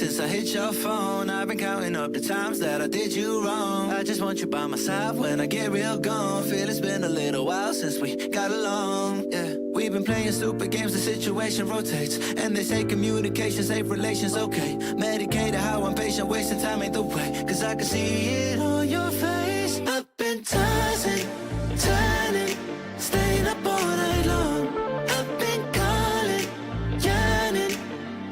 since I hit your phone. I've been counting up the times that I did you wrong. I just want you by my side when I get real gone. Feel it's been a little while since we got along, yeah. We've been playing stupid games, the situation rotates. And they say communication, safe relations, okay. Medicated how I'm patient, wasting time ain't the way. Cause I can see it on your face. I've been tossing, turning, staying up all night long. I've been calling, yearning,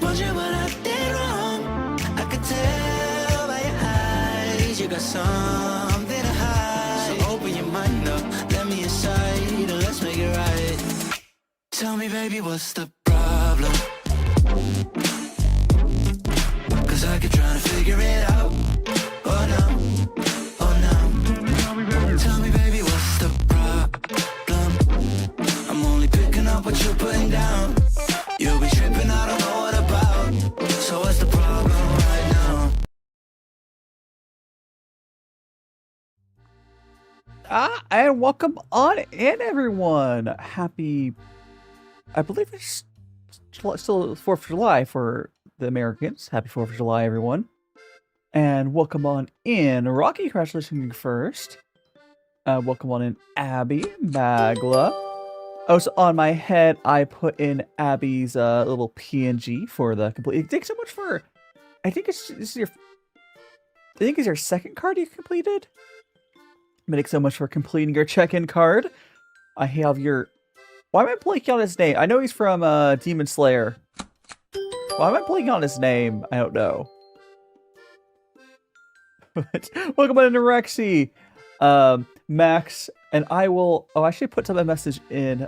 wondering what I did wrong. I could tell by your eyes you got something to hide. So open your mind up, let me inside, and let's make it right. Tell me, baby, what's the problem? Cause I keep trying to figure it out. Oh no, oh no. Tell me, baby, what's the problem? I'm only picking up what you're putting down. You'll be tripping, I don't know what about. So what's the problem right now? And welcome on in, everyone. Happy, I believe it's still 4th of July for the Americans. Happy 4th of July, everyone. And welcome on in, Rocky, congratulations first. Welcome on in, Abby, Magla. Oh, so on my head, I put in Abby's little PNG for the complete. Thanks so much for, I think this is your, I think it's your second card you completed. Thanks so much for completing your check-in card. I have your... Why am I blanking on his name? I know he's from Demon Slayer. Why am I blanking on his name? I don't know. But welcome on to Rexy, Max, and I will... Oh, I should put some message in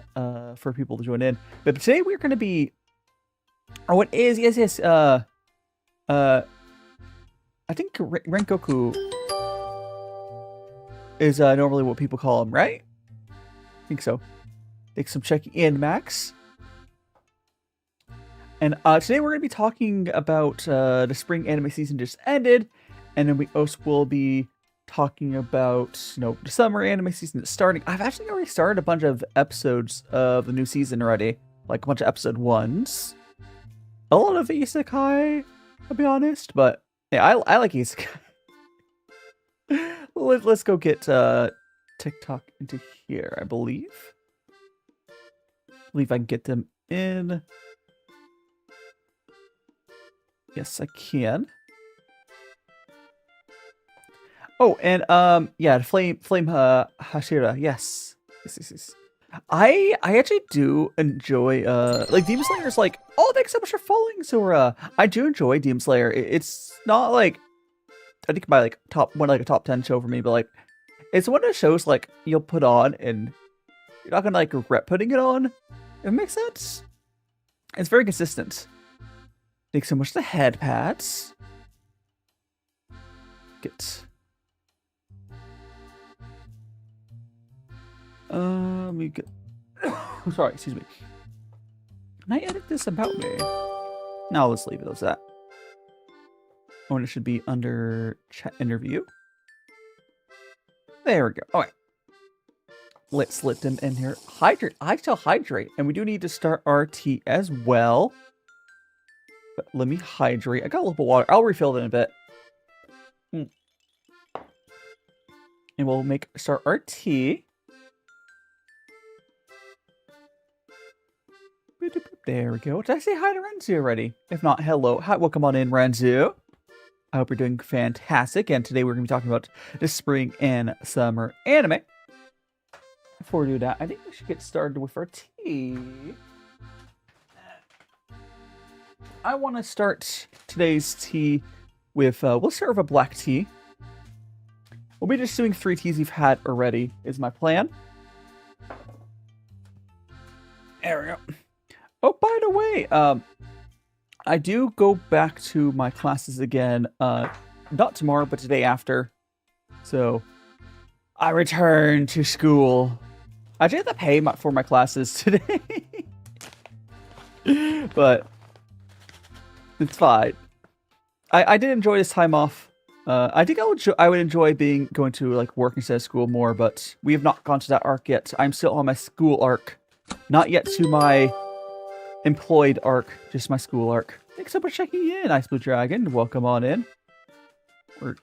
for people to join in. But today we're going to be... Oh, what is... Yes. I think Rengoku is normally what people call him, right? I think so. Thanks for checking in, Max. And today we're going to be talking about the spring anime season just ended, and then we also will be talking about, you know, the summer anime season that's starting. I've actually already started a bunch of episodes of the new season already, like a bunch of episode 1s. A lot of isekai, I'll be honest, but yeah, I like isekai. Let's go get TikTok into here, I believe. I can get them in. Yes, I can. Oh, and yeah, Flame Hashira. Yes. I actually do enjoy like Demon Slayer's like, oh, thanks so much for following, Sora. I do enjoy Demon Slayer. It's not like, I think my like top 10 show for me, but like it's one of the shows like you'll put on and you're not gonna like regret putting it on. If it makes sense. It's very consistent. Thanks so much to the head pads. Get we get sorry, excuse me. Can I edit this about me? No, let's leave it as that. Oh, and it should be under chat interview. There we go. All right. Let's slip them in here. Hydrate. I still hydrate. And we do need to start our tea as well. But let me hydrate. I got a little bit of water. I'll refill it in a bit. And we'll start our tea. There we go. Did I say hi to Renzu already? If not, hello. Hi, welcome on in, Renzu. I hope you're doing fantastic, and today we're going to be talking about the spring and summer anime. Before we do that, I think we should get started with our tea. I want to start today's tea with, we'll start with a black tea. We'll be just doing 3 teas we've had already, is my plan. There we go. Oh, by the way, I do go back to my classes again, not tomorrow, but the day after. So, I return to school. I did have to pay for my classes today. But, it's fine. I did enjoy this time off. I think I would enjoy going to like work instead of school more, but we have not gone to that arc yet. I'm still on my school arc. Not yet to my employed arc, just my school arc. Thanks so much for checking in, Ice Blue Dragon. Welcome on in. We're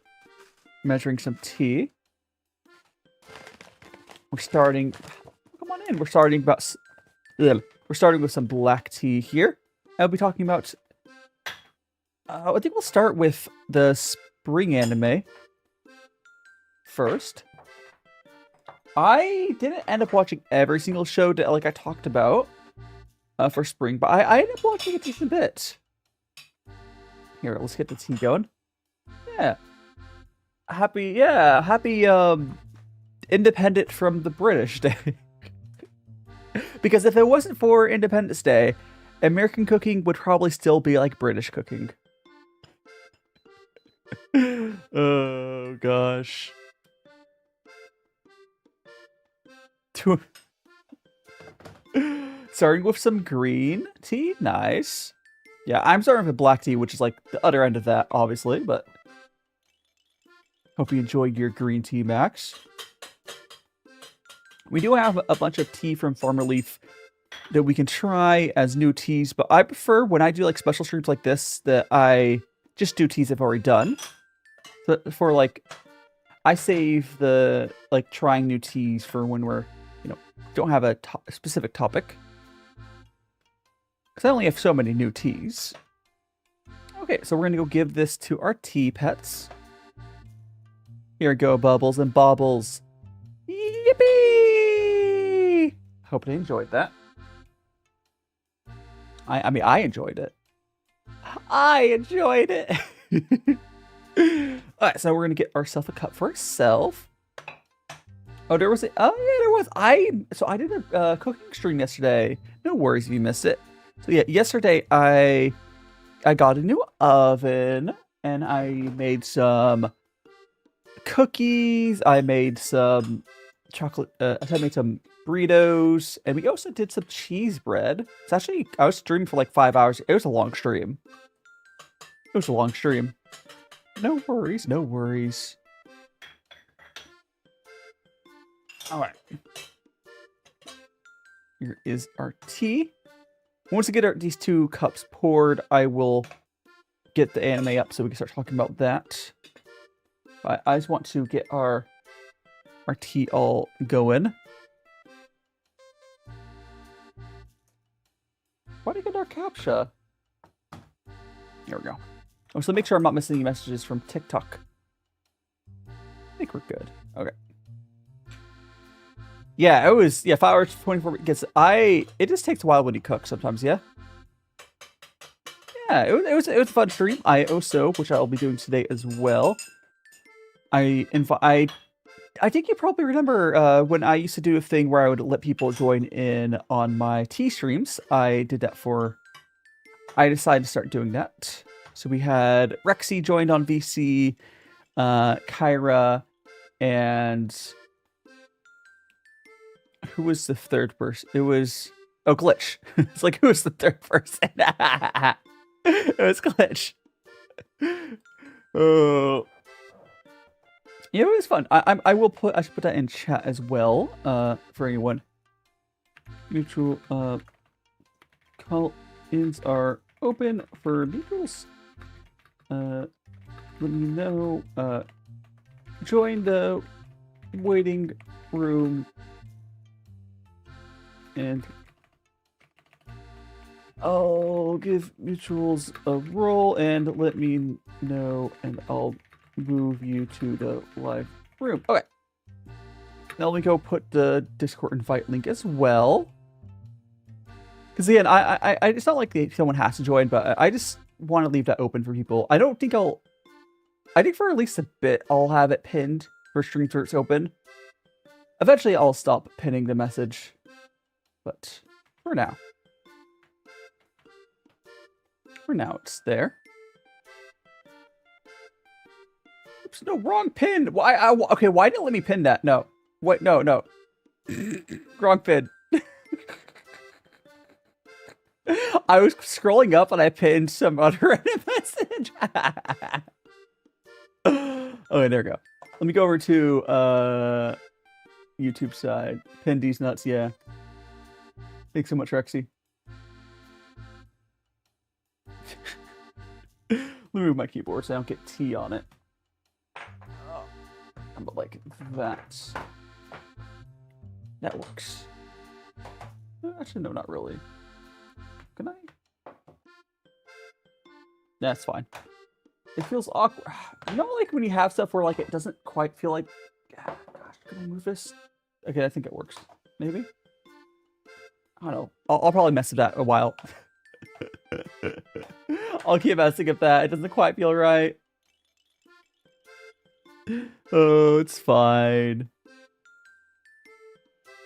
measuring some tea. We're starting. Come on in. We're starting with some black tea here. I'll be talking about. I think we'll start with the spring anime first. I didn't end up watching every single show that I talked about for spring, but I ended up watching a decent bit. Here, let's get the tea going. Yeah. Happy Independent from the British Day. Because if it wasn't for Independence Day, American cooking would probably still be like British cooking. Oh gosh. Starting with some green tea. Nice. Yeah, I'm starting with black tea, which is like the other end of that, obviously, but hope you enjoy your green tea, Max. We do have a bunch of tea from Farmerleaf that we can try as new teas, but I prefer when I do like special streams like this that I just do teas I've already done. So for I save the trying new teas for when we're don't have a specific topic. Because I only have so many new teas. Okay, so we're going to go give this to our tea pets. Here we go, Bubbles and Bobbles. Yippee! Hope they enjoyed that. I mean, I enjoyed it. I enjoyed it! Alright, so we're going to get ourselves a cup for ourselves. Oh, there was a... Oh, yeah, there was. I did a cooking stream yesterday. No worries if you missed it. So yeah, yesterday I got a new oven and I made some cookies. I made some chocolate. I made some burritos, and we also did some cheese bread. It's actually I was streaming for like 5 hours. It was a long stream. It was a long stream. No worries, no worries. All right. Here is our tea. Once we get these 2 cups poured, I will get the anime up so we can start talking about that. But I just want to get our tea all going. Why did I get our captcha? There we go. Oh, so make sure I'm not missing any messages from TikTok. I think we're good. Okay. Yeah, it was 5 hours, 24 minutes. It just takes a while when you cook sometimes, yeah? Yeah, it was a fun stream. I also, which I'll be doing today as well. I think you probably remember when I used to do a thing where I would let people join in on my tea streams. I did that I decided to start doing that. So we had Rexy joined on VC, Kyra, and who was the third person? It was Glitch. It's like, who was the third person? It was Glitch. Oh, yeah, it was fun. I should put that in chat as well. For anyone. Mutual call-ins are open for mutuals. Let me know. Join the waiting room. And I'll give mutuals a roll and let me know, and I'll move you to the live room. Okay. Now let me go put the Discord invite link as well. Because again, it's not like someone has to join, but I just want to leave that open for people. I think for at least a bit, I'll have it pinned for streams where it's open. Eventually, I'll stop pinning the message. But for now, it's there. Oops, no, wrong pin. Why? Okay, why didn't it let me pin that? No, wait, no, wrong pin. I was scrolling up and I pinned some other message. Okay, there we go. Let me go over to YouTube side. Pin these nuts, yeah. Thanks so much, Rexy. Let me move my keyboard so I don't get T on it. But like that. That works. Actually, no, not really. Can I? That's fine. It feels awkward. You know, like when you have stuff where like it doesn't quite feel like. Gosh, can I move this? Okay, I think it works. Maybe. I don't know. I'll probably mess with that a while. I'll keep messing with that. It doesn't quite feel right. Oh, it's fine.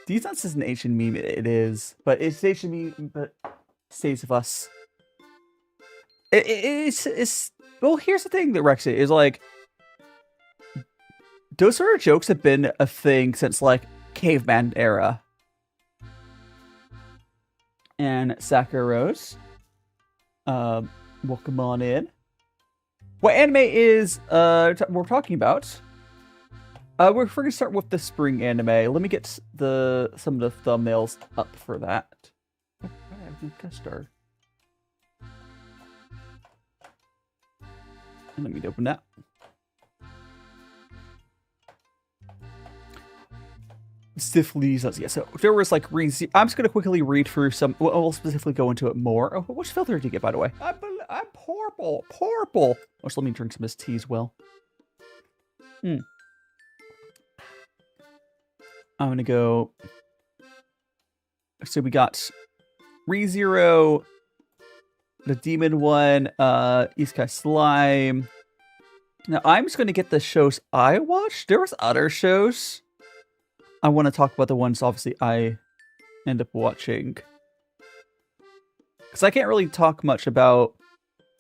Desance is an ancient meme. It is, but it's an ancient meme. But it stays with us. It's well. Here's the thing that Rexit is like. Those sort of jokes have been a thing since like caveman era. And Sakura Rose, welcome on in. What anime is we're talking about? We're gonna start with the spring anime. Let me get some of the thumbnails up for that. Oh, start. And let me open that. Stiffly, yeah. So there was like I'm just gonna quickly read through some. We'll specifically go into it more. Oh, which filter did you get, by the way? I'm purple. Oh, so let me drink some of this tea as well. I'm gonna go. So we got ReZero, the demon one, Isekai Slime. Now I'm just gonna get the shows I watched. There was other shows. I want to talk about the ones, obviously, I end up watching. Because I can't really talk much about...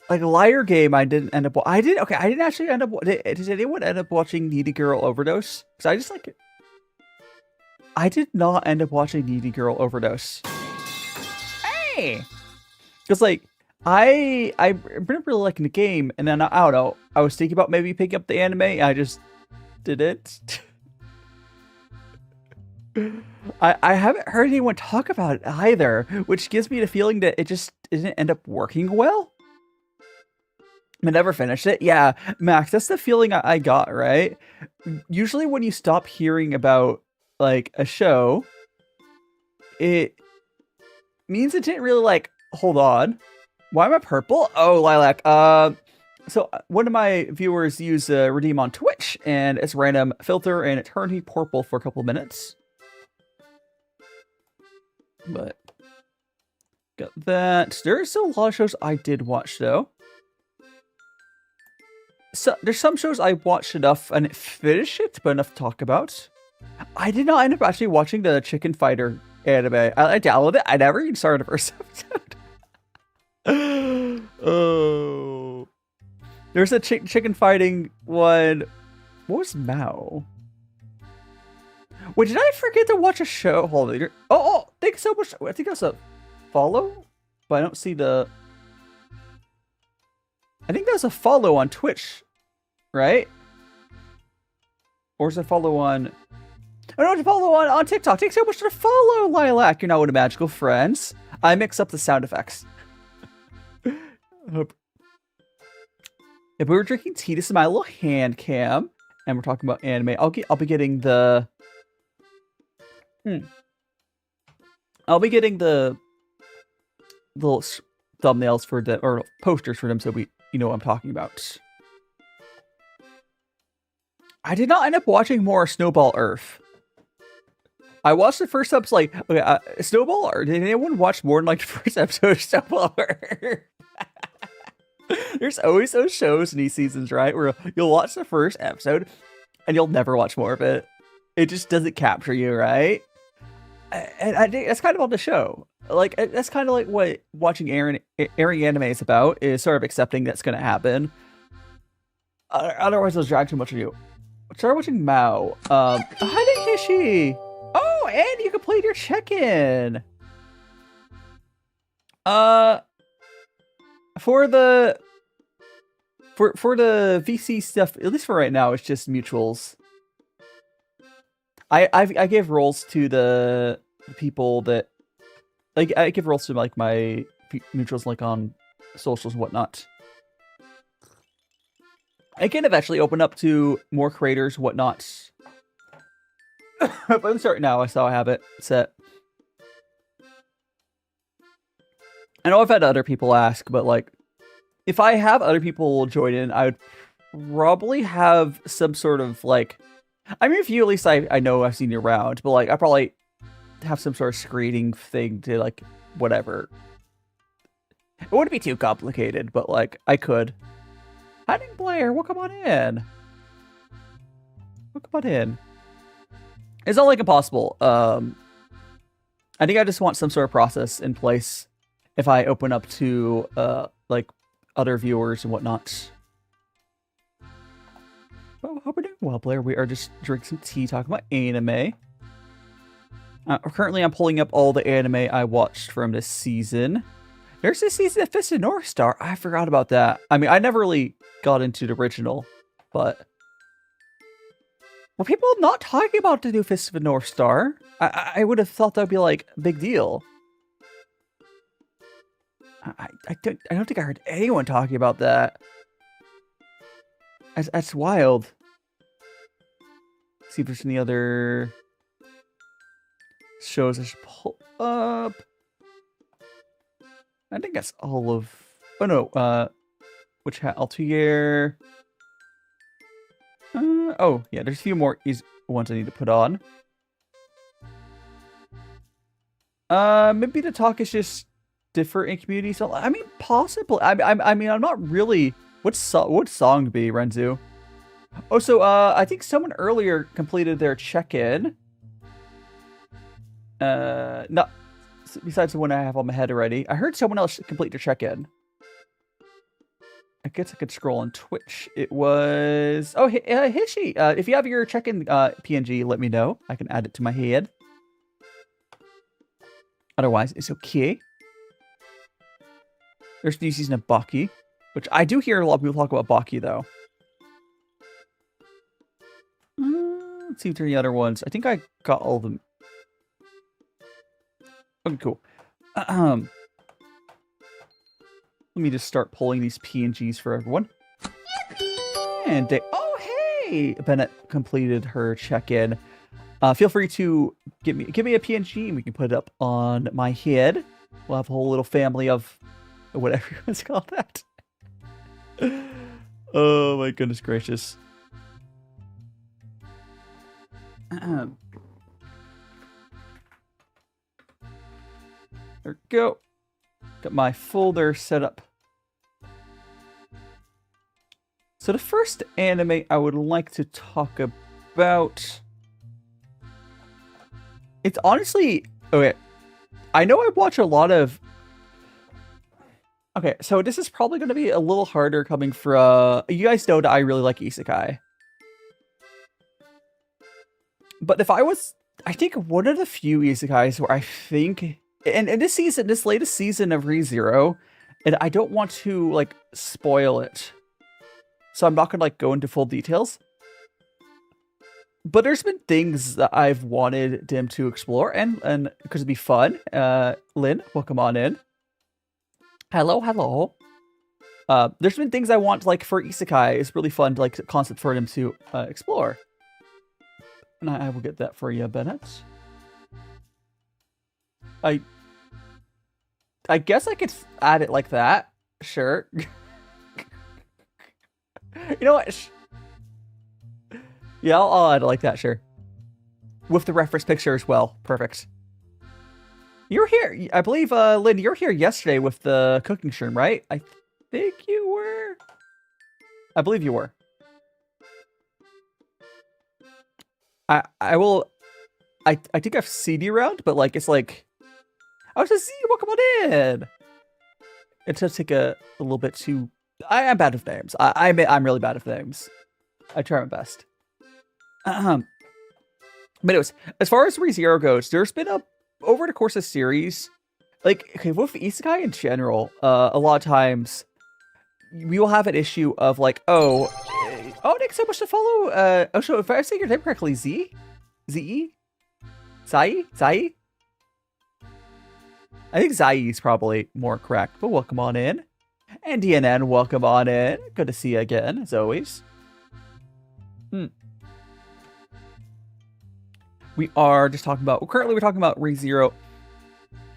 Like, Liar Game, I didn't end up... I didn't actually end up... Did anyone end up watching Needy Girl Overdose? Because I just, like... I did not end up watching Needy Girl Overdose. Hey! Because, like, I've been really liking the game, and then, I don't know, I was thinking about maybe picking up the anime, I just didn't. I haven't heard anyone talk about it either, which gives me the feeling that it just didn't end up working well. I never finished it. Yeah, Max, that's the feeling I got, right? Usually when you stop hearing about, like, a show, it means it didn't really, like, hold on. Why am I purple? Oh, Lilac. So one of my viewers used Redeem on Twitch, and it's a random filter, and it turned me purple for a couple minutes. But got that. There's still a lot of shows I did watch though. So there's some shows I watched enough and finished it, but enough to talk about. I did not end up actually watching the Chicken Fighter anime. I downloaded it. I never even started the first episode. Oh, there's a chicken fighting one. What was Mao? Wait, did I forget to watch a show? Hold on. Oh, thanks so much. I think that's a follow, but I don't see the... I think that's a follow on Twitch, right? Or is it follow on... Oh, no, it's a follow on TikTok. Thanks so much for the follow, Lilac. You're now one of magical friends. I mix up the sound effects. If we were drinking tea, this is my little hand cam, and we're talking about anime. I'll be getting the... I'll be getting the little thumbnails for the, or posters for them, so you know what I'm talking about. I did not end up watching more Snowball Earth. I watched the first episode, like, okay, Snowball Earth. Did anyone watch more than like the first episode of Snowball Earth? There's always those shows in these seasons, right, where you'll watch the first episode and you'll never watch more of it. It just doesn't capture you, right? And I think that's kind of on the show. Like, that's kind of like what watching airing anime is about, is sort of accepting that's going to happen. Otherwise, it'll drag too much of you. Start watching Mao. Hi, Nikishi! Oh, and you completed your check-in! For the VC stuff, at least for right now, it's just mutuals. I give roles to the people that, like, I give roles to like my mutuals, like on socials and whatnot. It can eventually open up to more creators, whatnot. But I'm starting now. That's how I have it set. I know I've had other people ask, but like, if I have other people join in, I would probably have some sort of like, I mean, if you at least I know I've seen you around, but like, I probably have some sort of screening thing to like, whatever. It wouldn't be too complicated, but like, I could. Hiding Blair, welcome on in. Welcome on in. It's not like impossible. I think I just want some sort of process in place if I open up to like other viewers and whatnot. Well, hope we're doing well, Blair. We are just drinking some tea, talking about anime. Currently, I'm pulling up all the anime I watched from this season. There's this season of Fist of North Star. I forgot about that. I mean, I never really got into the original, but were people not talking about the new Fist of the North Star? I would have thought that would be like a big deal. I don't think I heard anyone talking about that. That's wild. Let's see if there's any other shows I should pull up. I think that's all of. Oh no. Which Altier? Oh yeah, there's a few more ones I need to put on. Maybe the talk is just different in community. So I mean, possibly. I mean, I'm not really. What song to be, Renzu? Oh, so I think someone earlier completed their check-in. Not besides the one I have on my head already. I heard someone else complete their check-in. I guess I could scroll on Twitch. It was Hishi. If you have your check-in PNG, let me know. I can add it to my head. Otherwise, it's okay. There's a new season of Baki, which I do hear a lot of people talk about Baki, though. Let's see if there are any other ones. I think I got all of them. Okay, cool. Let me just start pulling these PNGs for everyone. And oh, hey! Bennett completed her check-in. Feel free to give me a PNG and we can put it up on my head. We'll have a whole little family of whatever you want to call that. Oh my goodness gracious. There we go. Got my folder set up. So the first anime I would like to talk about... It's honestly... Okay. I know I watch a lot of... Okay, so this is probably going to be a little harder coming from... You guys know that I really like isekai. But if I was... I think one of the few isekais where I think... And this season, this latest season of ReZero, and I don't want to, like, spoil it. So I'm not going to, like, go into full details. But there's been things that I've wanted them to explore, and because it'd be fun. Lynn, welcome on in. Hello, hello. There's been things I want, like, for isekai. It's really fun, like, concept for them to explore. And I will get that for you, Bennett. I guess I could add it like that. Sure. You know what? Yeah, I'll add it like that, sure. With the reference picture as well. Perfect. You were here. I believe, Lynn, you were here yesterday with the cooking stream, right? I think you were. I believe you were. I think I've seen you around, but like, it's like... I was just seeing you, welcome on in. It does take a little bit too... I am bad with names. I'm really bad with names. I try my best. But anyways, as far as ReZero goes, there's been over the course of the series, like, okay, with isekai in general, a lot of times we will have an issue of like, thanks so much to follow. So if I say your name correctly, Zai? I think Zai is probably more correct, but welcome on in. And DNN, welcome on in. Good to see you again, as always. Hmm. We are just talking about. Currently, we're talking about ReZero.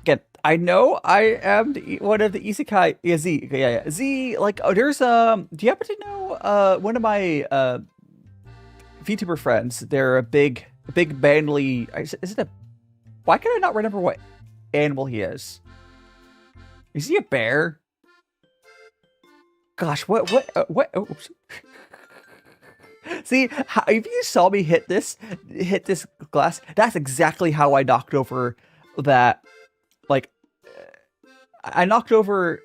Again, I know I am one of the isekai. Yeah, Z. Yeah. Z. Like, oh, there's Do you happen to know one of my VTuber friends? They're a big manly. Is it a? Why can I not remember what animal he is? Is he a bear? Gosh, what? Oh, oops. See, if you saw me hit this glass, that's exactly how I knocked over that. Like, I knocked over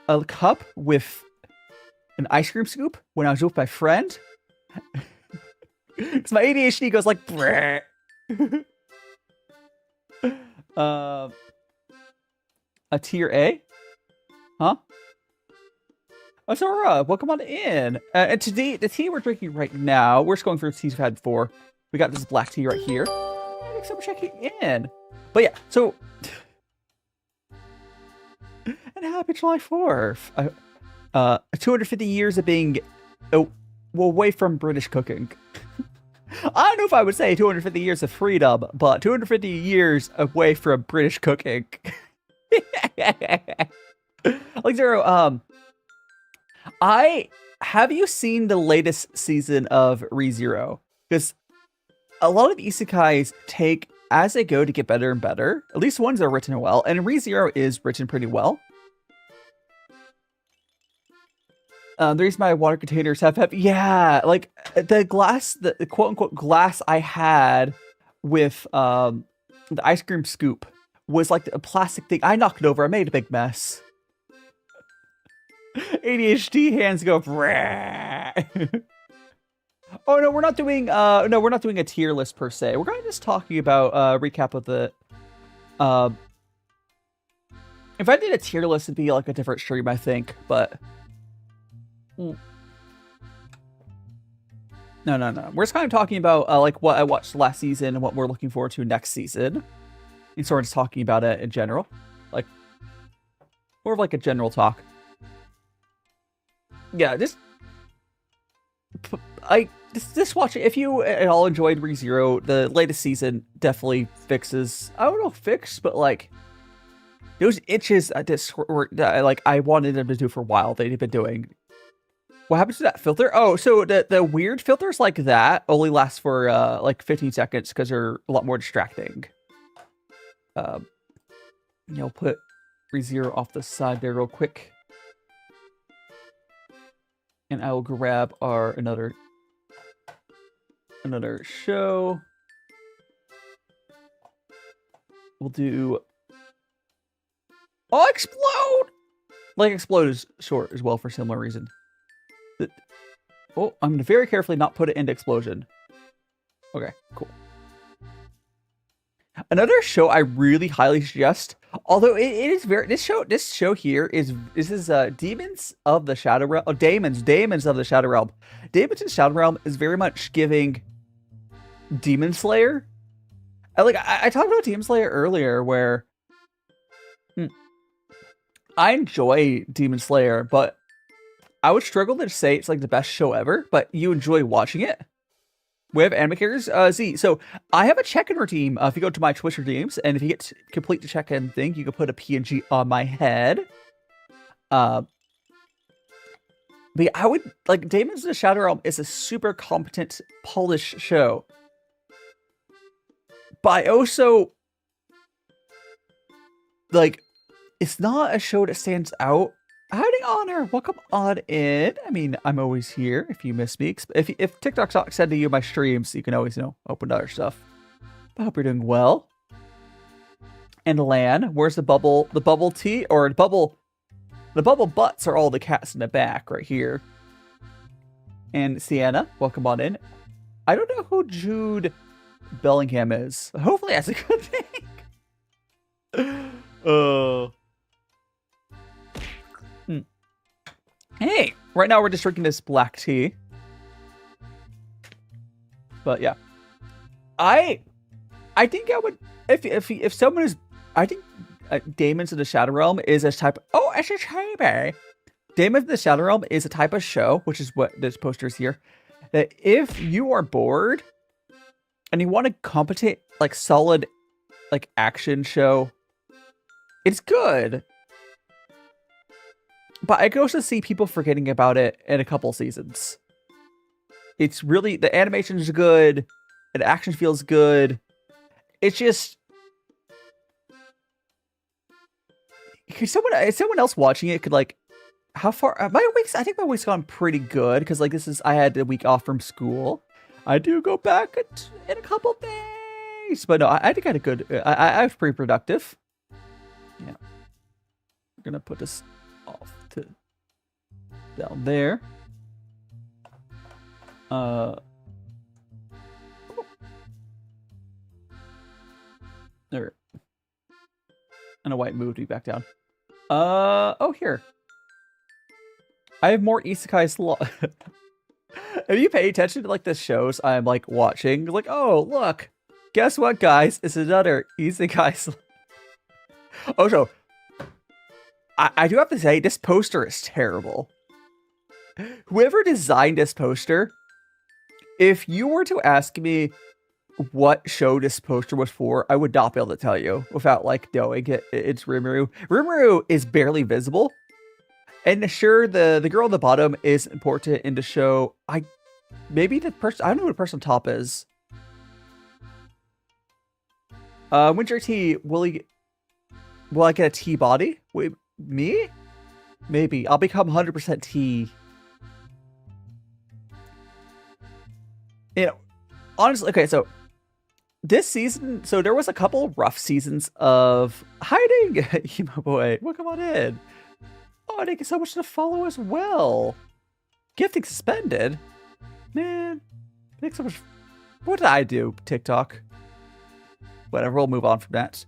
a cup with an ice cream scoop when I was with my friend. Because my ADHD goes like, Breh. A tier A? Huh? Oh, Zora, welcome on in. And today, the tea we're drinking right now, we're just going through the teas we've had before. We got this black tea right here. Thanks so much for checking in. But yeah, so... and happy July 4th. 250 years of being away from British cooking. I don't know if I would say 250 years of freedom, but 250 years away from British cooking. Like, Zero, have you seen the latest season of ReZero? Because a lot of isekais take as they go to get better and better. At least ones are written well, and ReZero is written pretty well. There's my water containers have yeah, like the glass, the quote unquote glass I had with the ice cream scoop was like a plastic thing. I knocked it over. I made a big mess. ADHD hands go. Oh no, we're not doing we're not doing a tier list per se. We're kind of just talking about recap of the if I did a tier list, it'd be like a different stream, I think, but no. We're just kind of talking about like what I watched last season and what we're looking forward to next season. And sort of just talking about it in general. Like more of like a general talk. Yeah, just watch it. If you at all enjoyed ReZero, the latest season definitely fixes, I don't know, but like those itches that like I wanted them to do for a while, they've been doing. What happens to that filter? Oh, so the weird filters like that only last for like 15 seconds because they're a lot more distracting. I'll put ReZero off the side there real quick. And I will grab our another show. We'll do explode! Like explode is short as well for similar reason. Oh, I'm gonna very carefully not put it into explosion. Okay, cool. Another show I really highly suggest, although it is very this show here is Demons of the Shadow Realm. Oh, Demons of the Shadow Realm. Demons of the Shadow Realm is very much giving Demon Slayer. I talked about Demon Slayer earlier, where I enjoy Demon Slayer, but I would struggle to say it's like the best show ever. But you enjoy watching it. We have anime characters, Z. So I have a check-in routine. If you go to my Twitch redeems, and if you get to complete the check-in thing, you can put a PNG on my head. But yeah, I would like Demons of the Shadow Realm is a super competent, polished show. But I also like it's not a show that stands out. Hiding Honor, welcome on in. I mean, I'm always here if you miss me. If TikTok's not sending you my streams, you can always, open to other stuff. I hope you're doing well. And Lan, where's the bubble tea? Or the bubble butts are all the cats in the back right here. And Sienna, welcome on in. I don't know who Jude Bellingham is. Hopefully that's a good thing. Hey, right now we're just drinking this black tea. But yeah, I think I would if someone is, I think Demons of the Shadow Realm is a type. Oh, it's a Chamber. Demons of the Shadow Realm is a type of show, which is what this poster is here. that if you are bored and you want a competent, like solid, like action show, it's good. But I can also see people forgetting about it in a couple seasons. It's really, the animation is good, and the action feels good. It's just, someone else watching it could like, how far, I think my week's gone pretty good, because like I had a week off from school. I do go back in a couple days, but no, I think I had a good, I was pretty productive. Yeah. We're gonna put this off to down there. There. And a white moved me back down. Oh, here. I have more isekai If you pay attention to like the shows I'm like watching, like, oh look, guess what, guys? It's another isekai. Oh, so I do have to say this poster is terrible. Whoever designed this poster, if you were to ask me what show this poster was for, I would not be able to tell you without like knowing it. It's Rimuru. Rimuru is barely visible. And sure, the girl on the bottom is important in the show. Maybe the person, I don't know who the person on top is. Winter Tea, will I get a tea body? Wait, me? Maybe. I'll become 100% tea. You know, honestly, okay, so this season, so there was a couple rough seasons of hiding. Emo boy, well, come on in. Oh, thank you so much to follow as well. Gifting suspended? Man, thanks so much. What did I do, TikTok? Whatever, we'll move on from that.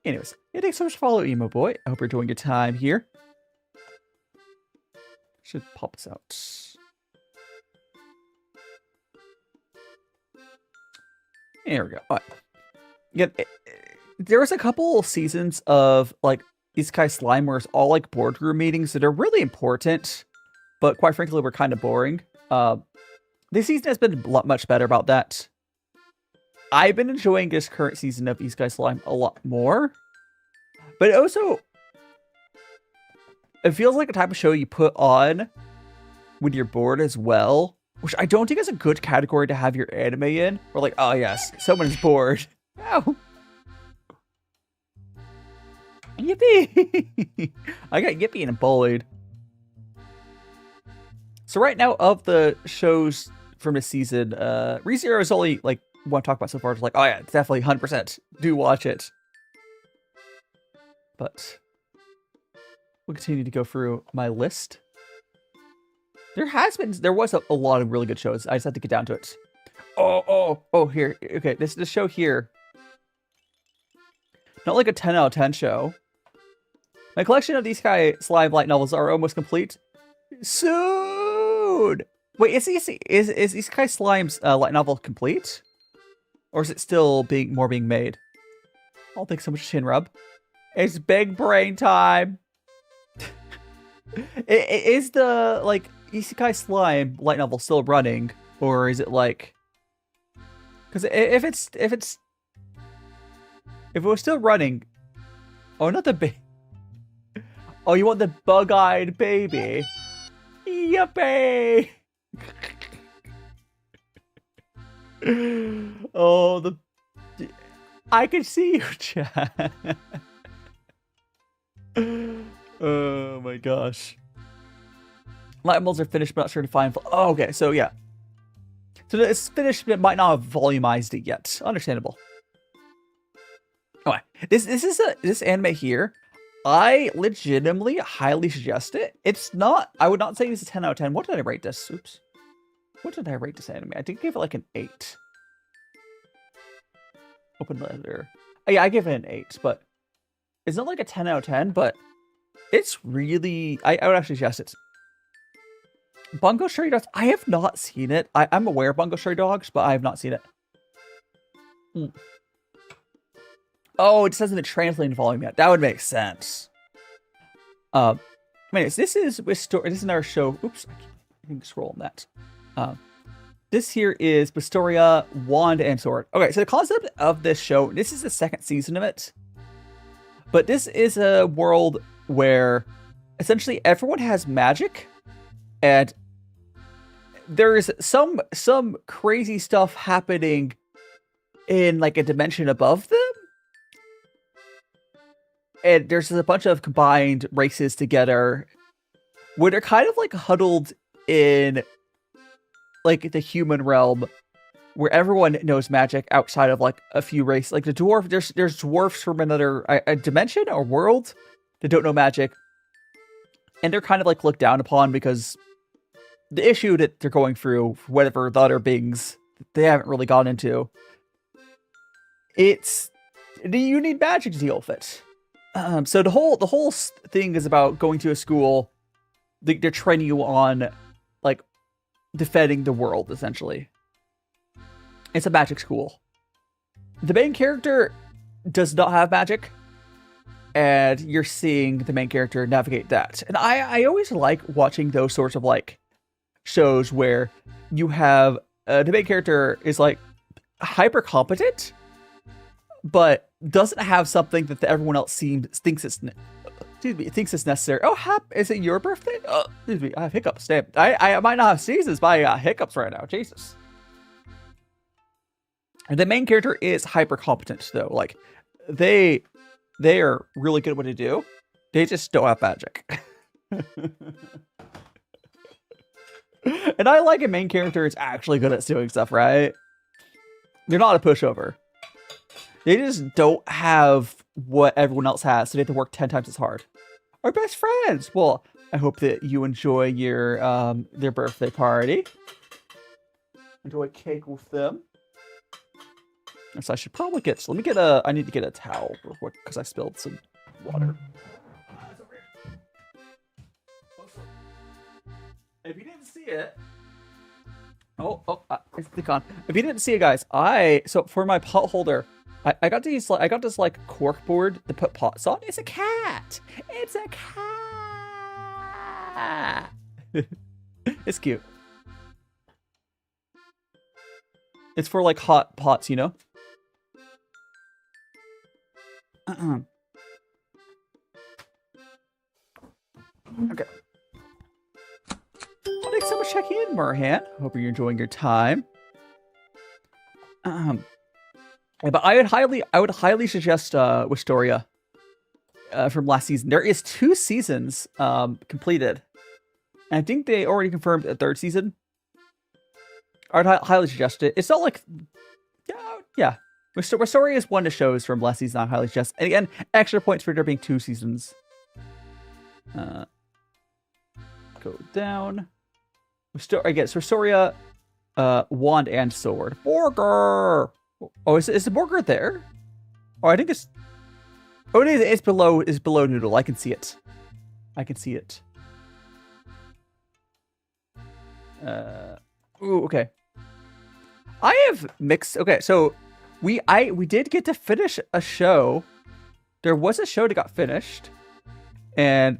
Anyways, yeah, thanks so much for following, Emo boy. I hope you're enjoying your time here. Should pop this out. There we go. All right. Yeah, there was a couple seasons of like Isekai Slime where it's all like boardroom meetings that are really important, but quite frankly were kind of boring. This season has been much better about that. I've been enjoying this current season of Isekai Slime a lot more, but also it feels like a type of show you put on when you're bored as well, which I don't think is a good category to have your anime in. We're like, oh yes, someone's bored. Ow. Yippee! I got Yippee and a bullied. So right now, of the shows from this season, ReZero is only like want to talk about so far. It's like, oh yeah, it's definitely 100%. Do watch it. But we'll continue to go through my list. There was a lot of really good shows. I just had to get down to it. Oh, here. Okay, this show here. Not like a 10 out of 10 show. My collection of these Isekai Slime light novels are almost complete. Soon! Wait, is Isekai Slime's light novel complete? Or is it still being made? Oh, thanks so much, Shinrub. It's big brain time! Is the, like, Isekai Slime light novel still running? Or is it like... Because if it was still running... Oh, not the baby. Oh, you want the bug-eyed baby? Yippee! Oh, I can see you, chat. Oh my gosh. Light molds are finished, but not certified. Oh, okay, so yeah. So it's finished, but it might not have volumized it yet. Understandable. Okay, this anime here, I legitimately highly suggest it. It's not, I would not say this is 10 out of 10. What did I rate this? Oops. What did I rate this anime? I think I gave it like an 8. Open letter. Oh, yeah, I gave it an 8, but it's not like a 10 out of 10, but it's really, I would actually suggest it. Bungo Stray Dogs, I have not seen it. I'm aware of Bungo Stray Dogs, but I have not seen it. Oh, it says in the translating volume yet. That would make sense. Anyways, this is another show. Oops, I can scroll on that. This here is Pistoria, Wand, and Sword. Okay, so the concept of this show, this is the second season of it. But this is a world where essentially everyone has magic, and there's some crazy stuff happening in like a dimension above them. And there's a bunch of combined races together where they're kind of like huddled in like the human realm where everyone knows magic outside of like a few races. Like the dwarf, there's dwarfs from another a dimension or world that don't know magic. And they're kind of like looked down upon because the issue that they're going through, whatever the other beings, they haven't really gone into. You need magic to deal with it. So the whole thing is about going to a school. They're training you on, like, defending the world, essentially. It's a magic school. The main character does not have magic, and you're seeing the main character navigate that. And I always like watching those sorts of, like, shows where you have the main character is, like, hyper competent, but doesn't have something that everyone else thinks it's necessary. Oh, is it your birthday? Oh, excuse me, I have hiccups. Damn, I might not have sneezes, but I got hiccups right now. Jesus. And the main character is hyper competent, though. Like, they are really good at what they do. They just don't have magic. And I like a main character is actually good at doing stuff, right? They're not a pushover. They just don't have what everyone else has, so they have to work 10 times as hard. Our best friends! Well, I hope that you enjoy your their birthday party. Enjoy cake with them. So I should probably I need to get a towel real quick, because I spilled some water. If you didn't see it... it's gone. If you didn't see it, guys, so for my pot holder, I got this like cork board to put pots on. It's a cat. It's a cat. It's cute. It's for like hot pots, you know. Okay. Well, thanks so much for checking in, Merhan. Hope you're enjoying your time. But I would highly suggest Wistoria from last season. There is 2 seasons completed, and I think they already confirmed a 3rd season. I'd highly suggest it. It's not like, yeah. Wistoria is one of the shows from last season I highly suggest. And again, extra points for there being 2 seasons. Go down. Wistoria, Wand and Sword. Burger. Oh, is the burger there? Oh, I think it's... Oh, it is. It's below Noodle. I can see it. Ooh, okay. I have mixed... Okay, so we did get to finish a show. There was a show that got finished. And...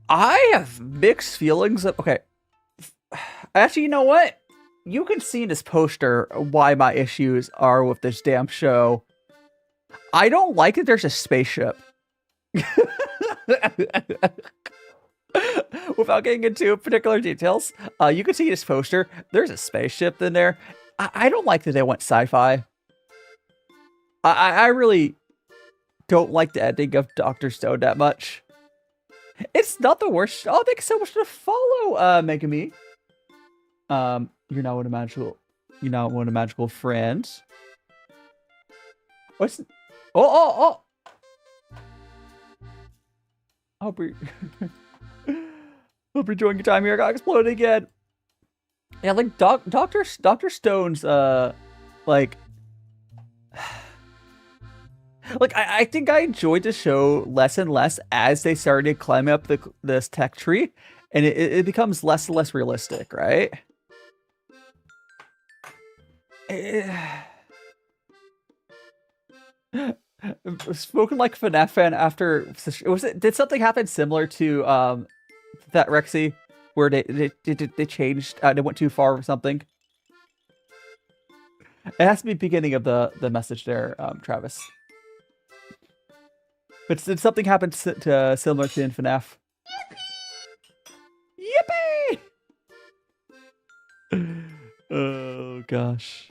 I have mixed feelings of... Okay. Actually, you know what? You can see in this poster why my issues are with this damn show. I don't like that there's a spaceship. Without getting into particular details, you can see this poster. There's a spaceship in there. I don't like that they went sci-fi. I really don't like the ending of Dr. Stone that much. It's not the worst. Oh, thanks so much for the follow, Megami. You're not one of magical friends. What's... Oh! Hope you're enjoying your time here. I got exploded again. Yeah, like Dr. Stone's like I think I enjoyed the show less and less as they started climbing up this tech tree, and it becomes less and less realistic, right? Spoken like FNAF fan after did something happen similar to that Rexy where they changed they went too far or something? It has to be beginning of the message there, Travis. But did something happen to similar to in FNAF? Yippee! Oh gosh.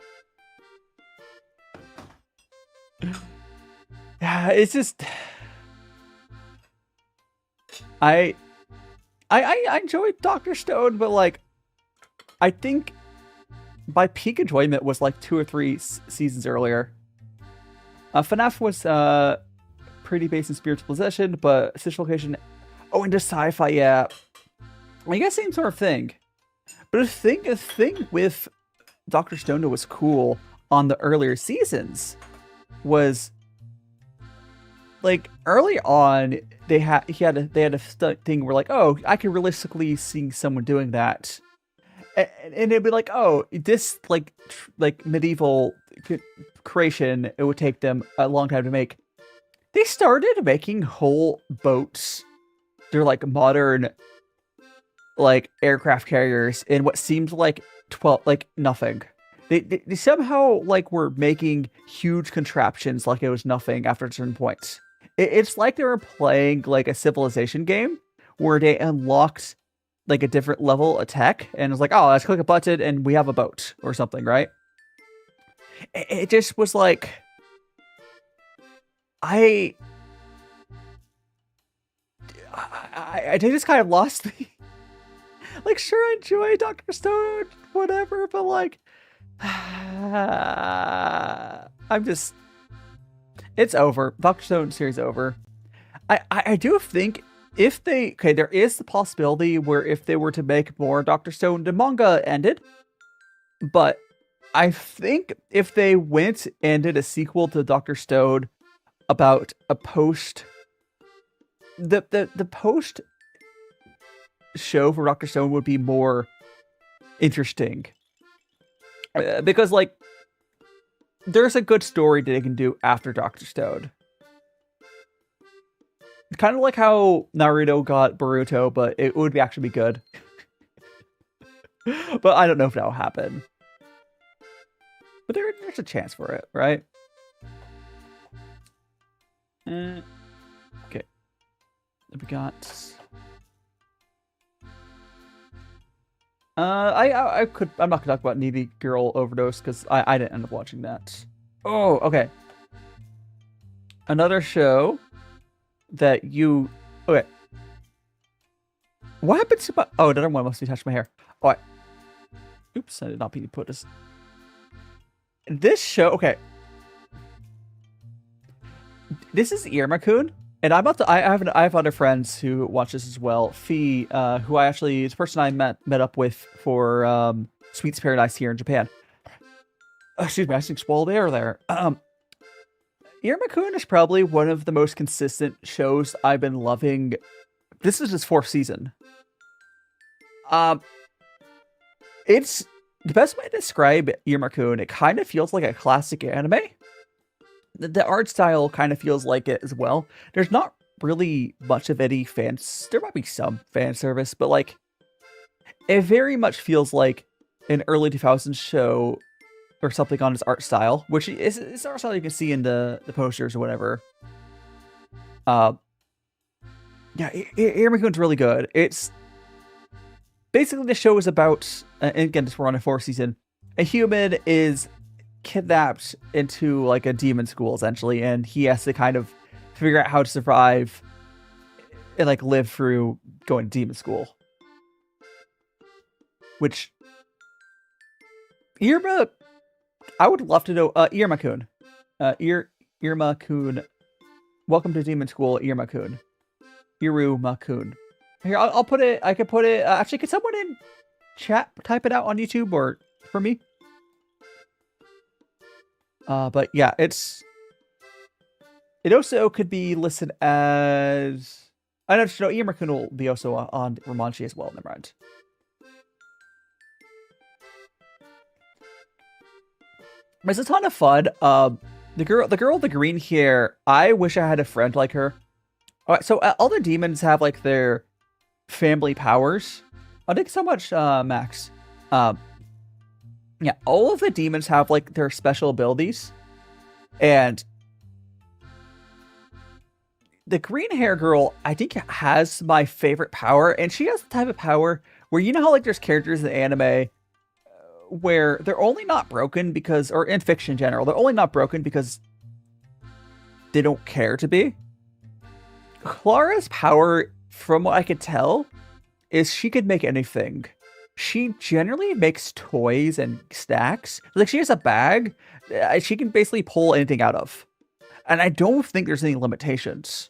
Yeah, it's just I enjoyed Dr. Stone, but like I think my peak enjoyment was like 2 or 3 seasons earlier. FNAF was pretty based in spiritual possession, but situation location. Oh, into sci-fi, yeah. I guess same sort of thing. But the thing with Dr. Stone that was cool on the earlier seasons was like early on they had a thing where like, oh, I can realistically see someone doing that, and it'd be like, oh, this like medieval creation, it would take them a long time to make. They started making whole boats. They're like modern like aircraft carriers in what seemed like nothing. They somehow like were making huge contraptions like it was nothing after a certain point. It's like they were playing like a civilization game where they unlocked like a different level of tech and it's like, oh, let's click a button and we have a boat or something, right? It just was like I just kind of lost me. Like, sure, I enjoy Dr. Stone, whatever, but like, I'm just, it's over. Dr. Stone series over. I do think if they, okay, there is the possibility where if they were to make more Dr. Stone, the manga ended, but I think if they went and did a sequel to Dr. Stone about a post, the post show for Dr. Stone would be more interesting. Because, like, there's a good story that they can do after Dr. Stone. Kind of like how Naruto got Boruto, but it would actually be good. But I don't know if that'll happen. But there's a chance for it, right? Okay. We got... I'm not gonna talk about Needy Girl Overdose because I didn't end up watching that. Oh, okay. Another show that you... Okay. What happened to my... Oh, another one must be touching my hair. Oh, oops, I did not mean to put this... This show... Okay. This is Irma-kun. And I'm about to... I have other friends who watch this as well. Fee, who I actually... It's a person I met up with for Sweet's Paradise here in Japan. Excuse me, I think spoiled air there. Irma-kun is probably one of the most consistent shows I've been loving. This is its 4th season. It's... The best way to describe Irma-kun, it kind of feels like a classic anime. The art style kind of feels like it as well. There's not really much of any fans. There might be some fan service, but like, it very much feels like an early 2000s show or something on its art style, which is art style you can see in the posters or whatever. Yeah, Irma-kun's really good. It's basically the show is about, and again, we're on a 4th season. A human is kidnapped into like a demon school essentially, and he has to kind of figure out how to survive and like live through going to demon school. Which Irma, I would love to know. Irma-kun, Irma-kun, welcome to demon school, Irma-kun, Iruma-kun. Here, I'll put it. I could put it. Actually, could someone in chat type it out on YouTube or for me? But yeah, it also could be listed as... I don't know, Irma-kun will be also on Romanchi as well, never mind. It's a ton of fun. The girl with the green hair, I wish I had a friend like her. Alright, so all the demons have like their family powers. Oh, thank you so much, Max. Yeah, all of the demons have like their special abilities. And the green hair girl, I think, has my favorite power, and she has the type of power where, you know how like there's characters in the anime where they're only not broken because, or in fiction in general, they're only not broken because they don't care to be. Clara's power, from what I could tell, is she could make anything. She generally makes toys and snacks. Like, she has a bag she can basically pull anything out of. And I don't think there's any limitations.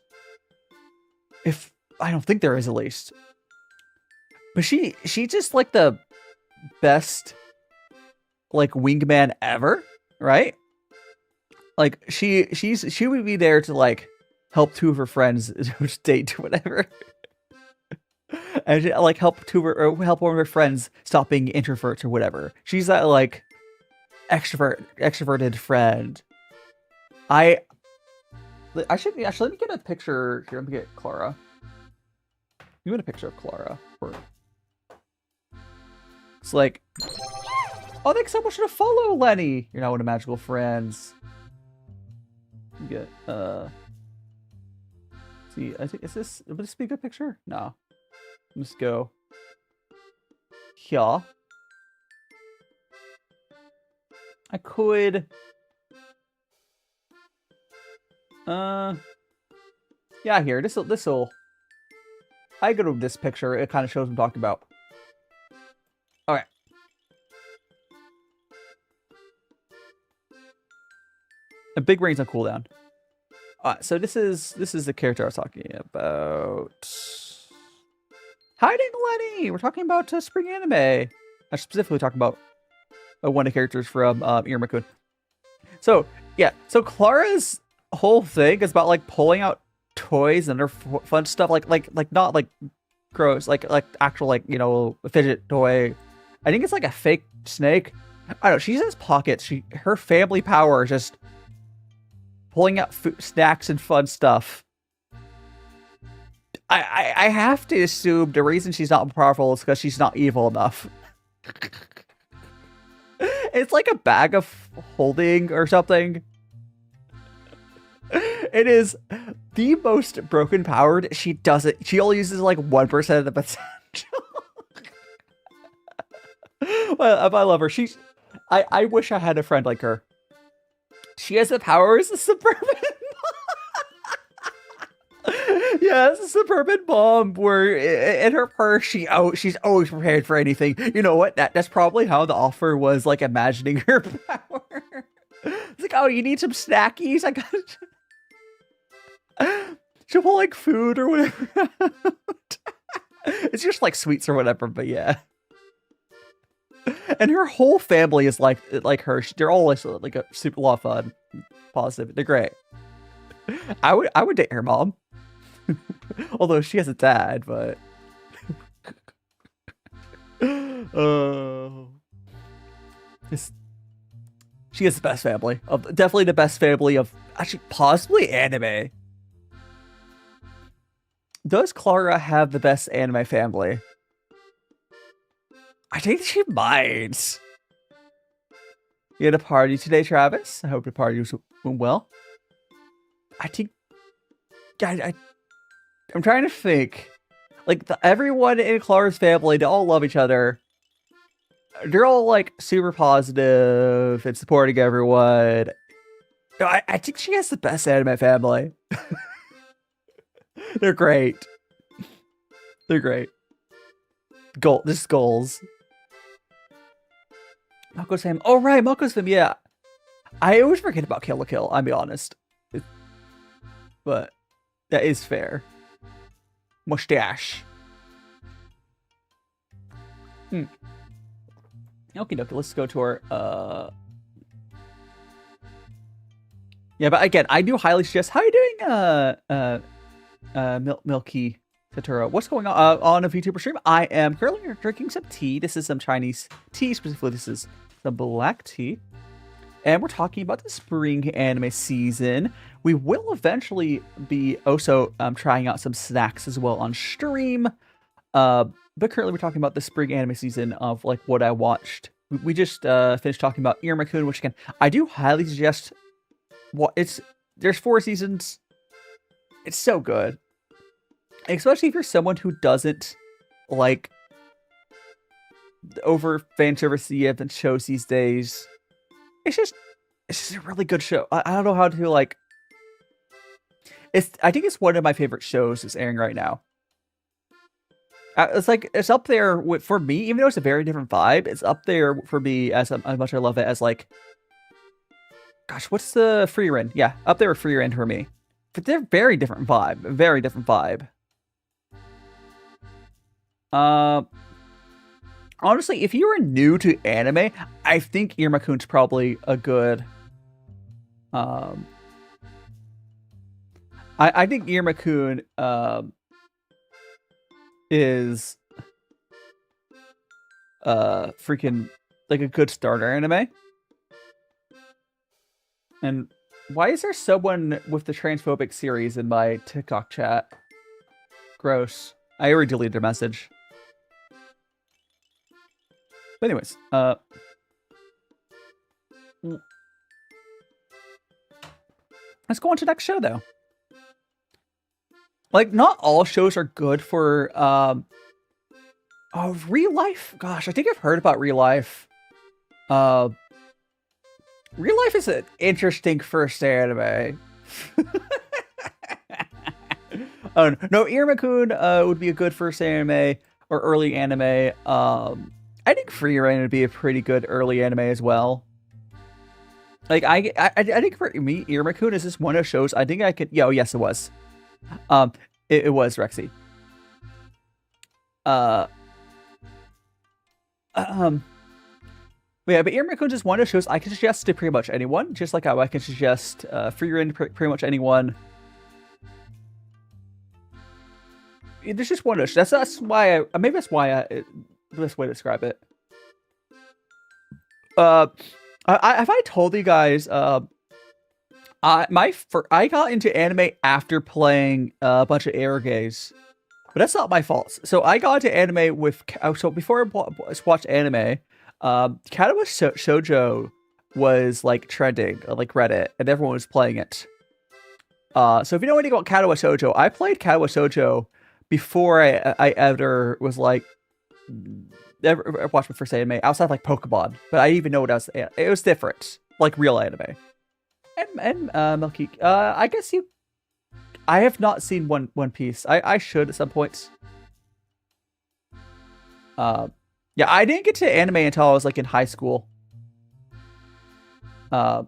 I don't think there is, at least. But she's just like the best like wingman ever, right? Like she would be there to like help two of her friends date or whatever. And she, like help one of her friends stop being introverts or whatever. She's that like extroverted friend. I should let me get a picture here. Let me get Clara. You want a picture of Clara? It's like, oh, thanks so much for the follow, Lenny. You're now one of magical friends. You get see, I think would this be a good picture? No. Let's go here. I could yeah, here. This'll I go to this picture, it kind of shows what I'm talking about. Okay. A big rain's on cooldown. Alright, so this is the character I was talking about. Hiding Lenny! We're talking about spring anime. I'm specifically talking about one of the characters from Irma-kun. So, yeah. So Clara's whole thing is about like pulling out toys and their fun stuff, like not like gross, like actual, like, you know, a fidget toy. I think it's like a fake snake. I don't know. She has pockets. Her family power is just pulling out snacks and fun stuff. I have to assume the reason she's not powerful is because she's not evil enough. It's like a bag of holding or something. It is the most broken powered. She only uses like 1% of the potential. Well, I love her. I wish I had a friend like her. She has the powers of suburban. Yeah, it's a suburban mom where in her purse she's always prepared for anything. You know what? That's probably how the offer was, like, imagining her power. It's like, oh, you need some snackies? I got she'll pull like food or whatever. It's just like sweets or whatever, but yeah. And her whole family is like her. They're all like a super lot of fun, positive. They're great. I would date her mom. Although she has a dad, but she has the best family. Definitely the best family of actually possibly anime. Does Clara have the best anime family? I think she might. You had a party today, Travis? I hope the party went well. I think I'm trying to think. Like, everyone in Clara's family, they all love each other. They're all, like, super positive and supporting everyone. I think she has the best anime family. They're great. They're great. This is goals. Mako's fam. Oh, right, Mako's fam, yeah. I always forget about Kill la Kill, I'll be honest. But that is fair. Mustache. Okie dokie, let's go to our, yeah, but again, I do highly suggest, how are you doing, Milky Taturo? What's going on a VTuber stream? I am currently drinking some tea. This is some Chinese tea, specifically this is some black tea. and we're talking about the spring anime season. We will eventually be also trying out some snacks as well on stream. But currently we're talking about the spring anime season of like what I watched. We just finished talking about Iruma-kun, which again I do highly suggest. There's 4 seasons. It's so good, especially if you're someone who doesn't like over fan service and shows these days. It's just a really good show. I don't know how to like. I think it's one of my favorite shows that's airing right now. It's up there for me, even though it's a very different vibe. It's up there for me as much I love it as like. Gosh, what's the Free Ren? Yeah, up there with Free Ren for me. But they're very different vibe. Very different vibe. Honestly, if you are new to anime, I think Iruma-kun's probably a good. I think Iruma-kun is freaking like a good starter anime. And why is there someone with the transphobic series in my TikTok chat? Gross. I already deleted their message. But anyways, let's go on to the next show though. Like, not all shows are good for Real Life. Gosh, I think I've heard about Real Life. Real Life is an interesting first anime. Oh no, Iruma-kun would be a good first anime or early anime. I think Free Rein would be a pretty good early anime as well. Like I think for me, Iruma-kun is just one of those shows. I think I could. Yeah, oh, yes, it was. It was Rexy. Yeah, but Iruma-kun is one of those shows I can suggest to pretty much anyone, just like how I can suggest Free Rein to pretty much anyone. There's just one of those. That's why maybe that's why the best way to describe it. Have I told you guys? I got into anime after playing a bunch of eroges, but that's not my fault. So I got into anime with so before I watched anime, Katawa Shoujo was like trending on like Reddit, and everyone was playing it. So if you know anything about Katawa Shoujo, I played Katawa Shoujo before I ever was like ever watched my first anime outside like Pokemon, but I didn't even know what else. It was different, like real anime. And Milky, I guess I have not seen One Piece. I should at some points. Yeah, I didn't get to anime until I was like in high school. But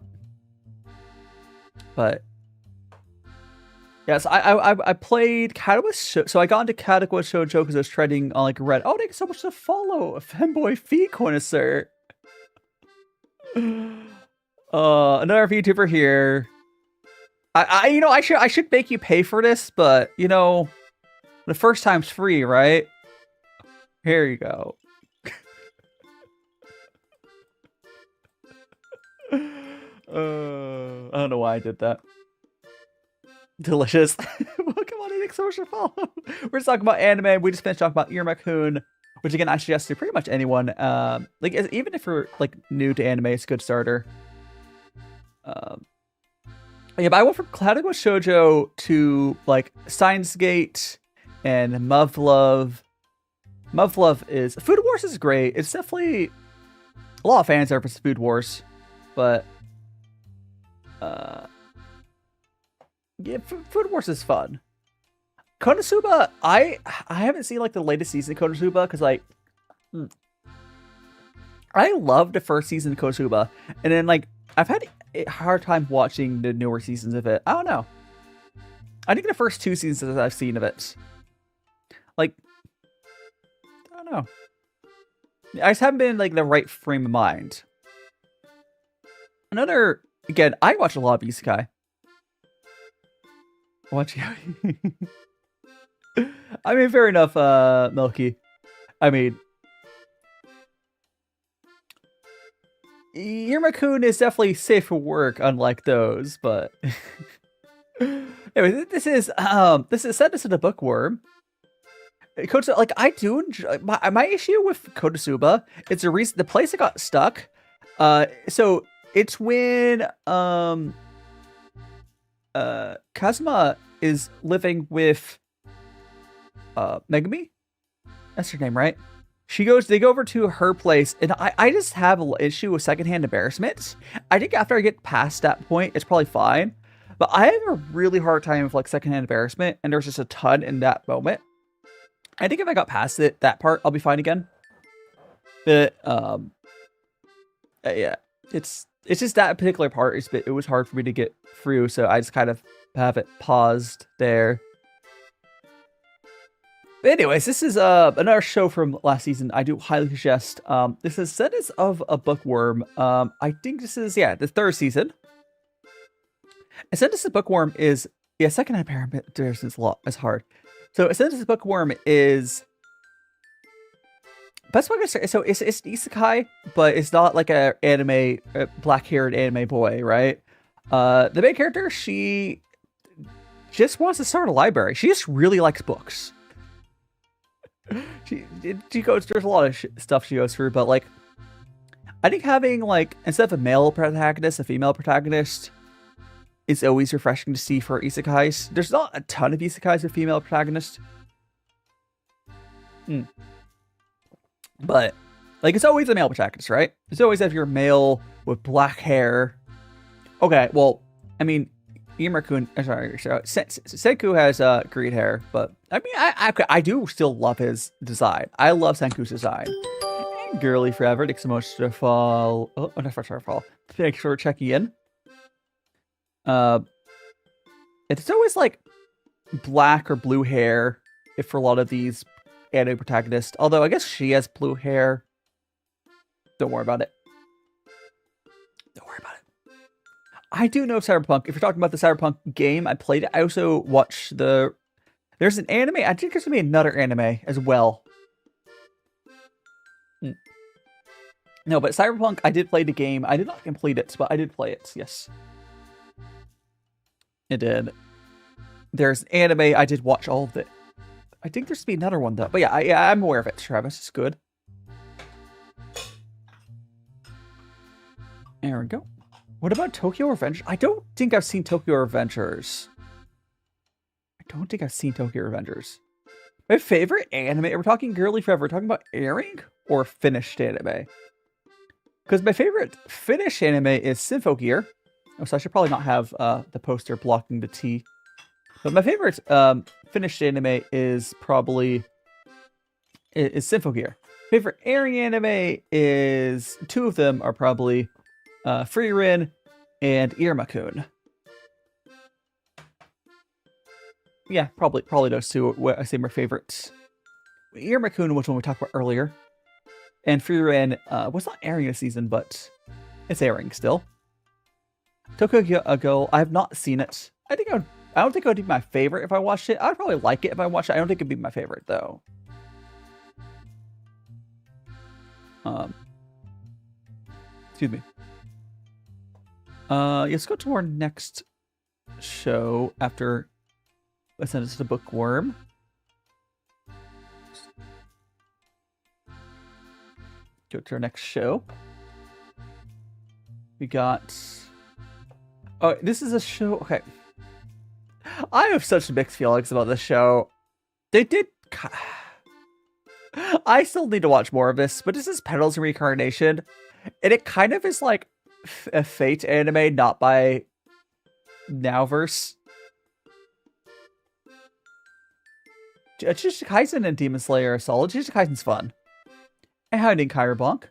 yes, I played Katawa so I got into Katawa Shoujo because I was trending on like Reddit. Oh, thank you so much to follow, a fanboy feet connoisseur. Another VTuber here. I should make you pay for this, but you know, the first time's free, right? Here you go. I don't know why I did that. Delicious. Well, come on, thanks so much for follow. We're just talking about anime. We just finished talking about Iruma-kun, which again I suggest to pretty much anyone. Like even if you're like new to anime, it's a good starter. Yeah, but I went from Katawa Shoujo to like Steins Gate and Muv-Luv. Muv-Luv is Food Wars is great. It's definitely a lot of fan service Food Wars, but yeah, Food Wars is fun. Konosuba, I haven't seen like the latest season of Konosuba because like I loved the first season of Konosuba, and then like I've had a hard time watching the newer seasons of it. I don't know. I think the first 2 seasons that I've seen of it, like, I don't know. I just haven't been in like the right frame of mind. Again, I watch a lot of Isekai. I mean, fair enough, Milky. I mean, Irma-kun is definitely safe for work, unlike those, but anyway, this is set as a bookworm. Like I do enjoy, my issue with Konosuba, it's a reason the place I got stuck. So it's when Kazuma is living with Megumi. That's her name, right? They go over to her place, and I just have an issue with secondhand embarrassment. I think after I get past that point, it's probably fine. But I have a really hard time with like secondhand embarrassment, and there's just a ton in that moment. I think if I got past that part, I'll be fine again. But yeah, it's just that particular part. It was hard for me to get through, so I just kind of have it paused there. But anyways, this is another show from last season. I do highly suggest. This is Sentence of a Bookworm. I think this is the third season. A Sentence of a Bookworm is secondhand embarrassment is hard. So a Sentence of a Bookworm is best way to say. So it's isekai, but it's not like a anime black-haired anime boy, right? The main character, she just wants to start a library. She just really likes books. She goes. There's a lot of stuff she goes through, but like, I think having like instead of a male protagonist, a female protagonist is always refreshing to see for isekais. There's not a ton of isekais with female protagonists, but like it's always a male protagonist, right? It's always if you're male with black hair. Okay, well, I mean, Irma-kun, sorry, Senku has green hair, but I mean, I do still love his design. I love Senku's design. Girly forever, thanks so much to fall. Oh, not for fall. Thanks for checking in. It's always like black or blue hair if for a lot of these anime protagonists. Although I guess she has blue hair. Don't worry about it. Don't worry about it. I do know Cyberpunk. If you're talking about the Cyberpunk game, I played it. I also watched there's an anime. I think there's gonna be another anime as well. No, but Cyberpunk, I did play the game. I did not complete it, but I did play it. Yes. It did. There's an anime. I did watch all of it. I think there's to be another one though. But yeah, I'm aware of it. Travis, it's good. There we go. What about Tokyo Revengers? I don't think I've seen Tokyo Revengers. My favorite anime. We're talking girly forever. We're talking about airing or finished anime. Because my favorite finished anime is Symphogear. Oh, so I should probably not have the poster blocking the T. But my favorite finished anime is probably Symphogear. Favorite airing anime is two of them are probably Frieren and Irma-kun. Yeah, probably those two. I say my favorites. Irma-kun, which one we talked about earlier, and Frieren was not airing this season, but it's airing still. Tokyo Ghoul, I have not seen it. I don't think it would be my favorite if I watched it. I'd probably like it if I watched it. I don't think it'd be my favorite though. Excuse me. Let's go to our next show after I send us to Bookworm. Go to our next show. We got... Oh, this is a show... Okay. I have such mixed feelings about this show. They did... I still need to watch more of this, but this is Petals Reincarnation. And it kind of is like a Fate anime, not by Nowverse. Jujutsu Kaisen and Demon Slayer are solid. Jujutsu Kaisen's fun. And Hiding Kyberblanc.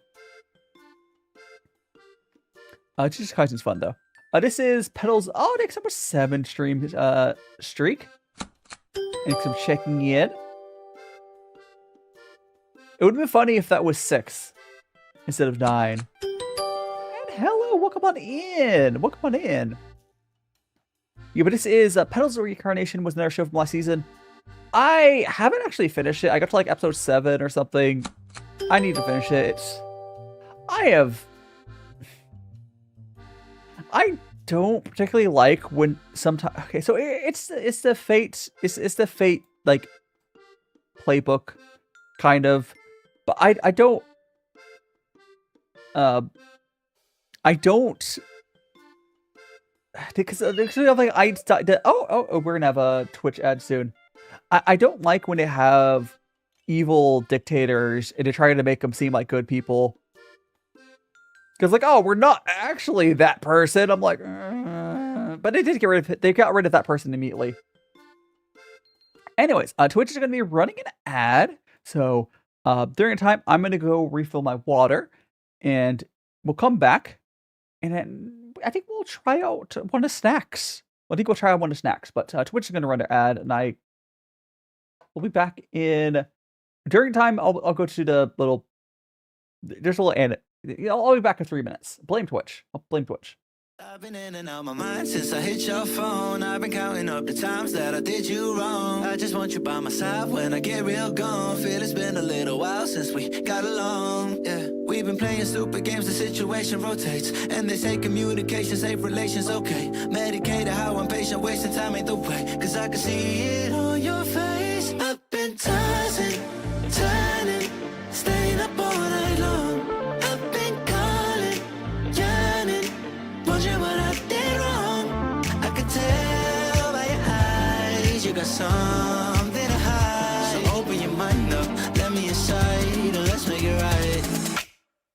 Jujutsu Kaisen's fun though. This is Petals. Oh, next number 7 stream streak. And some checking in. It would have been funny if that was 6 instead of 9. And hello, welcome on in. Welcome on in. Yeah, but this is Petals of Reincarnation was another show from last season. I haven't actually finished it. I got to like episode 7 or something. I need to finish it. I don't particularly like when sometimes. Okay, so it's the Fate like playbook kind of, but I don't because like we're gonna have a Twitch ad soon. I don't like when they have evil dictators and they're trying to make them seem like good people. Because like, oh, we're not actually that person. I'm like, but they did get rid of it. They got rid of that person immediately. Anyways, Twitch is going to be running an ad. So during the time, I'm going to go refill my water, and we'll come back, and then I think we'll try out one of the snacks. I think we'll try out one of the snacks. But Twitch is going to run their ad, and we'll be back in during time. I'll go to the little. There's a little ad. I'll be back in 3 minutes. Blame Twitch. I'll blame Twitch. I've been in and out my mind since I hit your phone. I've been counting up the times that I did you wrong. I just want you by my side when I get real gone. Feel it's been a little while since we got along. Yeah, we've been playing stupid games, the situation rotates, and they say communication, safe relations, okay. Medicated how I'm patient, wasting time ain't the way. Cause I can see it on your face. I've been tossing, turning, staying up all night long. Got something to hide. So open your mind up, let me inside, and let's make it right.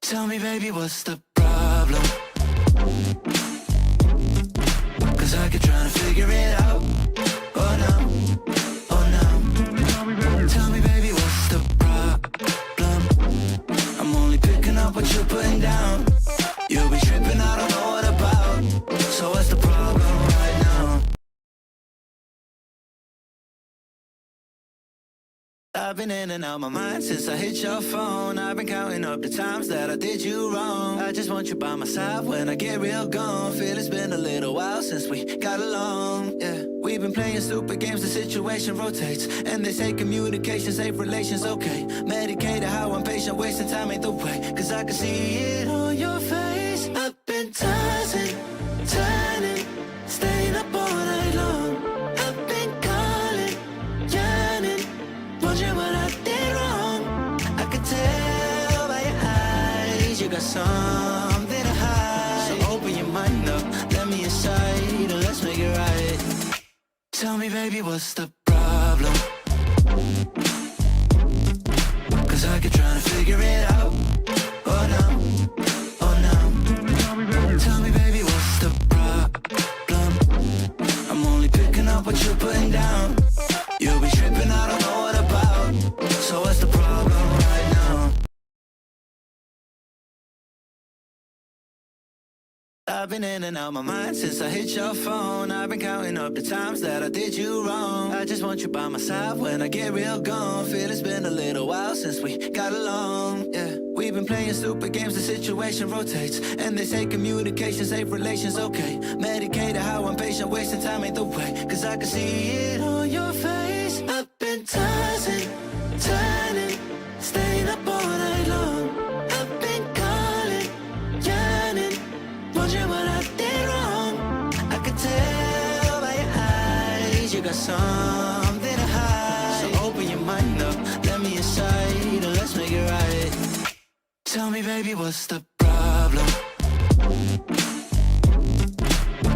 Tell me, baby, what's the problem? Cause I keep trying to figure it out. Oh no, oh no. Tell me, baby, what's the problem? I'm only picking up what you're putting down. You'll be tripping, I don't know what about. So what's the problem right now? I've been in and out my mind since I hit your phone. I've been counting up the times that I did you wrong. I just want you by my side when I get real gone. Feel it's been a little while since we got along. Yeah, we've been playing stupid games, the situation rotates, and they say communication, safe relations, okay. Medicated how I'm patient, wasting time ain't the way. Cause I can see it on your face. I've been tossing, turning, staying up all night long. I've been calling, yearning, wondering what I did wrong. I could tell by your eyes you got something to hide. So open your mind up, let me inside, and let's make it right. Tell me, baby, what's the problem? Cause I keep trying to figure it out. Oh no, oh no. Tell me, baby, what's the problem? I'm only picking up what you're putting down. You'll be tripping, I don't know what about. So what's the problem right now? I've been in and out my mind since I hit your phone. I've been counting up the times that I did you wrong. I just want you by my side when I get real gone. Feel it's been a little while since we got along. Yeah, we've been playing stupid games, the situation rotates, and they say communication, safe relations, okay. Medicated how I'm patient, wasting time ain't the way. Cause I can see it on your face. I've been tossing, turning, staying up all night long. I've been calling, yearning, wondering what I did wrong. I could tell by your eyes you got something to hide. So open your mind up, let me inside, and let's make it right. Tell me, baby, what's the problem?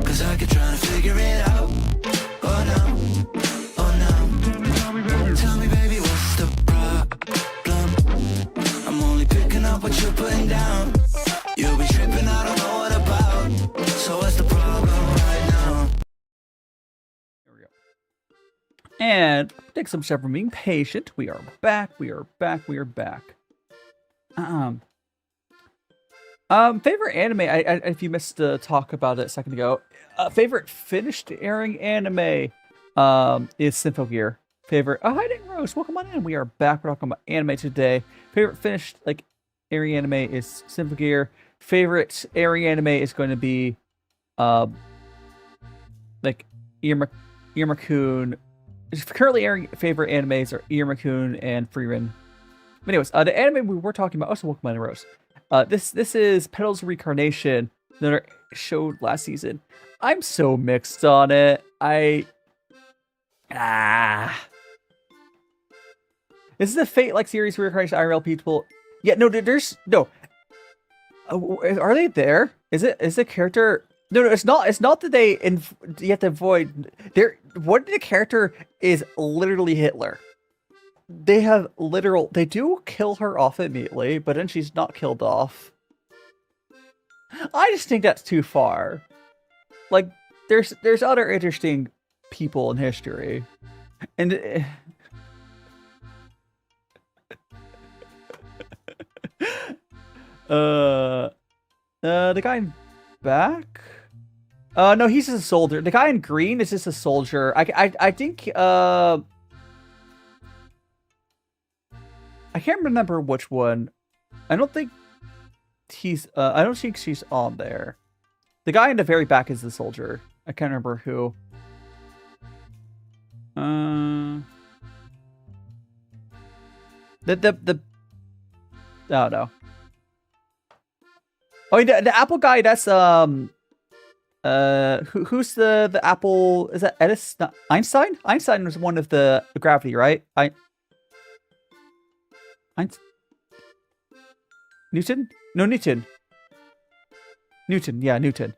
Cause I keep trying to figure it out. Oh no, oh no. Tell me, baby, what's the problem? I'm only picking up what you're putting down. You'll be tripping, I don't know what about. So what's the problem right now? There we go. And take some step from being patient. We are back. We are back. We are back. Favorite anime. If you missed to talk about it a second ago, favorite finished airing anime is Symphogear. Favorite. Oh, hi, Dang Rose. Welcome on in. We are back. We're talking about anime today. Favorite finished airing anime is Symphogear. Favorite airing anime is going to be Irma-kun. Currently airing favorite animes are Irma-kun and Frieren. Anyways, the anime we were talking about. Also, welcome on in, Rose. This is Petals Reincarnation. that are showed last season. I'm so mixed on it. This is a Fate-like series where you're IRL people. Yeah, no, there's no. Are they there? Is the character? No, it's not. It's not that you have to avoid. What the character is literally Hitler. They have literal. They do kill her off immediately, but then she's not killed off. I just think that's too far. Like, there's other interesting people in history, and the guy in back. No, he's just a soldier. The guy in green is just a soldier. I think I can't remember which one. I don't think I don't think she's on there. The guy in the very back is the soldier. I can't remember who. The oh no. Oh, the Apple guy. That's who's the Apple? Is that Edison? Einstein? Einstein was one of the gravity, right? Newton? No, Newton. Newton, yeah, Newton.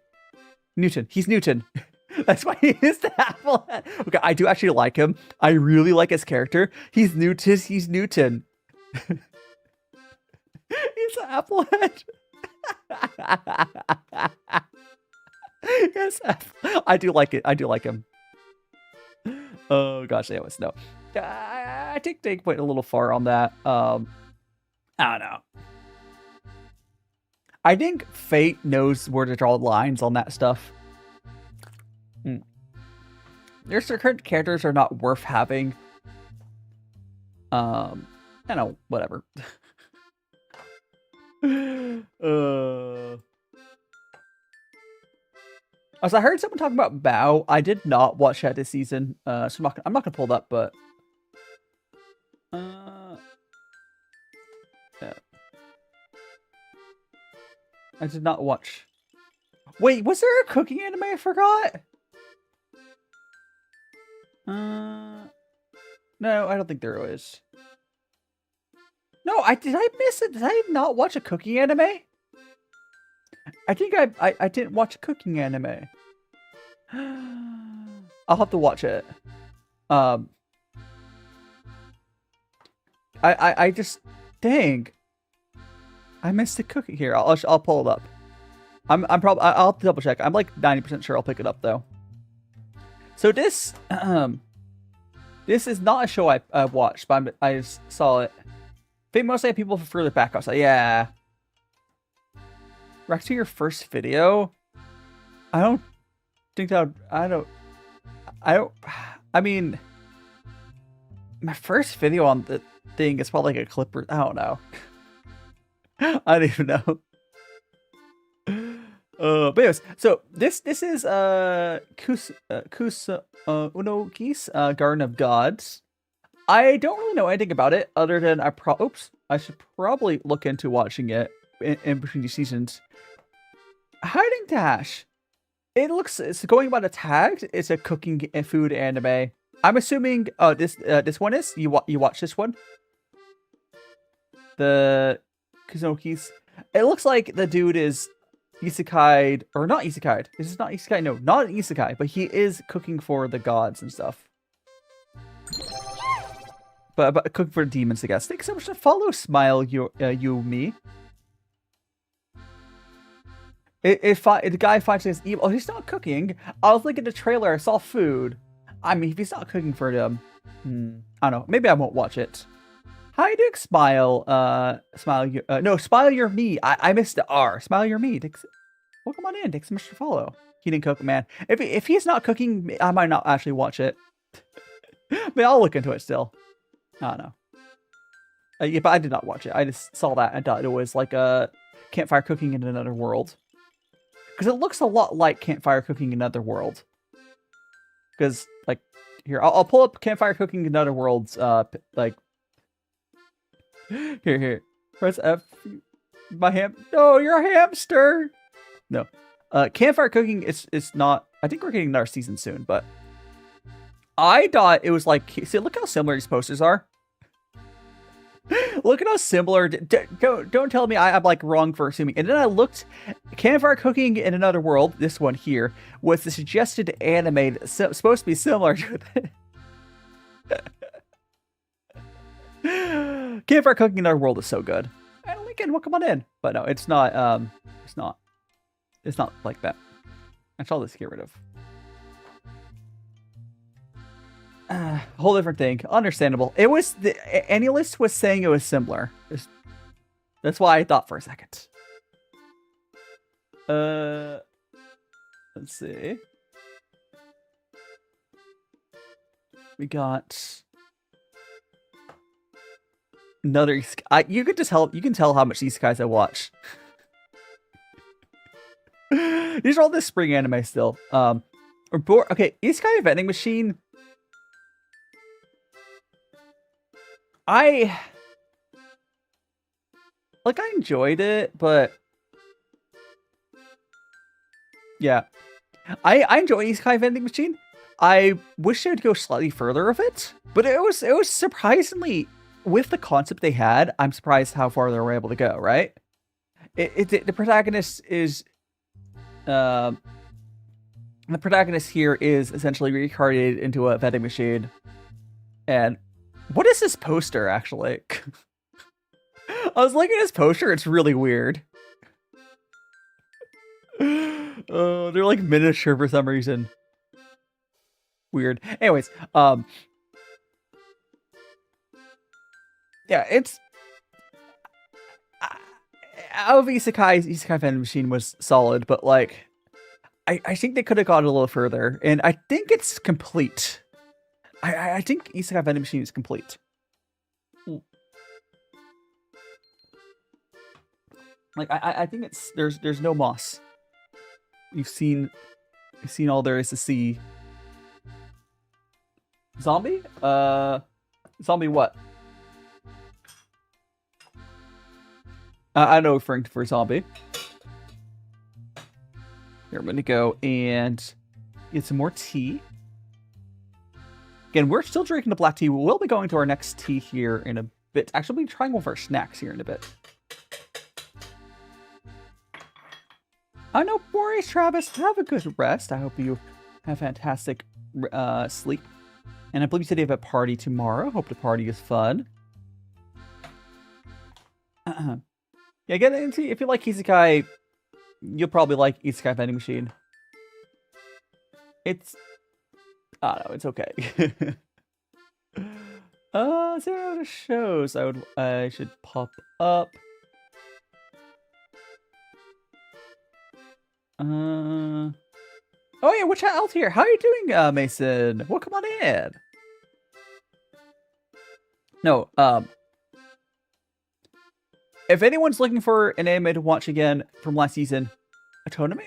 Newton. He's Newton. That's why he is the Apple head. Okay, I do actually like him. I really like his character. He's Newton. He's Newton. He's the Apple head. Yes, I do like it. I do like him. Oh gosh, anyways, no. I think they went a little far on that. I don't know. I think Fate knows where to draw the lines on that stuff. Their certain characters are not worth having. I don't know, whatever. As I heard someone talking about Bao, I did not watch that this season, so I'm not gonna pull it up, but yeah. I did not watch. Wait, was there a cooking anime I forgot? No, I don't think there is. No, did I miss it? Did I not watch a cooking anime? I think I didn't watch a cooking anime. I'll have to watch it. I just dang. I missed the cooking here. I'll pull it up. I'll double check. I'm like 90% sure I'll pick it up though. So this is not a show I watched, but I just saw it. I think mostly people prefer the background. So yeah. Back to your first video. I don't think that I mean, my first video on the thing is probably like a clip or I don't know. I don't even know. But anyways, so this is Kusunoki's Garden of Gods. I don't really know anything about it other than I should probably look into watching it in between these seasons. Hiding Dash. It's going by the tag. It's a cooking and food anime. I'm assuming. Oh, this one is you watch this one. The Kusunoki's. It looks like the dude is isekai or not isekai. This is not isekai. No, not an isekai. But he is cooking for the gods and stuff. But cooking for demons, I guess. Thanks so much to follow. Smile, you me. If the guy finds his evil, oh, he's not cooking. I was looking at the trailer. I saw food. I mean, if he's not cooking for them, I don't know. Maybe I won't watch it. How you doing, Smile? Smile, no, Smile, you're me. I missed the R. Smile, you're me. Welcome on in. Thanks so much for follow. He didn't cook, man. If he's not cooking, I might not actually watch it. But I'll look into it still. I don't know. Yeah, but I did not watch it. I just saw that and thought it was like a campfire cooking in another world. Because it looks a lot like campfire cooking in another world. Because, like, here, I'll pull up campfire cooking in another world's, like, here. Press F. No, you're a hamster. No. Campfire cooking is not. I think we're getting another season soon, but I thought it was like. See, look how similar these posters are. Look at how similar. Don't tell me I'm like wrong for assuming. And then I looked. Campfire cooking in another world. This one here was the suggested anime supposed to be similar to it. Campfire cooking in another world is so good. And Lincoln, well, come on in. But no, it's not. It's not. It's not like that. That's all this get rid of. Whole different thing. Understandable. It was the AnyList was saying it was similar. That's why I thought for a second. Let's see. We got another. You could just help. You can tell how much these guys I watch. These are all the spring anime still. Okay, Isekai Vending Machine. I enjoyed it, but yeah, I enjoy Isekai Vending Machine. I wish they would go slightly further of it, but it was surprisingly, with the concept they had, I'm surprised how far they were able to go. Right? The protagonist is the protagonist here is essentially reincarnated into a vending machine. And what is this poster, actually? I was looking at this poster, it's really weird. Oh, they're like miniature for some reason. Weird. Anyways, yeah, it's out of Isekai Vending Machine was solid, but like I think they could have gone a little further, and I think it's complete. I think Isekai Vending Machine is complete. Like I think it's there's no moss. You've seen all there is to see. Zombie? Zombie what? I know referring for zombie. Here, I'm gonna go and get some more tea. Again, we're still drinking the black tea. We'll be going to our next tea here in a bit. Actually, we'll be trying one of our snacks here in a bit. I know, Boris, Travis, have a good rest. I hope you have fantastic sleep. And I believe you said you have a party tomorrow. Hope the party is fun. Yeah, again, if you like Isekai, you'll probably like Isekai Vending Machine. It's... I don't know, it's okay. Is there other shows I should pop up? Oh yeah, what's out here? How are you doing, Mason? Well, come on in. No, if anyone's looking for an anime to watch again from last season, Autonomy?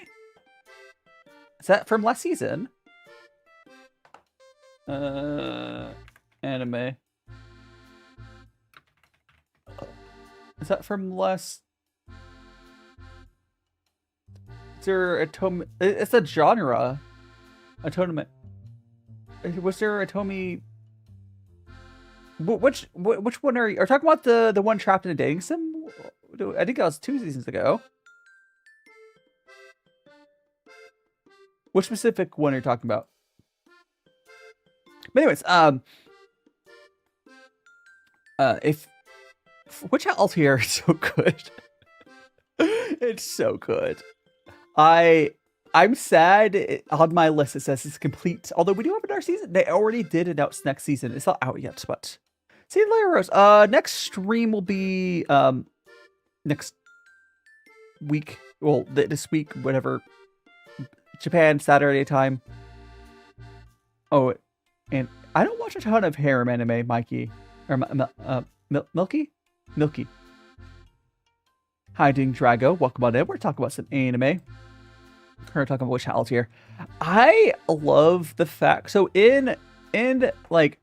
Is that from last season? Anime. Is that from last... Is there a Tomi... It's a genre. Autonomy. Was there a Tomi... Which one are you... Are you talking about the one trapped in a dating sim? I think that was 2 seasons ago. Which specific one are you talking about? But anyways, if... Which Altier is so good. It's so good. I'm sad on my list it says it's complete. Although we do have another season. They already did announce next season. It's not out yet, but see you later, Rose. Next stream will be next week. Well, this week, whatever. Japan Saturday time. Oh, and I don't watch a ton of harem anime, Mikey or Milky. Hi, doing Drago. Welcome on in. We're talking about some anime. We're talking about which channels here. I love the fact. So in like,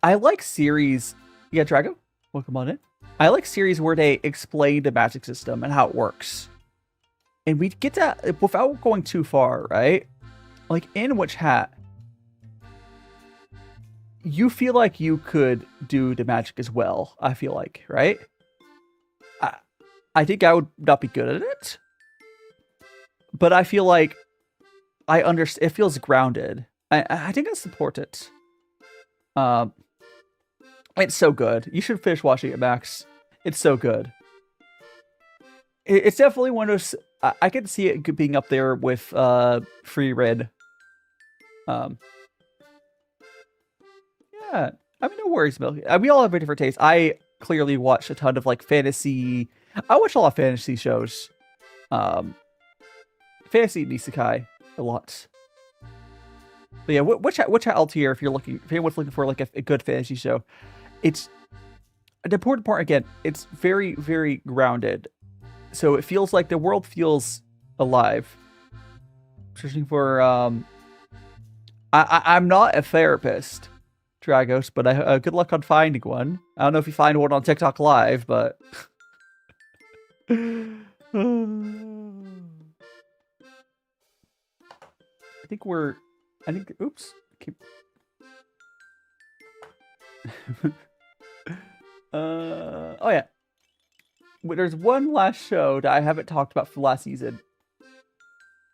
I like series. Yeah, Drago. Welcome on in. I like series where they explain the magic system and how it works. And we get that without going too far, right? Like in Witch Hat, you feel like you could do the magic as well, I feel like, right? I think I would not be good at it. But I feel like I understand. It feels grounded. I think that's important. It's so good. You should finish watching it, Max. It's so good. It's definitely one of those. I can see it being up there with Free Red. Yeah. I mean, no worries, Milky. We all have a different taste. I clearly watch a ton of like fantasy. I watch a lot of fantasy shows. Fantasy and isekai a lot. But yeah, which out tier if anyone's looking for like a good fantasy show, it's an important part. Again, it's very, very grounded, so it feels like the world feels alive. Searching for I'm not a therapist, Dragos, but good luck on finding one. I don't know if you find one on TikTok Live, but I think oops. Oh yeah. There's one last show that I haven't talked about for last season.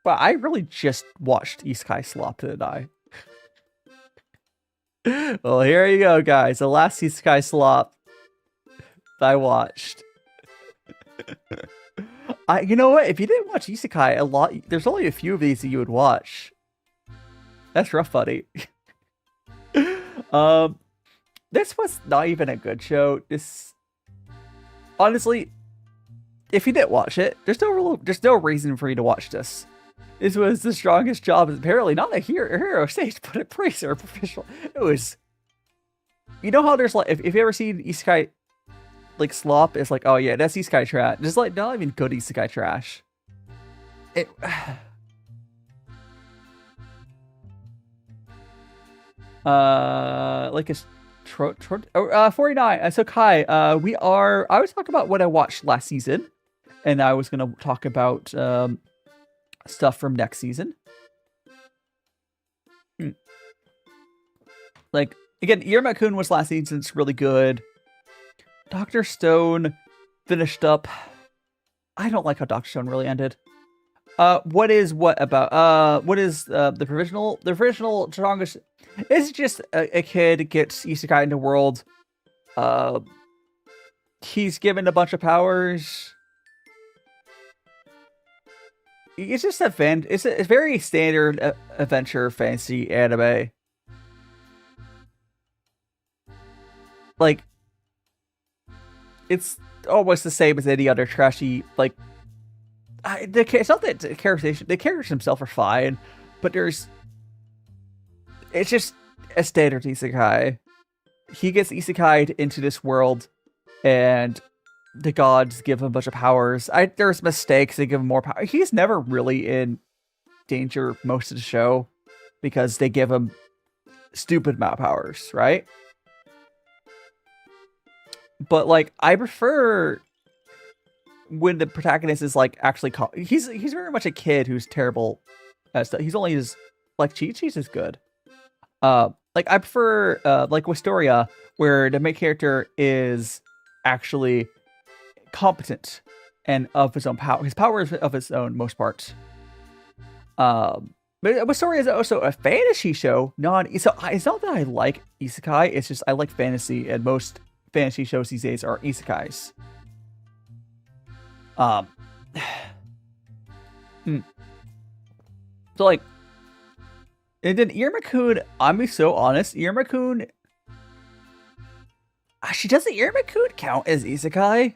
But I really just watched Isekai Slop, didn't I? Well, here you go, guys. The last Isekai Slop I watched. You know what? If you didn't watch Isekai, there's only a few of these that you would watch. That's rough, buddy. This was not even a good show. Honestly, if you didn't watch it, there's no reason for you to watch this. This was the strongest job, apparently not a hero stage, but a priest or a professional. It was. You know how there's like, if you ever seen Isekai like slop, it's like, oh yeah, that's Isekai trash. Just like not even good Isekai trash. It. Like a 49. So Kai, I was talking about what I watched last season, and I was gonna talk about stuff from next season. Like again, Iruma-kun was last season. It's really good. Dr. Stone finished up. I don't like how Dr. Stone really ended. What is the provisional? The provisional strongest is just a kid gets isekai in the world. He's given a bunch of powers. It's just it's a very standard adventure fantasy anime. Like, it's almost the same as any other trashy, like, it's not that the characters themselves are fine, but it's just a standard isekai. He gets isekai'd into this world, and the gods give him a bunch of powers. There's mistakes, they give him more power. He's never really in danger most of the show, because they give him stupid amount of powers, right? But, like, I prefer when the protagonist is, like, actually... He's very much a kid who's terrible at stuff. He's only like, Chi-Chi's is good. Like, I prefer, like, Wisteria, where the main character is actually competent and of his own power. His power is of his own, most part. But Wisteria is also a fantasy show. So it's not that I like isekai, it's just I like fantasy, and most fantasy shows these days are isekais. So, like, and then Iruma-kun, I'm be so honest, Iruma-kun, actually, does the Iruma-kun count as isekai?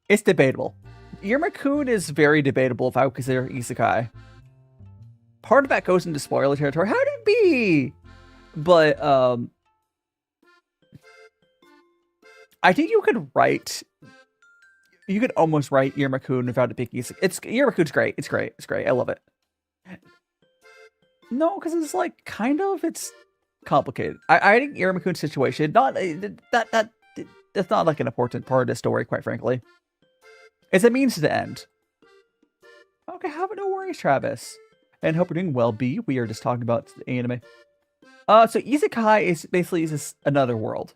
It's debatable. Iruma-kun is very debatable if I would consider isekai. Part of that goes into spoiler territory. How did it be? But, I think you could almost write Iruma-kun without it being isekai. Iruma-kun's great. It's great. I love it. No, because it's like, kind of, it's complicated. I think Iruma-kun's situation, that's not like an important part of the story, quite frankly. It's a means to the end. Okay, no worries, Travis. And hope you're doing well, B. We are just talking about the anime. So isekai is basically another world.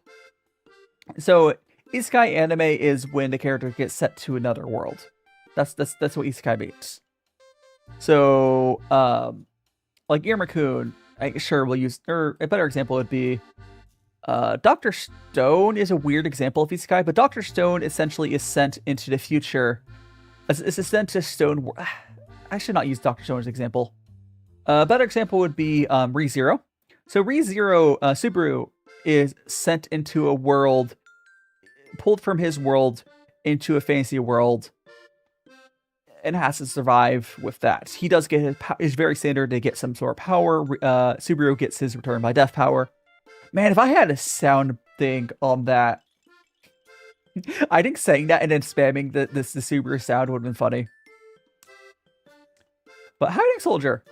So isekai anime is when the character gets set to another world. That's what isekai means. So, like Irma-kun, sure we'll use, or a better example would be, Dr. Stone is a weird example of isekai, but Dr. Stone essentially is sent into the future. It's sent to Stone. I should not use Dr. Stone as an example. A better example would be ReZero. So ReZero, Subaru is sent into a world, pulled from his world into a fantasy world, and has to survive with that. He does get his very standard to get some sort of power. Subaru gets his return by death power. Man, if I had a sound thing on that, I think saying that and then spamming the Subaru sound would have been funny. But hiding soldier.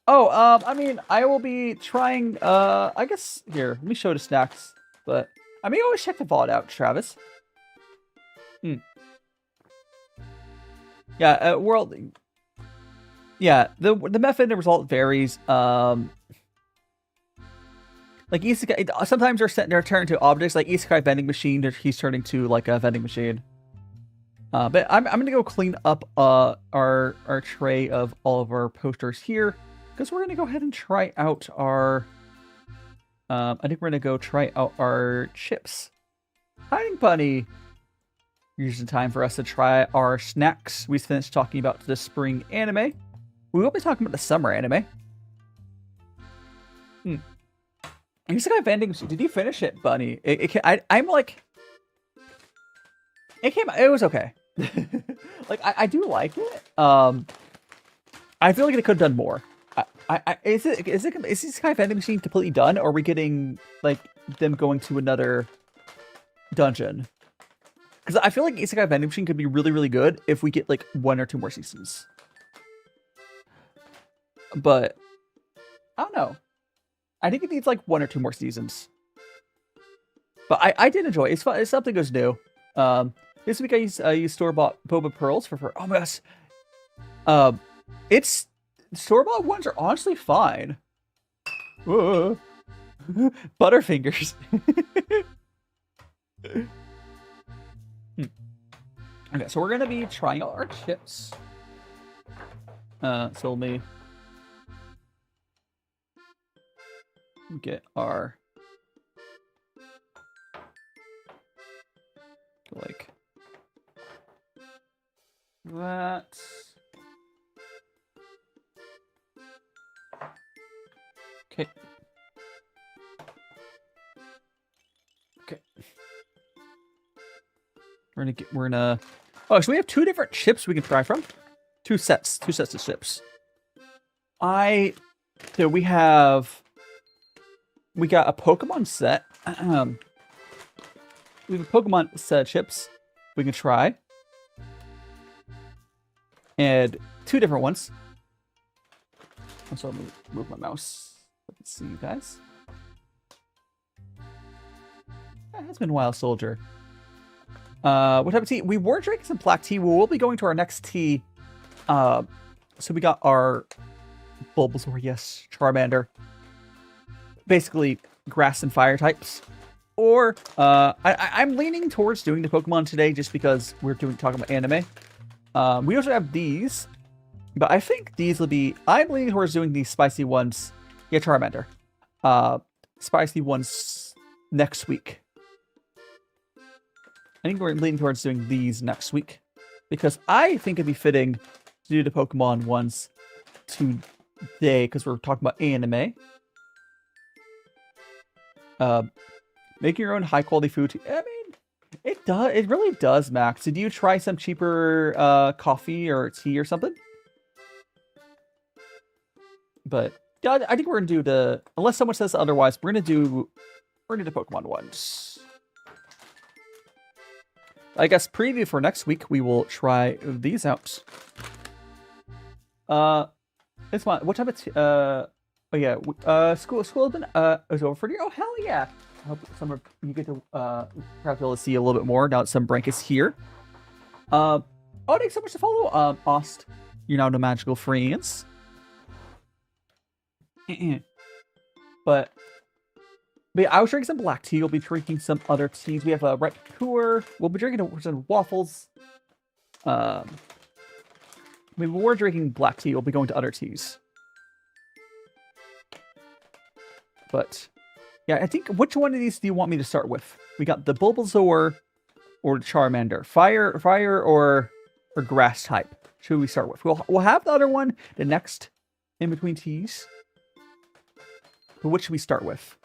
Oh, I mean, I will be trying, I guess, here, let me show the snacks. But, I mean, always check the VOD out, Travis. Yeah, world. Yeah, the method and result varies. Like isekai, sometimes they're turned to objects. Like isekai vending machine, he's turning to like a vending machine. But I'm gonna go clean up our tray of all of our posters here, because we're gonna go ahead and try out our. I think we're gonna go try out our chips. Hiding bunny. Here's the time for us to try our snacks. We finished talking about the spring anime. We will be talking about the summer anime. Isekai vending machine. Did you finish it, Bunny? I'm like, it was okay. Like I do like it. I feel like it could have done more. Is Isekai vending machine completely done, or are we getting like them going to another dungeon? Because I feel like Isekai vending machine could be really, really good if we get like 1 or 2 more seasons. But I don't know. I think it needs like 1 or 2 more seasons. But I did enjoy it. It's fun. It's something that's new. This week I used store-bought boba pearls for oh my gosh. It's store-bought ones are honestly fine. Butterfingers. Okay, so we're gonna be trying out our chips. So let me get our like that. Okay. Okay. We're gonna oh, so we have 2 different chips we can try from. 2 sets of chips. So we got a Pokemon set. We have a Pokemon set of chips we can try. And 2 different ones. So let me move my mouse. Let's see you guys. It's been a while, Soldier. What type of tea? We were drinking some black tea. We will be going to our next tea. So we got our Bulbasaur, yes, Charmander. Basically, grass and fire types. Or, I'm leaning towards doing the Pokemon today just because we're talking about anime. We also have these. But I think these will be... I'm leaning towards doing these spicy ones. Yeah, Charmander. Spicy ones next week. I think we're leaning towards doing these next week. Because I think it'd be fitting to do the Pokemon ones today. Because we're talking about anime. Making your own high-quality food. I mean, it does. It really does, Max. Did you try some cheaper coffee or tea or something? But yeah, I think we're gonna do the. Unless someone says otherwise, we're gonna do the Pokemon ones. I guess preview for next week, we will try these out. It's fun. What type of oh yeah, school has been is over for you. Oh hell yeah! I hope you get to perhaps be able to see a little bit more now that some break is here. Oh, thanks so much to follow, Ost. You're now the magical friends. But yeah, I was drinking some black tea. You'll be drinking some other teas. We have a right puerh. We'll be drinking some waffles. I mean, when we're drinking black tea, we'll be going to other teas. But yeah, I think, which one of these do you want me to start with? We got the Bulbasaur or the Charmander. Fire or grass type. Should we start with? We'll have the other one, the next in between teas. But which should we start with?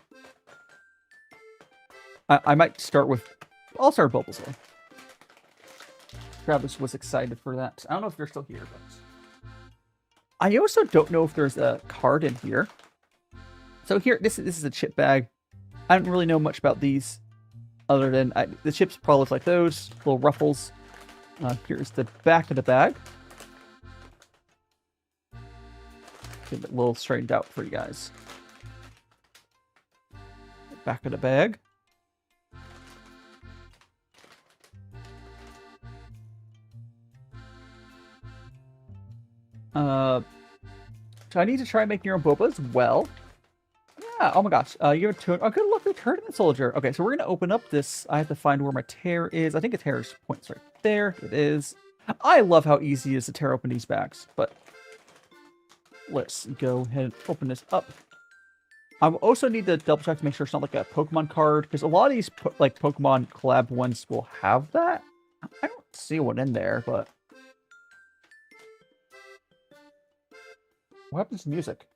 I might start with... I'll start with Bulbasaur. Travis was excited for that. I don't know if you're still here, but... I also don't know if there's a card in here. So here, this is a chip bag. I don't really know much about these. Other than... the chips probably look like those. Little ruffles. Here's the back of the bag. Get it a little straightened out for you guys. Back of the bag. So I need to try making your own boba as well. Yeah, oh my gosh. You have a good luck with Tournament Soldier. Okay, so we're gonna open up this. I have to find where my tear is. I think a tear points right there. It is. I love how easy it is to tear open these bags, but let's go ahead and open this up. I also need to double check to make sure it's not like a Pokemon card, because a lot of these like Pokemon collab ones will have that. I don't see one in there, but what happens to music?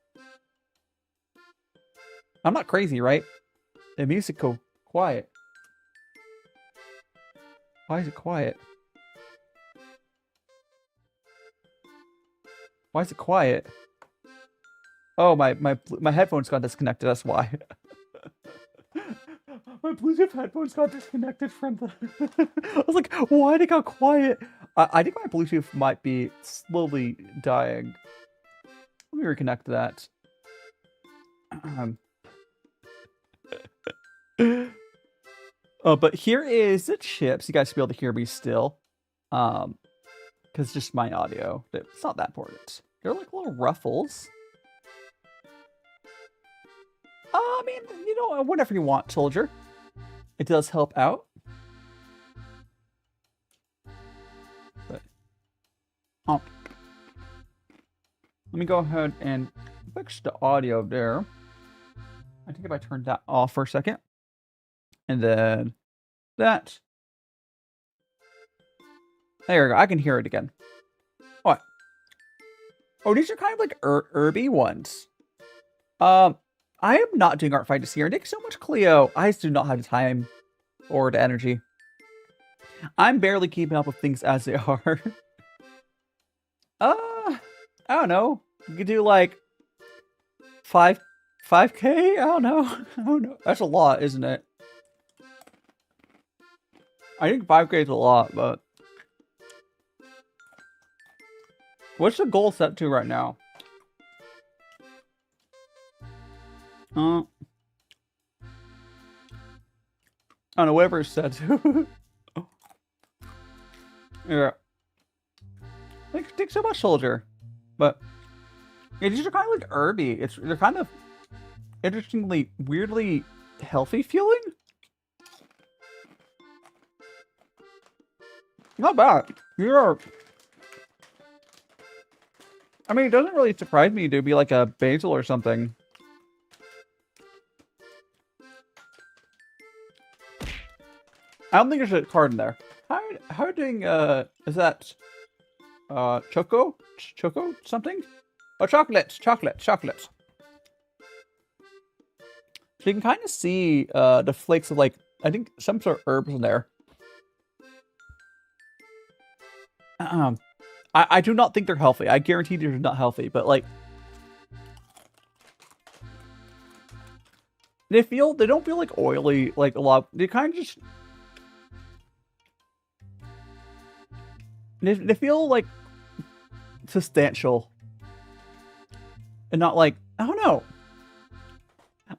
I'm not crazy, right? The music go quiet. Why is it quiet? Why is it quiet? Oh, my headphones got disconnected, that's why. My Bluetooth headphones got disconnected from the... I was like, why did it go quiet? I think my Bluetooth might be slowly dying. Let me reconnect that. But here is the chips. You guys should be able to hear me still. Because just my audio. It's not that important. They're like little ruffles. I mean, you know, whatever you want, soldier. It does help out. But, let me go ahead and fix the audio there. I think if I turn that off for a second. And then that. There we go. I can hear it again. What? Oh, these are kind of like herby ones. I am not doing art fight this year. Thanks so much, Cleo. I just do not have the time or the energy. I'm barely keeping up with things as they are. I don't know. You could do like 5K? I don't know. I don't know. That's a lot, isn't it? I think 5K is a lot, but what's the goal set to right now? I don't know, whatever it's set to. Yeah. Thanks so much, soldier. But yeah, these are kind of like herby. They're kind of interestingly, weirdly healthy feeling. Not bad. You're... I mean, it doesn't really surprise me to be like a basil or something. I don't think there's a card in there. How are you doing, is that, choco? Choco something? Oh, chocolate. So you can kind of see, the flakes of, like, I think some sort of herbs in there. I do not think they're healthy. I guarantee they're not healthy, but, like, they don't feel like oily, like a lot. They kind of just... They feel like substantial. And not like, I don't know.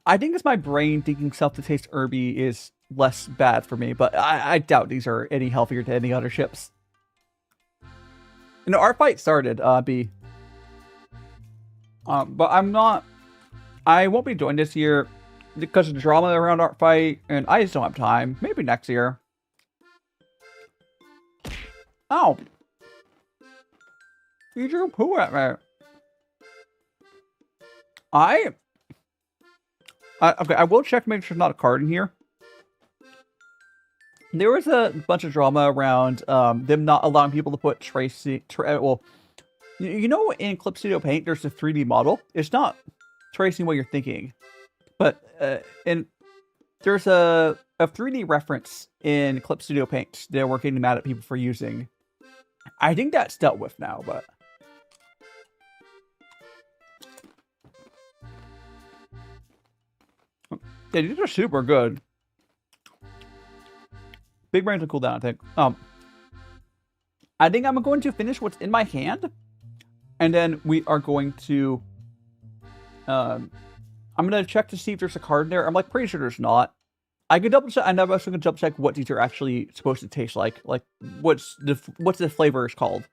I think it's my brain thinking stuff that tastes herby is less bad for me, but I doubt these are any healthier than any other chips. And our fight started, B. But I won't be doing this year because of the drama around Art Fight, and I just don't have time. Maybe next year. Ow! You drew poo at me. Okay, I will check to make sure there's not a card in here. There was a bunch of drama around them not allowing people to put well, you know, in Clip Studio Paint, there's a 3D model. It's not tracing what you're thinking, but there's a 3D reference in Clip Studio Paint that we're getting mad at people for using. I think that's dealt with now, but yeah, these are super good. Big brains will cool down, I think. I think I'm going to finish what's in my hand, and then we are going to I'm gonna check to see if there's a card in there. I'm like pretty sure there's not. I could double check. I'm also gonna double check what these are actually supposed to taste like. Like what's the flavor is called.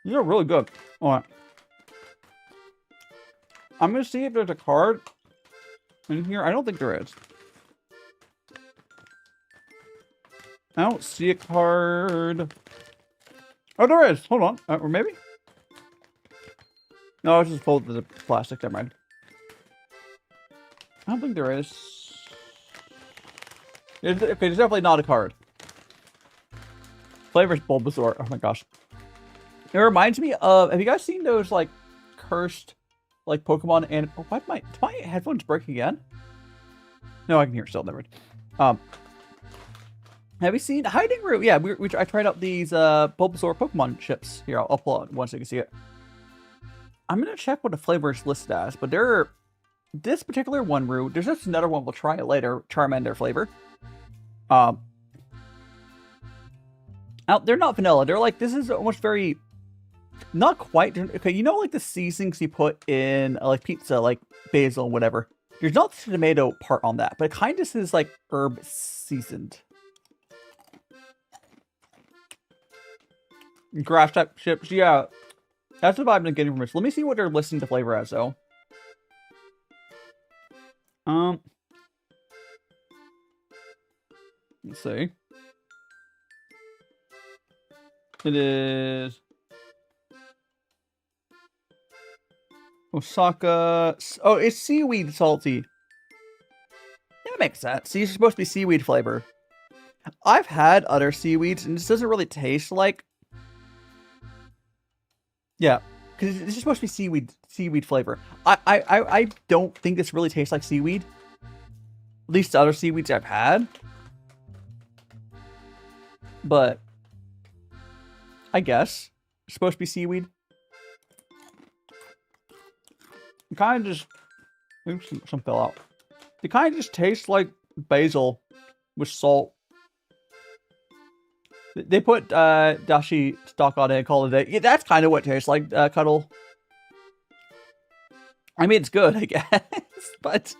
These are really good. All right. I'm gonna see if there's a card in here. I don't think there is. I don't see a card. Oh, there is. Hold on. Or maybe? No, it's just folded the plastic. Never mind. I don't think there is. Okay, there's definitely not a card. Flavor's Bulbasaur. Oh my gosh. It reminds me of... Have you guys seen those, like, cursed, like, Pokemon and... Oh, why did my headphones break again? No, I can hear it still. Never mind. Have you seen Hiding Room? Yeah, I tried out these Bulbasaur Pokemon chips. Here, I'll pull out one so you can see it. I'm gonna check what the flavor is listed as, but this particular one root. There's just another one. We'll try it later. Charmander flavor. They're not vanilla. They're like, this is almost very, not quite. Okay, you know, like the seasonings you put in like pizza, like basil and whatever. There's not the tomato part on that, but it kind of is like herb seasoned. Grass type chips, yeah. That's what I've been getting from this. Let me see what they're listing the flavor as, though. Let's see. It is Osaka. Oh, it's seaweed salty. That makes sense. See, it's supposed to be seaweed flavor. I've had other seaweeds, and this doesn't really taste like. Yeah, because it's supposed to be seaweed flavor. I don't think this really tastes like seaweed. At least the other seaweeds I've had. But I guess it's supposed to be seaweed. It kind of just... Oops, some fell out. It kind of just tastes like basil with salt. They put dashi stock on it and call it a day. Yeah, that's kind of what it tastes like, Cuddle. I mean, it's good, I guess, but...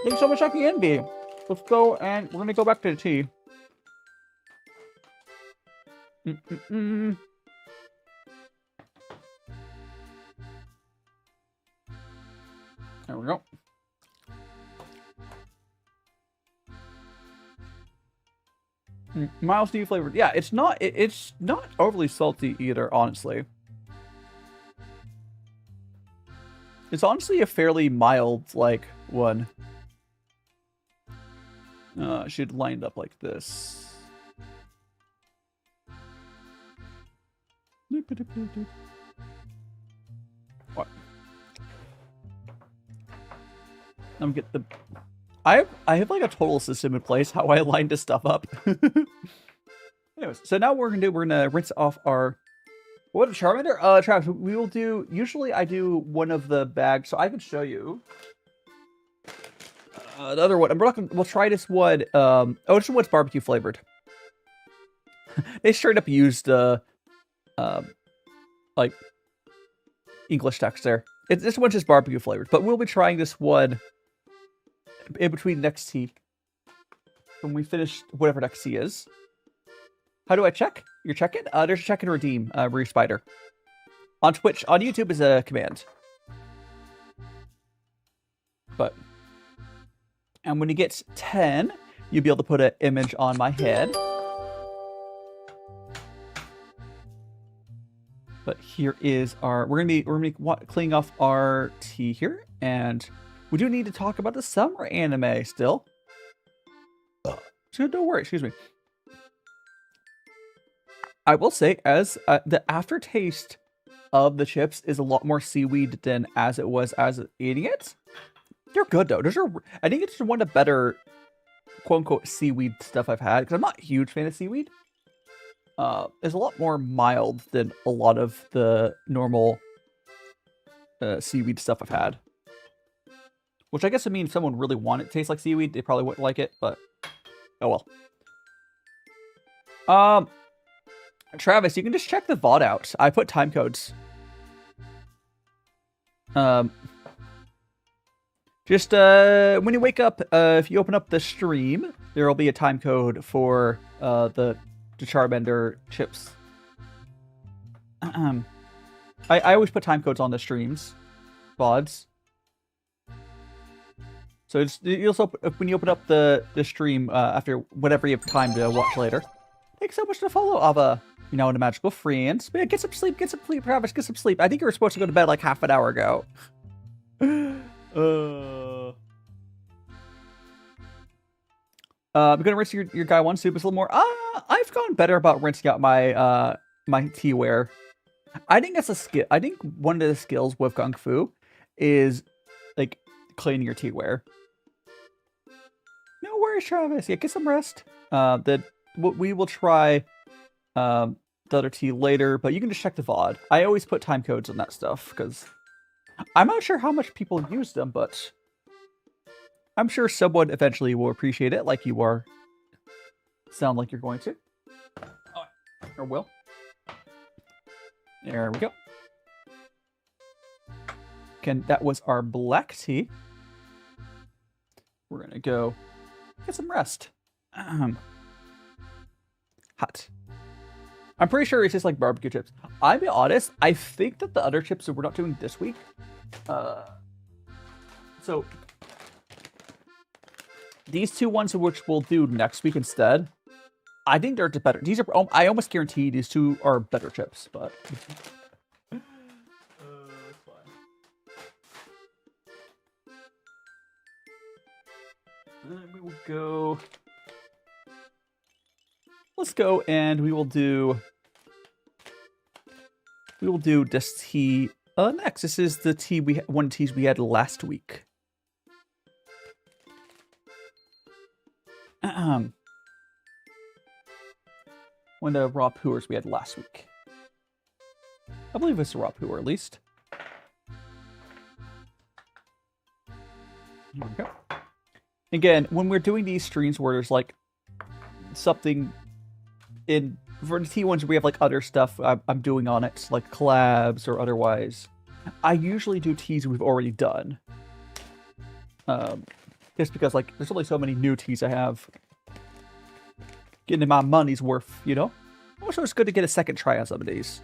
Thanks so much, checking in, B. Let's go, and we're gonna go back to the tea. There we go. Mild tea flavored. Yeah, it's not overly salty either, honestly. It's honestly a fairly mild, like, one. Should line up like this. What? I'm get the. I have like a total system in place how I line this stuff up. Anyways, so now we're gonna rinse off our. What a Charmander? Travis, we will do. Usually, I do one of the bags, so I can show you. The other one. We'll try this one. Oh, this one's barbecue flavored. They straight up used like English text there. This one's just barbecue flavored, but we'll be trying this one in between next tea when we finish whatever next tea is. How do I check? You're checking? There's a check and redeem, Reef Spider. On Twitch, on YouTube is a command. And when he gets 10, you'll be able to put an image on my head. But here is our, we're gonna be cleaning off our tea here, and we do need to talk about the summer anime still. So don't worry, excuse me. I will say, as the aftertaste of the chips is a lot more seaweed than as it was as eating it. They're good though. I think it's one of the better quote-unquote seaweed stuff I've had, because I'm not a huge fan of seaweed. It's a lot more mild than a lot of the normal seaweed stuff I've had. Which I guess would mean if someone really wanted it to taste like seaweed, they probably wouldn't like it, but oh well. Travis, you can just check the VOD out. I put time codes. Just when you wake up, if you open up the stream, there will be a time code for the Charbender chips. I always put time codes on the streams, VODs. So you'll also, when you open up the stream after whatever you have time to watch later. Thanks so much for the follow, Ava. You're now in a magical friends. Man, get some sleep, Travis, get some sleep. I think you were supposed to go to bed like half an hour ago. I'm gonna rinse your guy one soup a little more. I've gone better about rinsing out my my teaware. I think that's a skill. I think one of the skills with Kung Fu is like cleaning your teaware. No worries, Travis. Yeah, get some rest. We will try the other tea later, but you can just check the VOD. I always put time codes on that stuff because I'm not sure how much people use them, but I'm sure someone eventually will appreciate it, like you are. Sound like you're going to. Oh, or will. There we go. Again, that was our black tea. We're gonna go get some rest. Hot. I'm pretty sure it's just like barbecue chips. I'll be honest, I think that the other chips that we're not doing this week, so these two ones which we'll do next week instead, I think they're better. These are, I almost guarantee these two are better chips, but that's fine. Then we will go. Let's go and we will do this tea next. This is the tea one of the teas we had last week. One of the raw puers we had last week. I believe it's a raw puer at least. Here we go. Again, when we're doing these streams where there's like something in for the T ones, we have like other stuff I'm doing on it, like collabs or otherwise. I usually do teas we've already done. Just because like there's only so many new teas I have. Getting my money's worth, you know? Also, it's good to get a second try on some of these.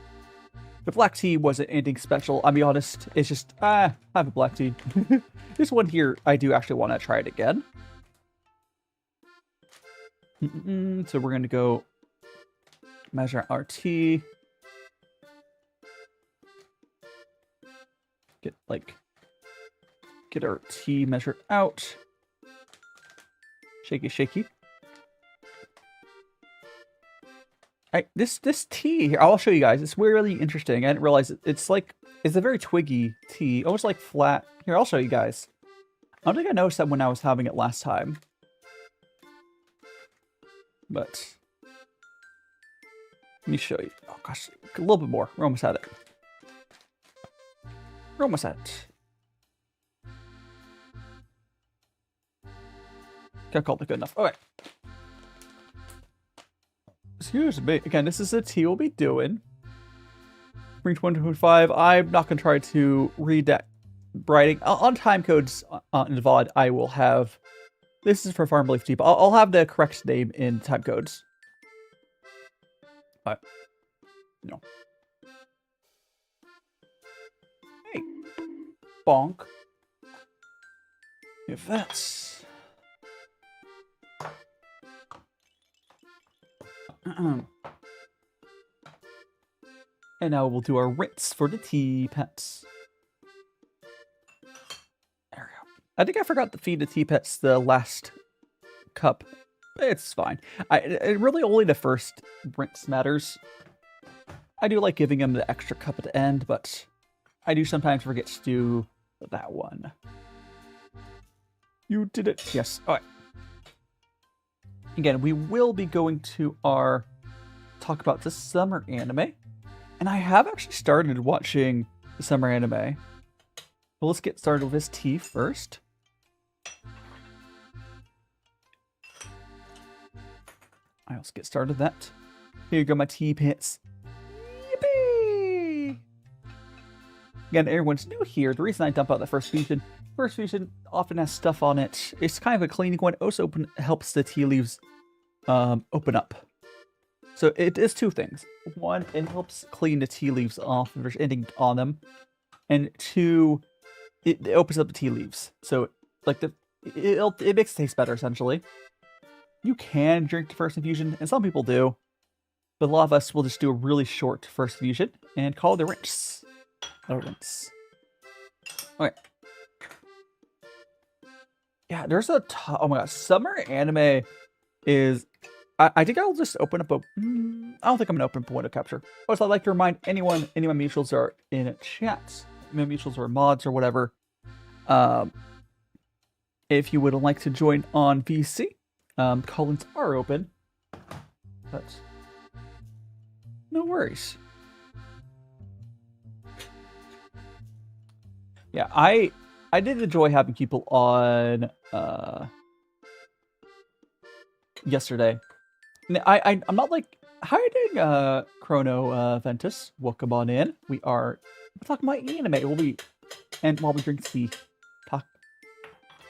The black tea wasn't anything special, I'll be honest. It's just, I have a black tea. This one here, I do actually want to try it again. So we're going to go measure our tea. Get our tea measured out. Shaky, shaky. Alright, this tea here, I'll show you guys. It's really interesting. I didn't realize it's a very twiggy tea, almost like flat. Here, I'll show you guys. I don't think I noticed that when I was having it last time. But let me show you. Oh gosh, a little bit more. We're almost at it. We're almost at it. I called it good enough. Okay. Excuse me. Again, this is the tea we'll be doing. Spring 2025. I'm not going to try to read that writing. On time codes in the VOD, I will have... This is for Farmerleaf, but I'll have the correct name in time codes. But, no. Hey. Bonk. If that's... And now we'll do our rinse for the tea pets. There we go. I think I forgot to feed the tea pets the last cup. It's fine. It really only the first rinse matters. I do like giving them the extra cup at the end, but I do sometimes forget to do that one. You did it. Yes. All right. Again, we will be going to our talk about the summer anime. And I have actually started watching the summer anime. Well, let's get started with this tea first. Let's get started with that. Here you go, my tea pits. Yippee! Again, everyone's new here. The reason I dump out the first fusion often has stuff on it. It's kind of a cleaning one. It also helps the tea leaves open up. So it is two things. One, it helps clean the tea leaves off if there's anything on them. And two, it opens up the tea leaves. So like it makes it taste better, essentially. You can drink the first infusion, and some people do. But a lot of us will just do a really short first infusion and call it a rinse. A rinse. Okay. Yeah, there's a ton. Oh my gosh, summer anime is... I think I'll just open up a... I don't think I'm going to open up a window capture. Also, I'd like to remind anyone, any of my mutuals are in chat. My mutuals or mods or whatever. If you would like to join on VC, call-ins are open. But no worries. Yeah, I did enjoy having people on yesterday. I'm not like hiding Chrono Ventus. Welcome on in. We're talking about anime. And while we drink tea, talk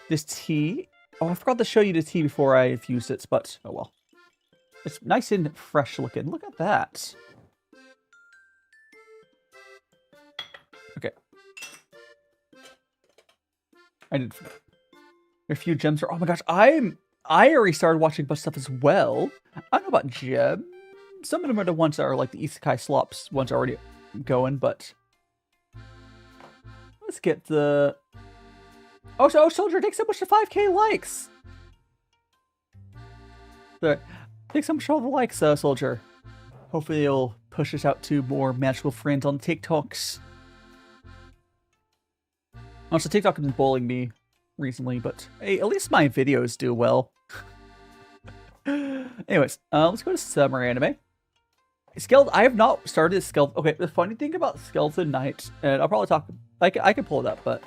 this tea. Oh, I forgot to show you the tea before I infused it, but oh well. It's nice and fresh looking. Look at that. Okay. I did. A few gems are. Oh my gosh, I already started watching a bunch of stuff as well. I don't know about gems. Some of them are the ones that are like the isekai slops ones already going, but let's get the. Oh, Soldier, thanks so much for 5K likes. Sorry. Thanks so much for all the likes, Soldier. Hopefully you'll push us out to more magical friends on TikToks. Also, TikTok has been bullying me recently, but hey, at least my videos do well. Anyways, let's go to summer anime. I have not started Skeleton. Okay, the funny thing about Skeleton Knight, and I'll probably talk. I can pull it up, but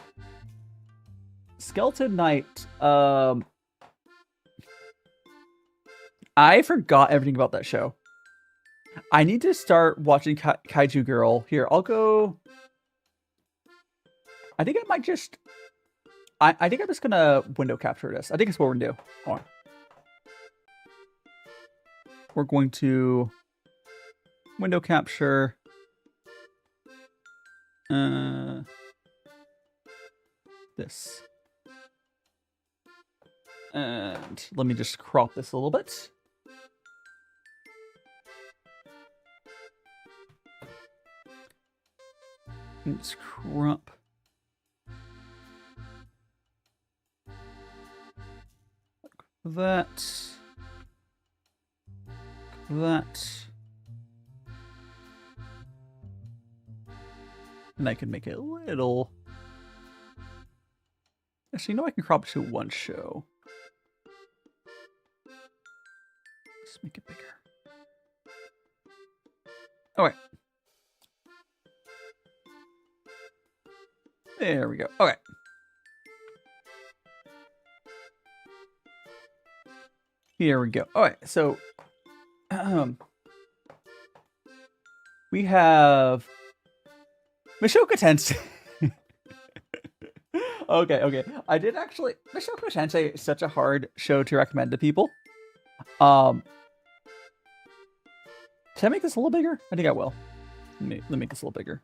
Skeleton Knight. I forgot everything about that show. I need to start watching Kaiju Girl. Here, I'll go. I think I might just. I think I'm just gonna window capture this. I think it's what we're gonna do. Hold on. We're going to window capture. This. And let me just crop this a little bit. Let's crop. That. And I can make it a little. Actually, no, I can crop it to one show. Let's make it bigger. Okay. There we go. Okay. Here we go. All right, so we have Mushoku Tensei. Okay. I did actually. Mushoku Tensei is such a hard show to recommend to people. Should I make this a little bigger? I think I will. Let me make this a little bigger.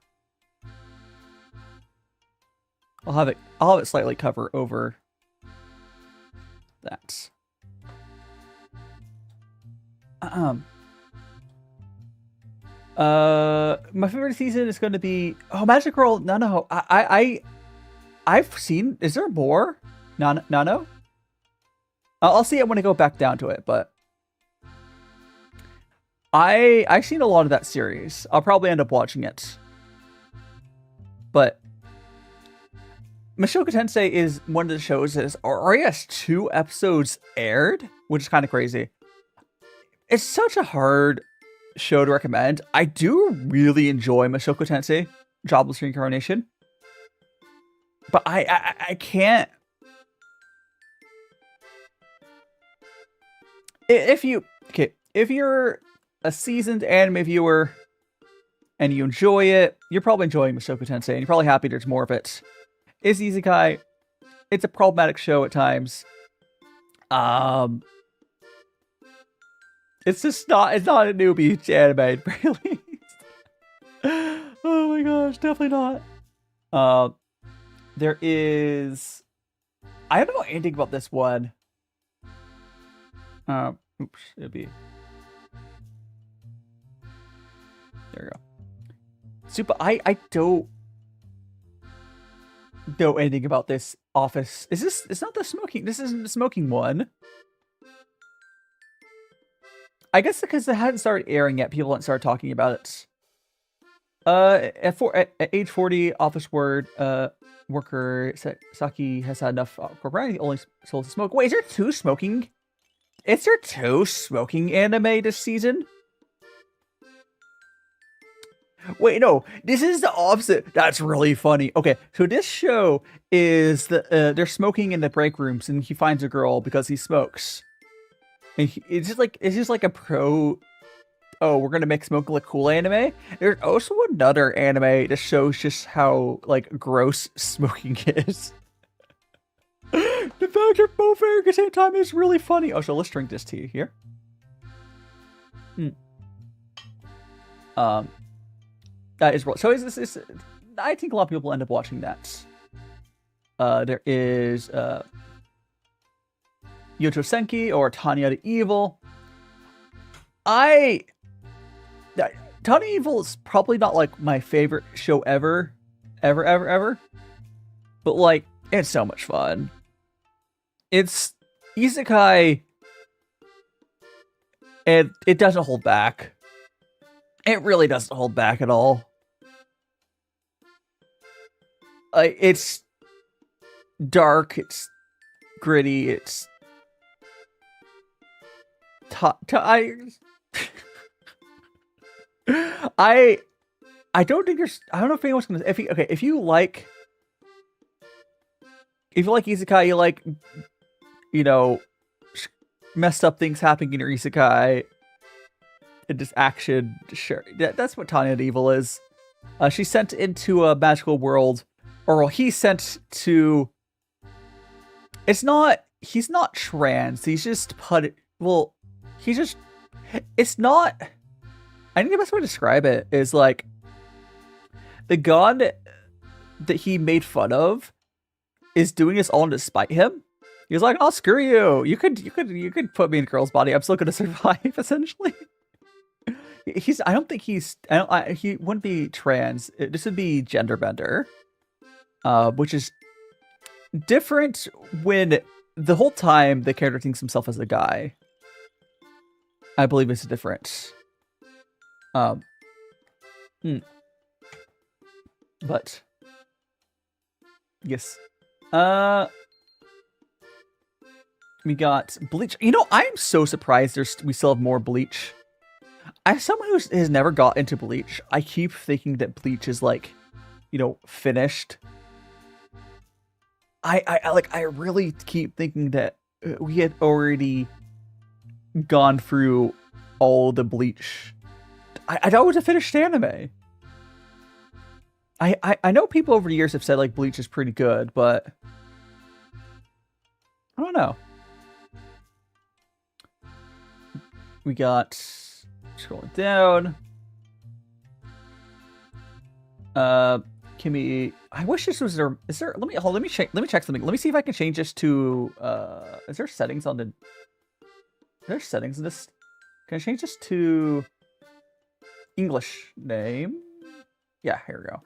I'll have it slightly cover over that. My favorite season is going to be Magic Girl. No. I've seen. Is there more? No. I'll see it when I go back down to it, but I've seen a lot of that series. I'll probably end up watching it, but Mushoku Tensei is one of the shows that already has 2 episodes aired, which is kind of crazy. It's such a hard show to recommend. I do really enjoy Mushoku Tensei, Jobless Reincarnation, but I can't. If you're a seasoned anime viewer and you enjoy it, you're probably enjoying Mushoku Tensei, and you're probably happy there's more of it. Is Isekai. It's a problematic show at times. It's not a newbie anime, really. Oh my gosh, definitely not. There is. I don't know anything about this one. Oops, it'll be. There we go. Super. I don't know anything about this office. Is this? It's not the smoking. This isn't the smoking one. I guess because it hadn't started airing yet, people hadn't started talking about it. At age 40, office worker Saki has had enough propriety, only sold to smoke. Wait, is there 2 smoking? Is there 2 smoking anime this season? Wait, no, this is the opposite. That's really funny. Okay, so this show is they're smoking in the break rooms, and he finds a girl because he smokes. And it's just like a pro. Oh, we're gonna make smoke look cool anime. There's also another anime that shows just how like gross smoking is. The fact they're both airing at the same time is really funny. Oh, so let's drink this tea here. That is so. Is I think a lot of people end up watching that. There is Yoto Senki or Tanya the Evil. Tanya Evil is probably not like my favorite show ever. But like, it's so much fun. It's isekai, and it doesn't hold back. It really doesn't hold back at all. It's dark, it's gritty, it's I don't think there's. I don't know if anyone's gonna. If you like isekai, you like, messed up things happening in your isekai, and just action. Sure, that's what Tanya the Evil is. She's sent into a magical world, or he's sent to. He's not trans. He's just It's not. I think the best way to describe it is like the god that he made fun of is doing this all to spite him. He's like, "Oh, screw you! You could put me in a girl's body. I'm still gonna survive." Essentially, I don't think he wouldn't be trans. This would be gender bender, which is different when the whole time the character thinks himself as a guy. I believe it's different. But yes. We got Bleach. I'm so surprised we still have more Bleach. As someone who has never got into Bleach, I keep thinking that Bleach is like, finished. I really keep thinking that we had already gone through all the Bleach. I thought it was a finished anime. I know people over the years have said like Bleach is pretty good, but I don't know. We got scrolling down. Kimmy, I wish this was there. Is there? Let me check something. Let me see if I can change this to. Is there settings on the? There's settings in this. Can I change this to English name? Yeah, here we go.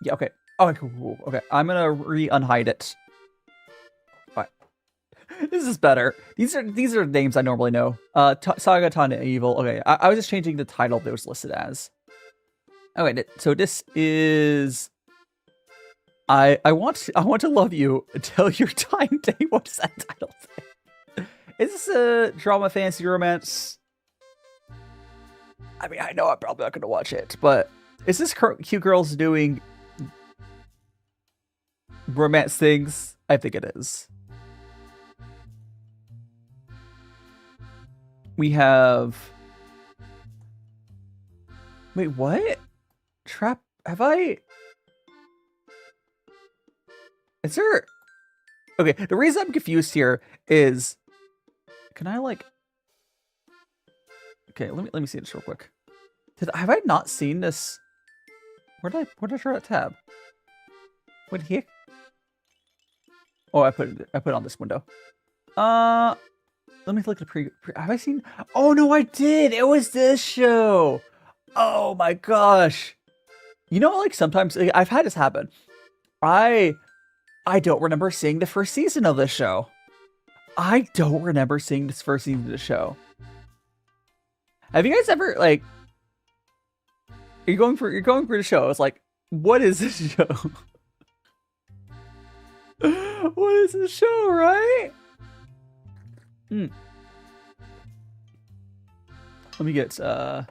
Yeah, okay. Oh, cool. Okay, I'm gonna unhide it. All right. This is better. These are names I normally know. Saga Tana Evil. Okay, I was just changing the title that was listed as. Okay, so this is. I want to love you until your dying day. What does that title say? Is this a drama, fantasy, romance? I mean, I know I'm probably not going to watch it, but is this cute girls doing romance things? I think it is. We have... Wait, what? Trap... Have I... Is there... Okay, the reason I'm confused here is... Can I, like... Okay, let me see this real quick. Have I not seen this? Where did I try that tab? What here? Oh, I put it on this window. Let me look at the have I seen? Oh no, I did. It was this show. Oh my gosh. You know, like sometimes I've had this happen. I don't remember seeing the first season of this show. I don't remember seeing this first season of the show. Have you guys ever like? You're going for the show. It's like, what is this show? What is this show, right? Let me get back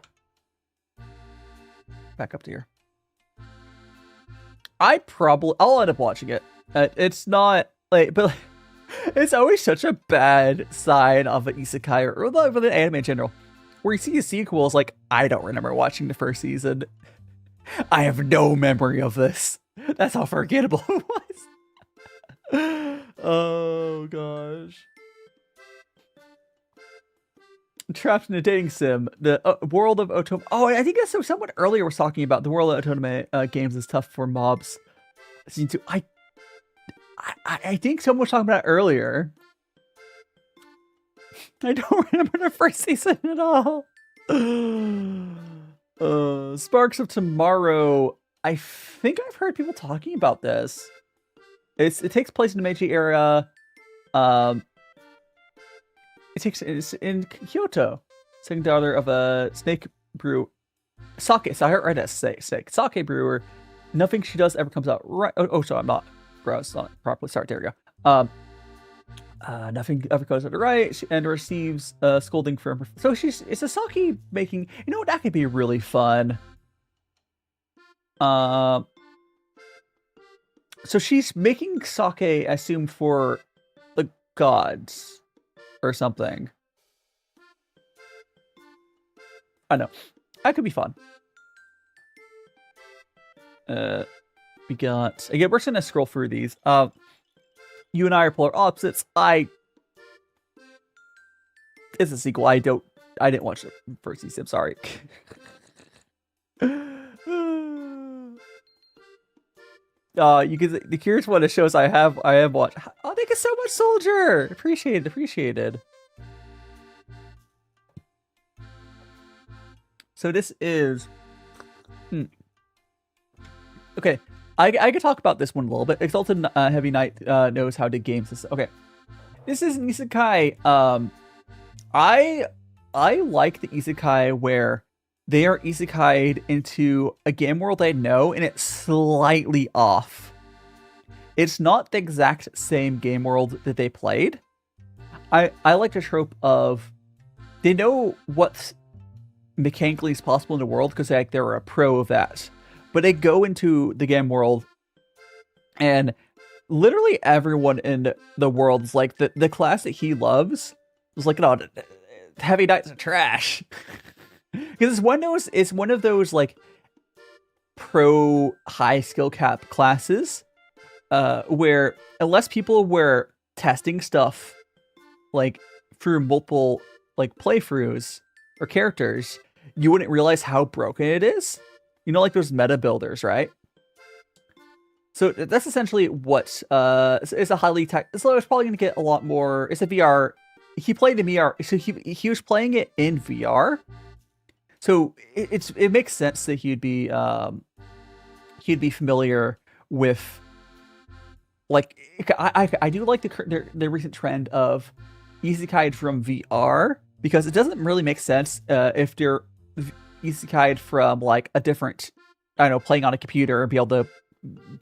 up to here. I'll end up watching it. It's not like, but like, it's always such a bad sign of an isekai or like with an anime in general, where you see a sequel. It's like, I don't remember watching the first season. I have no memory of this. That's how forgettable it was. Oh gosh. Trapped in a dating sim. The world of Otome. Oh, I think that's so. Someone earlier was talking about the world of Otome games is tough for mobs. Season 2. I think someone was talking about it earlier. I don't remember the first season at all. Sparks of Tomorrow. I think I've heard people talking about this. It takes place in the Meiji era. It's in Kyoto. Second daughter of a snake brew. Sake. So I heard that snake. Sake brewer. Nothing she does ever comes out right. Oh, so I'm not. Gross. Not properly. Sorry. There we go. Nothing ever goes out right, and receives scolding from her. So it's a sake making. You know what? That could be really fun. So she's making sake, I assume, for the gods or something. I know. That could be fun. We got... Again, we're just gonna scroll through these. You and I are polar opposites. It's a sequel. I didn't watch the first season. I'm sorry. You can the curious one of shows I have watched. Oh, thank you so much, Soldier. Appreciated. So this is okay. I could talk about this one a little bit. Exalted Heavy Knight knows how to games. Okay, this is an isekai. I like the isekai where they are isekai'd into a game world I know, and it's slightly off. It's not the exact same game world that they played. I like the trope of they know what's mechanically is possible in the world because like they're a pro of that. But they go into the game world, and literally everyone in the world is like the class that he loves is like, no, Heavy Knight's are trash. Because it's one of those like pro high skill cap classes where unless people were testing stuff like through multiple like playthroughs or characters, you wouldn't realize how broken it is. You know, like those meta builders, right? So that's essentially what it's a highly tech. So it's probably gonna get a lot more. It's a VR. He played in VR, so he was playing it in VR. So it makes sense that he'd be familiar with like I do like the recent trend of isekai from VR because it doesn't really make sense if they're isekai from like a different, I don't know, playing on a computer and be able to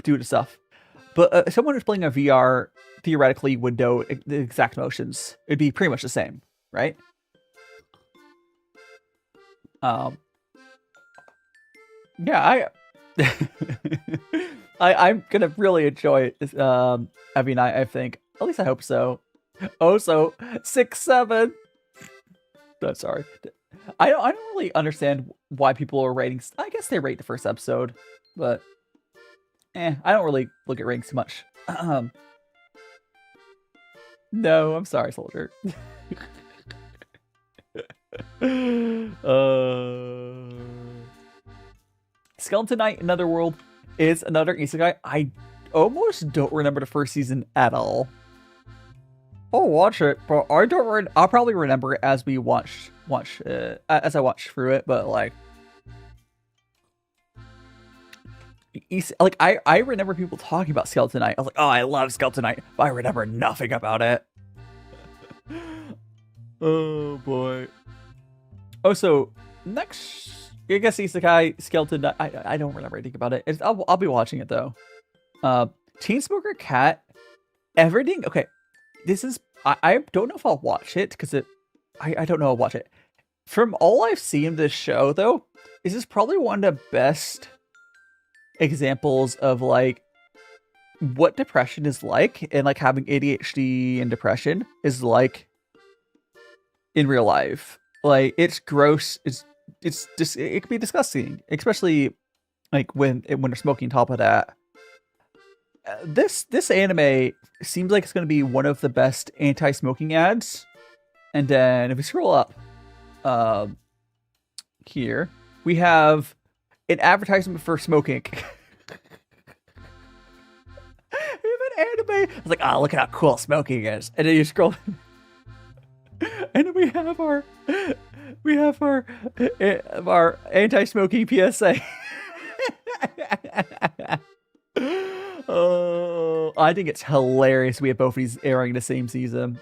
do the stuff. But someone who's playing a VR theoretically would know the exact motions. It'd be pretty much the same, right? Yeah, I'm gonna really enjoy it. I mean, I think at least I hope so. Oh, so 6-7. That's sorry. I don't really understand why people are rating. I guess they rate the first episode, but I don't really look at ratings too much. No, I'm sorry, soldier. Skeleton Knight Another World is another isekai. I almost don't remember the first season at all. I'll watch it, but I don't. I'll probably remember it as we watch as I watch through it. But like I remember people talking about Skeleton Knight. I was like, oh, I love Skeleton Knight, but I remember nothing about it. Oh boy. Oh, so next, I guess Isekai Skeleton Knight. I don't remember anything about it. I'll be watching it though. Chainsmoker Cat. Everything. Okay, this is. I don't know if I'll watch it because I don't know I'll watch it. From all I've seen of this show though, this is probably one of the best examples of like what depression is like, and like having ADHD and depression is like in real life. Like it's gross. It's just it can be disgusting, especially like when they're smoking. Top of that, this anime seems like it's going to be one of the best anti-smoking ads. And then if we scroll up, here we have an advertisement for smoking. We have an anime. It's like, oh, look at how cool smoking is. And then you scroll, and then we have our anti-smoking PSA. Oh, I think it's hilarious we have both of these airing the same season.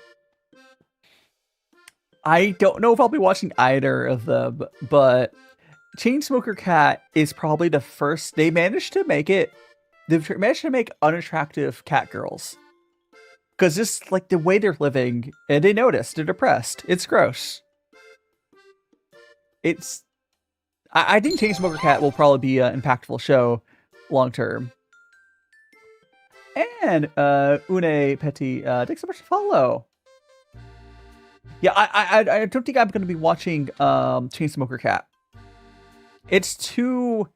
I don't know if I'll be watching either of them, but Chainsmoker Cat is probably the first. They managed to make unattractive cat girls. Because just like the way they're living, and they notice they're depressed. It's gross. I think Chainsmoker Cat will probably be an impactful show long term. And Une Petit, thanks so much for follow. Yeah, I don't think I'm going to be watching Chainsmoker Cat. It's too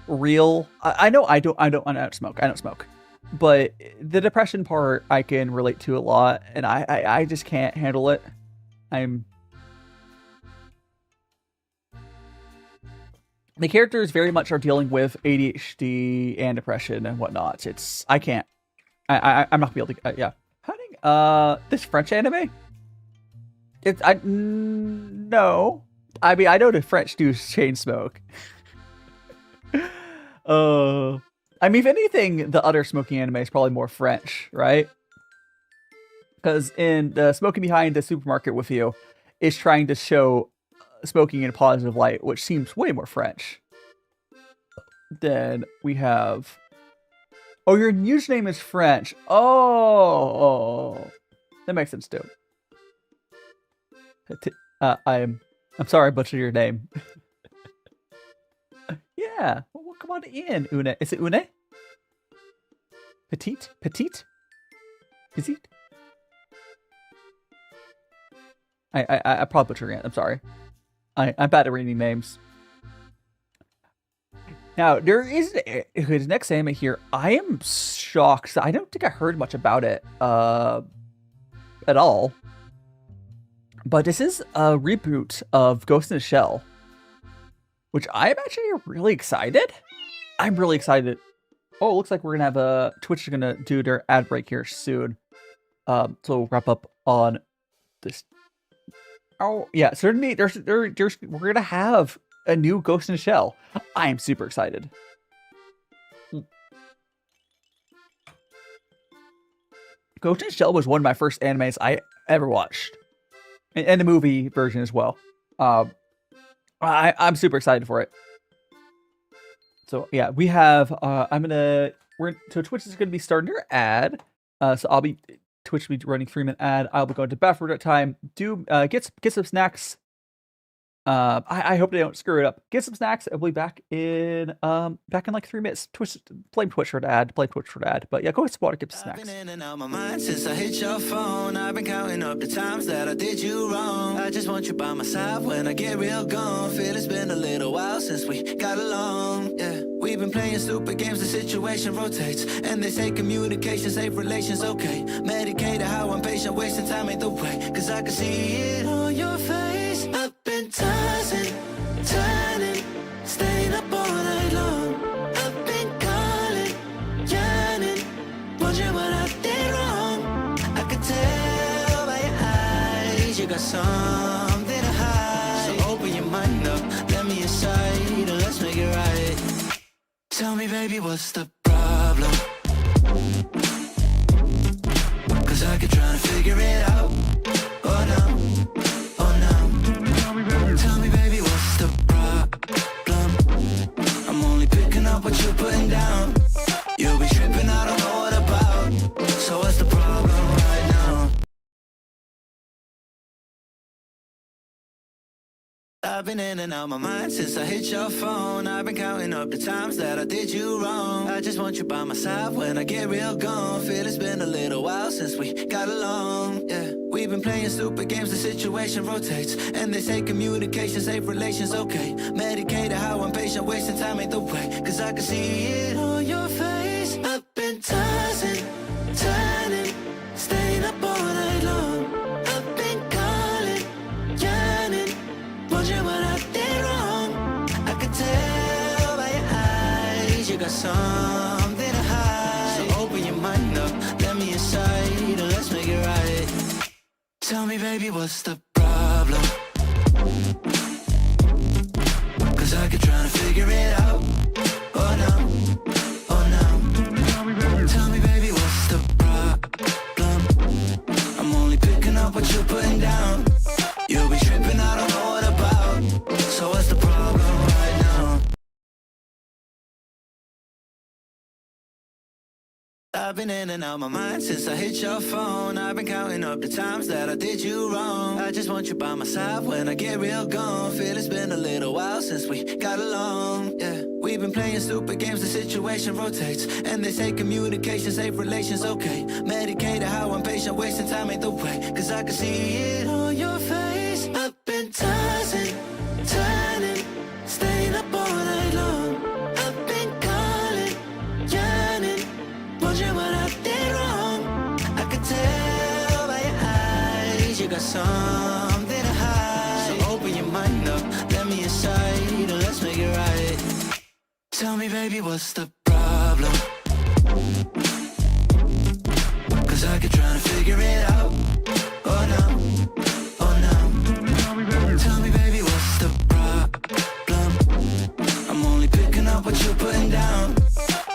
real. I know I don't smoke, but the depression part I can relate to a lot, and I just can't handle it. The characters very much are dealing with ADHD and depression and whatnot. I can't. I'm not gonna be able to. Yeah. This French anime? No. I mean, I know the French do chain smoke. I mean, if anything, the other smoking anime is probably more French, right? Because in the Smoking Behind the Supermarket with You is trying to show smoking in a positive light, which seems way more French. Then we have. Oh, your username is French. Oh, that makes sense too. I'm sorry I butchered your name. Yeah, well, come on in, Une. Is it Une? Petite? I probably butchered it. I'm sorry. I'm bad at reading names. Now, there is his next anime here. I am shocked. I don't think I heard much about it at all. But this is a reboot of Ghost in the Shell, which I'm actually really excited. I'm really excited. Oh, it looks like we're going to have Twitch is going to do their ad break here soon. So we'll wrap up on this. Oh, yeah. Certainly, we're going to have a new Ghost in the Shell. I am super excited. Ghost in the Shell was one of my first animes I ever watched. And the movie version as well. I'm super excited for it. So yeah, we have so Twitch is gonna be starting their ad. So Twitch will be running 3-minute ad. I'll be going to bathroom at time. Get some snacks. I hope they don't screw it up. Get some snacks. I'll be back in like 3 minutes. Blame Twitch for the ad. But yeah, go ahead and support. Get some snacks. I've been in and out my mind since I hit your phone. I've been counting up the times that I did you wrong. I just want you by my side when I get real gone. Feel it's been a little while since we got along. Yeah, we've been playing stupid games. The situation rotates, and they say communication save relations. Okay, medicated how I'm patient, wasting time ain't the way. 'Cause I can see it on your face. I've been tossing, turning, staying up all night long. I've been calling, yearning, wondering what I did wrong. I could tell by your eyes you got something to hide. So open your mind up, let me inside, and let's make it right. Tell me, baby, what's the problem? 'Cause I keep trying to figure it out. Oh no. Tell me, baby, what's the problem? I'm only picking up what you're putting down. You'll be tripping, I don't know what about. So what's the problem right now? I've been in and out my mind since I hit your phone. I've been counting up the times that I did you wrong. I just want you by my side when I get real gone. Feel it's been a little while since we got along. Yeah, we've been playing stupid games. The situation rotates, and they say communication save relations. Okay, medicated how I'm patient, wasting time ain't the way. 'Cause I can see it on your face. I've been tossing, turning, staying up all night long. I've been calling, yearning, wondering what I did wrong. I could tell by your eyes you got something to hide. So open your mind up, let me inside, and let's make it right. Tell me, baby, what's the problem? 'Cause I keep trying to figure it out. Oh no. Tell me, baby, what's the problem? I'm only picking up what you're putting down. You'll be tripping, I don't know what about. So what's the problem right now? I've been in and out my mind since I hit your phone. I've been counting up the times that I did you wrong. I just want you by my side when I get real gone. Feel it's been a little while since we got along. Yeah, we've been playing stupid games. The situation rotates, and they say communication save relations. Okay, medicated how I'm patient, wasting time ain't the way. 'Cause I can see it on your face. I've been tossing, turning, staying up all night long. I've been calling, yearning, wondering what I did wrong. I could tell by your eyes you got something to hide. So open your mind up, let me inside, and let's make it right. Tell me, baby, what's the problem? 'Cause I keep trying to figure it out. Oh no. Tell me, baby, what's the problem? I'm only picking up what you're putting down.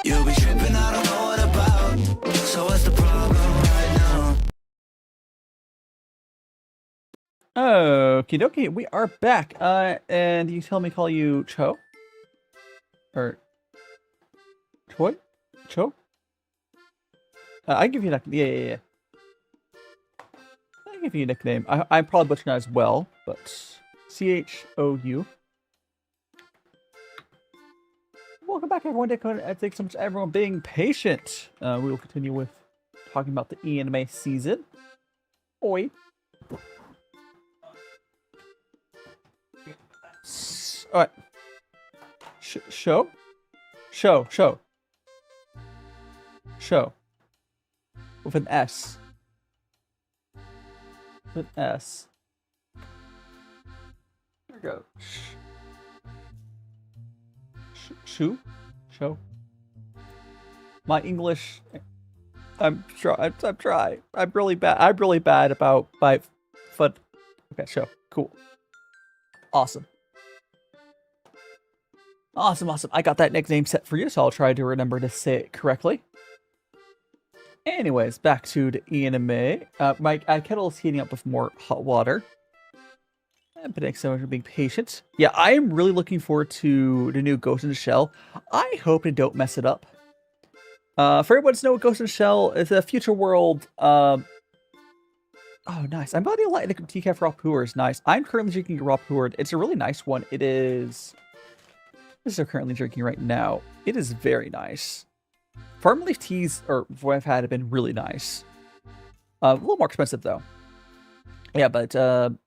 You'll be tripping, I don't know what about. So what's the problem right now? Okie dokie, we are back. And you tell me call you Cho? Or Choi? Cho? I give you a nickname. Yeah. I give you a nickname. I'm probably butchering that as well, but CHOU. Welcome back, everyone. Thanks so much, everyone, being patient. We will continue with talking about the anime season. Oi. All right. Show. With an S. With an S. There we go. Show. My English. I'm trying. I'm really bad about my foot. Okay, show. Cool. Awesome. Awesome. I got that nickname set for you, so I'll try to remember to say it correctly. Anyways, back to the anime. My kettle is heating up with more hot water. But thanks so much for being patient. Yeah, I am really looking forward to the new Ghost in the Shell. I hope they don't mess it up. For everyone to know what Ghost in the Shell is, a future world. Oh, nice. I'm about to like the decaf raw puerh is nice. I'm currently drinking a raw puerh. It's a really nice one. It is. This is I'm currently drinking right now. It is very nice. Farmerleaf teas, or what I've had, have been really nice. A little more expensive though. Yeah, but Ghost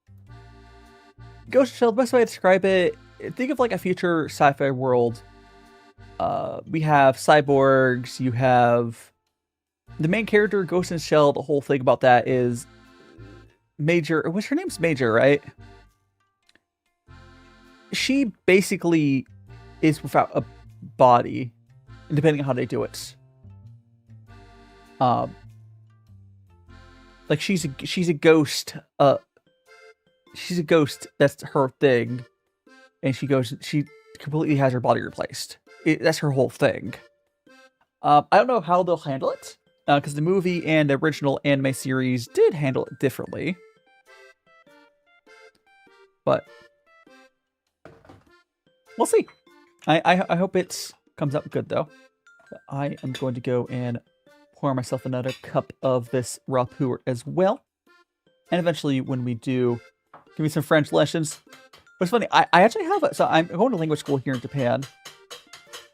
in the Shell, the best way to describe it, think of like a future sci-fi world. We have cyborgs, you have the main character, Ghost in the Shell. The whole thing about that is Major, what's her name's Major, right? She basically is without a body, depending on how they do it. Like she's a ghost. She's a ghost. That's her thing, and she completely has her body replaced. That's her whole thing. I don't know how they'll handle it, because the movie and the original anime series did handle it differently. But we'll see. I hope it comes out good though. I am going to go and pour myself another cup of this raw puerh as well. And eventually, when we do, give me some French lessons. What's funny, I actually have so I'm going to language school here in Japan.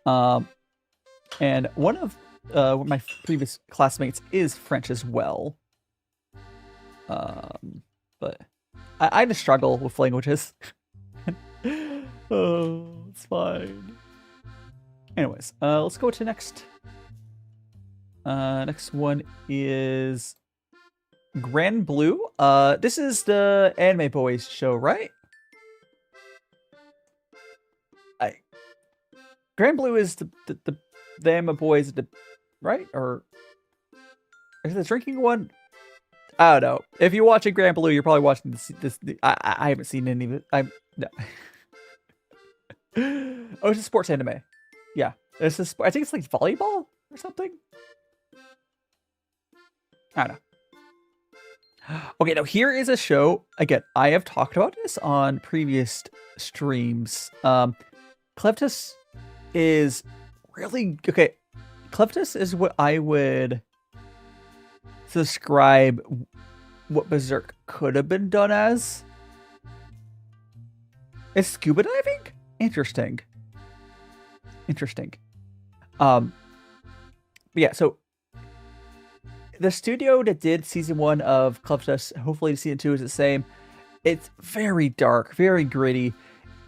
And one of my previous classmates is French as well. But I just struggle with languages. Oh, it's fine. Anyways, let's go to next. Next one is Grand Blue. This is the Anime Boys show, right? Grand Blue is the Anime Boys, right? Or is it the drinking one? I don't know. If you're watching Grand Blue, you're probably watching this. I haven't seen any of it. No. Oh, it's a sports anime. Yeah, it's a I think it's like volleyball or something. I don't know. Okay, now here is a show. Again, I have talked about this on previous streams. Cletus is really okay. Cletus is what I would describe what Berserk could have been done as. Is scuba diving? Interesting. But yeah, so the studio that did season 1 of Cletus, hopefully season 2 is the same. It's very dark, very gritty,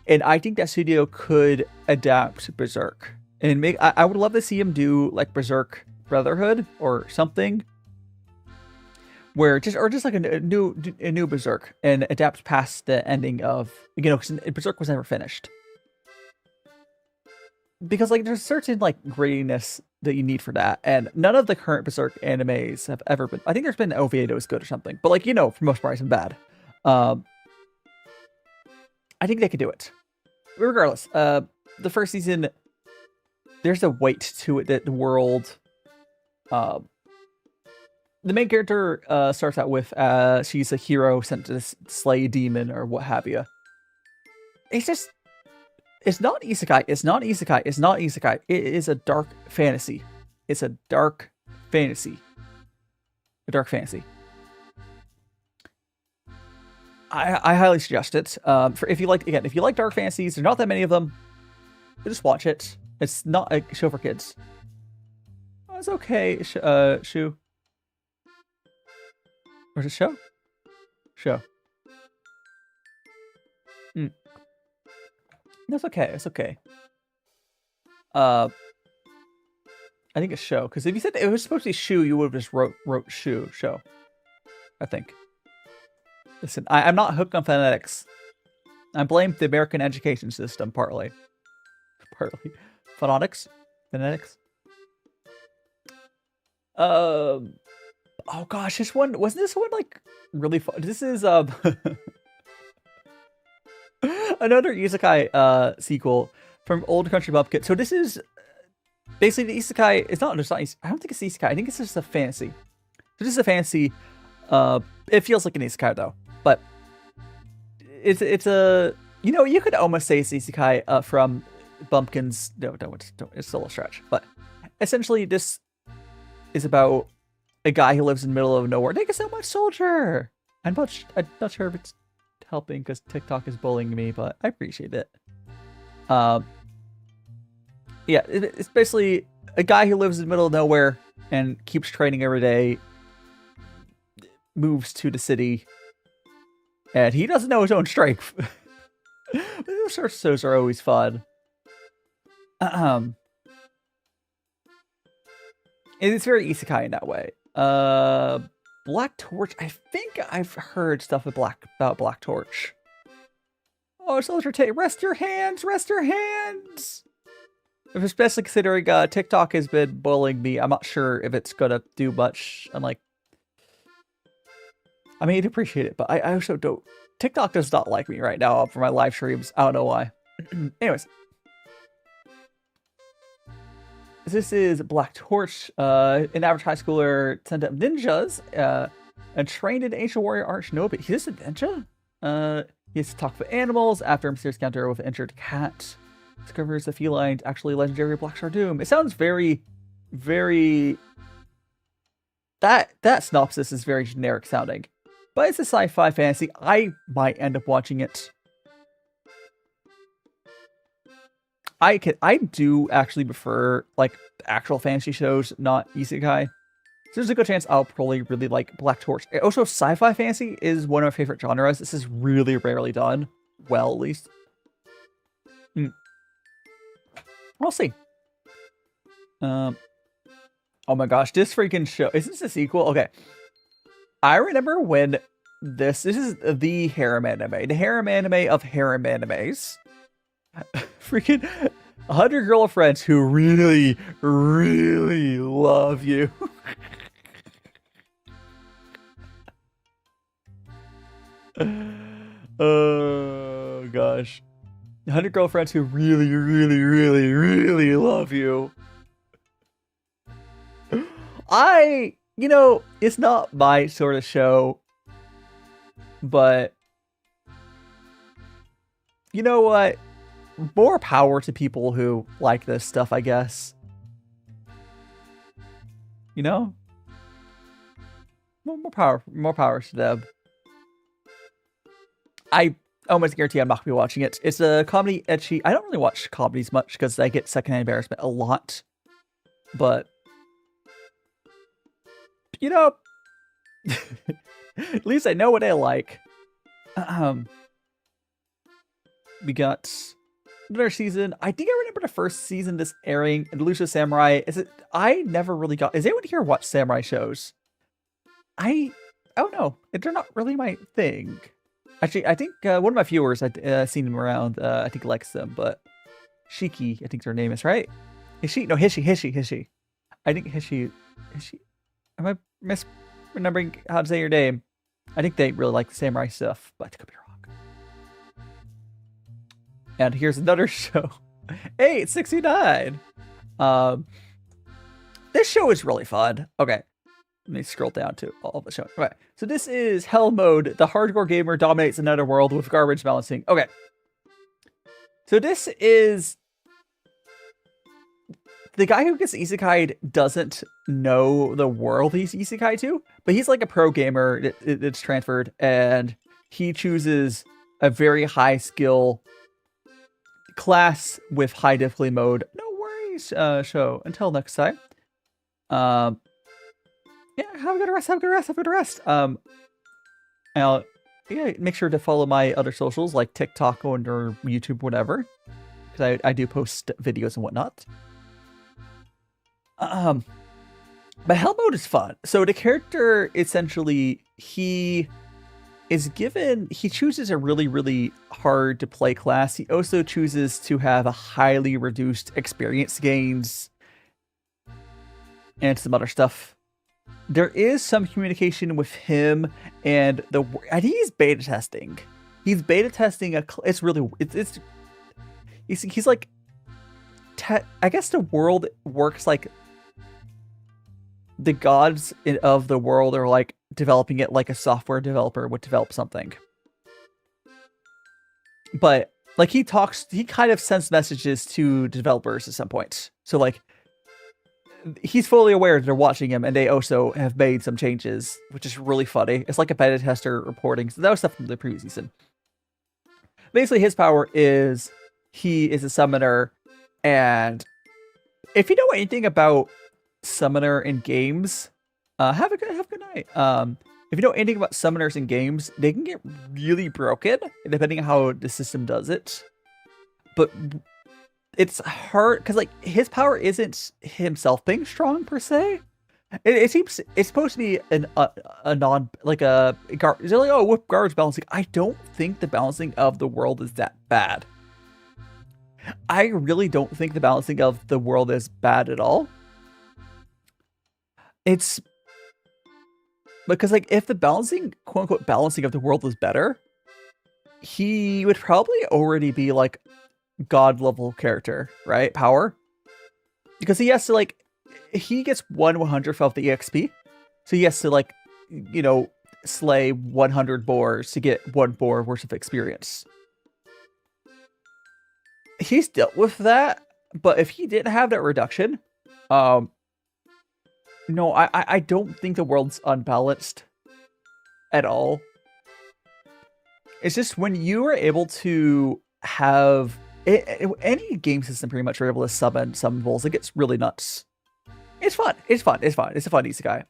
and I think that studio could adapt Berserk and make. I would love to see him do like Berserk Brotherhood or something, where just like a new Berserk and adapt past the ending of, you know, because Berserk was never finished. Because like there's certain like grittiness that you need for that, and none of the current Berserk animes have ever been. I think there's been an OVA that was good or something, but like, you know, for most part it's been bad. I think they could do it. Regardless, the first season, there's a weight to it that the world. The main character starts out with she's a hero sent to slay a demon or what have you. It's just. It's not isekai. It's not isekai. It's not isekai. It is a dark fantasy. It's a dark fantasy. A dark fantasy. I highly suggest it. For if you like dark fantasies, there's not that many of them. Just watch it. It's not a show for kids. Oh, it's okay. Shu. Or is it show? Show. That's okay. It's okay. I think it's show, because if you said it was supposed to be shoe, you would have just wrote show. I think. Listen, I'm not hooked on phonetics. I blame the American education system partly. Phonetics. Oh gosh, this one wasn't this one like really fun? This is another isekai sequel from Old Country Bumpkin. So this is basically the isekai. It's not. I don't think it's isekai. I think it's just a fantasy. So this is a fantasy. It feels like an isekai though, but it's a, you know, you could almost say it's isekai from Bumpkins. No, it's still a stretch. But essentially, this is about a guy who lives in the middle of nowhere. Thank you so much, Soldier. I'm not sure if it's helping because TikTok is bullying me, but I appreciate it. Yeah, it's basically a guy who lives in the middle of nowhere and keeps training every day, moves to the city, and he doesn't know his own strength. Those sorts of shows are always fun. It's very isekai in that way. Black Torch. I think I've heard stuff about Black Torch. Oh, Soldier Tay, rest your hands. Especially considering TikTok has been bullying me. I'm not sure if it's gonna do much. I'm like, I mean, I'd appreciate it, but I also don't. TikTok does not like me right now for my live streams. I don't know why. Anyways. This is Black Torch. An average high schooler sent up ninjas and trained in ancient warrior art shinobi. He's a ninja? He has to talk with animals after a mysterious encounter with an injured cat. Discovers the feline actually legendary Black Star Doom. It sounds very, very... That synopsis is very generic sounding. But it's a sci-fi fantasy. I might end up watching it. I do actually prefer like actual fantasy shows, not isekai. So there's a good chance I'll probably really like Black Torch. Also, sci-fi fantasy is one of my favorite genres. This is really rarely done. Well, at least. We'll see. Oh my gosh, this freaking show. Is this a sequel? Okay. I remember when this is the harem anime. The harem anime of harem animes. Freaking 100 girlfriends who really, really love you. Oh gosh. 100 girlfriends who really, really, really, really love you. You know, it's not my sort of show, but you know what? More power to people who like this stuff, I guess. You know? More power to them. I almost guarantee I'm not going to be watching it. It's a comedy, ecchi. I don't really watch comedies much because I get secondhand embarrassment a lot. But, you know, at least I know what I like. We got another season. I think I remember the first season this airing. Elusive Samurai. I never really got. Is anyone here watch samurai shows? I don't know. They're not really my thing. Actually, I think one of my viewers, I've seen him around. I think likes them, but Shiki, I think her name is, right? Hishi? No, Hishi. I think Hishi. Am I misremembering how to say your name? I think they really like the samurai stuff, but I could be wrong. And here's another show. 869. This show is really fun. Okay. Let me scroll down to all the show. Okay. So this is Hell Mode. The hardcore gamer dominates another world with garbage balancing. Okay. So this is... The guy who gets isekai'd doesn't know the world he's isekai to, but he's like a pro gamer that's transferred, and he chooses a very high skill class with high difficulty mode. No worries, show. Until next time. Yeah, have a good rest. Yeah, make sure to follow my other socials like TikTok or YouTube, whatever. because I do post videos and whatnot. But hell mode is fun. So the character, essentially, he chooses a really, really hard to play class. He also chooses to have a highly reduced experience gains and some other stuff. There is some communication with him and I think he's beta testing. He's beta testing he's like, I guess the world works like the gods of the world are like developing it like a software developer would develop something. But like he kind of sends messages to developers at some point. So like he's fully aware that they're watching him, and they also have made some changes, which is really funny. It's like a beta tester reporting. So that was stuff from the previous season. Basically, his power is he is a summoner, and if you know anything about summoner in games, have a good night. If you know anything about summoners in games, they can get really broken depending on how the system does it. But it's hard because like his power isn't himself being strong per se. It seems it's supposed to be a non like a it's like, oh, with garbage balancing. I don't think the balancing of the world is that bad. I really don't think the balancing of the world is bad at all. It's because like if the balancing, quote unquote, balancing of the world was better, he would probably already be like god level character, right? Power, because he has to like he gets 1/100th of the EXP, so he has to like, you know, slay 100 boars to get 1 boar worth of experience. He's dealt with that, but if he didn't have that reduction, no, I don't think the world's unbalanced at all. It's just when you are able to have any game system pretty much are able to summon bulls, it gets really nuts. It's fun. It's fun. It's fun. It's a fun isekai.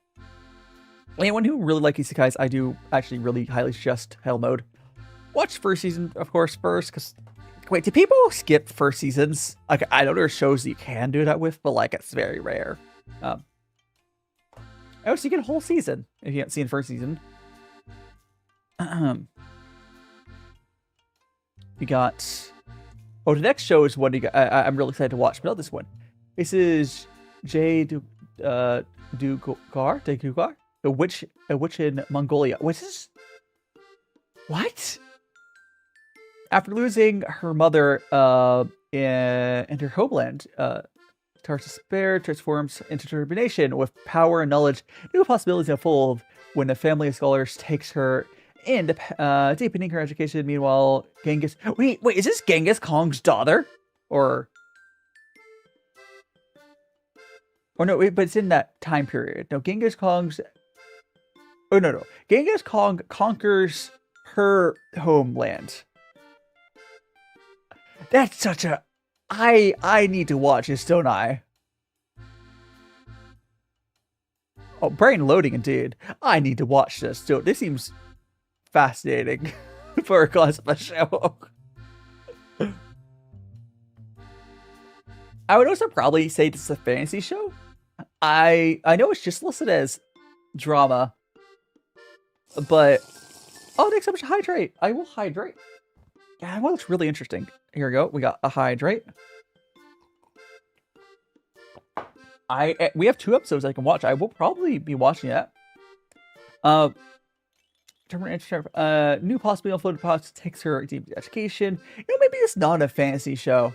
Anyone who really likes isekais, I do actually really highly suggest Hell Mode. Watch first season, of course, first, because wait, do people skip first seasons? Like, I know there are shows that you can do that with, but like it's very rare. Oh, so you get a whole season if you haven't seen first season. We got. Oh, the next show is one you got, I'm really excited to watch, but not this one. This is Dukar, a witch in Mongolia. Which is what? After losing her mother in her homeland, Tar's despair transforms into determination. With power and knowledge, new possibilities unfold when a family of scholars takes her in, deepening her education. Meanwhile, Genghis... Wait, is this Genghis Khan's daughter? Or no, wait, but it's in that time period. No, Genghis Khan's... Oh, no. Genghis Khan conquers her homeland. That's such a... I need to watch this, don't I? Oh, brain loading indeed. I need to watch this. So this seems fascinating for a class of a show. I would also probably say this is a fantasy show. I know it's just listed as drama, but next up is hydrate. I will hydrate. Yeah, well, it's really interesting. Here we go. We got a hydrate. We have 2 episodes I can watch. I will probably be watching that. New possibility on floated pods takes her deep education. You know, maybe it's not a fantasy show.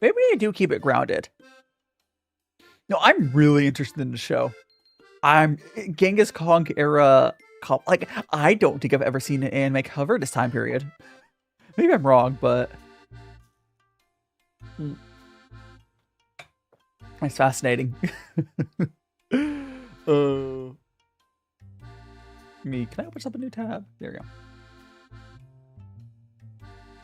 Maybe I do keep it grounded. No, I'm really interested in the show. I'm Genghis Khan era. Like, I don't think I've ever seen an anime cover this time period. Maybe I'm wrong, but it's fascinating. Can I open up a new tab? There we go.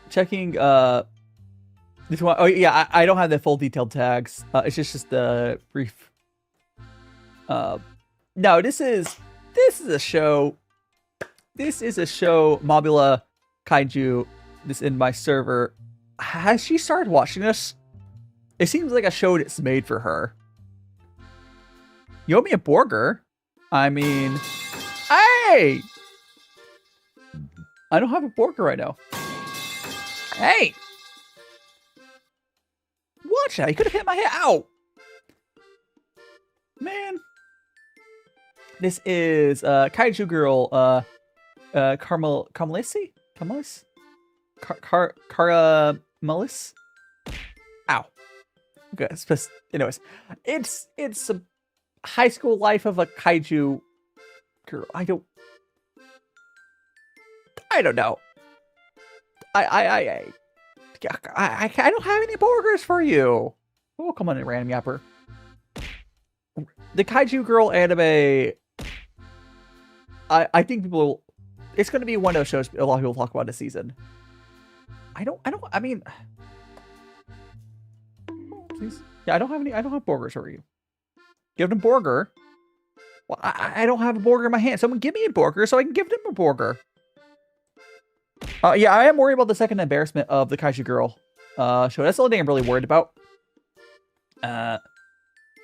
Checking this one. Oh yeah, I don't have the full detailed tags. It's just the brief. No, this is a show. This is a show. Mobula Kaiju. This in my server. has she started watching this? It seems like a show that's made for her. You owe me a burger. I mean, hey! I don't have a burger right now. Hey! Watch out, he could have hit my head. Ow! Man. This is Kaiju Girl Caramelis? Caramelis? Ow. Okay, anyways. It's a high school life of a kaiju girl. I don't know. I don't have any burgers for you. Oh, come on in, random yapper. The Kaiju Girl anime, I think it's going to be one of those shows a lot of people talk about this season. I mean, please. Yeah, I don't have burgers for you. Give them burger. Well, I don't have a burger in my hand. Someone give me a burger so I can give them a burger. Yeah, I am worried about the second embarrassment of the Kaiju Girl show. That's the only thing I'm really worried about.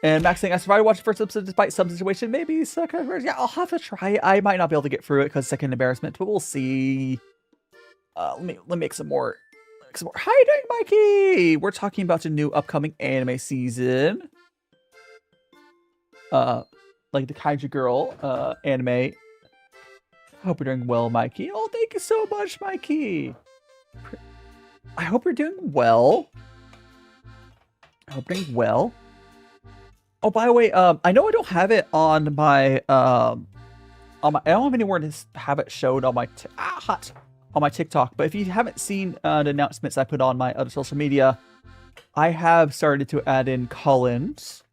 And Max saying, I survived watching first episode despite some situation. Maybe second. Yeah, I'll have to try. I might not be able to get through it because second embarrassment, but we'll see. Let me make some more. How you doing, Mikey? We're talking about a new upcoming anime season. Like the Kaiju Girl anime. Hope you're doing well, Mikey. Oh, thank you so much, Mikey. I hope you're doing well. Oh, by the way, I know I don't have it on my I don't have anywhere to have it showed on my on my TikTok. But if you haven't seen the announcements I put on my other social media, I have started to add in call-ins.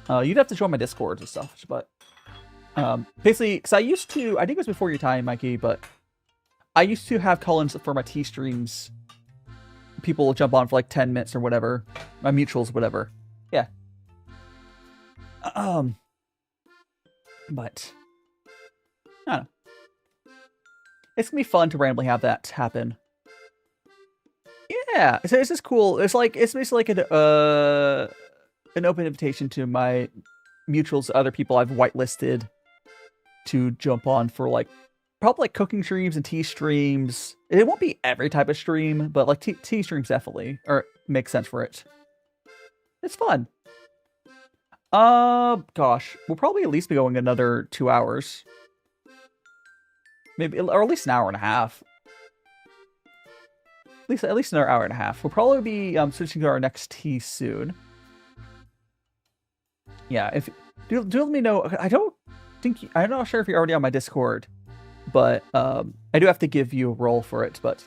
You'd have to join my Discord and stuff, but basically, because I think it was before your time, Mikey, but I used to have call-ins for my T streams. People will jump on for like 10 minutes or whatever, my mutuals, whatever. Yeah. But I don't know. It's gonna be fun to randomly have that happen. Yeah, so it's just cool. It's basically like an open invitation to my mutuals, other people I've whitelisted to jump on for like probably like cooking streams and tea streams. It won't be every type of stream, but like tea streams definitely, or makes sense for it. It's fun. Gosh, we'll probably at least be going another 2 hours. Maybe, or at least an hour and a half. At least another hour and a half. We'll probably be switching to our next tea soon. Yeah, do let me know. I'm not sure if you're already on my Discord, but I do have to give you a role for it. But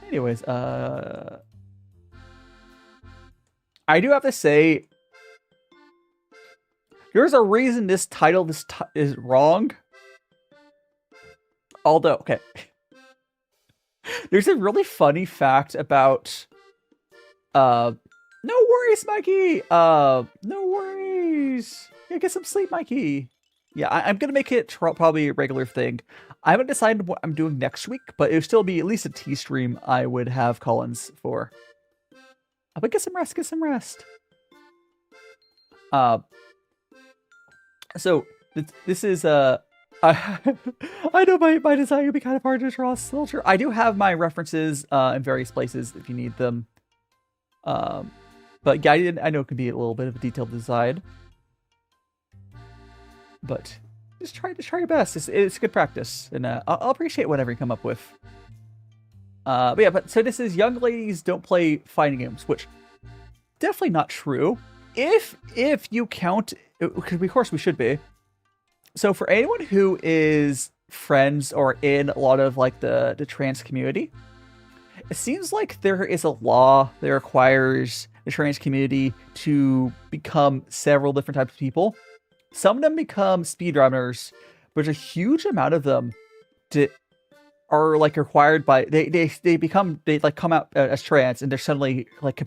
anyways, I do have to say, there's a reason this title is wrong. Although, okay. There's a really funny fact about no worries, Mikey. No worries. Yeah, get some sleep, Mikey. Yeah, I'm gonna make it probably a regular thing. I haven't decided what I'm doing next week, but it would still be at least a tea stream I would have call-ins for. But get some rest. So this is I know my design would be kind of hard to draw. Soldier. I do have my references in various places if you need them. But yeah, I know it could be a little bit of a detailed design. But just try your best. It's good practice, and I'll appreciate whatever you come up with. But yeah, so this is young ladies don't play fighting games, which definitely not true. If you count, because of course we should be. So for anyone who is friends or in a lot of like the trans community, it seems like there is a law that requires the trans community to become several different types of people. Some of them become speedrunners, but there's a huge amount of them that are like required by they like come out as trans and they're suddenly like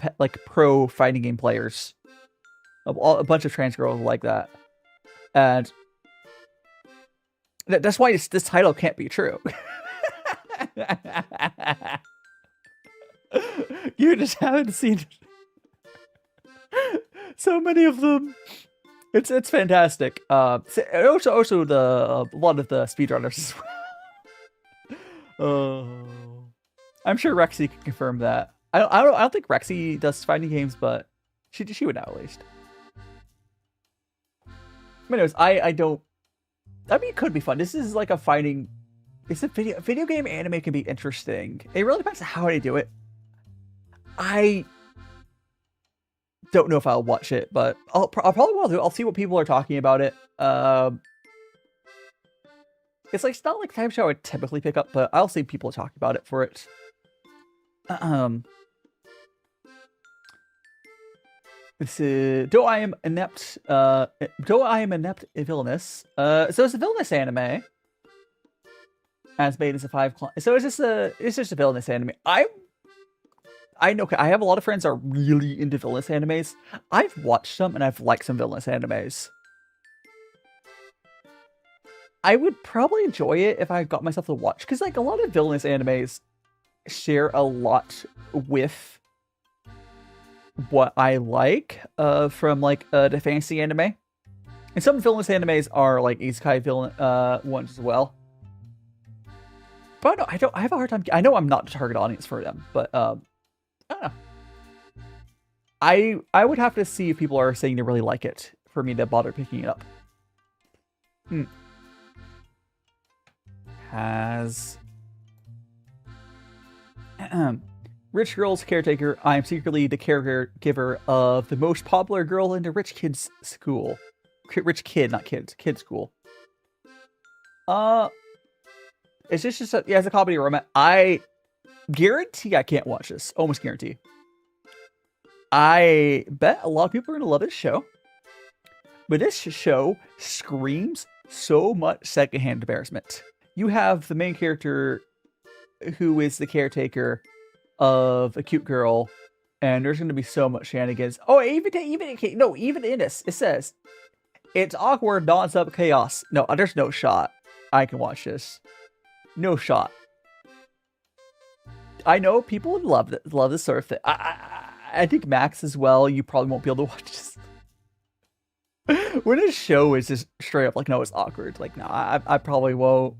pro fighting game players. A bunch of trans girls like that, and that's why this title can't be true. You just haven't seen so many of them. It's fantastic. Also the a lot of the speedrunners as well. I'm sure Rexy can confirm that. I don't think Rexy does fighting games, but she would know at least. Anyways, I don't. I mean, it could be fun. This is like a fighting. It's a video game anime can be interesting. It really depends on how they do it. I don't know if I'll watch it, but I'll probably will do. I'll see what people are talking about it. It's like, it's not like type show I would typically pick up, but I'll see people talking about it for it. This is though I am inept villainous. So it's a villainous anime. As made as a 5 so it's just a villainous anime. I know I have a lot of friends that are really into villainous animes. I've watched some and I've liked some villainous animes. I would probably enjoy it if I got myself to watch, because like a lot of villainous animes share a lot with what I like from like the fantasy anime. And some villainous animes are like isekai villain ones as well. But no, I have a hard time. I know I'm not the target audience for them, but I don't know. I would have to see if people are saying they really like it for me to bother picking it up. Has rich girl's caretaker. I am secretly the caregiver of the most popular girl in the rich kids school. Rich kid, not kids. Kid school. Is this just it's a comedy romance? I guarantee I can't watch this. Almost guarantee. I bet a lot of people are gonna love this show. But this show screams so much secondhand embarrassment. You have the main character who is the caretaker of a cute girl, and there's gonna be so much shenanigans. Oh, even in this, it says it's awkward, non-stop chaos. No, there's no shot I can watch this. No shot. I know people would love this sort of thing. I think Max as well. You probably won't be able to watch this. When a show is just straight up like, no, it's awkward. Like, no, I probably won't.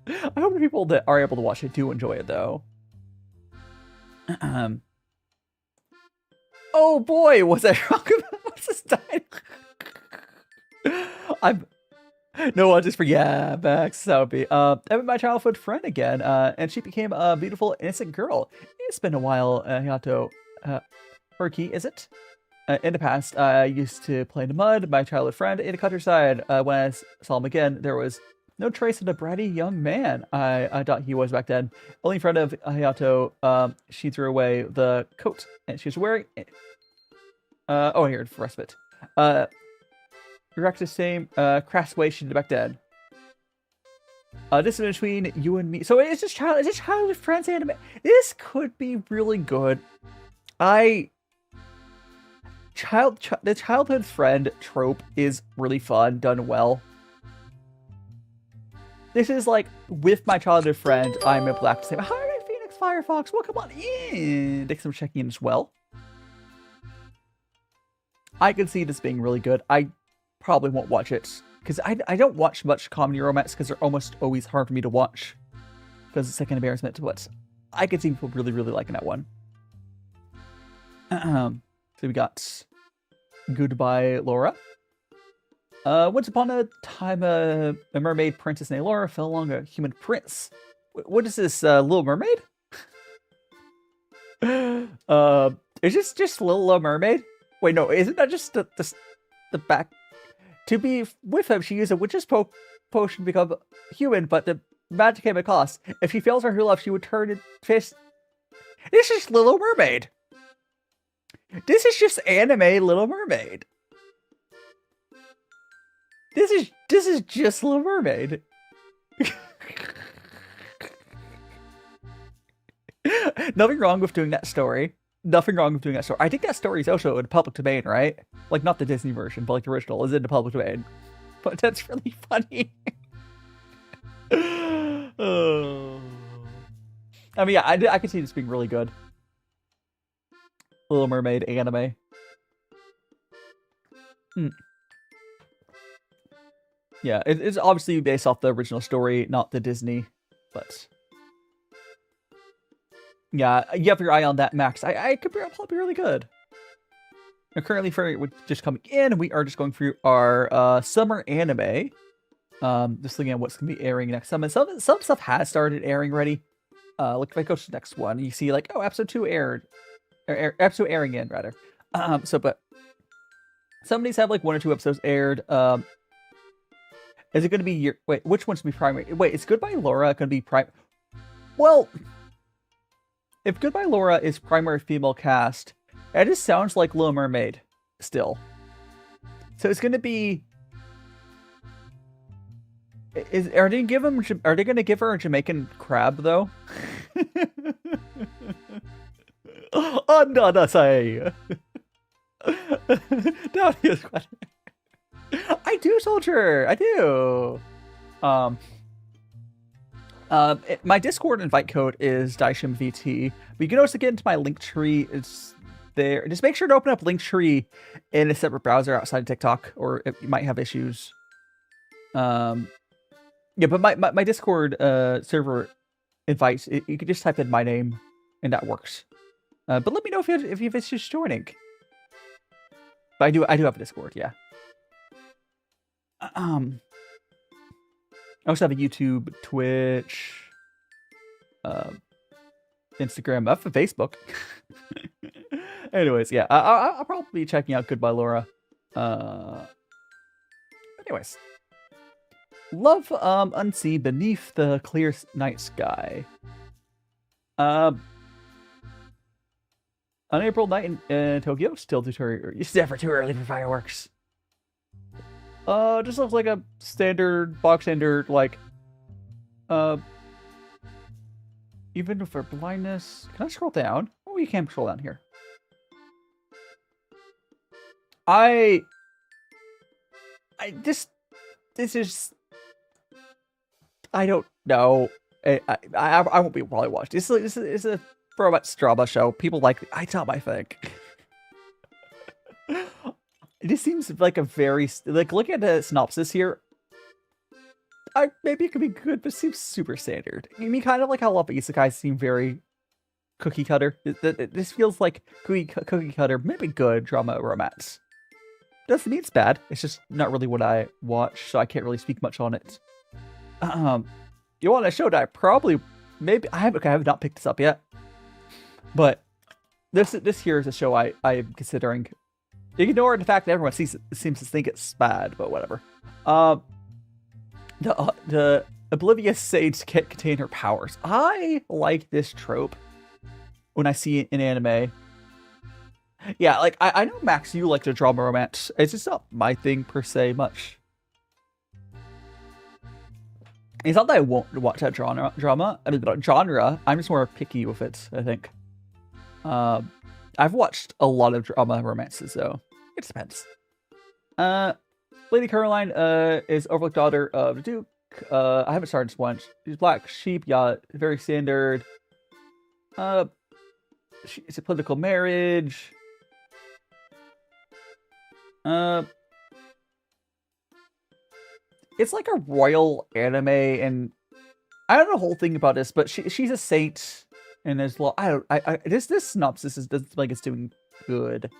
I hope the people that are able to watch it do enjoy it, though. Oh boy, was I wrong about what's this time? No, just for Max. That would be. I met my childhood friend again, and she became a beautiful, innocent girl. It's been a while, Hayato. Herky, is it? In the past, I used to play in the mud. My childhood friend in the countryside. When I saw him again, there was no trace of the bratty young man I thought he was back then. Only friend of Hayato. She threw away the coat and she was wearing. Oh, here for respite. React the same crass way she did back then. This is between you and me. So it's just childhood friends anime. This could be really good. The childhood friend trope is really fun, done well. This is like, with my childhood friend, I'm able to act the same. Hi, Phoenix Firefox, welcome on in. Thanks for checking in as well. I can see this being really good. I probably won't watch it because I don't watch much comedy romance because they're almost always hard for me to watch because it's like an embarrassment. But I could see people really liking that one. So we got Goodbye Laura. Once upon a time, a mermaid princess named Laura fell along a human prince. What is this, Little Mermaid? Is this just Little Mermaid? Wait, no, isn't that just the back? To be with him, she used a witch's potion to become human, but the magic came at a cost. If she fails her true love, she would turn into fish. This is Little Mermaid. This is just anime Little Mermaid. This is just Little Mermaid. Nothing wrong with doing that story. Nothing wrong with doing that story. I think that story is also in public domain, right? Like, not the Disney version, but like the original is in the public domain. But that's really funny. Oh. I mean, yeah, I can see this being really good. Little Mermaid anime. Yeah, it's obviously based off the original story, not the Disney, but yeah, you have your eye on that, Max. I could probably be really good. Now, currently, for just coming in, we are just going through our summer anime. Just looking at what's gonna be airing next summer. Some stuff has started airing already. Look, if I go to the next one, you see like, oh, episode 2 aired, or episode airing in rather. But some of these have like 1 or 2 episodes aired. Is it going to be your... Wait, which one's going to be primary? Wait, is Goodbye Laura going to be prime... Well, if Goodbye Laura is primary female cast, it just sounds like Little Mermaid still. So it's going to be... Are they going to give her a Jamaican crab, though? Oh, no, that's a... Down his question. I do, Soldier. I do. My Discord invite code is DaiShimaVT. But you can also get into my link tree. It's there. Just make sure to open up Linktree in a separate browser outside of TikTok, or you might have issues. Yeah, but my Discord server invites. You can just type in my name, and that works. But let me know if you have issues joining. But I do have a Discord. Yeah. I also have a YouTube, Twitch, Instagram, up for Facebook. Anyways, yeah, I'll probably be checking out Goodbye Laura. Anyways, love unseen beneath the clear night sky. On April 9th in Tokyo, still too early. It's never too early for fireworks. Just looks like a box standard, like, even for blindness. Can I scroll down? Oh, you can't scroll down here. This is, I don't know. I won't be probably watched. This is a romance drama show. People like it. It's not my thing. It just seems like a very, like, looking at the synopsis here, maybe it could be good, but it seems super standard. I mean, kind of like how a lot of isekais seem very cookie cutter. This feels like cookie cutter, maybe good drama romance. Doesn't mean it's bad. It's just not really what I watch, so I can't really speak much on it. You want a show that I probably, maybe, I have not picked this up yet, but this here is a show I am considering. Ignore the fact that everyone seems to think it's bad, but whatever. The oblivious sage can't contain her powers. I like this trope when I see it in anime. Yeah, like, I know, Max, you like the drama romance. It's just not my thing, per se, much. It's not that I won't watch that genre. I'm just more picky with it, I think. I've watched a lot of drama romances, though. It depends. Lady Caroline is Overlooked daughter of the Duke. I haven't started this one. She's black sheep, yeah, very standard. It's a political marriage. It's like a royal anime, and I don't know the whole thing about this, but she's a saint, and there's this synopsis doesn't seem like it's doing good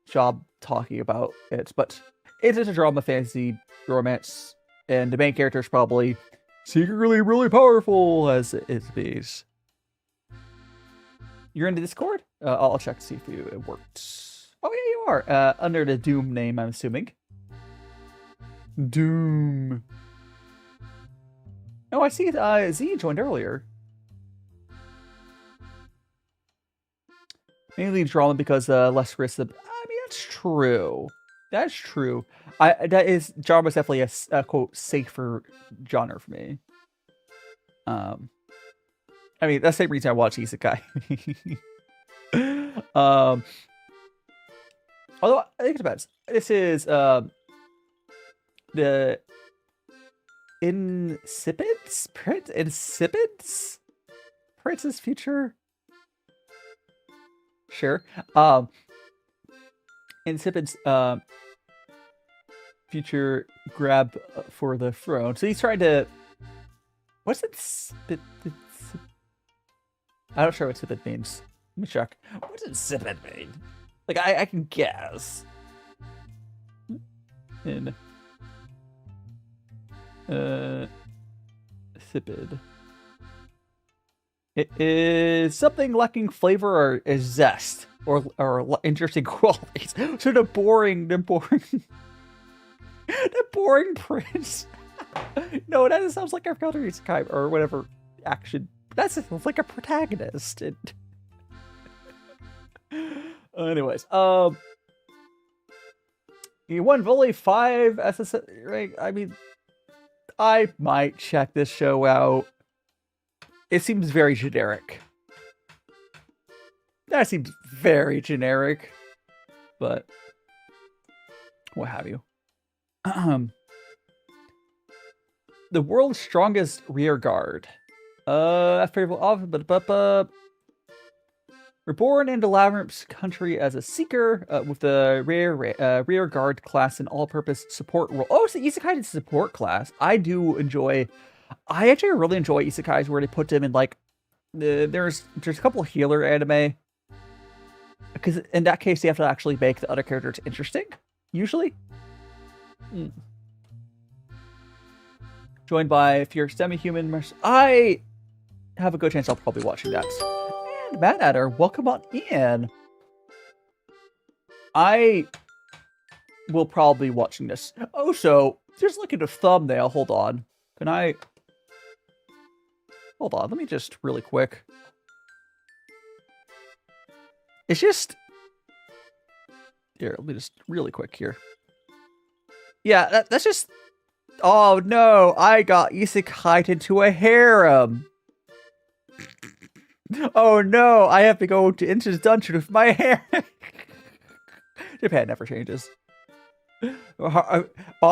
job talking about it, but it is a drama fantasy romance, and the main character is probably secretly really powerful as it is. You're in the Discord? I'll check to see if it worked. Oh yeah, you are. Under the Doom name, I'm assuming. Doom. Oh, I see Z joined earlier. Mainly drama because less risk. I mean, that's true. That's true. Drama is definitely a quote safer genre for me. I mean, that's the same reason I watch isekai. Although I think it depends. This is the Insipids Prince's future. Sure. Insipid's future grab for the throne. So he's trying to. What's it? I'm not sure what sipid means. Let me check. What does sipid mean? Like I can guess. In sipid. It is something lacking flavor or is zest or interesting qualities. So the boring prince. No, that sounds like a counter isekai or whatever action. That sounds like a protagonist. Anyways, he won only 5 SSS, right? I mean, I might check this show out. It seems very generic. That seems very generic, but what have you. The world's strongest rear guard. We're born into Labyrinth's country as a seeker with the rear guard class and all-purpose support role. Oh, it's the isekai is support class. I actually really enjoy isekais where they put them in like there's a couple of healer anime, because in that case you have to actually make the other characters interesting. Usually. Joined by fierce semi-human. I have a good chance I'll probably be watching that. And Matt Adder, welcome on in. I will probably be watching this. Oh, so just look at the thumbnail. Hold on. Can I? Hold on. Let me just really quick. It's just here. Let me just really quick here. Yeah, that's just. Oh no, I got isekai'd into a harem. Oh no, I have to go into the dungeon with my hair. Japan never changes. Oh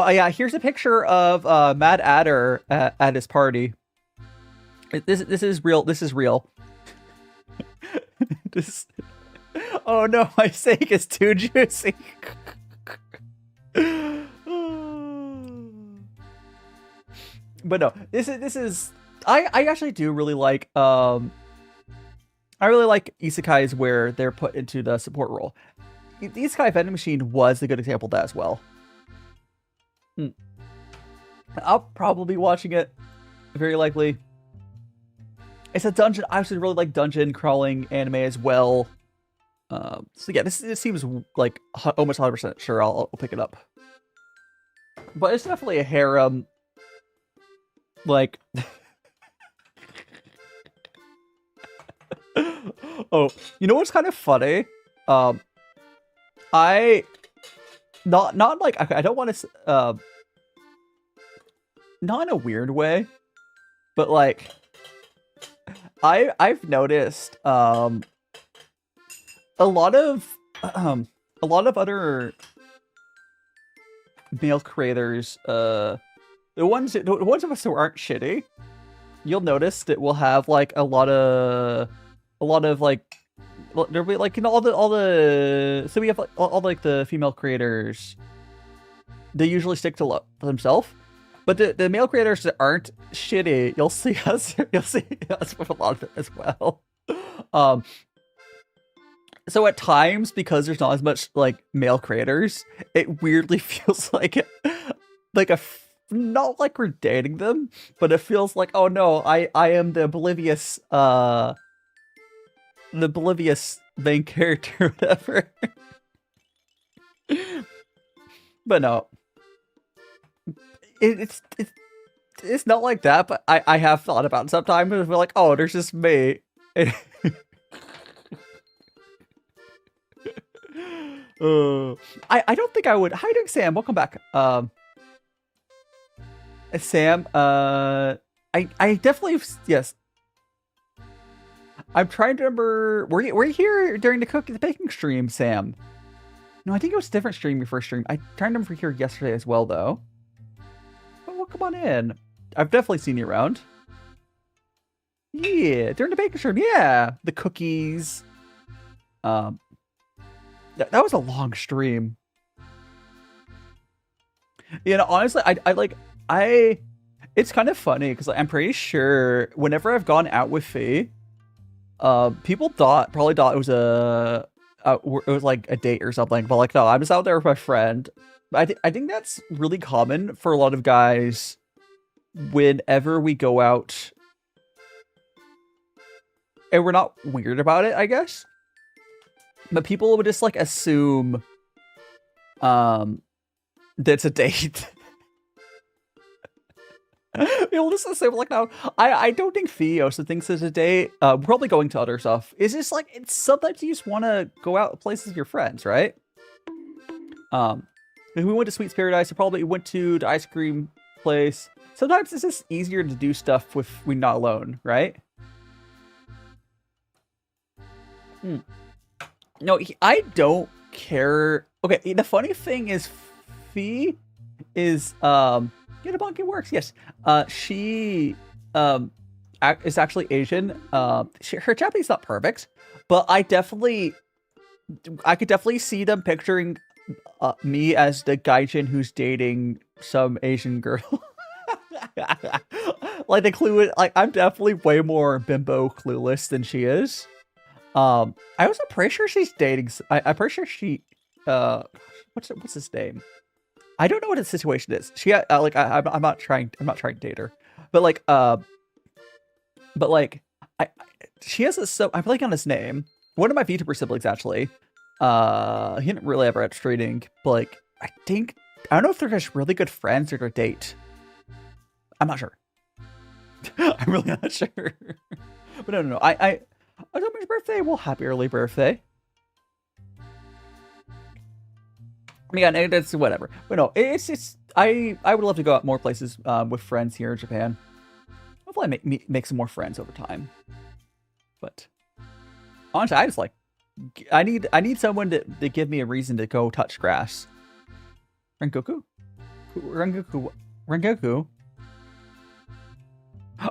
yeah, here's a picture of Mad Adder at his party. This is real. This is real. Oh no, my steak is too juicy. But no, this is I actually do really like I really like isekais where they're put into the support role. The Isekai Vending Machine was a good example of that as well. I'll probably be watching it, very likely. It's a dungeon. I actually really like dungeon crawling anime as well. So yeah, this seems like almost 100% sure I'll pick it up. But it's definitely a harem. Like, oh, you know what's kind of funny? I not like I don't want to not in a weird way, but like I've noticed a lot of other male creators, the ones of us who aren't shitty, you'll notice that we'll have like a lot of like there'll be like, you know, all the so we have like all like the female creators, they usually stick to themselves, but the male creators that aren't shitty, you'll see us with a lot of it as well. So at times, because there's not as much like male creators, it weirdly feels like not like we're dating them, but it feels like, oh no, I am the oblivious main character, whatever. But no, it's not like that. But I have thought about it sometimes, and feel like, oh, there's just me. I don't think I would. How you doing, Sam? Welcome back. Sam, I definitely, yes. I'm trying to remember. Were you here during the baking stream, Sam? No, I think it was a different stream, your first stream. I trying to remember here yesterday as well, though. Oh, well, come on in. I've definitely seen you around. Yeah, during the baking stream. Yeah, the cookies. That was a long stream. You know, honestly, it's kind of funny because like, I'm pretty sure whenever I've gone out with Faye, people probably thought it was like a date or something, but like no, I'm just out there with my friend. I think that's really common for a lot of guys whenever we go out, and we're not weird about it, I guess. But people would just like assume, that it's a date. People just assume like no, I don't think Fee also thinks it's a date. We're probably going to other stuff. It's just like it's sometimes you just want to go out places with your friends, right? If we went to Sweets Paradise, we probably went to the ice cream place. Sometimes it's just easier to do stuff with we're not alone, right? No, I don't care. Okay, the funny thing is, Fee is yeah, the monkey works. Yes, she is actually Asian. Her Japanese is not perfect, but I could definitely see them picturing me as the gaijin who's dating some Asian girl. Like the clue, like I'm definitely way more bimbo clueless than she is. I was pretty sure she's dating. I'm pretty sure she. What's his name? I don't know what his situation is. She like I'm not trying to date her, but like she has I'm blanking on his name. One of my VTuber siblings actually. He didn't really ever end up dating, but like I don't know if they're just really good friends or they're date. I'm not sure. I'm really not sure. But no. I on someone's birthday. Well, happy early birthday. Yeah, it's whatever. But no, it's I would love to go out more places with friends here in Japan. Hopefully, I make some more friends over time. But honestly, I just like I need someone to give me a reason to go touch grass. Rengoku.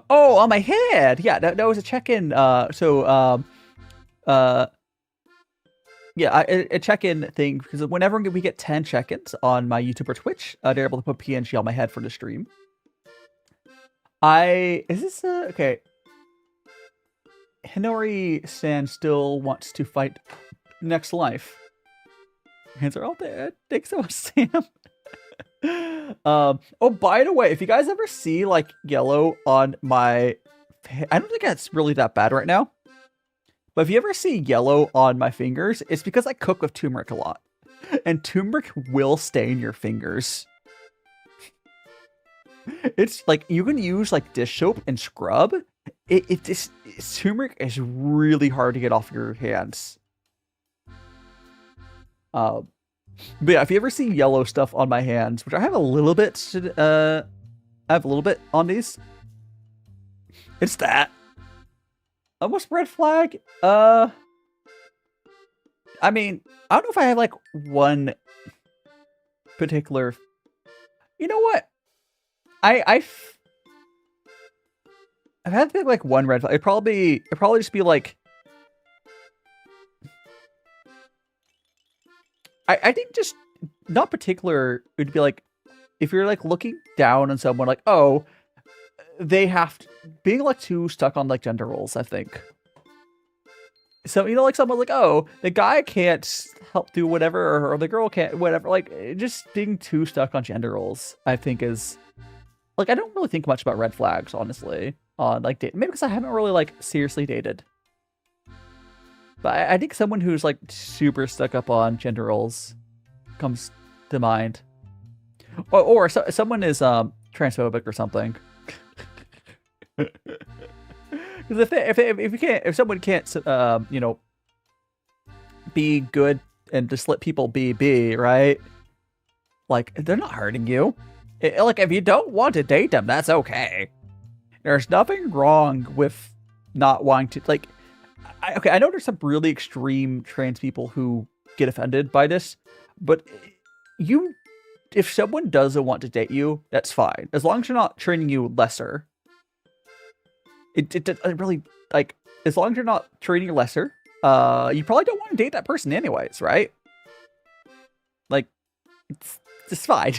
Oh, on my head. Yeah, that was a check-in. Yeah, a check-in thing, because whenever we get 10 check-ins on my YouTube or Twitch, they're able to put PNG on my head for the stream. Okay. Hinori-san still wants to fight next life. Hands are all dead. Thanks so much, Sam. Oh, by the way, if you guys ever see like yellow on my, I don't think that's really that bad right now. But if you ever see yellow on my fingers, it's because I cook with turmeric a lot. And turmeric will stain your fingers. It's like, you can use like dish soap and scrub. Turmeric is really hard to get off your hands. But yeah, if you ever see yellow stuff on my hands, which I have a little bit, on these. It's that. Almost red flag. I mean, I don't know if I have like one particular. You know what? I've had to pick like one red flag. It'd probably just be like. I think just not particular. It'd be like if you're like looking down on someone, like oh. They have to, being like too stuck on like gender roles, I think. So, you know, like someone like, oh, the guy can't help do whatever, or the girl can't, whatever. Like, just being too stuck on gender roles, I think is, like, I don't really think much about red flags, honestly, on like dating. Maybe because I haven't really like seriously dated. But I think someone who's like super stuck up on gender roles comes to mind. Or someone is transphobic or something. Because if someone can't, you know, be good and just let people be, right? Like, they're not hurting you. Like, if you don't want to date them, that's okay. There's nothing wrong with not wanting to, like, I know there's some really extreme trans people who get offended by this, but if someone doesn't want to date you, that's fine. As long as you're not treating you lesser. It really, like, as long as you're not treating you lesser, you probably don't want to date that person anyways, right? Like, it's fine.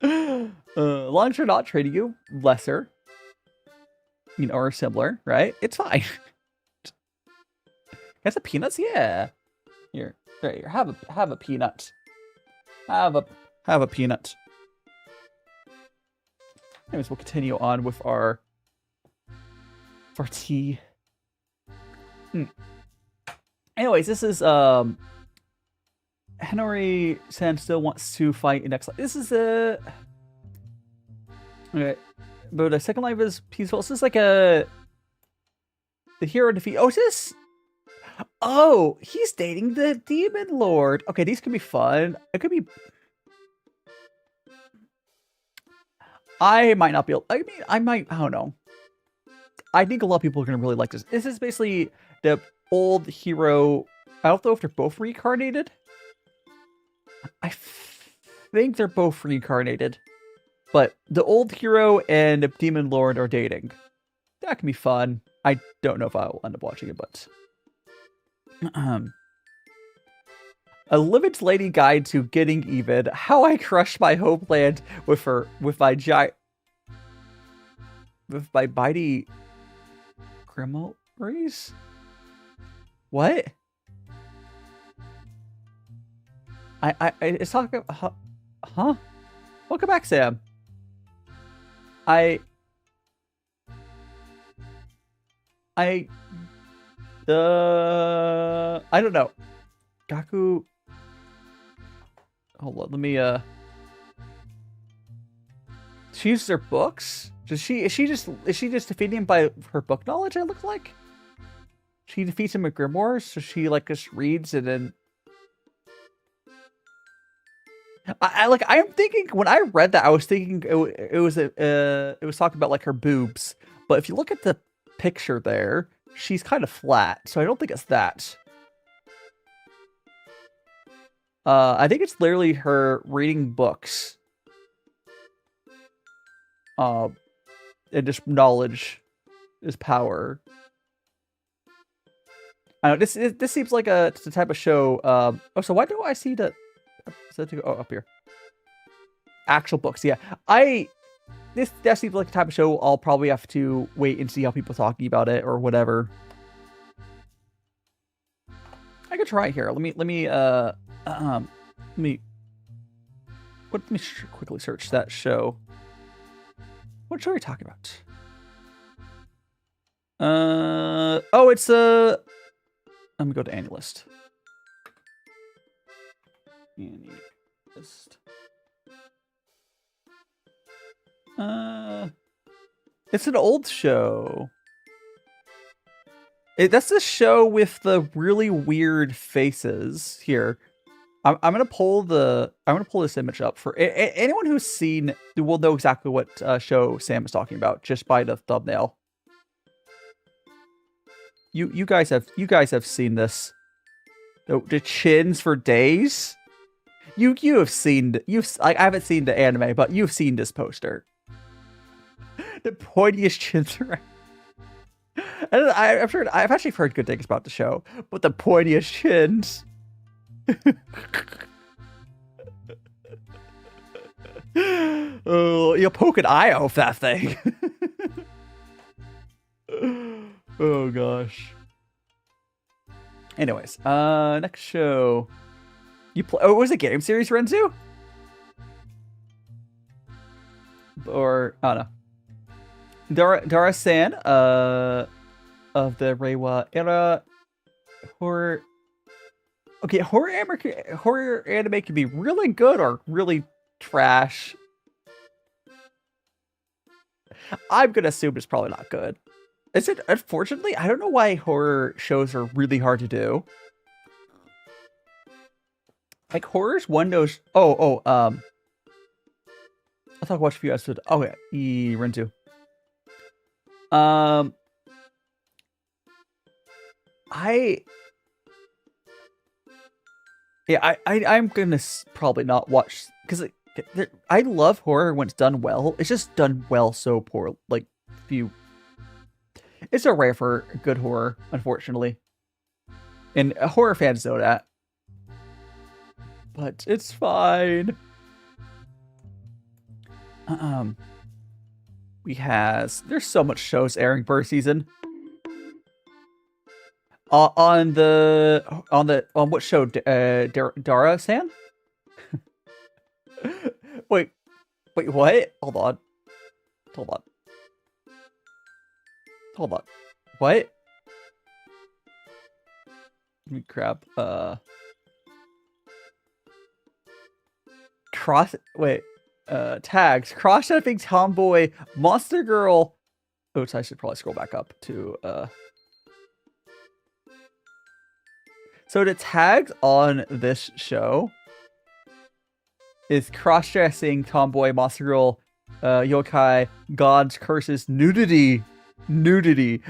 As long as you're not treating you lesser, you know, or similar, right? It's fine. Got some peanuts? Yeah. Here, right here. Have a peanut. Have a peanut. Anyways, we'll continue on with our tea. Anyways, this is Henry-san still wants to fight in next life. This is a okay, but the second life is peaceful. This is like the hero defeat. Oh, is this? Oh, he's dating the demon lord. Okay, these could be fun. It could be. I might not be able. I mean, I might. I don't know. I think a lot of people are gonna really like this. This is basically the old hero. I don't know if they're both reincarnated. I think they're both reincarnated, but the old hero and the demon lord are dating. That can be fun. I don't know if I will end up watching it, but a livid lady guide to getting even. How I crushed my homeland with my bitey grimoires. What? It's talking about, huh? Welcome back, Sam. I don't know. Gaku. Hold on, let me she uses her books? Is she just defeating him by her book knowledge, it looks like? She defeats him with grimoires, so she like just reads and then I'm thinking when I read that I was thinking it was talking about like her boobs, but if you look at the picture there, she's kind of flat, so I don't think it's that. I think it's literally her reading books. And just knowledge is power. I know this seems like the type of show. Oh, so why do I see the? Oh, up here. Actual books, yeah. That seems like the type of show I'll probably have to wait and see how people are talking about it or whatever. I could try here. Let me quickly search that show. What show are you talking about? Oh, it's let me go to AniList. AniList. It's an old show. That's the show with the really weird faces. Here, I'm gonna pull this image up for anyone who's seen. Will know exactly what show Sam is talking about just by the thumbnail. You guys have seen this. The chins for days. You have seen I haven't seen the anime, but you've seen this poster. The pointiest chins around. And I've actually heard good things about the show, but the pointiest chins. Oh, you'll poke an eye off that thing. Oh gosh. Anyways, next show. You play? Oh, it was a game series, Renzu? Or I don't know. Dara-san, of the Reiwa era, horror. Okay, horror anime can be really good or really trash. I'm gonna assume it's probably not good. Is it? Unfortunately, I don't know why horror shows are really hard to do. Like horror's one of those. I thought I watched a few episodes. Oh yeah, Renzu. I'm gonna probably not watch because I love horror when it's done well. It's just done well so poor, like few. It's so rare for good horror, unfortunately. And horror fans know that. But it's fine. There's so much shows airing per season. On what show? Dara-san? Wait, what? Hold on. What? Let me grab, tags. Cross-stepping tomboy, monster girl. Oh, so I should probably scroll back up to, So the tags on this show is cross-dressing, tomboy, monster girl, yokai, gods, curses, nudity,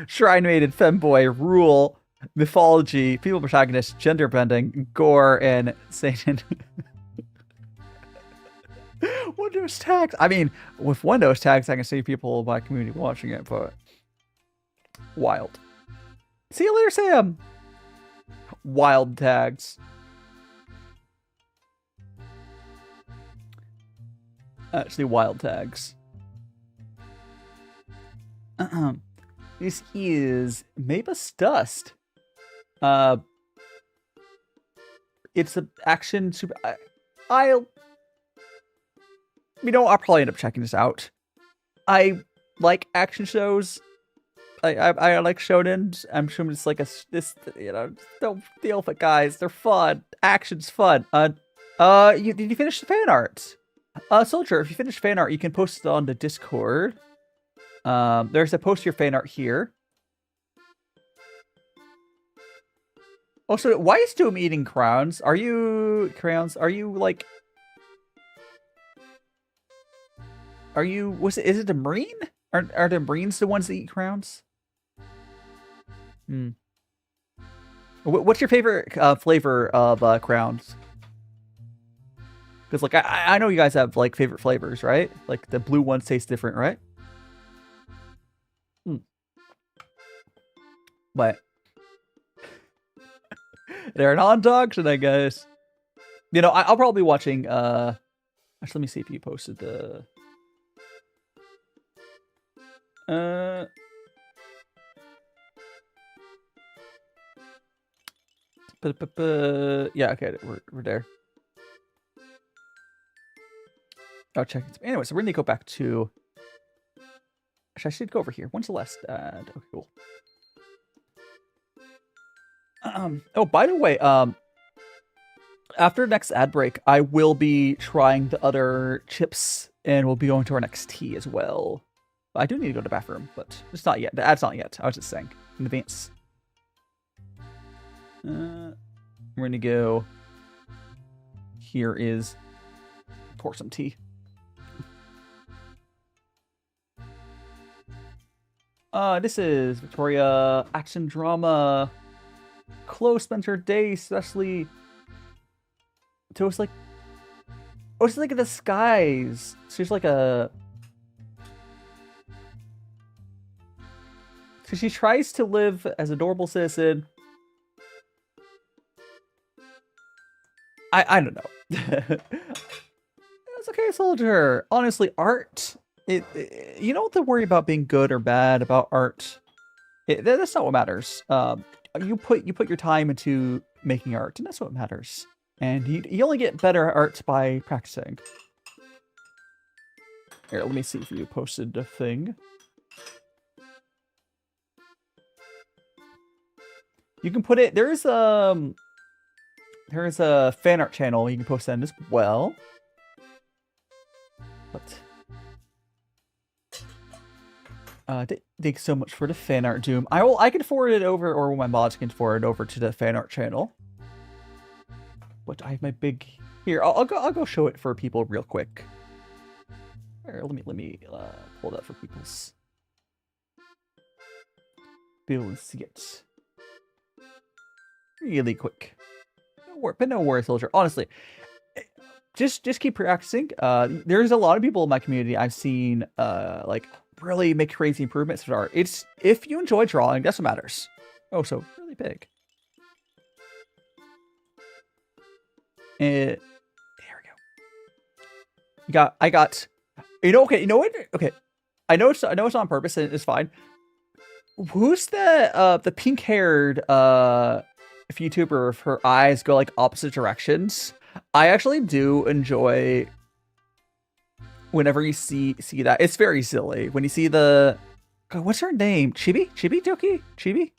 shrine maiden, femboy, rule, mythology, female protagonist, gender bending, gore, and Satan. One of those tags. I mean, with one of those tags, I can see people in my community watching it, but wild. See you later, Sam. Wild tags. Actually, wild tags. This is Mavis Dust. It's an action super. I'll probably end up checking this out. I like action shows. I like shonens. I'm sure it's like don't deal with it, guys. They're fun. Action's fun. Did you finish the fan art? Soldier, if you finish fan art, you can post it on the Discord. There's a post your fan art here. Also, why is Doom eating crowns? Is it the marine? Are the marines the ones that eat crowns? What's your favorite flavor of crowns? Because, like, I know you guys have, like, favorite flavors, right? Like, the blue ones taste different, right? But they're non-dog tonight, guys. I'll probably be watching, actually, let me see if you posted the... Yeah, okay, we're there. I'll check it. Anyway, so we're gonna go back to... Actually, I should go over here. When's the last ad? Okay, cool. Oh, by the way, after next ad break, I will be trying the other chips, and we'll be going to our next tea as well. I do need to go to the bathroom, but it's not yet. The ad's not yet. I was just saying in advance. We're gonna go. Here is pour some tea. This is Victoria action drama. Close Spencer Day, especially. So it's like, it's like a disguise. So she's like a. So she tries to live as a normal citizen. I don't know. It's okay, soldier. Honestly, art. You don't have to worry about being good or bad about art. That's not what matters. You put your time into making art, and that's what matters. And you only get better at art by practicing. Here, let me see if you posted a thing. You can put it. There's a fan art channel you can post that in as well. But thanks so much for the fan art, Doom. I can forward it over, or my mods can forward it over to the fan art channel. But I have my big here. I'll go show it for people real quick. Here, let me pull that for people's be able to see it really quick. But no worries, soldier. Honestly, just keep practicing. There's a lot of people in my community I've seen like really make crazy improvements with art. It's if you enjoy drawing, that's what matters. Oh, so really big. And there we go. I got. Okay. You know what? Okay. I know it's on purpose and it's fine. Who's the pink-haired VTuber if her eyes go like opposite directions? I actually do enjoy whenever you see that. It's very silly when you see the God, what's her name? Chibi Doki? Chibi?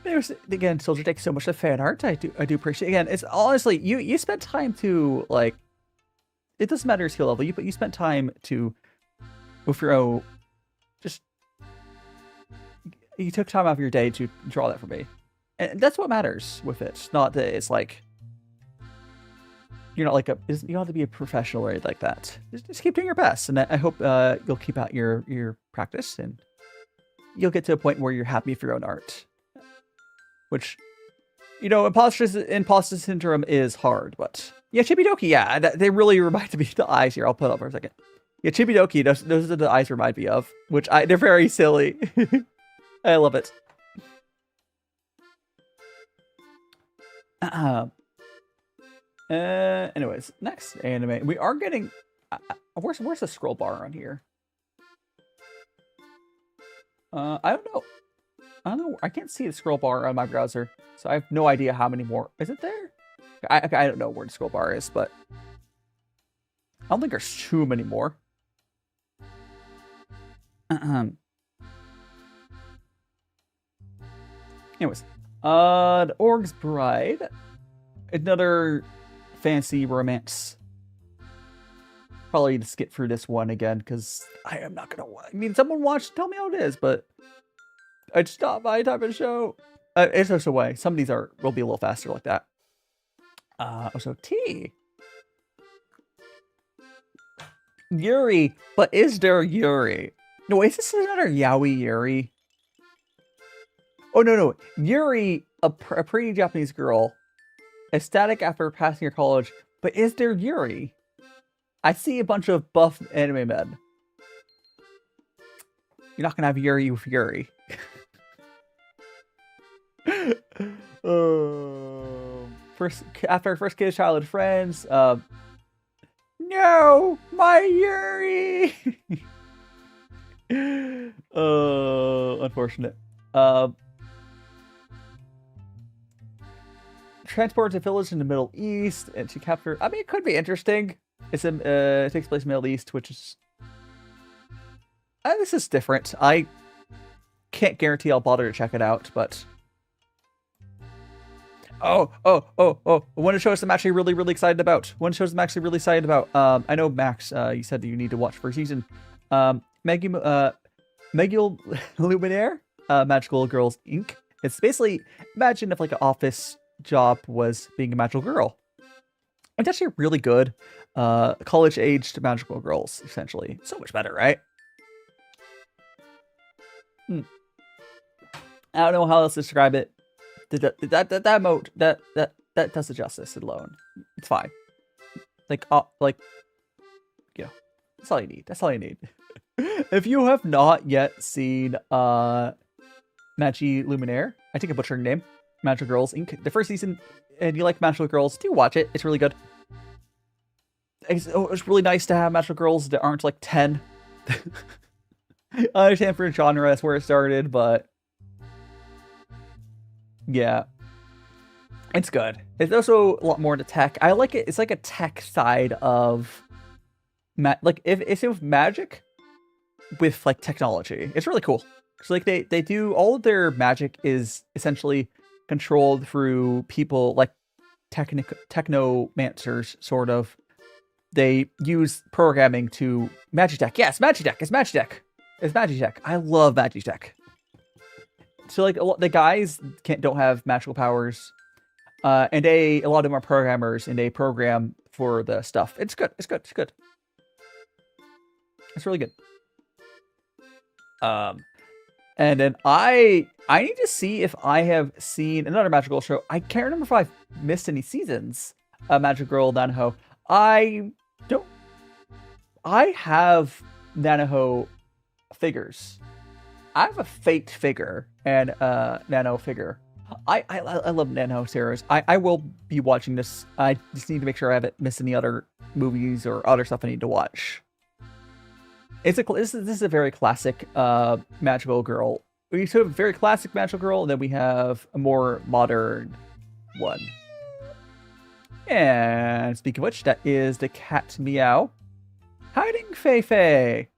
There's again, Soldier, thanks so much for fan art. I do appreciate it. Again, it's honestly you spent time to like it doesn't matter your skill level, but you spent time to with your own just you took time out of your day to draw that for me. And that's what matters with it. Not that it's like you're not like you don't have to be a professional or anything like that. Just keep doing your best, and I hope you'll keep out your practice, and you'll get to a point where you're happy with your own art. Which, you know, imposter syndrome is hard, but yeah, Chibidoki, yeah, they really remind me of the eyes here. I'll put it up for a second. Yeah, Chibidoki, those are the eyes remind me of, which they're very silly. I love it. Anyways, next anime. We are getting. Where's the scroll bar on here? I don't know. I can't see the scroll bar on my browser, so I have no idea how many more. Is it there? I don't know where the scroll bar is, but I don't think there's too many more. Anyways, the Org's Bride, another fancy romance. Probably need to skip through this one again because I am not gonna. I mean, someone watch, tell me how it is, but it's not my type of show. It's just a way. Some of these will be a little faster like that. So T. Yuri, but is there Yuri? No, is this another Yaoi Yuri? Oh, no. Yuri, a pretty Japanese girl, ecstatic after passing her college, but is there Yuri? I see a bunch of buff anime men. You're not gonna have Yuri with Yuri. After first kid's childhood friends, no, my Yuri. Unfortunate. Transport to village in the Middle East and to capture. I mean, it could be interesting. It takes place in the Middle East, which is. This is different. I can't guarantee I'll bother to check it out, but. Oh! One show I'm actually really excited about. I know Max, you said that you need to watch first season. Megul Luminaire, Magical Girls Inc. It's basically, imagine if like an office job was being a magical girl. It's actually really good. College-aged magical girls, essentially. So much better, right? I don't know how else to describe it. That mode that does it justice alone. It's fine. Like you know, that's all you need. If you have not yet seen Magi Luminaire, I think I butchered her name, Magical Girls Inc. The first season, and you like Magical Girls, do watch it. It's really good. It's really nice to have Magical Girls that aren't like 10. I understand for a genre, that's where it started, but yeah, it's good. It's also a lot more into tech. I like it. It's like a tech side of like if it's with magic with like technology. It's really cool. So like they do all of their magic is essentially controlled through people like technomancers, sort of. They use programming to Magitech. Yes, Magitech. It's Magitech. I love Magitech. So like the guys don't have magical powers, and a lot of them are programmers, and they program for the stuff. It's good. It's really good. And then I need to see if I have seen another Magical Girl show. I can't remember if I've missed any seasons of Magical Girl Nanaho. I have Nanaho figures. I have a Fate figure and Nano figure. I love Nanaho series. I will be watching this. I just need to make sure I haven't missed any other movies or other stuff I need to watch. This is a very classic Magical Girl. We have a very classic Magical Girl, and then we have a more modern one. And speaking of which, that is the cat Meow hiding Feifei.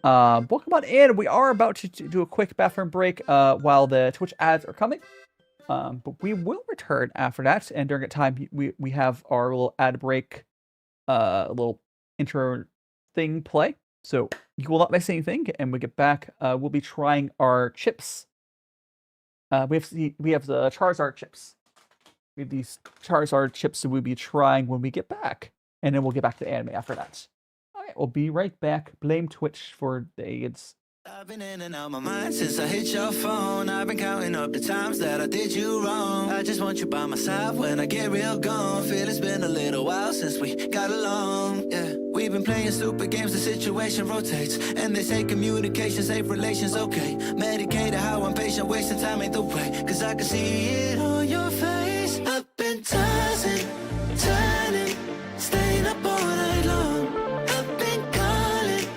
Welcome on in. We are about to do a quick bathroom break while the Twitch ads are coming. But we will return after that, and during that time, we have our little ad break, little intro thing play, so you will not miss anything. And we get back, we'll be trying our chips. We have the Charizard chips. We have these Charizard chips that we'll be trying when we get back, and then we'll get back to the anime after that. All right, we'll be right back. Blame Twitch for the AIDS. I've been in and out my mind since I hit your phone. I've been counting up the times that I did you wrong. I just want you by my side when I get real gone. Feel it's been a little while since we got along. Yeah, we've been playing stupid games, the situation rotates, and they say communication, safe relations, okay. Medicated how I'm patient, wasting time ain't the way. Cause I can see it on your face. I've been tossing, turning, staying up all night long. I've been calling,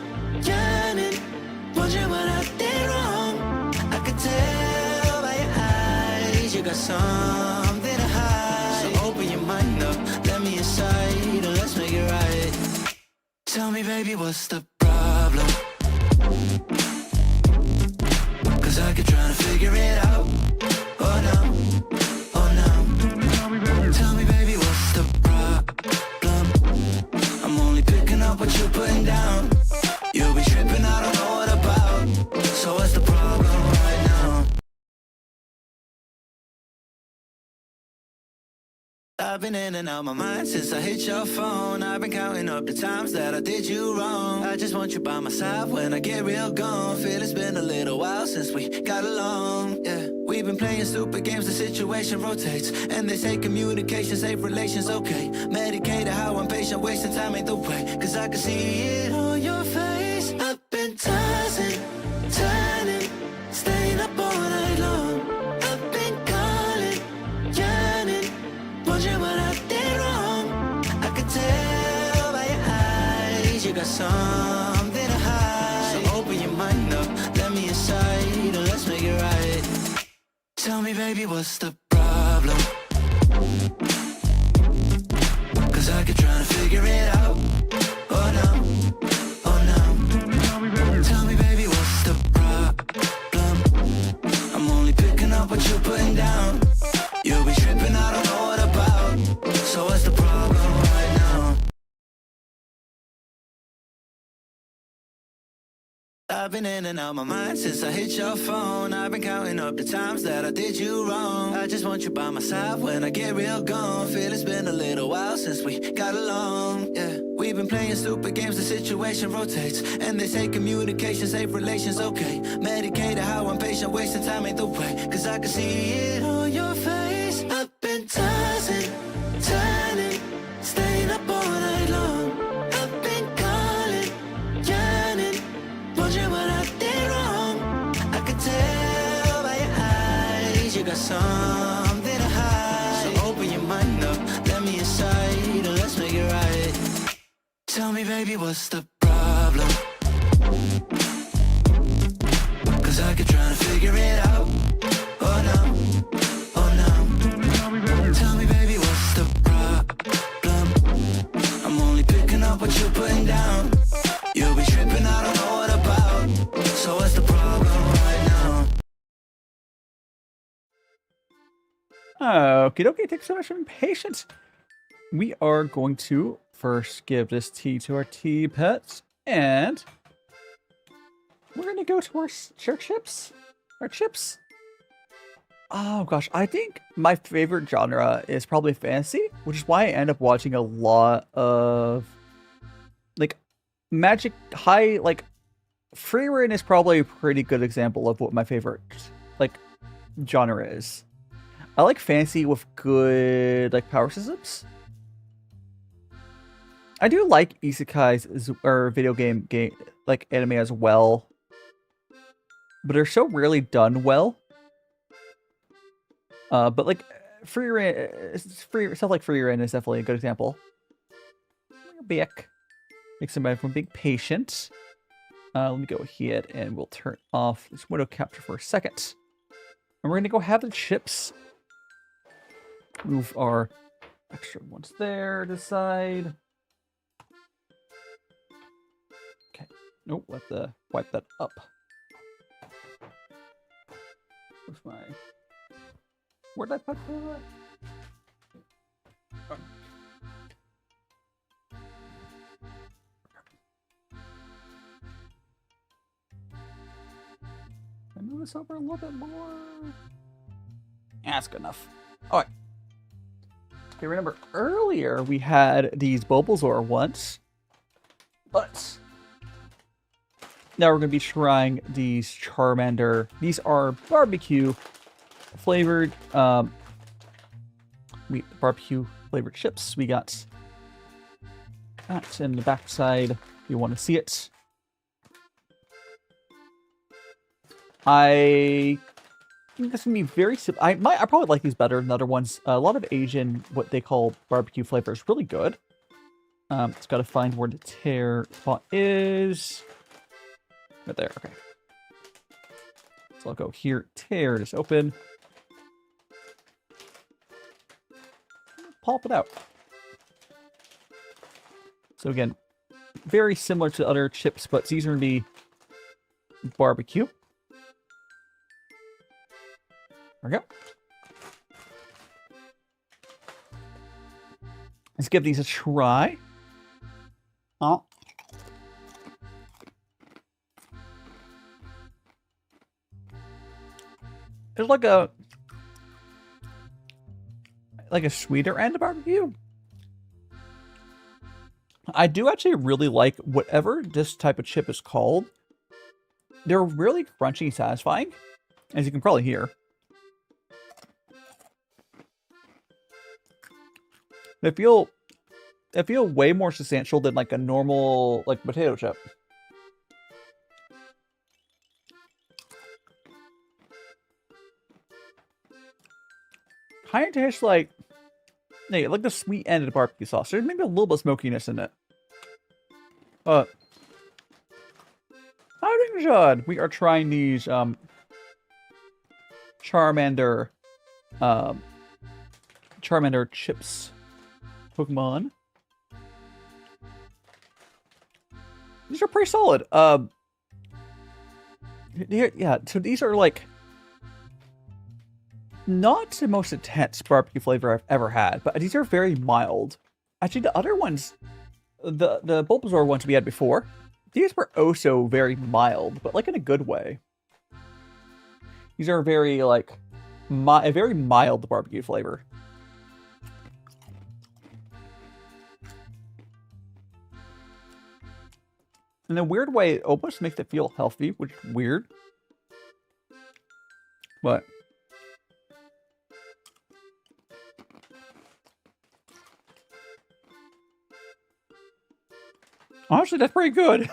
yearning, wondering what I did wrong. I could tell by your eyes you got something to hide. So open your mind up, let me inside, and let's make it right. Tell me, baby, what's the problem? Cause I keep trying to figure it out. Oh no, oh no. Tell me, baby, what's the problem? I'm only picking up what you're putting down. You'll be tripping, I don't know what about. So what's the problem right now? I've been in and out my mind since I hit your phone. I've been counting up the times that I did you wrong. I just want you by my side when I get real gone. Feel it's been a little while since we got along. Yeah, we've been playing stupid games, the situation rotates, and they say communication, safe relations, okay. Medicated how I'm patient, wasting time ain't the way. Cause I can see it on your face. I've been tossing, turning, staying up all night long. I've been calling, yearning, wondering what I did wrong. I could tell by your eyes you got something to hide. So open your mind up, let me inside, and let's make it right. Tell me, baby, what's the problem? Cause I keep trying to figure it out. Oh no, oh no. Tell me, baby, what's the problem? I'm only picking up what you're putting down. You'll be tripping, I don't know what about. So what's the problem right now? I've been in and out my mind since I hit your phone. I've been counting up the times that I did you wrong. I just want you by my side when I get real gone. Feel it's been a little while since we got along. Yeah, we've been playing stupid games, the situation rotates, and they say communication, safe relations, okay. Medicated how I'm patient, wasting time ain't the way. Cause I can see it on your face. I've been tossing, turning, staying up all night long. I've been calling, yearning, wondering what I did wrong. I could tell by your eyes you got something to hide. So open your mind up, let me inside, and let's make it right. Tell me, baby, what's the problem? Cause I keep trying to figure it out. Oh no, oh no. Tell me, baby, what's the problem? I'm only picking up what you're putting down. You'll be tripping, I don't know what about. So what's the problem right now? Okie dokie, thanks so much for being patient. We are going to first give this tea to our tea pets, and we're going to go to our chips. Our chips. Oh gosh, I think my favorite genre is probably fantasy, which is why I end up watching a lot of like magic, high like free reign is probably a pretty good example of what my favorite, like, genre is. I like fantasy with good, like, power systems. I do like isekais or video game like anime as well, but they're so rarely done well. But like stuff like free reign is definitely a good example. Back, make somebody from being patient. Let me go ahead and we'll turn off this window capture for a second, and we're gonna go have the chips. Move our extra ones there to the side. Okay. Nope, let the wipe that up. Where's my... Where'd I put the... Oh. Can I move this over a little bit more? Yeah, that's good enough. Alright. Okay, remember earlier we had these Bulbasaur once, but now we're going to be trying these Charmander. These are barbecue flavored, barbecue flavored chips. We got that in the backside if you want to see it. I think this is going to be very simple. I probably like these better than other ones. A lot of Asian, what they call barbecue flavor, is really good. It's got to find where the tear spot is. Right there, okay. So I'll go here, tear this open. Pop it out. So again, very similar to other chips, but these are going to be barbecue. There we go. Let's give these a try. Oh. There's like a sweeter end of barbecue. I do actually really like whatever this type of chip is called. They're really crunchy and satisfying, as you can probably hear. They feel way more substantial than like a normal like potato chip. Kind of tastes like the sweet end of the barbecue sauce. There's maybe a little bit of smokiness in it. But I think Judd, we are trying these Charmander chips. Pokemon. These are pretty solid. Yeah, so these are like not the most intense barbecue flavor I've ever had, but these are very mild. Actually, the other ones, the Bulbasaur ones we had before, these were also very mild, but like in a good way. These are very like a very mild barbecue flavor. In a weird way, it almost makes it feel healthy, which is weird. But honestly, that's pretty good.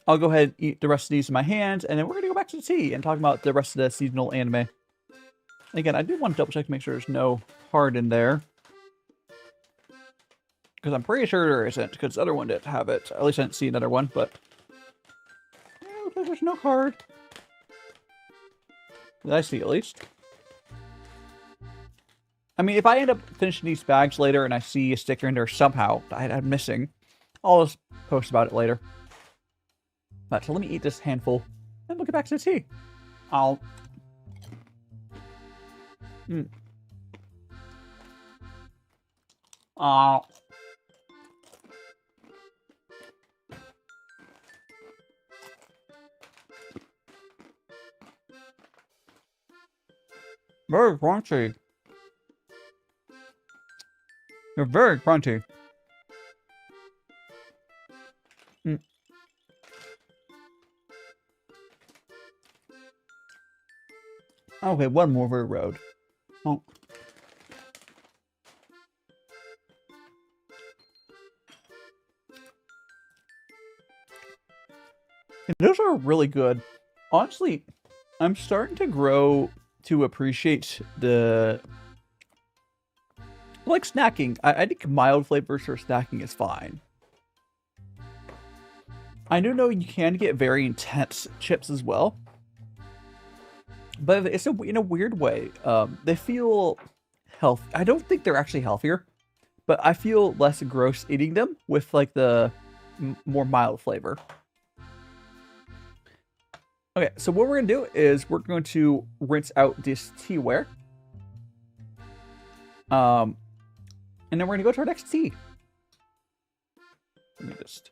I'll go ahead and eat the rest of these in my hands, and then we're going to go back to the tea and talk about the rest of the seasonal anime. Again, I do want to double check to make sure there's no heart in there. Because I'm pretty sure there isn't, because the other one didn't have it. At least I didn't see another one, but yeah, looks like there's no card. Did I see at least? I mean, if I end up finishing these bags later and I see a sticker in there somehow that I'm missing, I'll just post about it later. But so let me eat this handful and we'll get back to the tea. I'll... Very crunchy. They're very crunchy. Mm. Okay, one more over the road. Oh. And those are really good. Honestly, I'm starting to grow to appreciate the... like snacking. I think mild flavors for snacking is fine. I do know you can get very intense chips as well. But it's in a weird way. They feel health. I don't think they're actually healthier, but I feel less gross eating them with like the more mild flavor. Okay, so what we're gonna do is we're going to rinse out this teaware. And then we're gonna go to our next tea. Let me just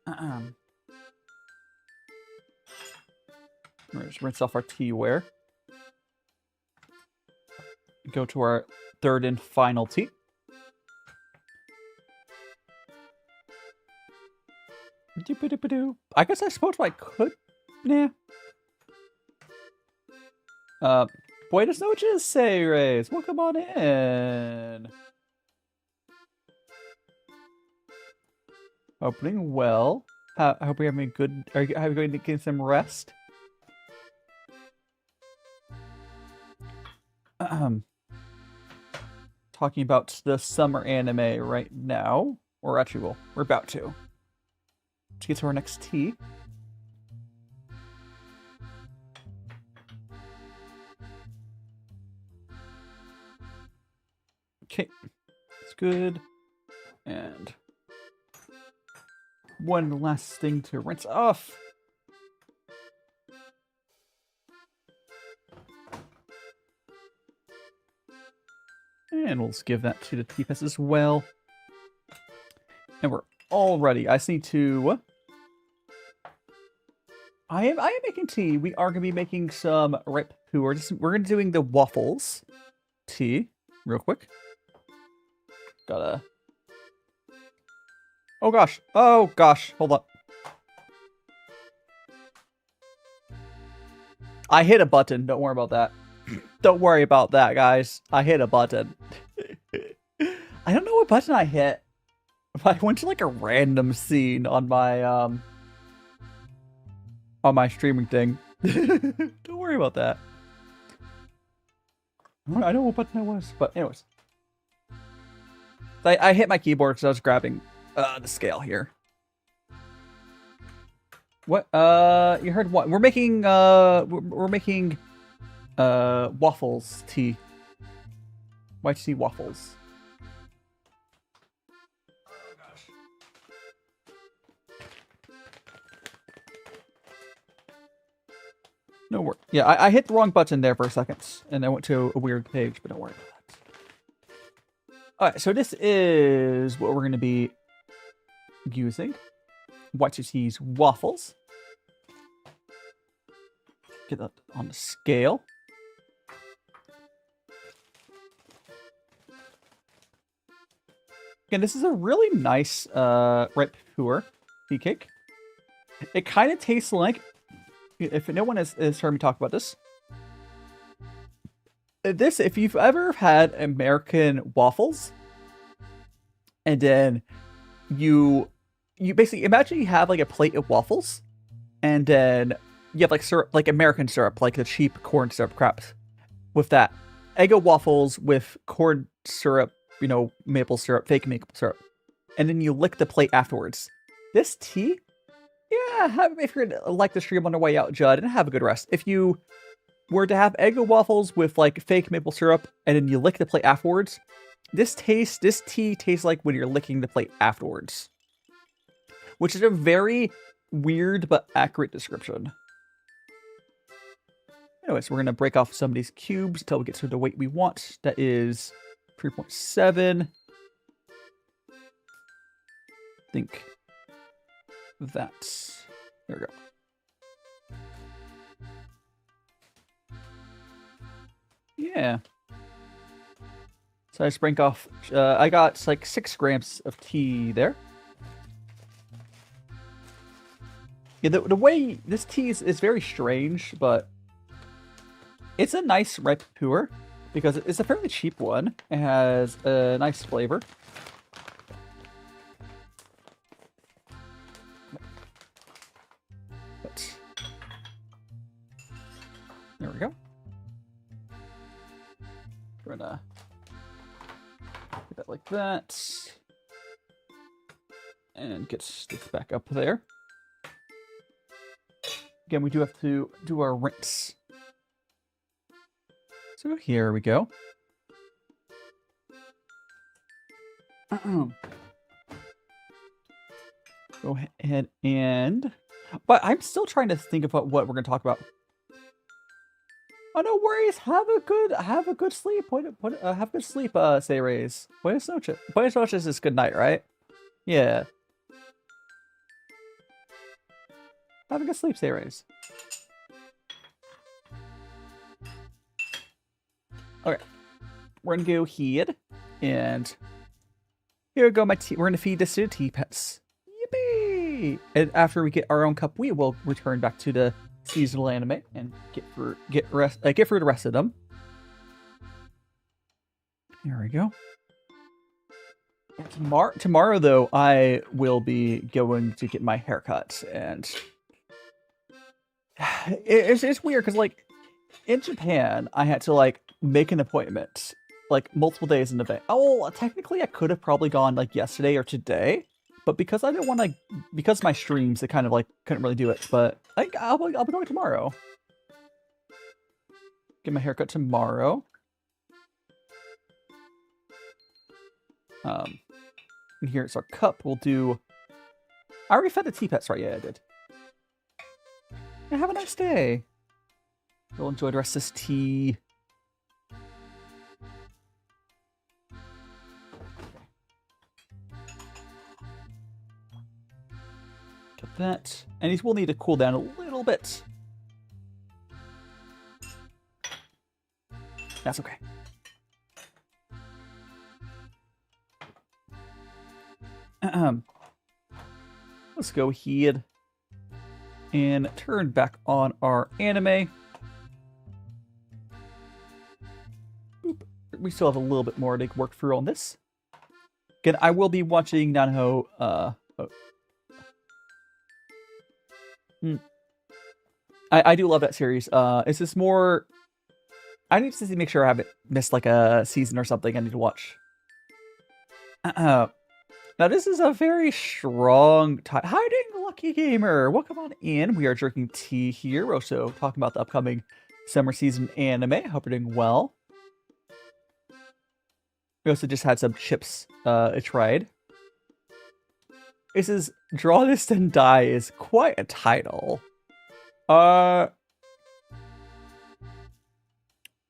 we're gonna just rinse off our teaware. Go to our third and final tea. I guess I suppose I could. Nah. Buenas noches, Seres. Welcome on in. Opening well. I hope you're having a good. Are you going to get some rest? Talking about the summer anime right now, or actually, well, we're about to. Let's get to our next tea. Okay, it's good. And one last thing to rinse off. And we'll just give that to the teapass as well. And we're all ready. I just need to... I am making tea. We are going to be making some ripe puerh. We're going to be doing the waffles tea real quick. Gotta... Oh gosh. Oh gosh. Hold up. I hit a button. Don't worry about that. Don't worry about that, guys. I hit a button. I don't know what button I hit. I went to like a random scene on my streaming thing. Don't worry about that. I don't know what button it was, but anyways. I hit my keyboard because I was grabbing the scale here. What? You heard what? We're making waffles tea. White tea waffles. Oh gosh. No worry. Yeah, I hit the wrong button there for a second, and I went to a weird page, but don't worry about that. Alright, so this is what we're going to be using. White tea's waffles. Get that on the scale. Again, this is a really nice ripe puerh tea cake. It kind of tastes like, if no one has heard me talk about this, if you've ever had American waffles, and then you basically imagine you have like a plate of waffles, and then you have like syrup, like American syrup, like the cheap corn syrup crap, with that Eggo waffles with corn syrup, you know, maple syrup, fake maple syrup, and then you lick the plate afterwards. This tea, yeah, if you're gonna like the stream on the way out, Judd, and have a good rest. If you were to have Eggo waffles with like fake maple syrup, and then you lick the plate afterwards, this tea tastes like when you're licking the plate afterwards, which is a very weird but accurate description. Anyways, we're gonna break off some of these cubes until we get to the weight we want. That is 3.7. I think that's... There we go. Yeah. So I just break off... I got like 6 grams of tea there. Yeah, the way this tea is very strange, but it's a nice ripe puerh because it's a fairly cheap one. It has a nice flavor. But there we go. We're gonna get that like that. And get this back up there. Again, we do have to do our rinse. So here we go. Go ahead and... But I'm still trying to think about what we're going to talk about. Oh, no worries. Have a good sleep. Have a good sleep, say Rays. Buenas noches. Buenas noches is good night, right? Yeah. Have a good sleep, say Rays. Okay. We're gonna go ahead and here we go, my tea. We're gonna feed this to the tea pets. Yippee! And after we get our own cup, we will return back to the seasonal anime and get through the rest of them. Here we go. Tomorrow, though, I will be going to get my haircut, and it's weird because, like, in Japan, I had to, like, make an appointment, like, multiple days in advance. Oh, technically, I could have probably gone, like, yesterday or today, but because I didn't want to, because of my streams, I kind of, like, couldn't really do it, but I'll be going tomorrow. Get my haircut tomorrow. And here's our cup. We'll do... I already fed the tea pets, right? Yeah, I did. Yeah, have a nice day. We'll enjoy the rest of this tea. Got that. And these will need to cool down a little bit. That's okay. Let's go ahead and turn back on our anime. Boop. We still have a little bit more to work through on this. Again, I will be watching Nanho. I do love that series. Is this more... I need to make sure I haven't missed like a season or something I need to watch. Now, this is a very strong time. Hiding, Lucky Gamer! Welcome on in. We are drinking tea here. We're also talking about the upcoming summer season anime. I hope you're doing well. We also just had some chips tried. This is Draw This and Die is quite a title.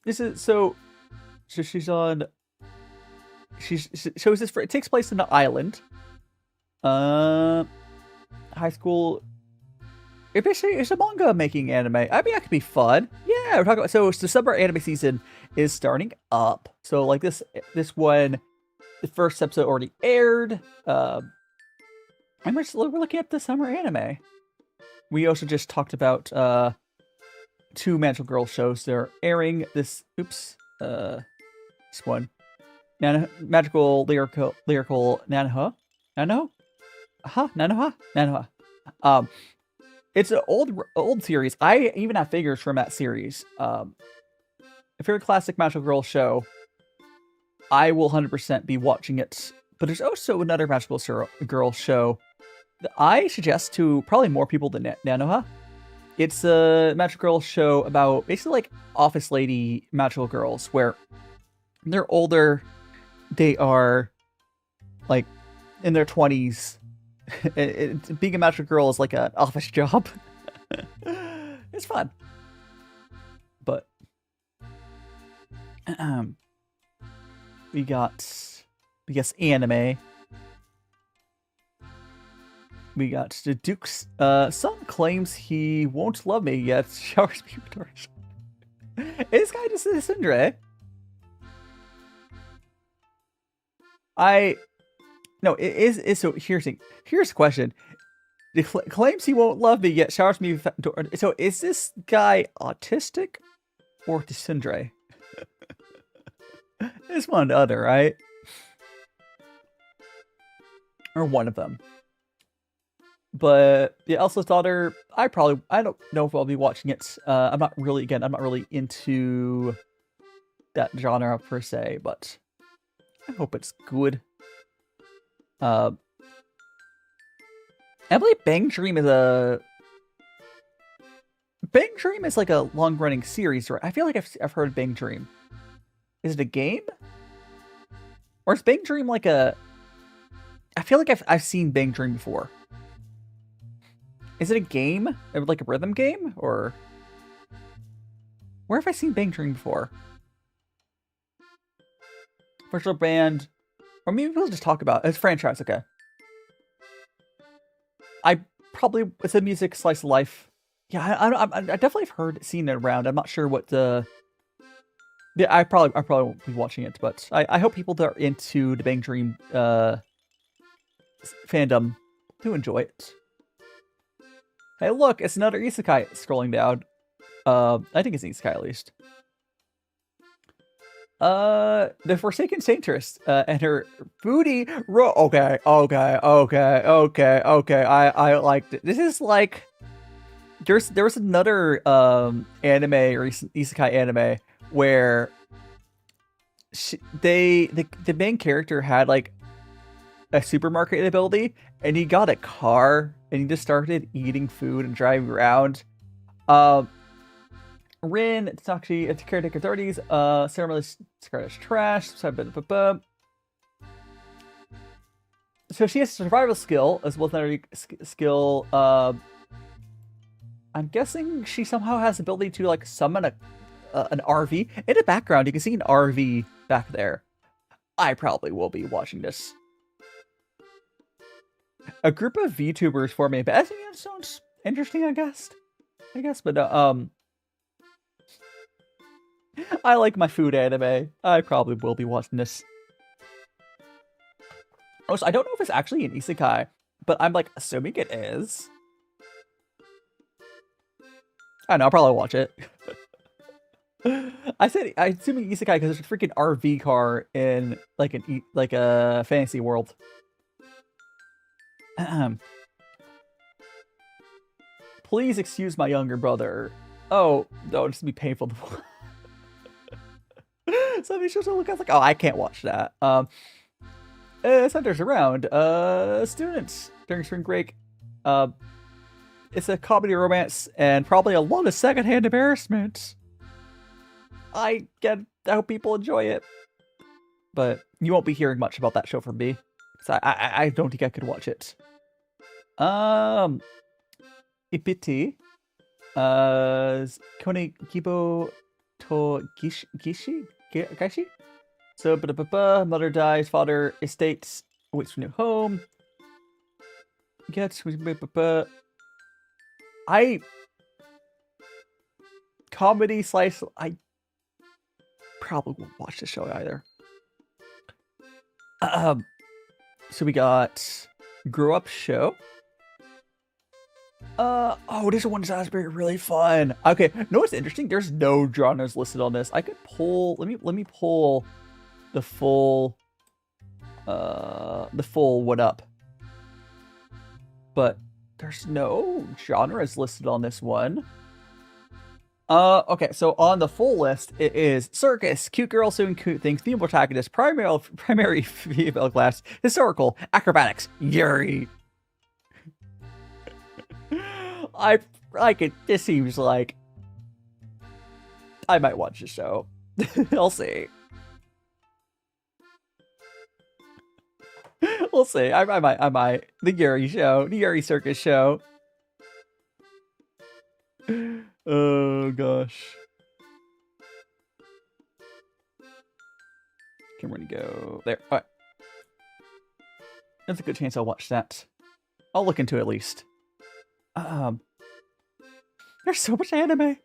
This is so she's on... shows this for it takes place in the island. High school. It's a manga making anime. I mean, that could be fun. Yeah, we're talking about the summer anime season is starting up. So like this one, the first episode already aired. And we're looking at the summer anime. We also just talked about 2 magical girl shows. They're airing this. Oops. This one. Magical lyrical Nanoha. Nanoha. It's an old series. I even have figures from that series. A very classic magical girl show. I will 100% be watching it. But there's also another magical girl show that I suggest to probably more people than Nanoha. It's a magical girl show about basically like office lady magical girls where they're older. They are, like, in their 20s. Being a magical girl is like an office job. It's fun. But, we got, I guess, anime. We got the Duke's son claims he won't love me yet. Showers me with doors. This guy just is Sindre. No, it is so here's the question. claims he won't love me yet showers me with so is this guy autistic or Desindre? It's one or the other, right? Or one of them. But the Elsa's Daughter, I don't know if I'll be watching it. I'm not really into that genre per se, but I hope it's good. I believe Bang Dream is like a long-running series, right? I feel like I've heard Bang Dream. Is it a game? Or is Bang Dream like a... I feel like I've seen Bang Dream before. Is it a game? Like a rhythm game? Or... Where have I seen Bang Dream before? Virtual Band... Or maybe we'll just talk about it. It's a franchise, okay. It's a music slice of life. Yeah, I definitely have seen it around. I'm not sure what the... Yeah, I probably won't be watching it, but I hope people that are into the Bang Dream fandom do enjoy it. Hey, look, it's another isekai scrolling down. I think it's an isekai at least. The Forsaken Saintress and her booty okay. I liked it. This is like there was another anime or isekai anime where the main character had like a supermarket ability and he got a car and he just started eating food and driving around. Rin, it's actually it's caretaker 30s, ceremony Scarlet's trash, so she has a survival skill as well as another skill. I'm guessing she somehow has the ability to like summon an RV. In the background, you can see an RV back there. I probably will be watching this. A group of VTubers form a band. That sounds interesting, I guess, but I like my food anime. I probably will be watching this. Also, I don't know if it's actually an isekai, but I'm like assuming it is. I don't know, I'll probably watch it. I assuming isekai because there's a freaking RV car in like a fantasy world. Please excuse my younger brother. Oh, no, just be painful. Somebody shows a look. I was like, oh, I can't watch that. Centers around students during spring break. It's a comedy romance and probably a lot of secondhand embarrassment. I hope people enjoy it, but you won't be hearing much about that show from me. So I don't think I could watch it. Ipiti. Kone Kibo to Gaishi? So, mother dies, father estates, waits for new home. Comedy slice. I probably won't watch the show either. So we got Grow Up Show. Oh, this one sounds really fun. Okay, no, what's interesting? There's no genres listed on this. I could pull. Let me pull the full one up. But there's no genres listed on this one. Okay, so on the full list, it is circus, cute girls doing cute things, female protagonist, primary female class, historical, acrobatics, Yuri. I like it. This seems like I might watch the show. I'll see. We'll see. I might. The Yuri show, the Yuri circus show. Oh gosh. Okay, where to go? There. All right. There's a good chance I'll watch that. I'll look into it at least. There's so much anime.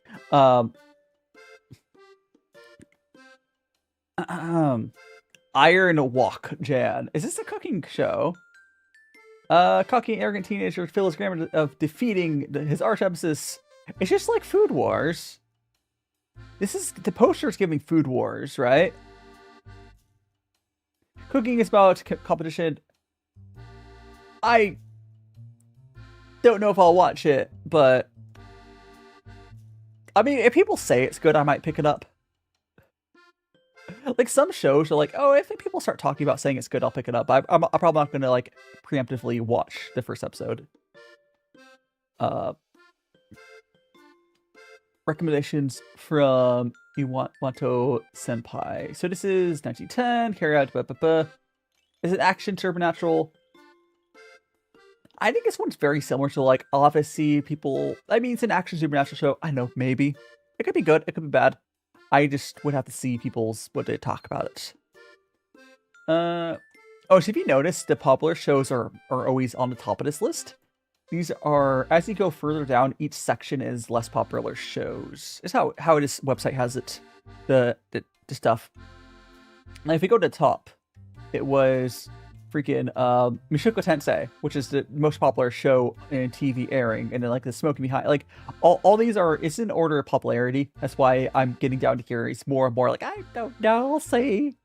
Iron Walk Jan. Is this a cooking show? Cocky and arrogant teenager Phil his grammar of defeating his arch nemesis. It's just like Food Wars. This is the poster is giving Food Wars, right? Cooking is about competition. I don't know if I'll watch it, but I mean, if people say it's good, I might pick it up. Like some shows are like, oh, if people start talking about saying it's good, I'll pick it up. I'm probably not gonna like preemptively watch the first episode. Recommendations from Iwato Senpai. So this is 1910. Carry out. Is it action supernatural? I think this one's very similar to like obviously people. I mean, it's an action supernatural show. I know maybe it could be good. It could be bad. I just would have to see what they talk about it. Oh, so if you notice, the popular shows are always on the top of this list. These are, as you go further down, each section is less popular shows. Is how this website has it, the stuff. Now, if we go to the top, it was freaking Mushoku Tensei, which is the most popular show in TV airing, and then like the Smoking Behind, like all these are, it's in order of popularity. That's why I'm getting down to here. It's more and more like, I don't know, we'll see.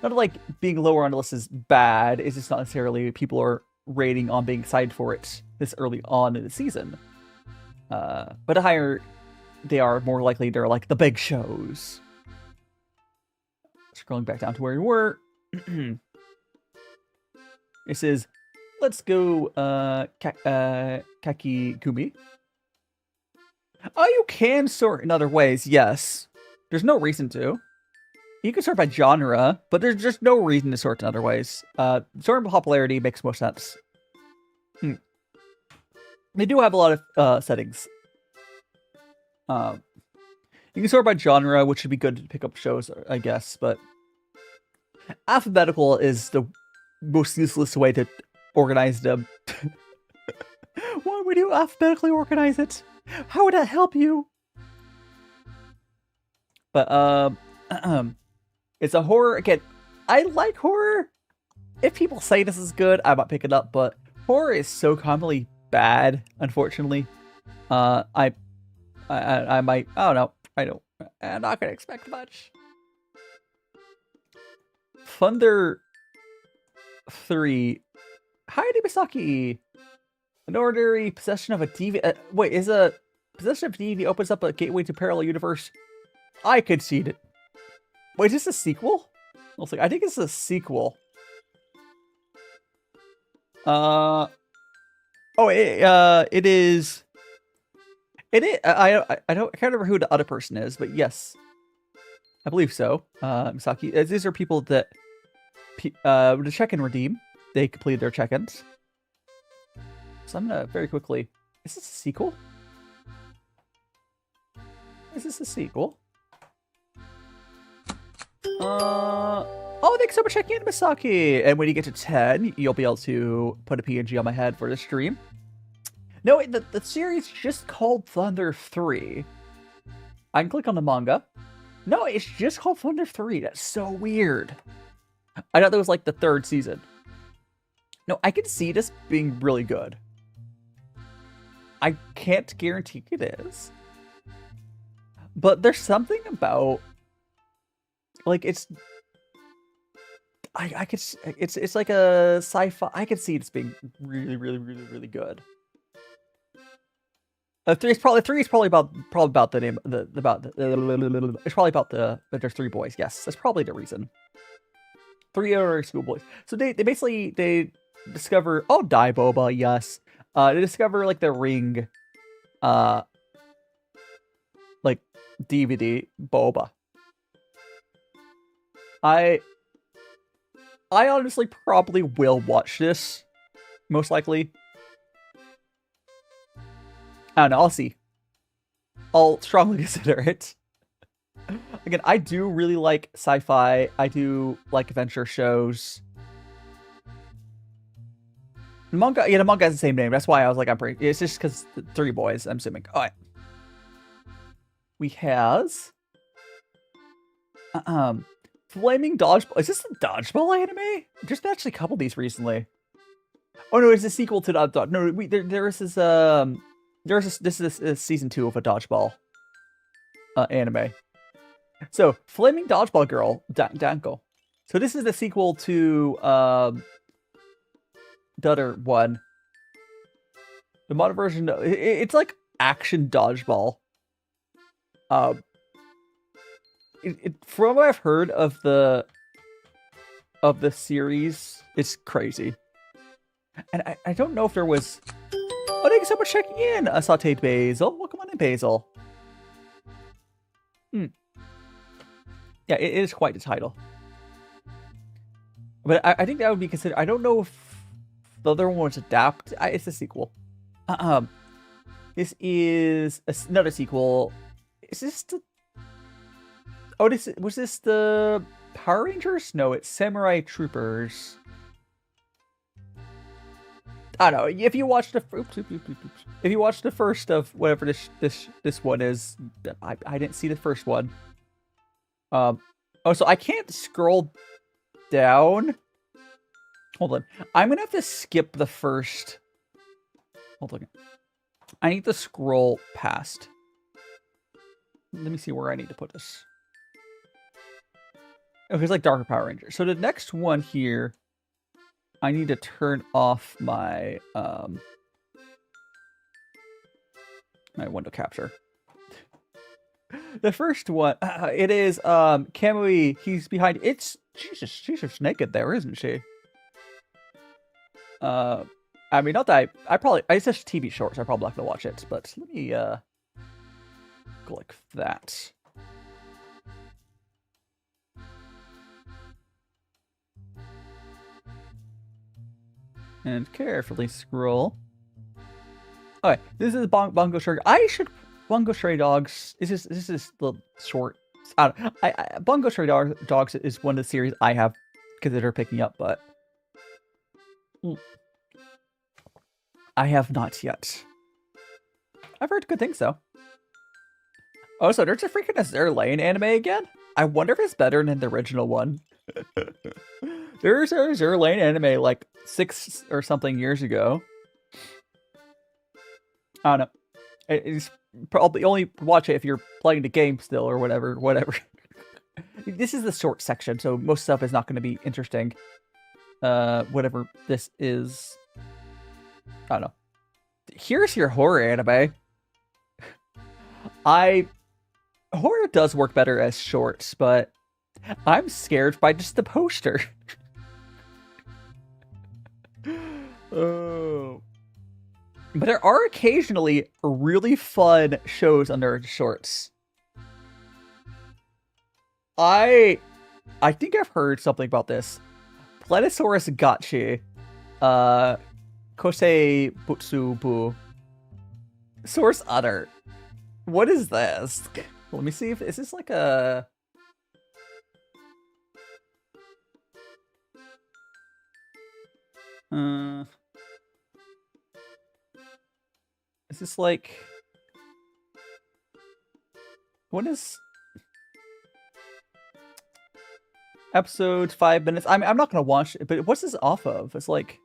Not like being lower on the list is bad, it's just not necessarily people are rating on being excited for it this early on in the season. But the higher they are, more likely they're like the big shows. Scrolling back down to where we were. This is, let's go, Kakigumi. Oh, you can sort in other ways, yes. There's no reason to. You can sort by genre, but there's just no reason to sort in other ways. Sorting by popularity makes more sense. They do have a lot of settings. You can sort by genre, which would be good to pick up shows, I guess, but alphabetical is the most useless way to organize them. Why would you alphabetically organize it? How would that help you? But it's a horror. Again, I like horror. If people say this is good, I might pick it up, but horror is so commonly bad, unfortunately. I might, I don't know. I'm not gonna expect much. Thunder 3. Hi, Misaki. An ordinary possession of a DV. Wait, is a possession of DV opens up a gateway to parallel universe? I concede it. Wait, is this a sequel? I think it's a sequel. Oh, it is. It is. I can't remember who the other person is, but yes, I believe so. Misaki. These are people that the check-in redeem. They completed their check-ins. So I'm gonna very quickly. Is this a sequel? Is this a sequel? Oh, thanks so much for checking in, Misaki. And when you get to 10, you'll be able to put a PNG on my head for the stream. No, the series just called Thunder 3. I can click on the manga. No, it's just called Thunder 3. That's so weird. I thought that was like the 3rd season. No, I can see this being really good. I can't guarantee it is. But there's something about, like, it's it's like a sci-fi. I could see this being really, really, really, really good. 3 is probably about the name it's probably about that there's 3 boys. Yes, that's probably the reason. 3 are schoolboys. So they basically discover, oh, Dai Boba, yes. They discover like the ring like DVD Boba. I honestly probably will watch this, most likely. I don't know, I'll see. I'll strongly consider it. Again, I do really like sci-fi. I do like adventure shows. The manga, yeah, the manga has the same name. That's why I was like, it's just because 3 boys, I'm assuming. All right. We has Flaming Dodgeball. Is this a dodgeball anime? There's been actually a couple of these recently. Oh no, it's a sequel to the no. This is season 2 of a dodgeball anime. So Flaming Dodgeball Girl, Danko. So this is the sequel to the other one. The modern version, it's like action dodgeball. From what I've heard of the series, it's crazy. And I don't know if there was... Oh, thank you so much for checking in, Sauteed Basil. Welcome on in, Basil. Yeah, it is quite the title. But I think that would be considered... I don't know if the other one was adapted. It's a sequel. This is another sequel. Is this the... Oh, was this the Power Rangers? No, it's Samurai Troopers. I don't know. If you watch the first of whatever this one is, I didn't see the first one. Oh, so I can't scroll down. Hold on. I'm gonna have to skip the first. Hold on. I need to scroll past. Let me see where I need to put this. Okay, it's like Darker Power Rangers. So the next one here, I need to turn off my my window capture. The first one, it is Kamui. He's behind. It's Jesus. She's just naked there, isn't she? I mean, not that it's just TV shorts. I probably not gonna watch it, but let me go like that. And carefully scroll. Okay, this is Bungo Stray. Bungo Stray Dogs. This is the short. I don't, Bungo Stray Dogs is one of the series I have considered picking up, but I have not yet. I've heard good things though. Oh, so there's a freaking Azure Lane anime again? I wonder if it's better than the original one. There's a Azure Lane anime like 6 or something years ago. I don't know. It's probably only watch it if you're playing the game still or whatever. This is the short section, so most stuff is not going to be interesting. Whatever this is. I don't know. Here's your horror anime. Horror does work better as shorts, but I'm scared by just the poster. Oh. But there are occasionally really fun shows under shorts. I think I've heard something about this. Pletosaurus Gachi. Kosei Butsubu. Source Other. What is this? Let me see if... Is this like a... Is this like... What is... Episode 5 minutes? I'm not gonna watch it, but what's this off of? It's like...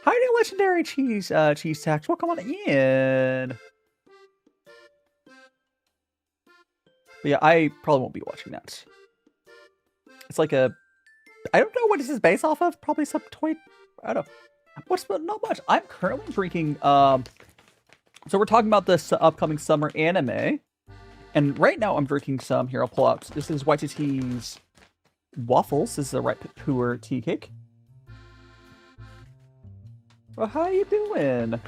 Hi, new legendary cheese tax. Welcome on in. But yeah, I probably won't be watching that. It's like a... I don't know what this is based off of. Probably some toy... I don't know. What's not much. I'm currently drinking... So we're talking about this upcoming summer anime. And right now I'm drinking some... Here, I'll pull out. This is YTT's Waffles. This is the right puerh tea cake. Well, how you doing?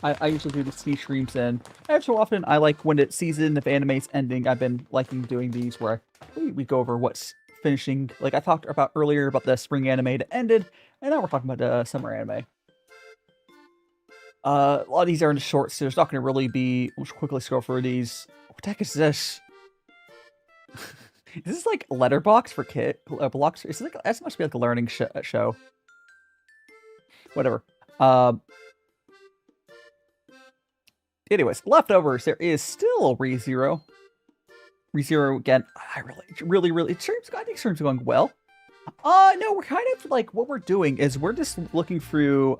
I usually do the tea streams, and every so often I like when the season of anime's ending. I've been liking doing these where we go over what's finishing. Like I talked about earlier about the spring anime that ended, and now we're talking about the summer anime. A lot of these are in the shorts, so there's not going to really be... I'll just quickly scroll through these. What the heck is this? Is this like Letterbox for kid? Blocks? Is this like... That must be like a learning show. Whatever. Anyways, leftovers. There is still ReZero. ReZero again. I really. I think streams are going well. No, we're kind of like what we're doing is we're just looking through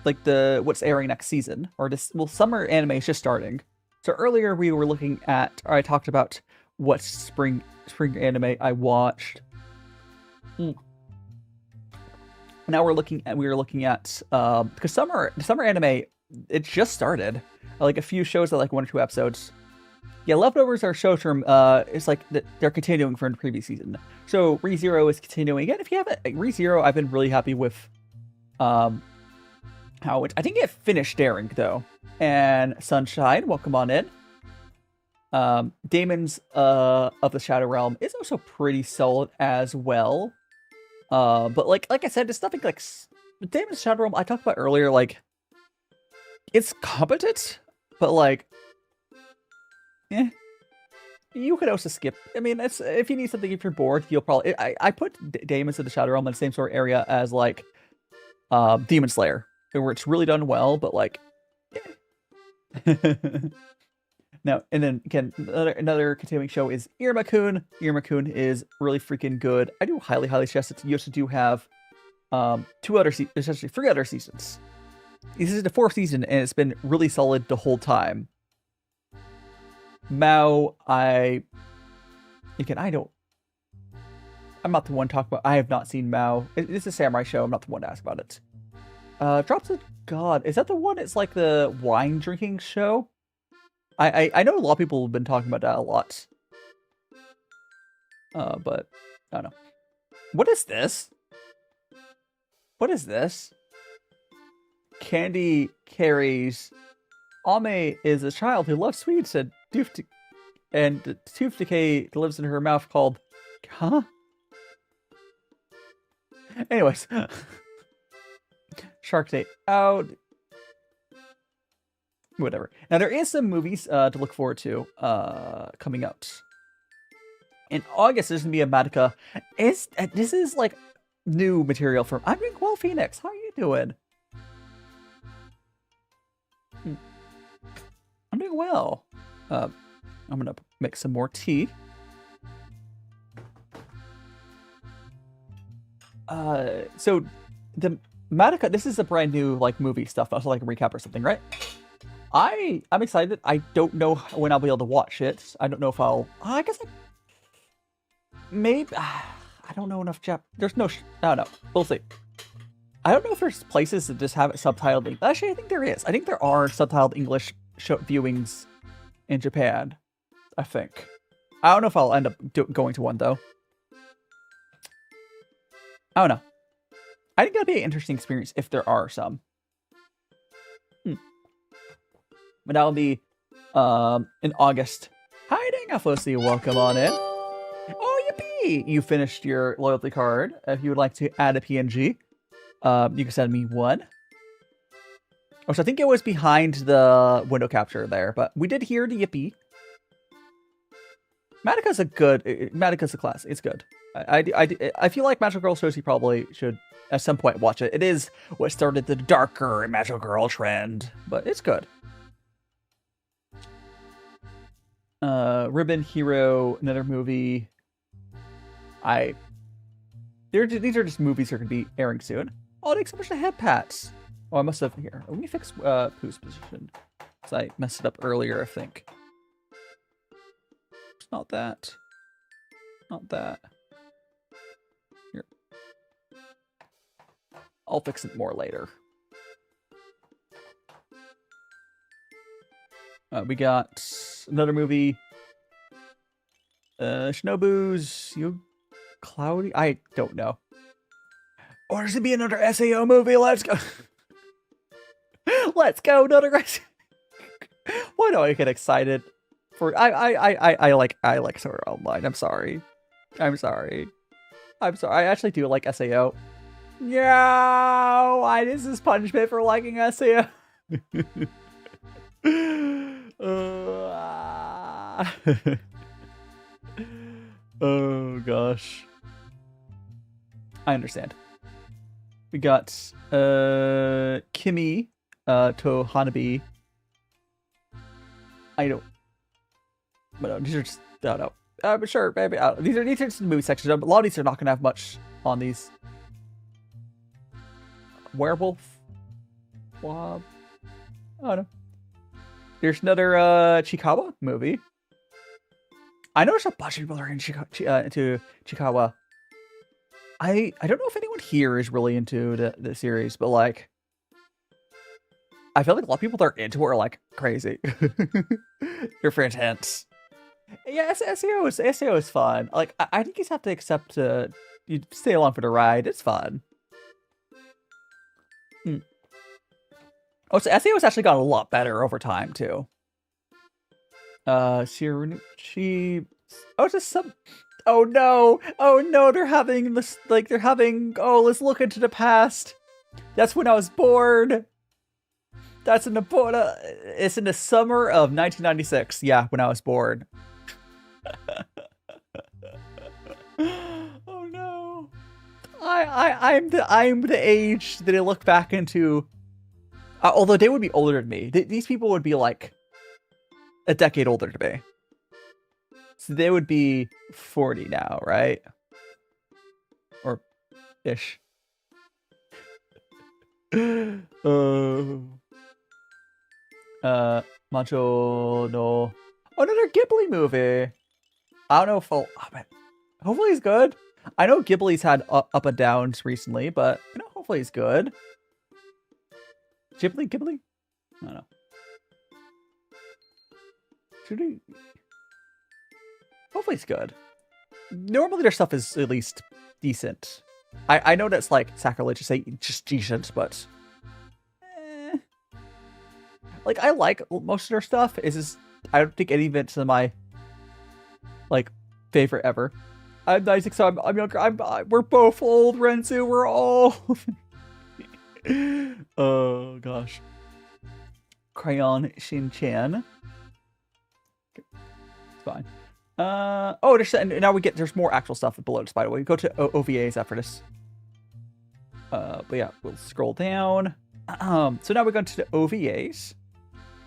like the what's airing next season, or just well, summer anime is just starting. So earlier we were looking at, or I talked about what spring anime I watched. Now we are looking at because summer anime, it just started. Like a few shows that like 1 or 2 episodes. Yeah, Leftovers are shows from it's like they're continuing from the previous season. So ReZero is continuing again. If you haven't, ReZero, I've been really happy with how it. I think it finished airing though. And Sunshine, welcome on in. Damon's of the Shadow Realm is also pretty solid as well. But like I said, it's nothing like Damon's Shadow Realm I talked about earlier. Like it's competent, but like, you could also skip. I mean, it's if you need something, if you're bored, you'll probably. I put Damon's of the Shadow Realm in the same sort of area as like Demon Slayer, where it's really done well, but like. Now, and then again, another continuing show is Iruma-kun. Iruma-kun is really freaking good. I do highly suggest it. You also do have 3 other seasons. This is the 4th season, and it's been really solid the whole time. Mao, I'm not the one to talk about. I have not seen Mao. It's a samurai show. I'm not the one to ask about it. Drops of God. Is that the one? It's like the wine drinking show. I know a lot of people have been talking about that a lot. But I don't know. What is this? What is this? Candy carries. Ame is a child who loves sweets, and the tooth decay lives in her mouth called... Huh? Anyways. Shark Date out. Whatever. Now, there is some movies to look forward to coming out. In August, there's going to be a Madoka. This is like new material from... I'm doing well, Phoenix. How are you doing? I'm doing well. I'm going to make some more tea. So, the Madoka, this is a brand new like movie stuff. Also like a recap or something, right? I'm excited. I don't know when I'll be able to watch it. I don't know if I'll... I guess maybe... I don't know enough There's no... I don't know. We'll see. I don't know if there's places that just have it subtitled. Actually, I think there is. I think there are subtitled English viewings in Japan. I think. I don't know if I'll end up going to one, though. I don't know. I think that'd be an interesting experience if there are some. But that'll be in August. Hi, Dang, welcome on in. Oh, yippee! You finished your loyalty card. If you would like to add a PNG, you can send me one. Oh, so I think it was behind the window capture there, but we did hear the yippee. Madoka's a class. It's good. I feel like Magical Girl shows you probably should at some point watch it. It is what started the darker Magical Girl trend, but it's good. Ribbon Hero, another movie. These are just movies that are gonna be airing soon. Oh, thanks so much for the head pats. Oh, I must have here. Let me fix Pooh's position. Cause I messed it up earlier, I think. It's not that. Not that. Here. I'll fix it more later. We got another movie. Shinobu's You Cloudy? I don't know. Or does it be another SAO movie? Let's go. Let's go, another SAO. Why do I get excited for I like Sword Art Online. I'm sorry. I actually do like SAO. No, this is punishment for liking SAO. Oh gosh. I understand. We got Kimi to Hanabi. I don't. But these are just I don't know. But sure, maybe these are just the movie sections. A lot of these are not gonna have much on these. Werewolf? Wob? I don't know. There's another Chikawa movie. I know there's a bunch of people that are into Chikawa. I don't know if anyone here is really into the series, but like, I feel like a lot of people that are into it are like crazy. They're for intense. Yeah, SEO is fun. Like, I think you just have to accept you stay along for the ride. It's fun. Oh, so SEO has actually gotten a lot better over time too. She. Oh, just some. Oh no! Oh no! They're having this. Like they're having. Oh, let's look into the past. That's when I was born. That's in the. It's in the summer of 1996. Yeah, when I was born. Oh no! I'm the age that I look back into. Although they would be older than me. These people would be like a decade older than me. So they would be 40 now, right? Or ish. Macho no. Oh, another Ghibli movie. I don't know if hopefully he's good. I know Ghibli's had up and downs recently, but you know, hopefully he's good. Ghibli? I don't know. Hopefully it's good. Normally their stuff is at least decent. I know that's like sacrilegious to say just decent, but like I like most of their stuff. It's just I don't think any of it's my like favorite ever. I'm Isaac, so I'm younger. We're both old, Renzu. We're all. Oh gosh. Crayon Shin-chan. It's fine. Oh, there's more actual stuff below this, by the way. We go to OVAs after this. But yeah, we'll scroll down. So now we're going to the OVAs,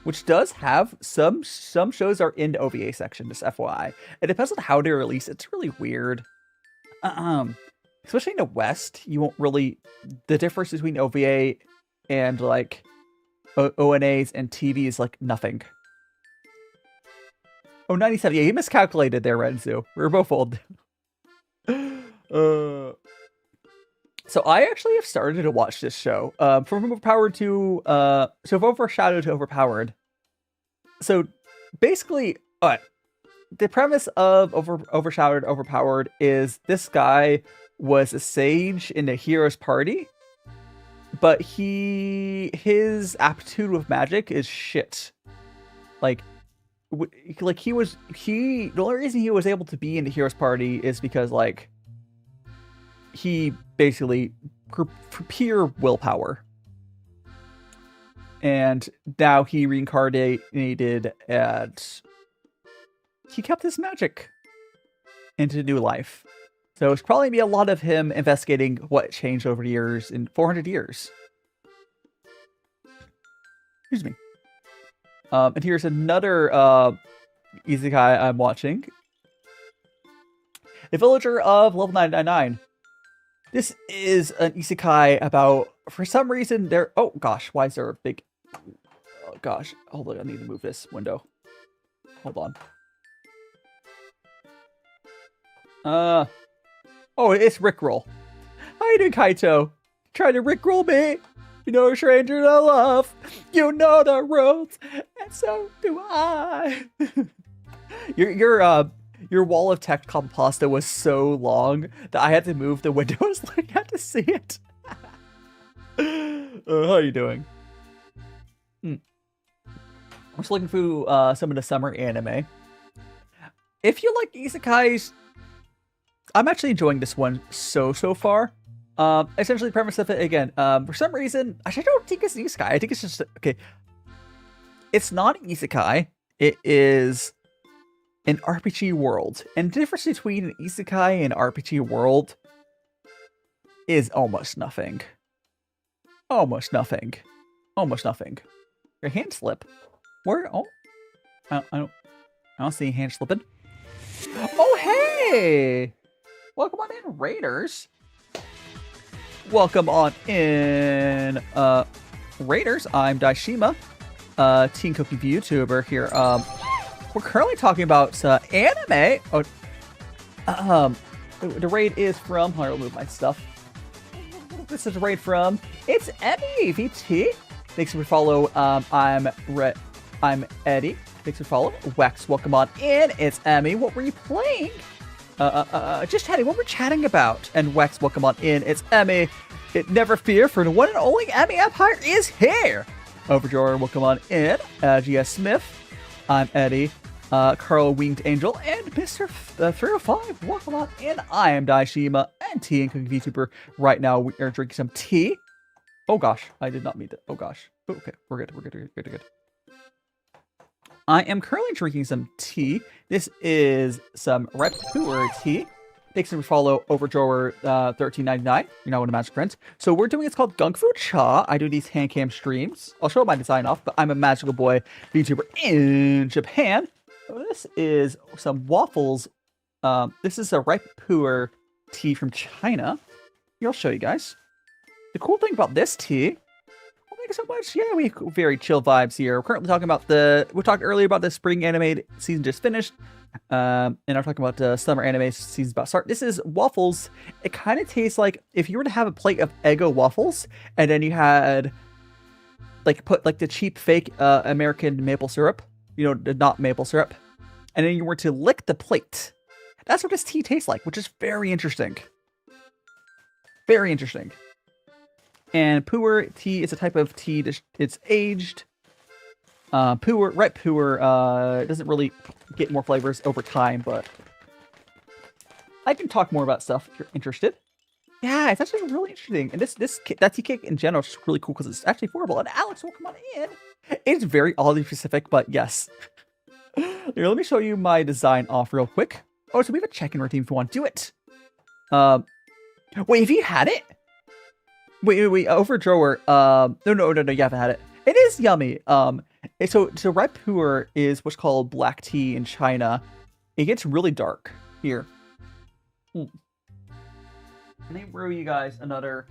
which does have some shows are in the OVA section, just FYI. It depends on how they're released. It's really weird. Especially in the West, you won't really... The difference between OVA and, like, ONAs and TV is, like, nothing. Oh, 97. Yeah, you miscalculated there, Renzu. We were both old. So I actually have started to watch this show. From Overpowered to... So from Overshadowed to Overpowered. So, basically... the premise of Overshadowed, Overpowered is this guy... was a sage in the hero's party, but his aptitude with magic is shit. The only reason he was able to be in the hero's party is because like he basically pure willpower, and now he reincarnated and he kept his magic into new life. So it's probably be a lot of him investigating what changed over the years in 400 years. Excuse me. And here's another isekai I'm watching. A Villager of Level 999. This is an isekai about, for some reason, oh gosh, why is there a big... Oh gosh, hold on, I need to move this window. Hold on. Oh, it's Rickroll. How you doing, Kaito? Trying to Rickroll me? You know a stranger to love. You know the rules, and so do I. Your wall of text called pasta was so long that I had to move the windows so I had to see it. How you doing? I'm just looking through some of the summer anime. If you like isekais, I'm actually enjoying this one so far. Essentially the premise of it, again, for some reason, I don't think it's an isekai. I think it's just, okay. It's not an isekai. It is an RPG world. And the difference between an isekai and RPG world is almost nothing. Almost nothing. Almost nothing. Your hand slip. Where? Oh. I don't see hand slipping. Oh, hey! Welcome on in, Raiders. welcome on in, Raiders. I'm Daishima, teen cookie VTuber here. We're currently talking about anime. The raid is from. I'll remove my stuff. This is a raid from. It's DaiShimaVT. Thanks for follow. I'm Eddie. Thanks for follow. Wax, welcome on in. It's Emmy. What were you playing? Just chatting. What we're chatting about. And Wax, welcome on in. It's Emmy. Never fear, for the one and only Emmy Empire is here. Overjoy, welcome on in. GS Smith. I'm Eddie. Carl Winged Angel and Mr. 305. Welcome on in. I am Daishima and tea and cooking VTuber. Right now we are drinking some tea. Oh gosh, I did not mean that. Oh gosh. Okay, we're good. I am currently drinking some tea. This is some red puerh tea. Thanks for follow Overdrawer 1399. You're not one of Magic Friends. So we're doing it's called Gung Fu Cha. I do these hand cam streams. I'll show my design off, but I'm a magical boy VTuber in Japan. So this is some waffles. This is a ripe puerh tea from China. Here, I'll show you guys. The cool thing about this tea. Oh, thank you so much. Yeah, we have very chill vibes here. We're currently talking about we talked earlier about the spring anime season just finished. And I'm talking about the summer anime season's about to start. This is waffles. It kind of tastes like if you were to have a plate of Eggo waffles, and then you had put the cheap fake American maple syrup, not maple syrup, and then you were to lick the plate. That's what this tea tastes like, which is very interesting. Very interesting. And puerh tea is a type of tea it's aged. Ripe puerh doesn't really get more flavors over time, but I can talk more about stuff if you're interested. Yeah, it's actually really interesting. And that tea cake in general is really cool because it's actually affordable. And Alex, welcome on in. It's very oddly specific, but yes. Here, let me show you my design off real quick. Oh, so we have a check-in routine if you want to do it. Wait, have you had it? Wait, Overdrawer. No, you haven't had it. It is yummy. So ripe puerh is what's called black tea in China. It gets really dark. Here. Let me brew you guys another.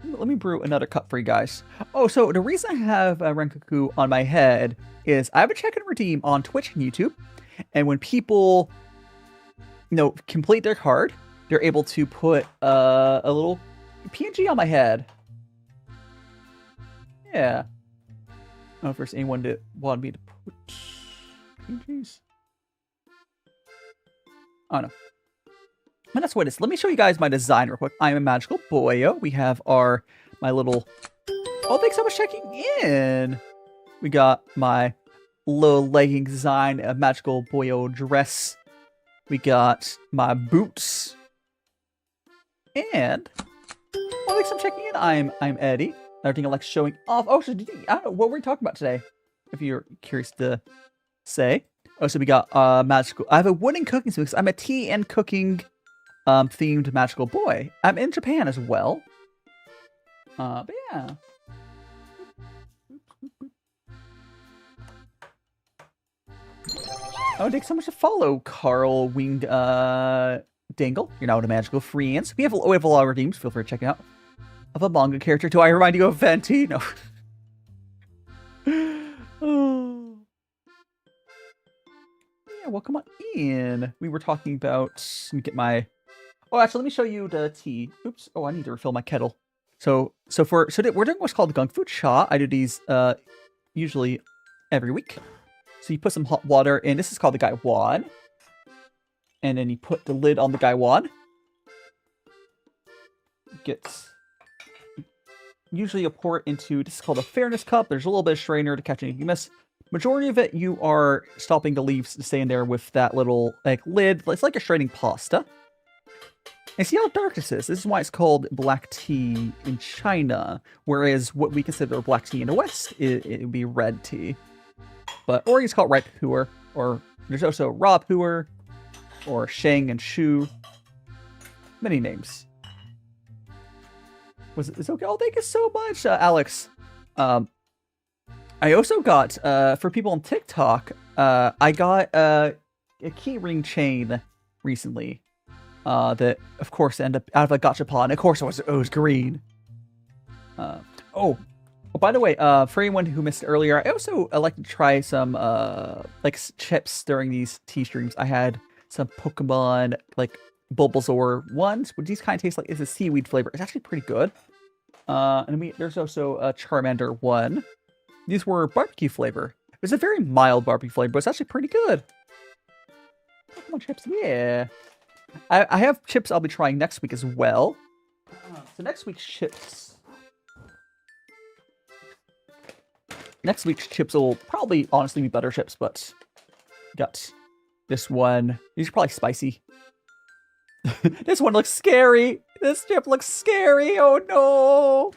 Let me brew another cup for you guys. Oh, so the reason I have Renkaku on my head is I have a check-in redeem on Twitch and YouTube, and when people, complete their card, they're able to put a little PNG on my head. Yeah. I don't know if there's anyone that wanted me to put PNGs. I don't know. But that's what it is. Let me show you guys my design real quick. I'm a magical boyo. We have my little. Oh, thanks so much for checking in. We got my little legging design, a magical boyo dress. We got my boots. And thanks for checking in. I'm Eddie. Everything I like showing off. Oh, so I don't know what we're talking about today. If you're curious to say. Oh, so we got magical. I have a wooden cooking space. I'm a tea and cooking themed magical boy. I'm in Japan as well. But yeah. Oh, thanks so much to follow, Carl Winged Dangle. You're now a magical friends. We have a lot of redeems. Feel free to check it out. Of a manga character. Do I remind you of Venti? No. Oh. Yeah, welcome on in. We were talking about. Let me get my. Oh, actually, let me show you the tea. Oops. Oh, I need to refill my kettle. So we're doing what's called Gung Fu Cha. I do these usually every week. So you put some hot water in. This is called the Gai Wan. And then you put the lid on the Gai Wan. Usually you'll pour it into, this is called a fairness cup. There's a little bit of strainer to catch anything you miss. Majority of it, you are stopping the leaves to stay in there with that little lid. It's like a straining pasta. And see how dark this is? This is why it's called black tea in China. Whereas what we consider black tea in the West, it would be red tea. Or it's called ripe puerh. Or there's also raw puerh. Or sheng and shu. Many names. Was it okay? Oh, thank you so much, Alex. I also got, for people on TikTok, I got a keyring chain recently. that of course end up out of a gachapon. Of course it was green. Oh, by the way, for anyone who missed it earlier, I also like to try some like chips during these tea streams. I had some Pokemon like Bulbasaur ones, but these kind of taste like it's a seaweed flavor. It's actually pretty good. And there's also a Charmander one. These were barbecue flavor. It's a very mild barbecue flavor, but it's actually pretty good. Pokemon chips, yeah. I have chips I'll be trying next week as well. So next week's chips will probably honestly be better chips, but got this one. These are probably spicy. This one looks scary. This chip looks scary. Oh no.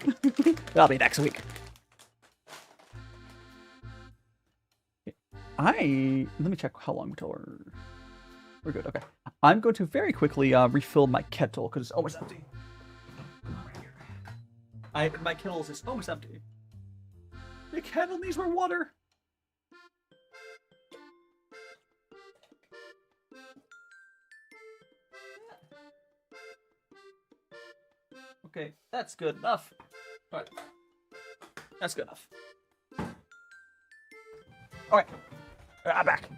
That'll be next week. Let me check how long until we're good. Okay. I'm going to very quickly refill my kettle because it's almost empty. Right here. My kettle is almost empty. The kettle needs more water. Okay, that's good enough. All right. That's good enough. All right. I'm back.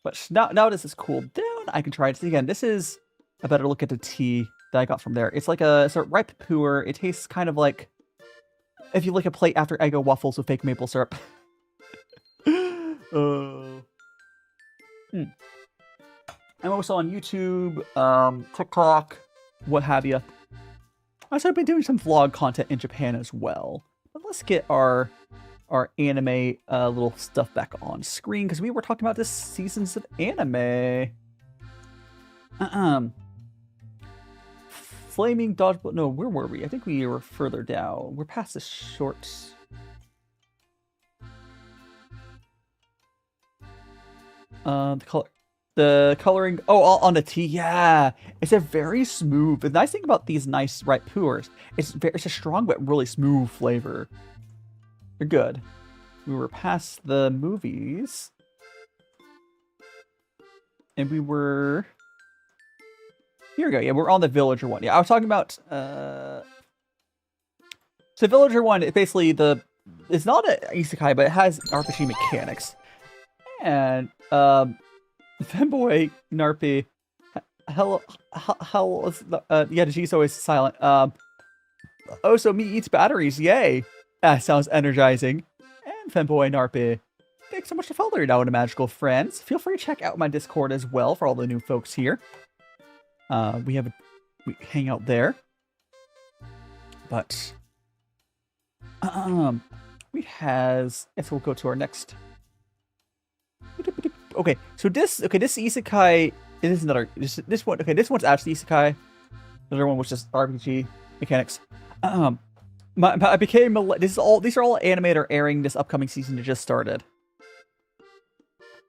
But now this is cooled down, I can try it again. This is a better look at the tea that I got from there. It's like a ripe puerh. It tastes kind of like if you lick a plate after Eggo waffles with fake maple syrup. I'm also on YouTube, TikTok, what have you. I've been doing some vlog content in Japan as well. But let's get our anime little stuff back on screen because we were talking about this seasons of anime. Flaming dodgeball. No, where were we? I think we were further down. We're past the shorts. The coloring. Oh, on the tea. Yeah, it's a very smooth. The nice thing about these nice ripe puers, it's a strong but really smooth flavor. They're good. We were past the movies. And we were... Here we go. Yeah, we're on the villager one. Yeah, I was talking about... So villager one, it basically it's not an isekai, but it has RPG mechanics. And, Femboy, Narpy... Hello... yeah, she's always silent. Oh, so me eats batteries. Yay. That sounds energizing. And Femboy Narpy, thanks so much to follow your now into magical friends. Feel free to check out my Discord as well for all the new folks here. We hang out there. But we'll go to our next. Okay, so this isekai is another this one. Okay, this one's actually isekai. The other one was just RPG mechanics. I became these are all animator airing this upcoming season that just started.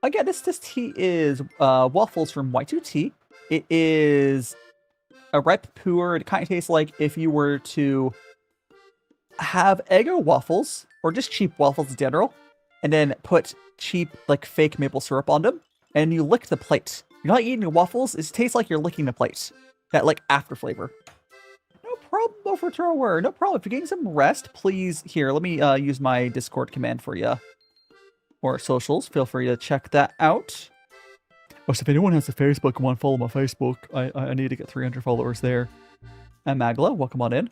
Again, this tea is Waffles from Live2D. It is a ripe puerh. It kind of tastes like if you were to have Eggo waffles or just cheap waffles in general, and then put cheap like fake maple syrup on them, and you lick the plate. You're not eating waffles. It tastes like you're licking the plate. That like after flavor. Problem, overthrower. No problem. If you're getting some rest, please, here, let me use my Discord command for you. Or socials. Feel free to check that out. Oh, so if anyone has a Facebook and want to follow my Facebook, I need to get 300 followers there. And Magla, welcome on in.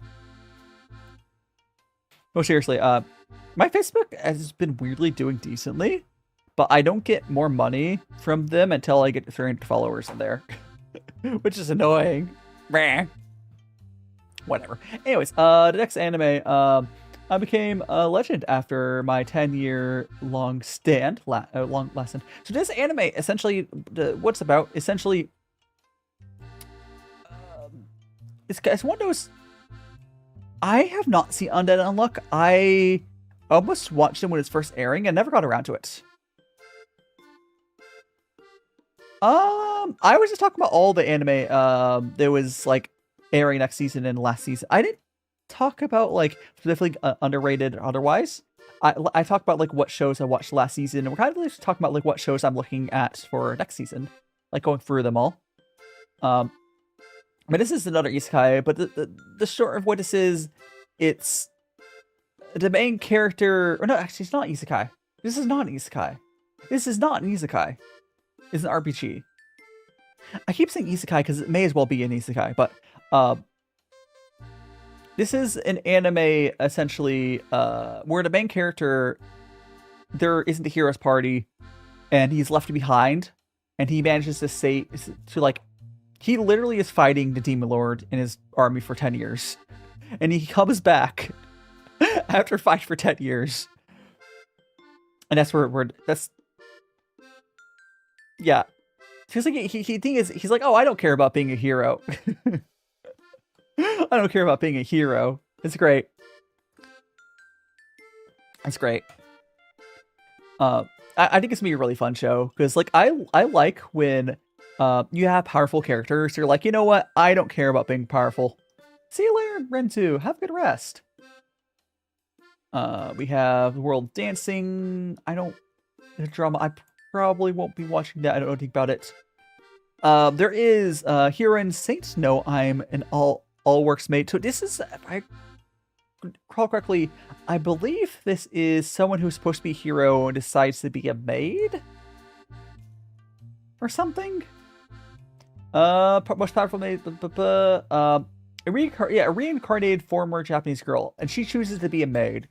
Oh, seriously, my Facebook has been weirdly doing decently, but I don't get more money from them until I get 300 followers in there. Which is annoying. Whatever. Anyways, the next anime, I became a legend after my 10-year long stand, long lesson. So this anime, essentially, what's about, essentially, it's one of those, I have not seen Undead Unluck. I almost watched it when it's first airing and never got around to it. I was just talking about all the anime, there was, like, airing next season and last season. I didn't talk about like specifically underrated or otherwise. I talked about like what shows I watched last season, and we're kind of just talking about like what shows I'm looking at for next season, like going through them all. But this is another isekai, but the short of what this is, it's the main character, or no, actually it's not isekai. This is not an isekai. This is not an isekai. It's an RPG. I keep saying isekai because it may as well be an isekai, but this is an anime essentially where the main character, there isn't a hero's party, and he's left behind, and he manages to he literally is fighting the Demon Lord in his army for 10 years. And he comes back after fighting for 10 years. And that's yeah. He's like, he's like, oh, I don't care about being a hero. I don't care about being a hero. It's great. It's great. I think it's gonna be a really fun show because, like, I like when you have powerful characters. You're like, you know what? I don't care about being powerful. See you later, Rentu. Have a good rest. We have the world dancing. The drama. I probably won't be watching that. I don't know anything about it. There is Heroine Saint. No, I'm an all works mate. So this is, if I recall correctly, I believe this is someone who's supposed to be a hero and decides to be a maid or something. Most powerful maid. A reincarnated former Japanese girl, and she chooses to be a maid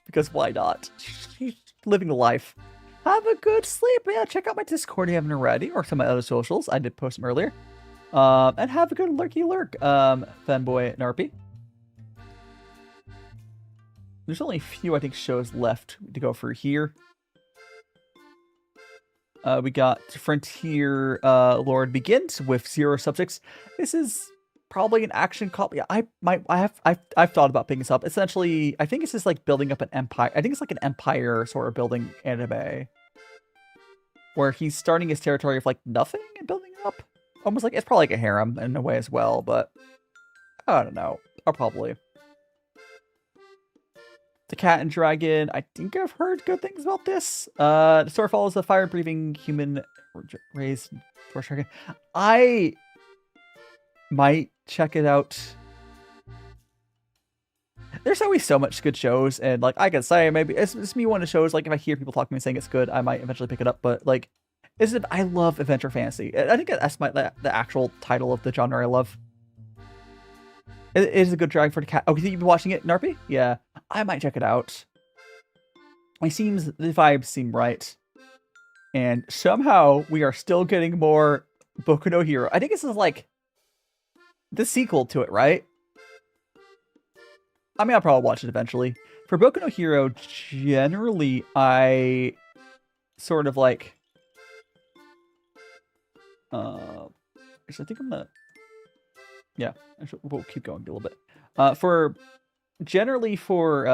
because why not? She's living the life. Have a good sleep. Yeah, check out my Discord if you haven't already, or some of my other socials. I did post them earlier. And have a good lurky lurk, fanboy Narpy. There's only a few, I think, shows left to go through here. We got Frontier Lord Begins with 0 subjects. This is probably an action copy. I've thought about picking this up. Essentially, I think it's just like building up an empire. I think it's like an empire sort of building anime, where he's starting his territory of like nothing and building it up. Almost like it's probably like a harem in a way as well, but I don't know. I'll probably. The Cat and Dragon. I think I've heard good things about this. The story follows a fire-breathing human raised dragon. I might check it out. There's always so much good shows, and like I can say, maybe it's me one of the shows. Like if I hear people talking to me saying it's good, I might eventually pick it up. But like, I love adventure fantasy. I think that's the actual title of the genre I love. It is a good drag for the cat. Oh, you think you've been watching it, Narpy? Yeah, I might check it out. The vibes seem right, and somehow we are still getting more Boku no Hero. I think this is like the sequel to it, right? I mean, I'll probably watch it eventually. For Boku no Hero, generally, I sort of like... so I think I'm gonna... Yeah, we'll keep going a little bit. Generally for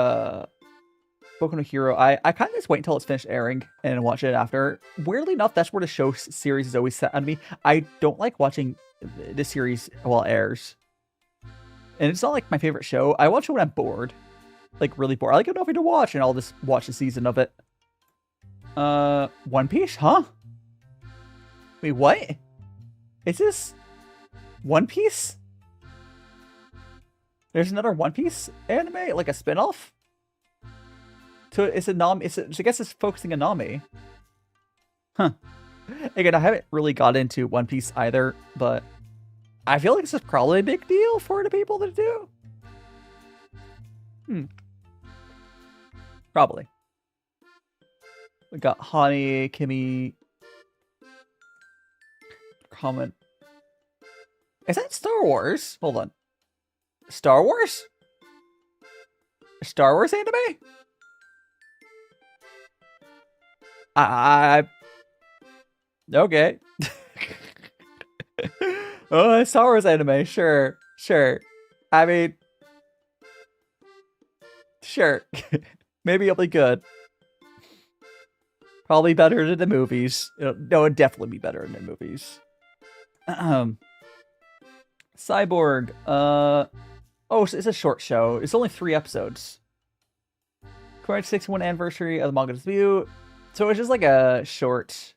Boku no Hero, I kind of just wait until it's finished airing and watch it after. Weirdly enough, that's where the show series is always set on me. I don't like watching the series while it airs. And it's not like my favorite show. I watch it when I'm bored. Like really bored. I like nothing to watch, and I'll just watch a season of it. One Piece, huh? Wait, what? Is this One Piece? There's another One Piece anime, like a spin-off? So I guess it's focusing on Nami. Huh. Again, I haven't really got into One Piece either, but I feel like this is probably a big deal for the people that do. Probably. We got Hani, Kimi. Comment. Is that Star Wars? Hold on. Star Wars? A Star Wars anime? Okay. Oh, Star Wars anime, sure. I mean, sure. Maybe it'll be good. Probably better than the movies. No, it'd definitely be better than the movies. Cyborg. Oh, it's a short show. It's only 3 episodes. Current 61 anniversary of the manga debut. So it's just like a short,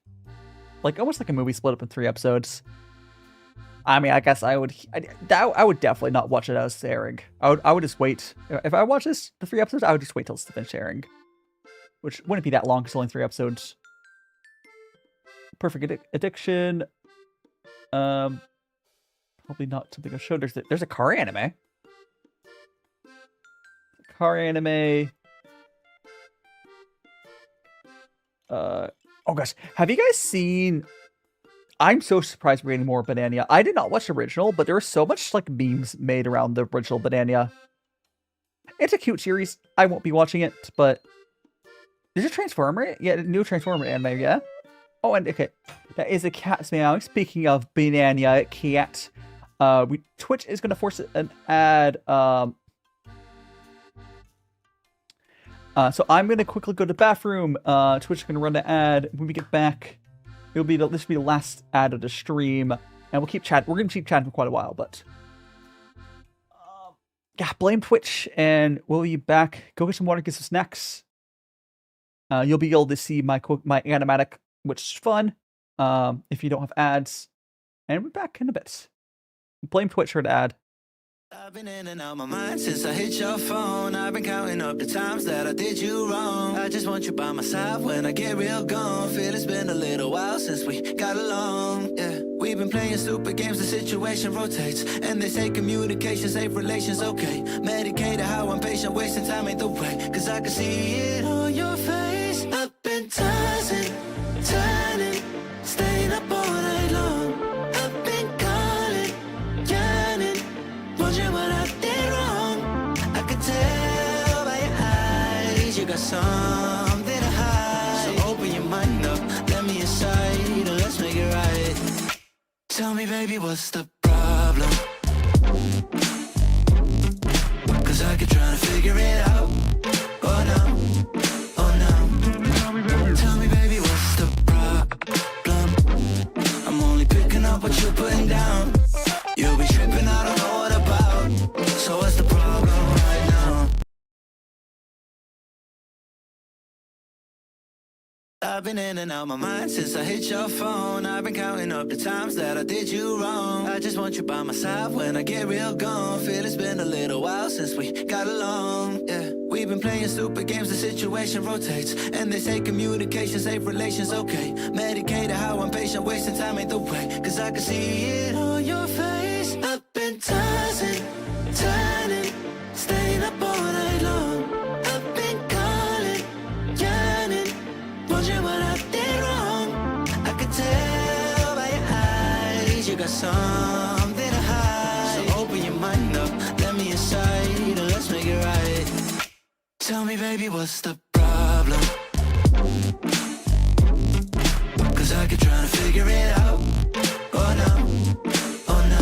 like almost like a movie split up in 3 episodes. I mean, I guess I would definitely not watch it as it's airing. I would just wait. If I watch the 3 episodes, I would just wait till it's finished airing. Which wouldn't be that long, because only 3 episodes. Perfect Addiction. Probably not something I showed. There's a car anime. Oh gosh, have you guys seen? I'm so surprised we're getting more Banania. I did not watch the original, but there was so much like memes made around the original Banania. It's a cute series. I won't be watching it, but there's a Transformer. Yeah, new Transformer anime. Yeah. Oh, and okay, that is a cat's meow. Speaking of Banana cat, Twitch is gonna force an ad. So I'm gonna quickly go to the bathroom. Twitch is gonna run the ad. When we get back, this will be the last ad of the stream, and we'll keep chatting. We're gonna keep chatting for quite a while, but yeah, blame Twitch, and we'll be back. Go get some water, get some snacks. You'll be able to see my animatic, which is fun. If you don't have ads, and we're back in a bit. Blame Twitch for the ad. I've been in and out my mind since I hit your phone. I've been counting up the times that I did you wrong. I just want you by my side when I get real gone. Feel it's been a little while since we got along. Yeah, we've been playing stupid games, the situation rotates, and they say communication save relations. Okay, medicated how I'm patient, wasting time ain't the way, cause I can see it on your face. I've been tossing, turning, staying up all night long. I've been calling, yearning, wondering what I did wrong. I could tell by your eyes you got something to hide. So open your mind up, let me inside, and let's make it right. Tell me, baby, what's the problem? Cause I keep trying to figure it out. Oh no, oh no. Tell me, baby, what's the problem? I'm only picking up what you're putting down. You'll be tripping, I don't know what about. So what's the problem right now? I've been in and out my mind since I hit your phone. I've been counting up the times that I did you wrong. I just want you by my side when I get real gone. Feel it's been a little while since we got along. Yeah, we've been playing stupid games, the situation rotates, and they say communication save relations. Okay, medicated how I'm patient, wasting time ain't the way, cause I can see it on your face. I've been tossing, turning, staying up all night long. I've been calling, yearning, wondering what I did wrong. I could tell by your eyes you got something to hide. So open your mind up, let me inside, and let's make it right. Tell me, baby, what's the problem? Cause I keep trying to figure it out. Oh no, oh no.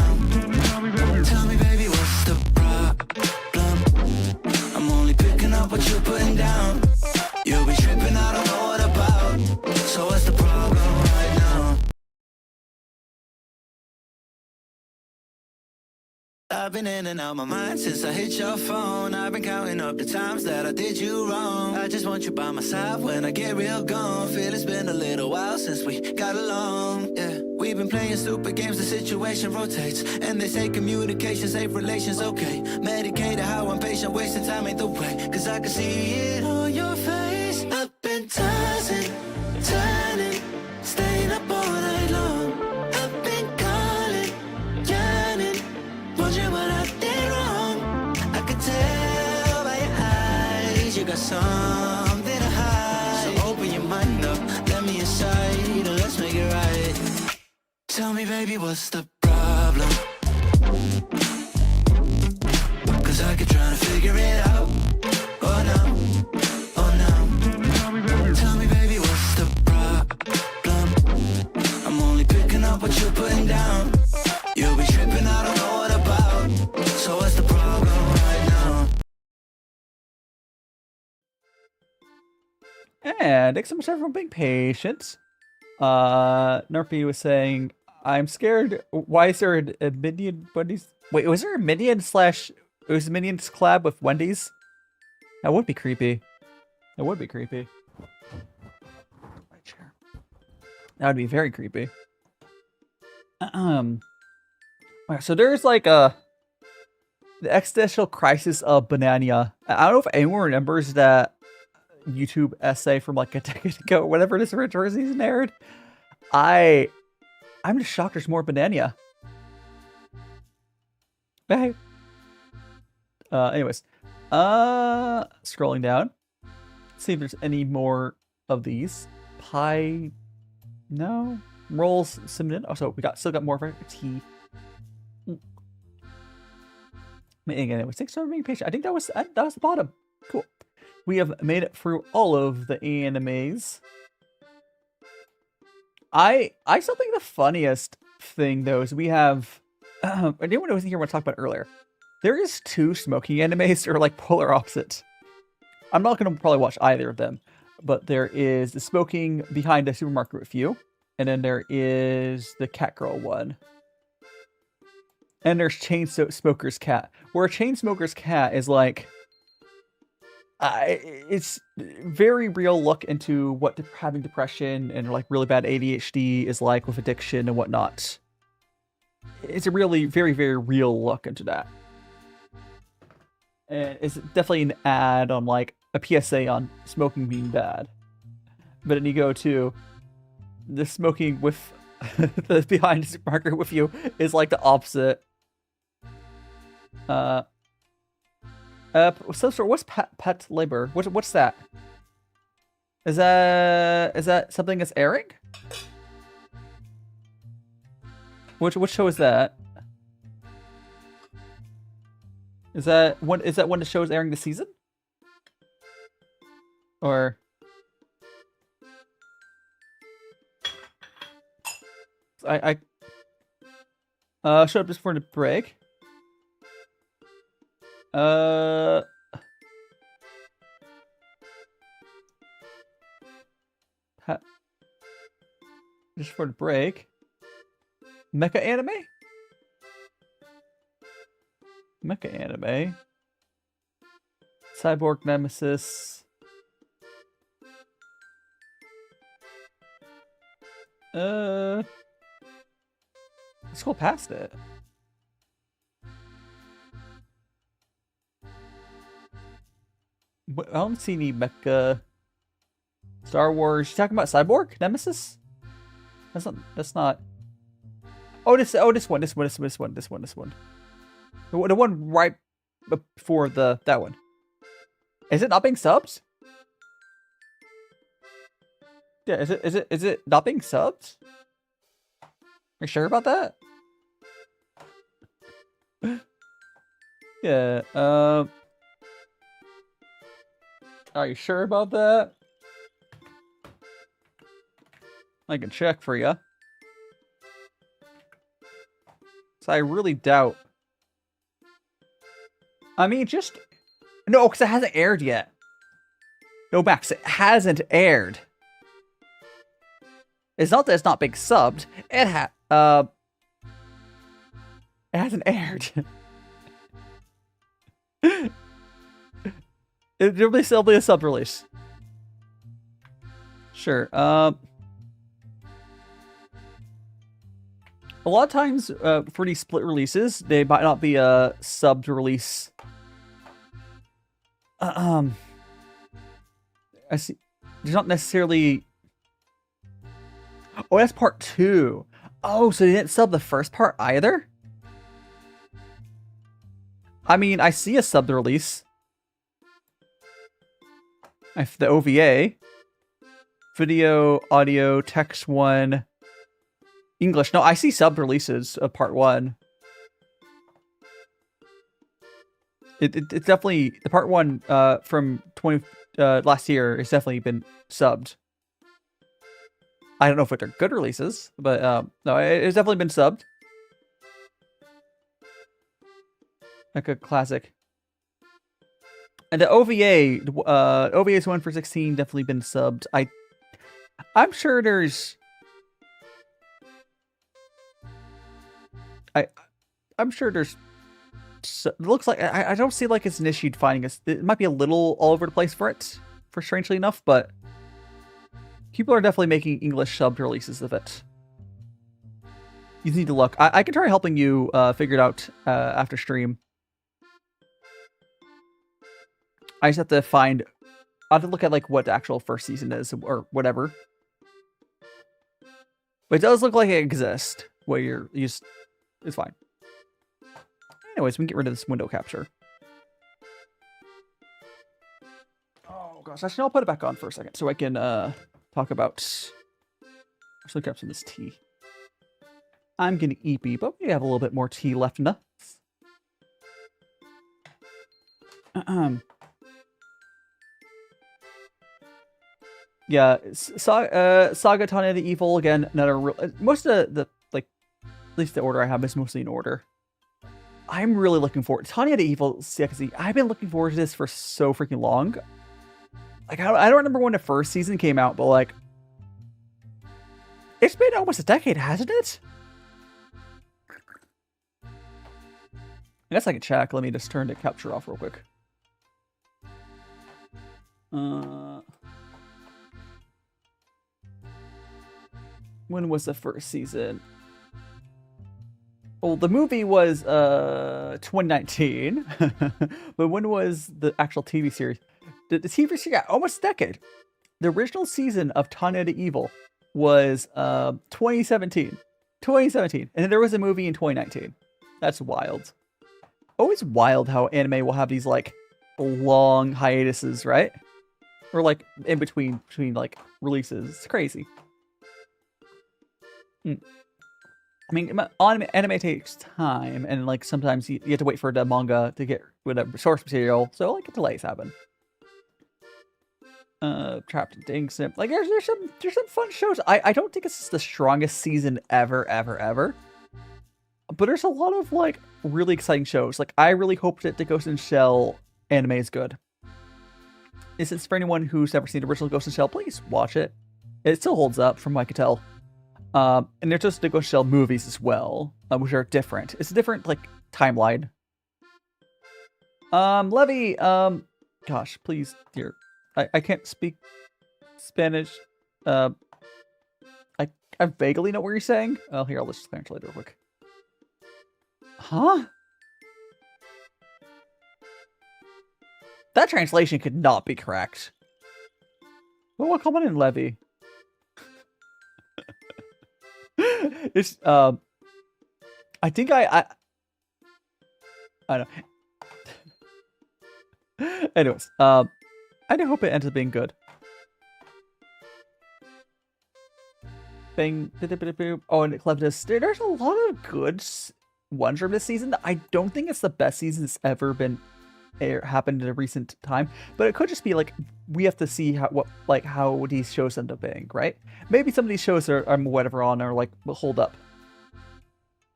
Tell me, baby, what's the problem? I'm only picking up what you're putting down. You'll be tripping, I don't know what about. So what's the problem right now? I've been in and out my mind since I hit your phone. I've been counting up the times that I did you wrong. I just want you by my side when I get real gone. Feel it's been a little while since we got along. Yeah, we've been playing stupid games, the situation rotates, and they say communication save relations. Okay, medicated how I'm patient, wasting time ain't the way, cause I can see it on your face. I've been tossing, turning, staying up all night long. I've been calling, yearning, wondering what I did wrong. I could tell by your eyes you got something to hide. So open your mind up, let me inside, and let's make it right. Tell me, baby, what's the problem? Cause I keep trying to figure it out. Oh no, oh no. Tell me, baby, what's the problem? I'm only picking up what you're putting down. You'll be tripping, I don't know what about. So what's the problem right now? And thanks so much everyone for being patient. Nerpy was saying, I'm scared. Why is there a Minion Wendy's? Wait, was there a Minion slash... It was a Minions collab with Wendy's? That would be creepy. That would be creepy. My chair. That would be very creepy. Okay, so there's like the existential crisis of Banania. I don't know if anyone remembers that YouTube essay from like a decade ago, whenever this original season aired. I'm just shocked there's more Banania. Hey. Anyways. Scrolling down. See if there's any more of these. Pie. No. Rolls cinnamon. Oh, so we still got more of our tea. Anyway, thanks for being patient. I think that was the bottom. Cool. We have made it through all of the animes. I still think the funniest thing though is we have. Anyone who was here want to talk about earlier? There is 2 smoking animes that are like polar opposites. I'm not going to probably watch either of them, but there is the smoking behind the supermarket with you, and then there is the cat girl one. And there's chain smoker's cat, where a chain smoker's cat is like, it's very real look into what having depression and like really bad ADHD is like with addiction and whatnot. It's a really very, very real look into that. And it's definitely an ad on like a PSA on smoking being bad. But then you go to the smoking with the behind the supermarket with you is like the opposite. Some sort. What's pet labor? What's that? Is that something that's airing? Which show is that? Is that one the show is airing this season? Or I showed up just for the break. Just for the break. Mecha anime? Mecha anime. Cyborg Nemesis. Let's go past it. I don't see any mecha. Star Wars. You talking about Cyborg Nemesis? That's not. Oh, this one. The one right before that one. Is it not being subbed? Yeah, is it not being subbed? Are you sure about that? Yeah, are you sure about that? I can check for you. So I really doubt. I mean, just... No, because it hasn't aired yet. No, Max, it hasn't aired. It's not that it's not being subbed. It hasn't aired. There'll be still be a sub release. Sure. A lot of times for these split releases, they might not be a subbed release. I see. There's not necessarily. Oh, that's part 2. Oh, so they didn't sub the first part either? I mean, I see a subbed release. The OVA. Video, audio, text 1. English. No, I see subbed releases of part 1. It's definitely... The part 1 from last year has definitely been subbed. I don't know if they're good releases, but no, it's definitely been subbed. Like a classic. And the OVA, OVA's one for 16 definitely been subbed. I'm sure there's... I'm sure there's... It looks like... I don't see like it's an issue finding us. It might be a little all over the place for it, for strangely enough, but... People are definitely making English subbed releases of it. You need to look. I can try helping you figure it out after stream. I just have to find... I have to look at like what the actual first season is or whatever. But it does look like it exists. Where you just... It's fine. Anyways, we can get rid of this window capture. Oh gosh, actually I'll put it back on for a second so I can talk about... Actually grab some of this tea. I'm gonna eat beep, but we have a little bit more tea left in us. Yeah, Saga Tanya the Evil, again, another real... Most of the, like, at least the order I have is mostly in order. I'm really looking forward... Tanya the Evil, CXZ, I've been looking forward to this for so freaking long. Like, I don't remember when the first season came out, but, like... It's been almost a decade, hasn't it? I guess I can check. Let me just turn the capture off real quick. When was the first season? Well, the movie was 2019. But when was the actual TV series? The TV series, yeah, almost a decade. The original season of Tanya the Evil was 2017. 2017. And then there was a movie in 2019. That's wild. Always wild how anime will have these, like, long hiatuses, right? Or, like, in between like, releases. It's crazy. I mean, anime takes time, and, like, sometimes you have to wait for the manga to get whatever source material, so, like, delays happen. Trapped in Ding Simp. Like, there's some fun shows. I don't think it's the strongest season ever. But there's a lot of, like, really exciting shows. Like, I really hope that the Ghost in the Shell anime is good. This is for anyone who's never seen the original Ghost in the Shell, please watch it. It still holds up, from what I can tell. And there's just the Ghost in the Shell movies as well, which are different. It's a different, like, timeline. Levy, gosh, please, dear. I can't speak Spanish. I vaguely know what you're saying. Oh, here, I'll just translate real quick. Huh? That translation could not be correct. Well, what comment in Levy? It's I think I don't know. Anyways, I do hope it ends up being good. Fang, oh, and Cleveness. There's a lot of good ones from this season. I don't think it's the best season that's ever been happened in a recent time, but it could just be like we have to see how these shows end up being, right? Maybe some of these shows are whatever on are like will hold up.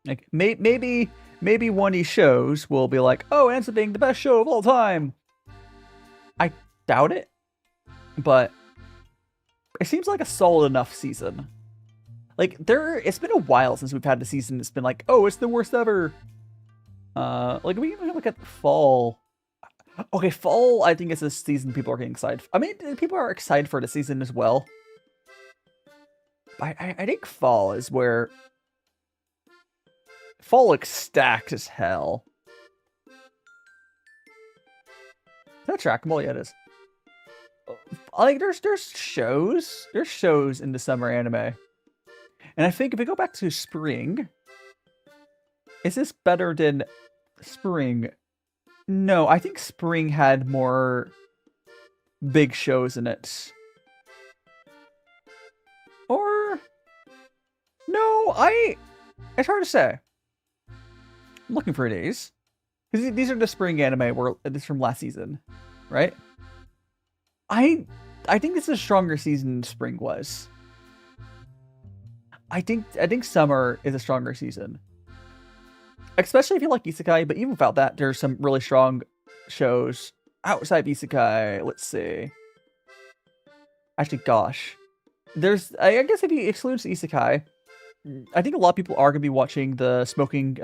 Like maybe one of these shows will be like, oh, it ends up being the best show of all time. I doubt it, but it seems like a solid enough season. Like it's been a while since we've had the season that's been like, oh, it's the worst ever. Like we can look at fall. Okay, fall, I think, is a season people are getting excited. I mean, people are excited for the season as well. I think fall is where... Fall looks stacked as hell. Is that trackable? Yeah, it is. Like, there's shows. There's shows in the summer anime. And I think if we go back to spring... Is this better than spring? No, I think spring had more big shows in it. Or... No, it's hard to say. I'm looking for days. Because these are the spring anime, this is from last season, right? I think this is a stronger season than spring was. I think summer is a stronger season. Especially if you like isekai, but even without that, there's some really strong shows outside isekai. Let's see. Actually, gosh. I guess if you exclude isekai, I think a lot of people are going to be watching the Smoking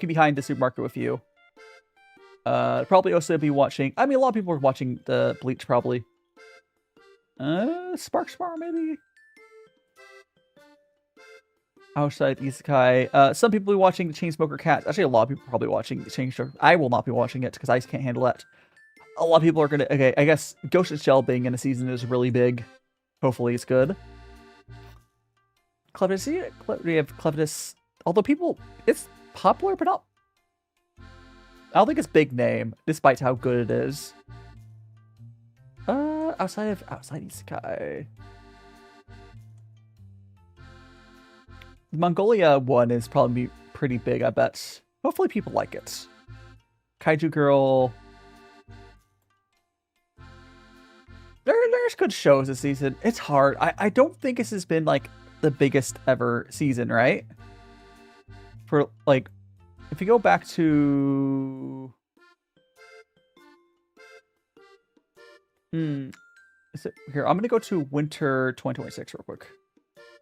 Behind the Supermarket with You. Probably also be watching... I mean, a lot of people are watching the Bleach, probably. Spark Spar, maybe? outside Isekai. Some people will be watching the Chainsmoker Cats. Actually, a lot of people are probably watching the Chainsmoker. I will not be watching it because I just can't handle that. A lot of people are gonna. Okay, I guess Ghost in the Shell being in a season is really big. Hopefully, it's good. Clevis, we have Clevis. Although people, it's popular, but not. I don't think it's big name, despite how good it is. Outside Isekai. The Mongolia one is probably pretty big, I bet. Hopefully people like it. Kaiju Girl. There's good shows this season. It's hard. I don't think this has been, like, the biggest ever season, right? For, like, if you go back to... Is it here? I'm gonna go to winter 2026 real quick.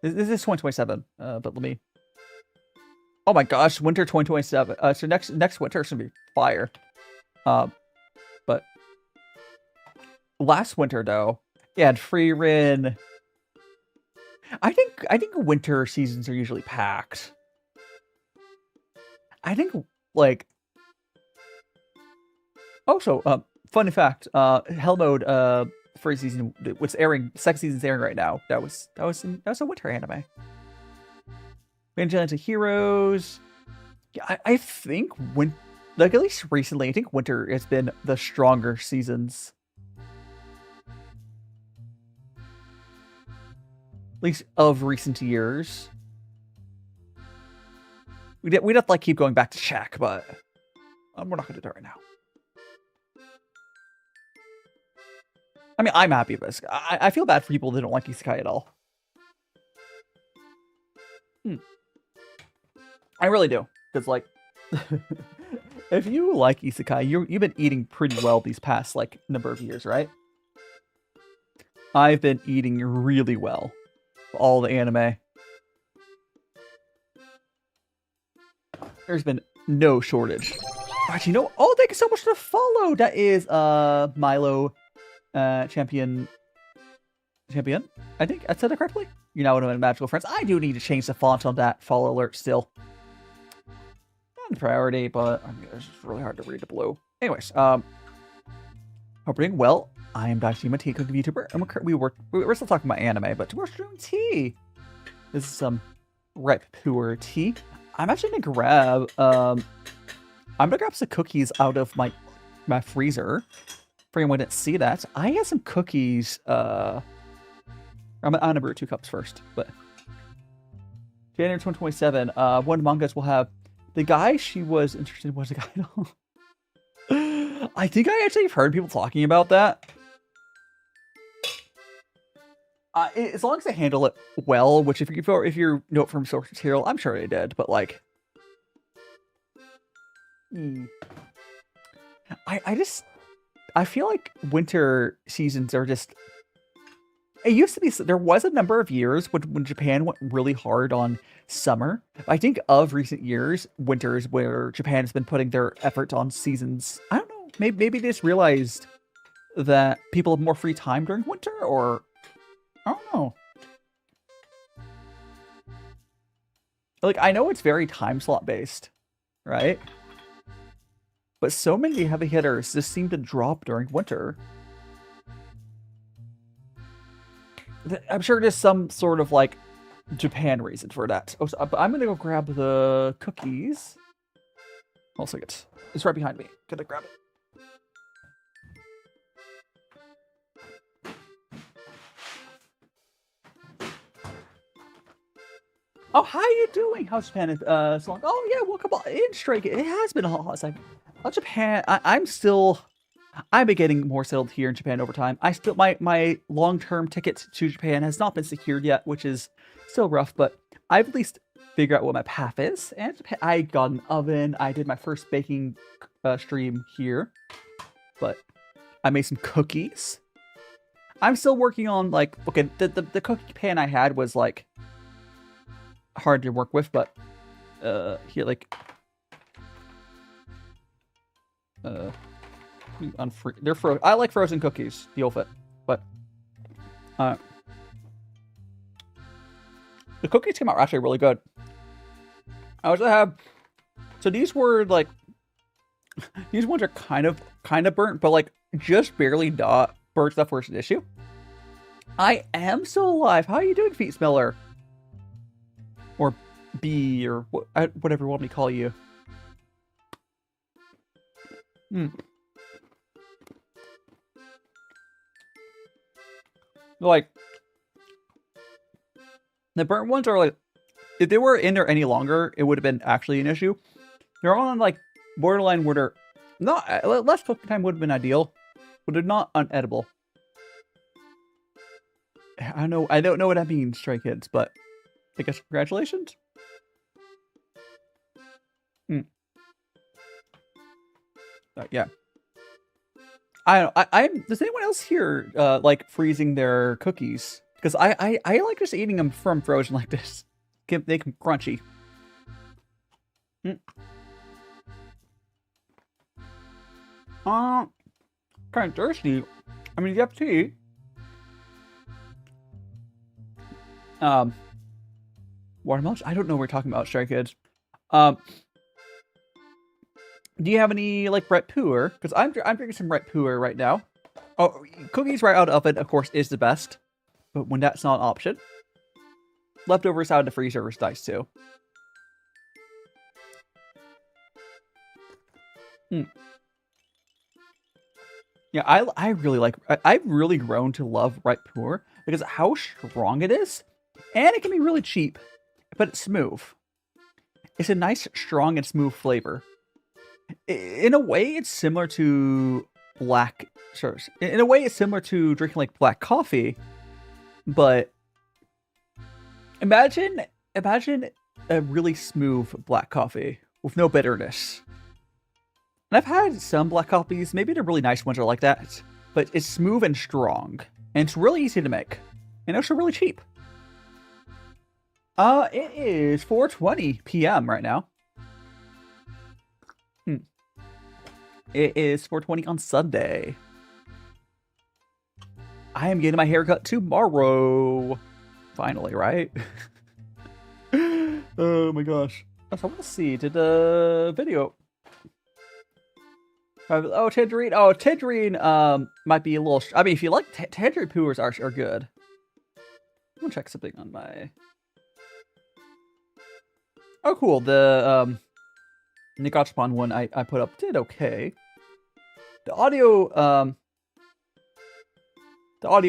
This is 2027, but let me. Oh my gosh, winter 2027. So next winter is gonna be fire. But last winter though, yeah, free Rin. I think winter seasons are usually packed. I think like. Also, fun fact, Hell Mode first season, what's airing, second season's airing right now. That was a winter anime. Vigilante Heroes. Yeah, I think like at least recently, I think winter has been the stronger seasons. At least of recent years. We'd have to like keep going back to check, but we're not gonna do that right now. I mean, I'm happy with this. I feel bad for people that don't like Isekai at all. I really do. Because, like, if you like Isekai, you've been eating pretty well these past, like, number of years, right? I've been eating really well. All the anime. There's been no shortage. Actually, you know, oh, thank you so much for the follow. That is, Milo... champion, I think I said it correctly. You're now one of my magical friends. I do need to change the font on that follow alert still. Not a priority, but I mean, it's just really hard to read the blue. Anyways, hope you're doing well. I am DaiShimaVT, cooking VTuber, and we're still talking about anime, but we're doing tea. This is some ripe puerh tea. I'm actually gonna grab I'm gonna grab some cookies out of my freezer. For anyone who didn't see that, I had some cookies. I'm gonna brew 2 cups first, but January 2027. One mangas will have the guy she was interested in was the guy. I think I actually have heard people talking about that. As long as they handle it well, which if you know it from source material, I'm sure they did. But like, I feel like winter seasons are just... It used to be... There was a number of years when Japan went really hard on summer. I think of recent years, winters where Japan has been putting their effort on seasons. I don't know. Maybe they just realized that people have more free time during winter, or... I don't know. Like, I know it's very time slot based, right? But so many heavy hitters just seem to drop during winter. I'm sure there's some sort of, like, Japan reason for that. Oh, so I'm gonna go grab the cookies. Hold on a second. It's right behind me. Gonna grab it. Oh, how you doing? How's Japan? So long. Oh yeah, welcome in, Stray. It has been a hot second. Japan, I'm been getting more settled here in Japan over time. My long-term ticket to Japan has not been secured yet, which is still rough, but I've at least figured out what my path is. And I got an oven. I did my first baking stream here, but I made some cookies. I'm still working on, like, okay, the cookie pan I had was like hard to work with, but here, like, they're frozen. I like frozen cookies, the old fit, but the cookies came out actually really good. I also have, so these were like, these ones are kind of burnt, but like just barely not burnt enough for an issue. I am still alive. How are you doing, Feet Smeller? Or B, or whatever you want me to call you. Like, the burnt ones are like, if they were in there any longer, it would have been actually an issue. They're all on like borderline where they're not, less cooking time would have been ideal, but they're not unedible. I don't know what that means, Stray Kids, but I guess congratulations. Yeah. Does anyone else here like freezing their cookies? Because I like just eating them from frozen like this. Make them crunchy. Kind of thirsty. I mean, you have tea. Watermelons? I don't know what we're talking about, Stray Kids. Do you have any like red puerh? Because I'm drinking some red puerh right now. Oh, cookies right out of oven, of course, is the best. But when that's not an option, leftovers out of the freezer is nice too. Yeah, I really like. I've really grown to love red puerh because of how strong it is, and it can be really cheap, but it's smooth. It's a nice, strong, and smooth flavor. In a way, it's similar to black. Sorry, in a way, it's similar to drinking like black coffee, but imagine a really smooth black coffee with no bitterness. And I've had some black coffees, maybe the really nice ones are like that, but it's smooth and strong, and it's really easy to make, and also really cheap. It is 4:20 p.m. right now. It is 4:20 on Sunday. I am getting my haircut tomorrow. Finally, right? Oh my gosh. So I want to see, did the video... Oh, Tangerine. Oh, Tangerine might be a little... I mean, if you like Tangerine puers are good. I'm gonna check something on my... Oh, cool. The Gachapon one I put up did okay. The audio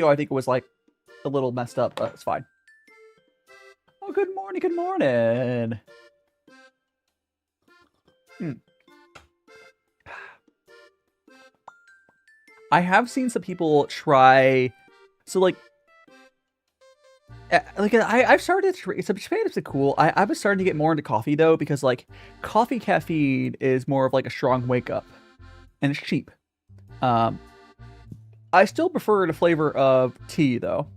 I think was like a little messed up, but it's fine. Oh, good morning, good morning. I have seen some people try, so like I've started to, so Japan is cool. I was starting to get more into coffee though, because like coffee caffeine is more of like a strong wake up, and it's cheap. I still prefer the flavor of tea though.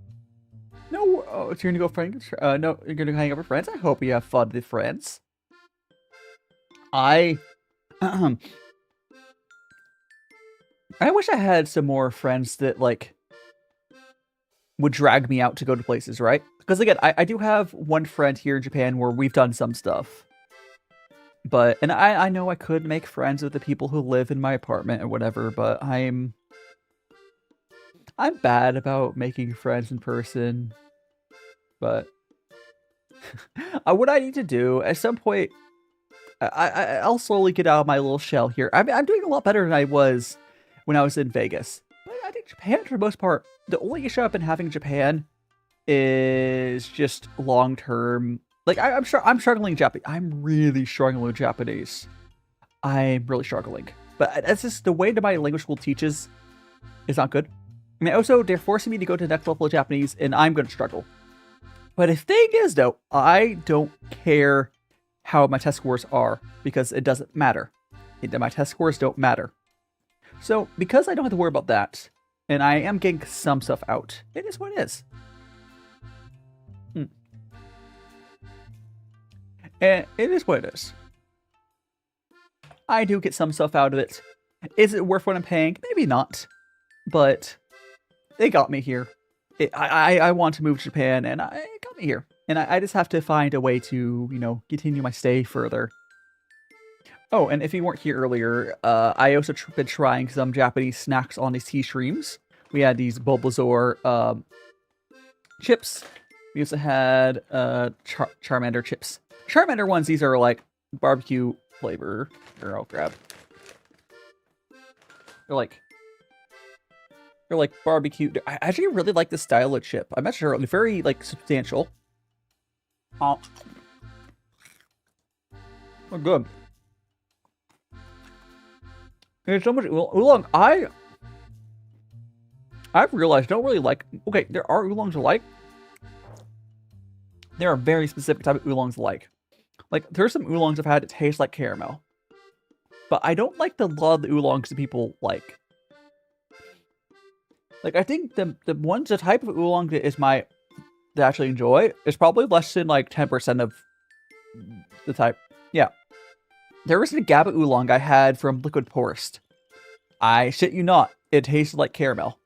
No, oh, so you're gonna go friends? No, you're gonna hang out with friends. I hope you have fun with friends. I wish I had some more friends that like would drag me out to go to places, right? Because again, I do have one friend here in Japan where we've done some stuff. But, and I know I could make friends with the people who live in my apartment or whatever, but I'm bad about making friends in person. But what I need to do at some point, I'll slowly get out of my little shell here. I'm doing a lot better than I was when I was in Vegas. But I think Japan, for the most part, the only issue I've been having in Japan is just long-term. Like, I'm struggling Japanese. I'm really struggling with Japanese. I'm really struggling. But that's just the way that my language school teaches is not good. I mean, also, they're forcing me to go to the next level of Japanese, and I'm going to struggle. But the thing is, though, I don't care how my test scores are, because it doesn't matter. My test scores don't matter. So, because I don't have to worry about that, and I am getting some stuff out, it is what it is. And it is what it is. I do get some stuff out of it. Is it worth what I'm paying? Maybe not. But they got me here. I want to move to Japan, and it got me here. And I just have to find a way to, you know, continue my stay further. Oh, and if you weren't here earlier, I also been trying some Japanese snacks on these tea streams. We had these Bulbasaur chips. We also had Charmander chips. Charmander ones, these are like barbecue flavor. Here, I'll grab. They're like barbecue. I actually really like the style of chip. I'm not sure. They're very like substantial. Oh, they're good. There's so much oolong. I've realized I don't really like. Okay, there are oolongs I like. There are very specific type of oolongs I like. Like there's some oolongs I've had that taste like caramel, but I don't like the lot of the oolongs that people like. Like I think the type of oolong that I actually enjoy is probably less than like 10% of the type. Yeah. There was a GABA oolong I had from Liquid Forest. I shit you not, it tasted like caramel.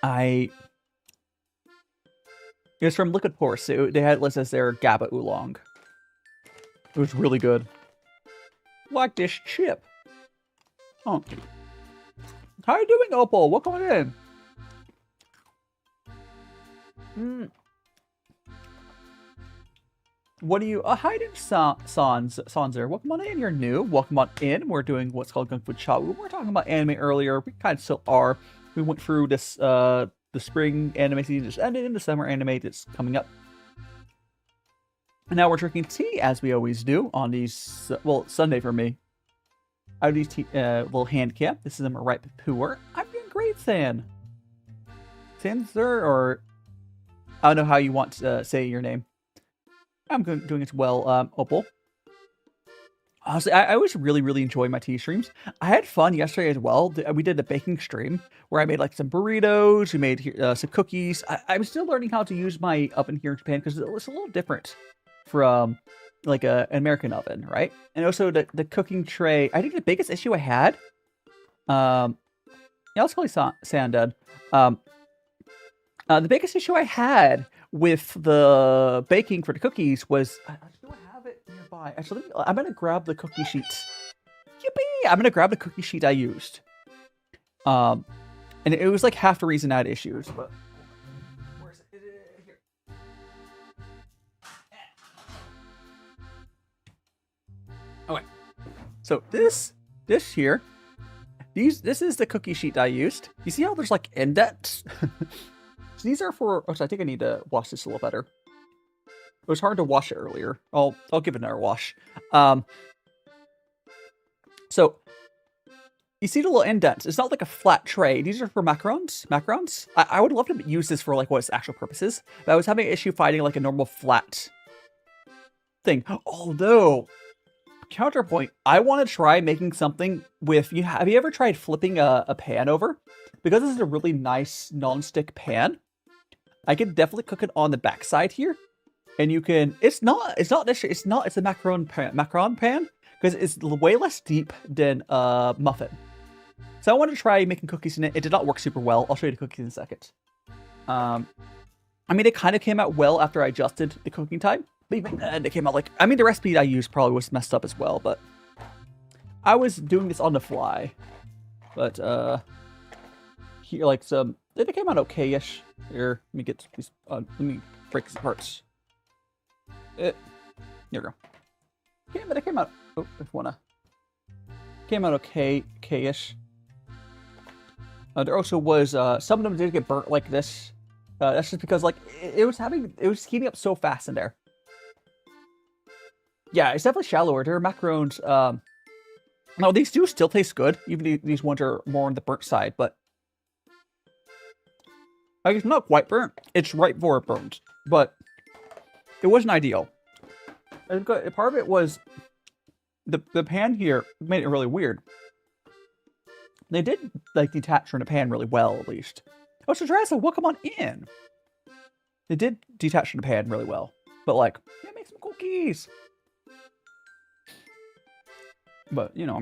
It was from Liquid Forest. They had it listed as their GABA oolong. It was really good. Like this chip. Oh. How you doing, Opal? Welcome in. What do you... hi, Sanzer. Welcome on in. You're new. Welcome on in. We're doing what's called Kung Fu Cha. We were talking about anime earlier. We kind of still are. We went through this, the spring anime season just ended, and the summer anime that's coming up. And now we're drinking tea, as we always do, on these... well, Sunday for me. I do these little hand cam. This is a right puerh. I'm doing great, San. Sanzer, or... I don't know how you want to say your name. I'm doing it well, Opal. Honestly, I always really enjoy my tea streams. I had fun yesterday as well. We did a baking stream where I made like some burritos. We made some cookies. I'm still learning how to use my oven here in Japan because it's a little different from like an American oven, right? And also the cooking tray. I think the biggest issue I had, yeah, let's call it Sandad. The biggest issue I had with the baking for the cookies was, do I have it nearby? Actually, I'm going to grab the cookie sheets. Yippee! I'm going to grab the cookie sheet I used. And it was like half the reason I had issues, but... Where's it? Here. Okay. So this here, this is the cookie sheet I used. You see how there's like indents? So these are for... Oh, so I think I need to wash this a little better. It was hard to wash it earlier. I'll give it another wash. So you see the little indents. It's not like a flat tray. These are for macarons. I would love to use this for like what its actual purpose is. But I was having an issue finding like a normal flat thing. Although, counterpoint, I want to try making something with... Have you ever tried flipping a pan over? Because this is a really nice non-stick pan, I can definitely cook it on the backside here, and you can. It's a macaron pan because it's way less deep than a muffin. So I wanted to try making cookies in it. It did not work super well. I'll show you the cookies in a second. I mean, it kind of came out well after I adjusted the cooking time, but even then, it came out like. I mean, the recipe I used probably was messed up as well, but I was doing this on the fly. But here, like some. They came out okay-ish. Here, let me get these. Let me break these parts. Here we go. Okay, but it came out. Oh, if you wanna. Came out okay-ish. There also was some of them did get burnt like this. That's just because like it was heating up so fast in there. Yeah, it's definitely shallower. There are macarons. No, these do still taste good. Even these ones are more on the burnt side, but. Like, it's not quite burnt. It's right for burnt, but it wasn't ideal. And part of it was the pan here made it really weird. They did like detach from the pan really well, at least. Oh, so Drasa, welcome on in. They did detach from the pan really well, but like, yeah, make some cookies. But you know,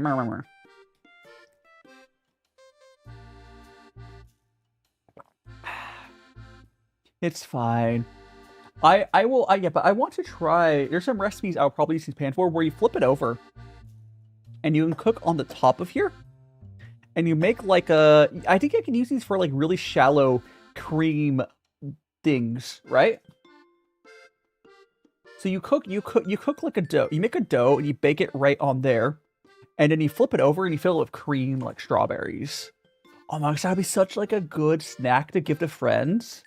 It's fine. I will. Yeah, but I want to try. There's some recipes I'll probably use this pan for where you flip it over, and you can cook on the top of here, and you make like a. I think I can use these for like really shallow cream things, right? So you cook like a dough. You make a dough and you bake it right on there, and then you flip it over and you fill it with cream like strawberries. Oh my gosh, that'd be such like a good snack to give to friends.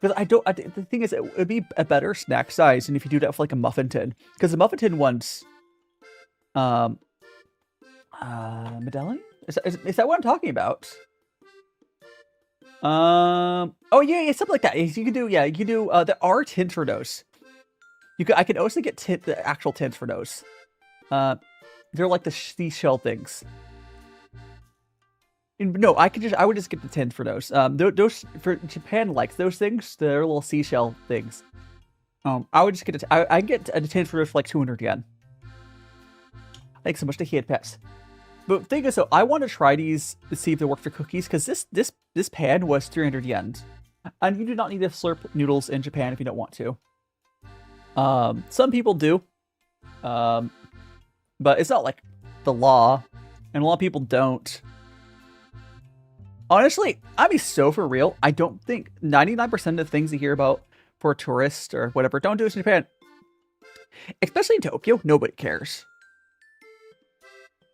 Because the thing is, it would be a better snack size than if you do that for like a muffin tin. Because the muffin tin ones, medallion? Is that what I'm talking about? Oh yeah, something like that. You can do, there are tins for those. I can also get the actual tins for those. They're like the seashell things. No, I would just get the tins for those. Those for Japan likes those things. They're little seashell things. I would just get I can get a tin for those for like 200 yen. Thanks so much to Head Pets. But the thing is, so I want to try these to see if they work for cookies, because this pan was 300 yen, and you do not need to slurp noodles in Japan if you don't want to. Some people do, but it's not like the law, and a lot of people don't. Honestly, I'll be so for real. I don't think 99% of the things you hear about for tourists or whatever, don't do it in Japan. Especially in Tokyo, nobody cares.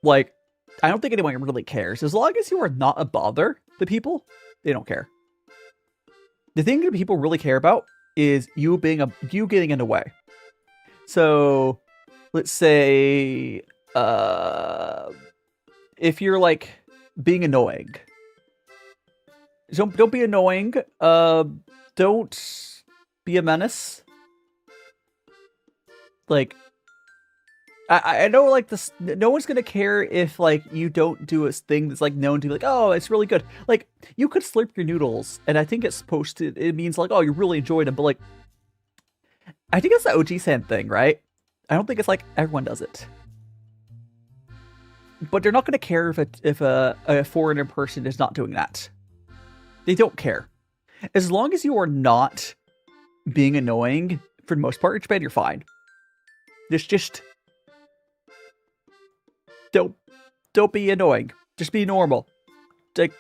Like, I don't think anyone really cares. As long as you are not a bother to people, they don't care. The thing that people really care about is you getting in the way. So, let's say, if you're like being annoying. Don't be annoying. Don't be a menace. Like, I know, like, this, no one's gonna care if, like, you don't do a thing that's, like, known to be like, oh, it's really good. Like, you could slurp your noodles, and I think it's supposed to, it means, like, oh, you really enjoyed them, but, like, I think it's the OG-san thing, right? I don't think it's, like, everyone does it. But they're not gonna care if a foreigner person is not doing that. They don't care. As long as you are not being annoying, for the most part, in Japan, you're fine. Just don't be annoying. Just be normal. Like,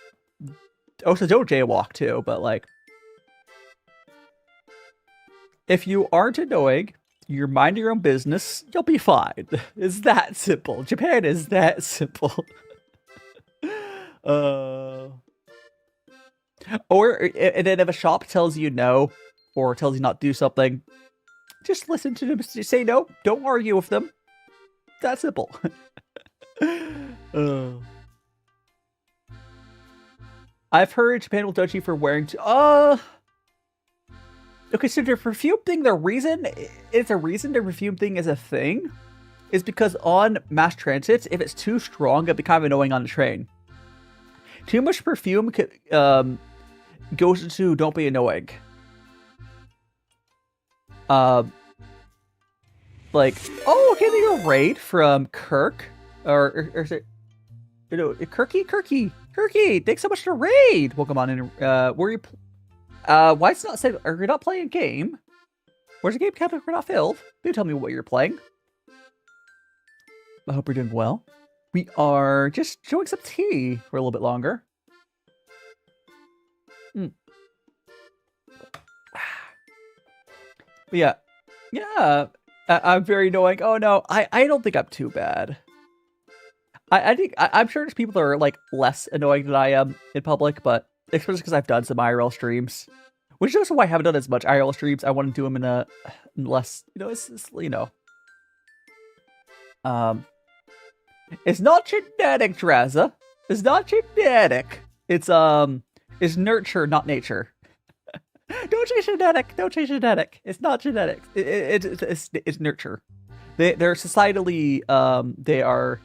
also don't jaywalk too, but like, if you aren't annoying, you're minding your own business, you'll be fine. It's that simple. Japan is that simple. And then if a shop tells you no, or tells you not to do something, just listen to them. Just say no. Don't argue with them. That simple. I've heard Japan will judge you for wearing. Okay, so the perfume thing. The reason the perfume thing is a thing is because on mass transit, if it's too strong, it'd be kind of annoying on the train. Too much perfume could goes into don't be annoying. Like, oh, getting a raid from Kirk, or is it, Kirky, thanks so much for raid. Welcome on in. Were you, why is it not saying, are you not playing a game? Where's the game cabinet? We're not filled. Do tell me what you're playing. I hope you're doing well. We are just showing some tea for a little bit longer. But yeah, I'm very annoying. Oh no, I don't think I'm too bad. I think I'm sure there's people that are like less annoying than I am in public, but especially because I've done some IRL streams, which is also why I haven't done as much IRL streams. I want to do them in a less, it's it's not genetic, Draza. It's not genetic. It's nurture, not nature. Don't change genetic. Don't change genetic. It's not genetic. It's nurture. They're societally they are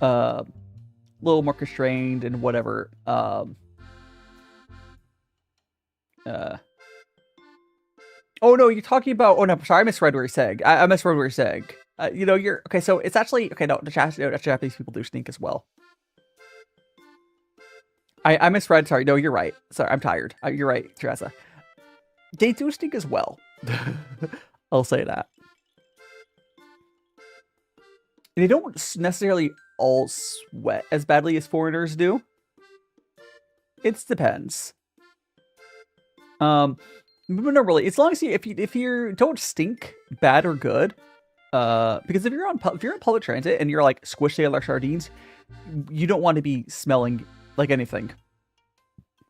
a little more constrained and whatever. Oh no, you're talking about. Oh no, sorry, I misread what you're saying. I misread what you're saying. You're okay. So it's actually okay. No, the Japanese people do stink as well. I misread. Sorry, no, you're right. Sorry, I'm tired. You're right, Teresa. They do stink as well. I'll say that. They don't necessarily all sweat as badly as foreigners do. It depends. But no, really, as long as if you don't stink bad or good, because if you're on public transit and you're like squished together like sardines, you don't want to be smelling like anything.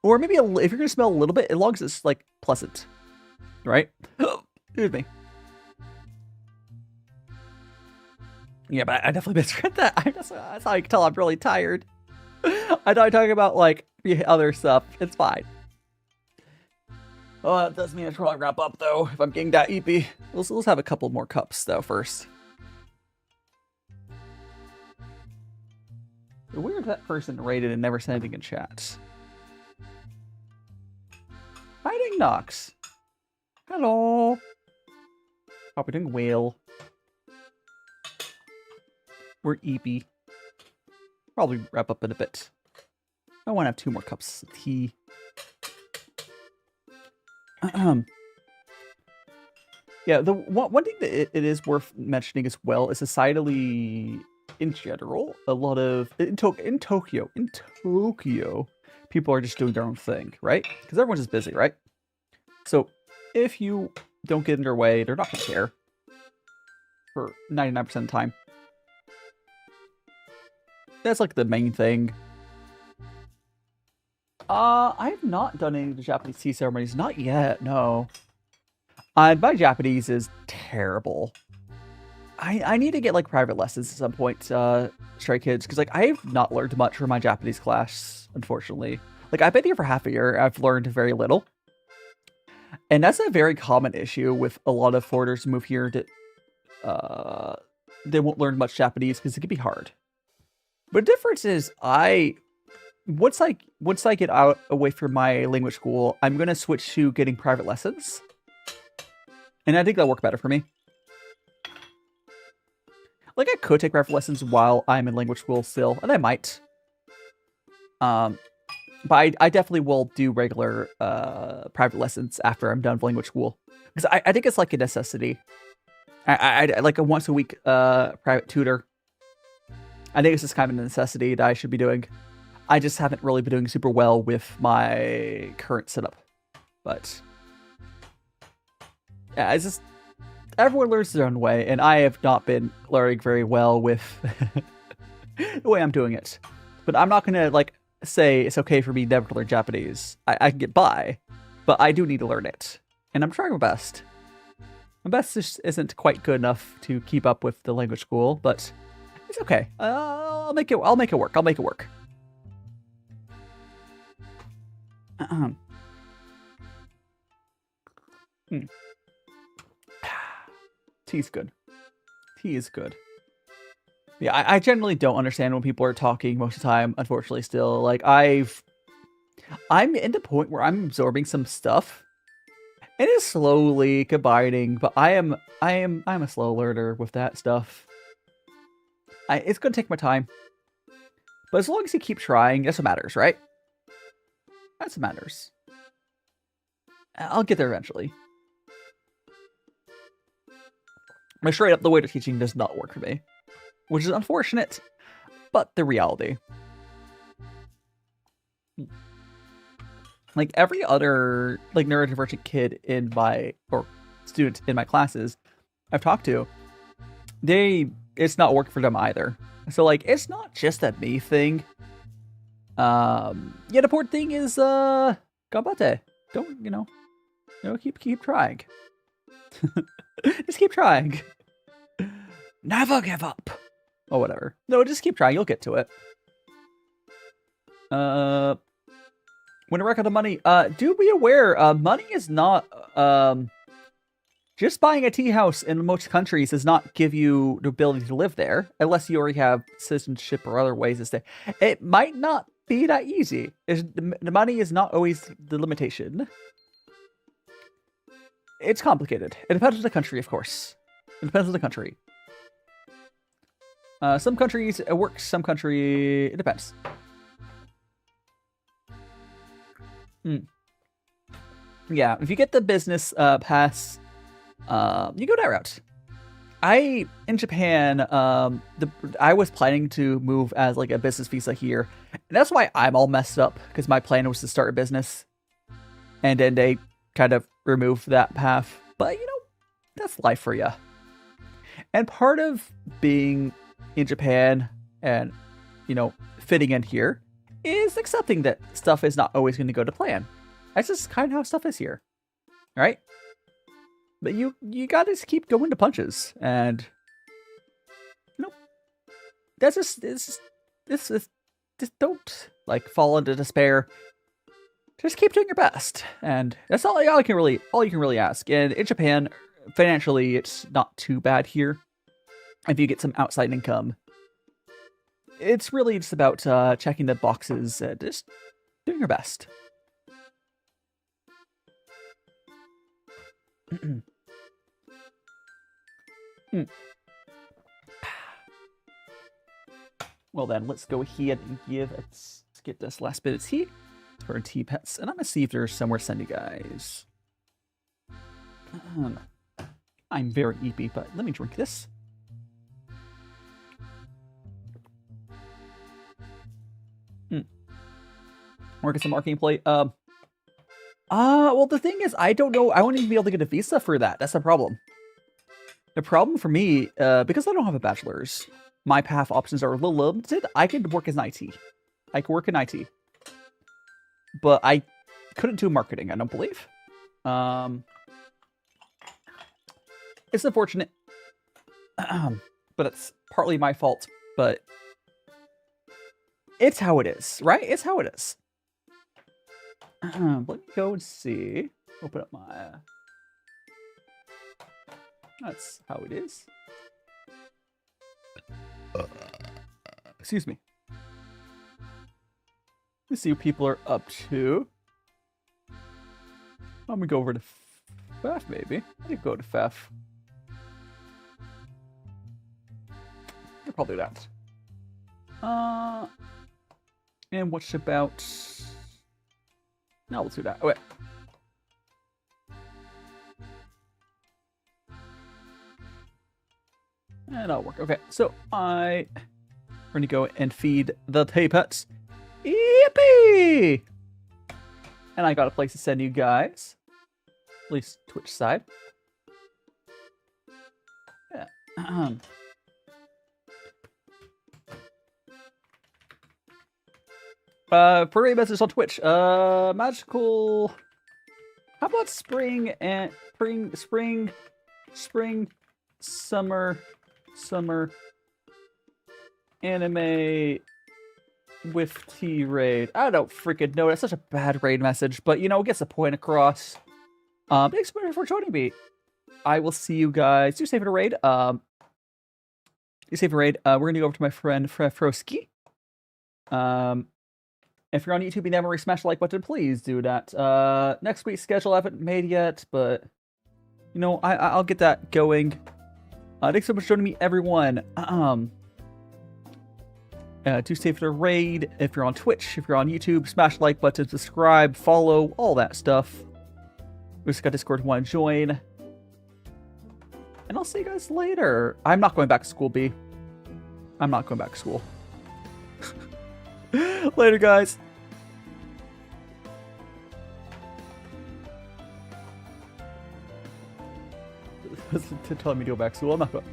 Or maybe if you're gonna smell a little bit, as long as it's like pleasant, right? Excuse me. Yeah, but I definitely misread that. That's how I can tell I'm really tired. I thought talking about like the other stuff. It's fine. Oh, that does mean I should probably wrap up though. If I'm getting that eepy, let's have a couple more cups though first. Weird that person rated and never said anything in chat. Hi, Nox. Hello. Hope you're doing well. We're eepy. Probably wrap up in a bit. I want to have 2 more cups of tea. Yeah, the one thing that it is worth mentioning as well is societally, in general, a lot of in Tokyo, people are just doing their own thing, right? Because everyone's just busy, right? So if you don't get in their way, they're not gonna care for 99% of the time. That's like the main thing. I have not done any of the Japanese tea ceremonies. Not yet, no. My Japanese is terrible. I need to get like private lessons at some point, Stray Kids, because like I have not learned much from my Japanese class, unfortunately. Like I've been here for half a year, I've learned very little. And that's a very common issue with a lot of foreigners who move here that they won't learn much Japanese because it can be hard. But the difference is once I get out away from my language school, I'm gonna switch to getting private lessons. And I think that'll work better for me. Like I could take private lessons while I'm in language school still, and I might. But I definitely will do regular private lessons after I'm done with language school. Because I think it's like a necessity. I like a once a week private tutor. I think it's just kind of a necessity that I should be doing. I just haven't really been doing super well with my current setup. But yeah, it's just everyone learns their own way, and I have not been learning very well with the way I'm doing it. But I'm not gonna like say it's okay for me never to learn Japanese. I can get by, but I do need to learn it, and I'm trying my best. My best just isn't quite good enough to keep up with the language school, but it's okay. I'll make it work. I'll make it work. Tea's good. Tea is good. Yeah, I generally don't understand when people are talking most of the time, unfortunately still. Like I'm in the point where I'm absorbing some stuff. It is slowly combining, but I'm a slow learner with that stuff. It's gonna take my time. But as long as you keep trying, that's what matters, right? That's what matters. I'll get there eventually. But straight up, the way to teaching does not work for me. Which is unfortunate, but the reality. Like every other like neurodivergent kid in my, or student in my classes I've talked to, it's not working for them either. So like, it's not just a me thing. Yeah, the important thing is, ganbatte. Don't, keep trying. Just keep trying. Never give up. Or whatever. No, just keep trying. You'll get to it. When I work on the money, do be aware, money is not, just buying a tea house in most countries does not give you the ability to live there, unless you already have citizenship or other ways to stay. It might not be that easy. The money is not always the limitation. It's complicated. It depends on the country, of course. It depends on the country. Some countries it works, some country it depends. Yeah, if you get the business pass, you go that route. In Japan, I was planning to move as like a business visa here, and that's why I'm all messed up, because my plan was to start a business, and then they kind of removed that path. But that's life for you. And part of being in Japan and fitting in here is accepting that stuff is not always going to go to plan. That's just kind of how stuff is here, right? But you gotta just keep going to punches, and that's just don't like fall into despair. Just keep doing your best, and that's all you can really ask. And in Japan, financially, it's not too bad here. If you get some outside income, it's really just about checking the boxes, and just doing your best. Well then, let's go ahead and let's get this last bit of tea for tea pets, and I'm gonna see if there's somewhere to send you guys. I'm very eepy, but let me drink this. Or get some arcane play. Well, the thing is, I don't know. I won't even be able to get a visa for that. That's the problem. The problem for me, because I don't have a bachelor's, my path options are a little limited. I could work as an IT. I could work in IT. But I couldn't do marketing, I don't believe. It's unfortunate. But it's partly my fault. But it's how it is, right? It's how it is. Let me go and see. Open up my... That's how it is. Excuse me. Let's see what people are up to. I'm gonna go over to Fef, maybe. I could go to Fef. I'll probably do that. And what's about... No, let's do that. Okay. And that'll work. Okay, so we're gonna go and feed the pets. Yippee! And I got a place to send you guys. At least Twitch side. Yeah. For a message on Twitch. Magical. How about spring and spring, summer anime with T raid. I don't freaking know. That's such a bad raid message, but it gets the point across. Thanks for joining me. I will see you guys. Do save it a raid. We're gonna go over to my friend Frosky. If you're on YouTube and never smash the like button, please do that. Next week's schedule I haven't made yet, but I'll get that going. Thanks so much for joining me, everyone. Do stay for the raid. If you're on Twitch, if you're on YouTube, smash the like button, subscribe, follow, all that stuff. We just got Discord if you want to join. And I'll see you guys later. I'm not going back to school, B. I'm not going back to school. Later, guys. Telling me to go back to school. I'm not going.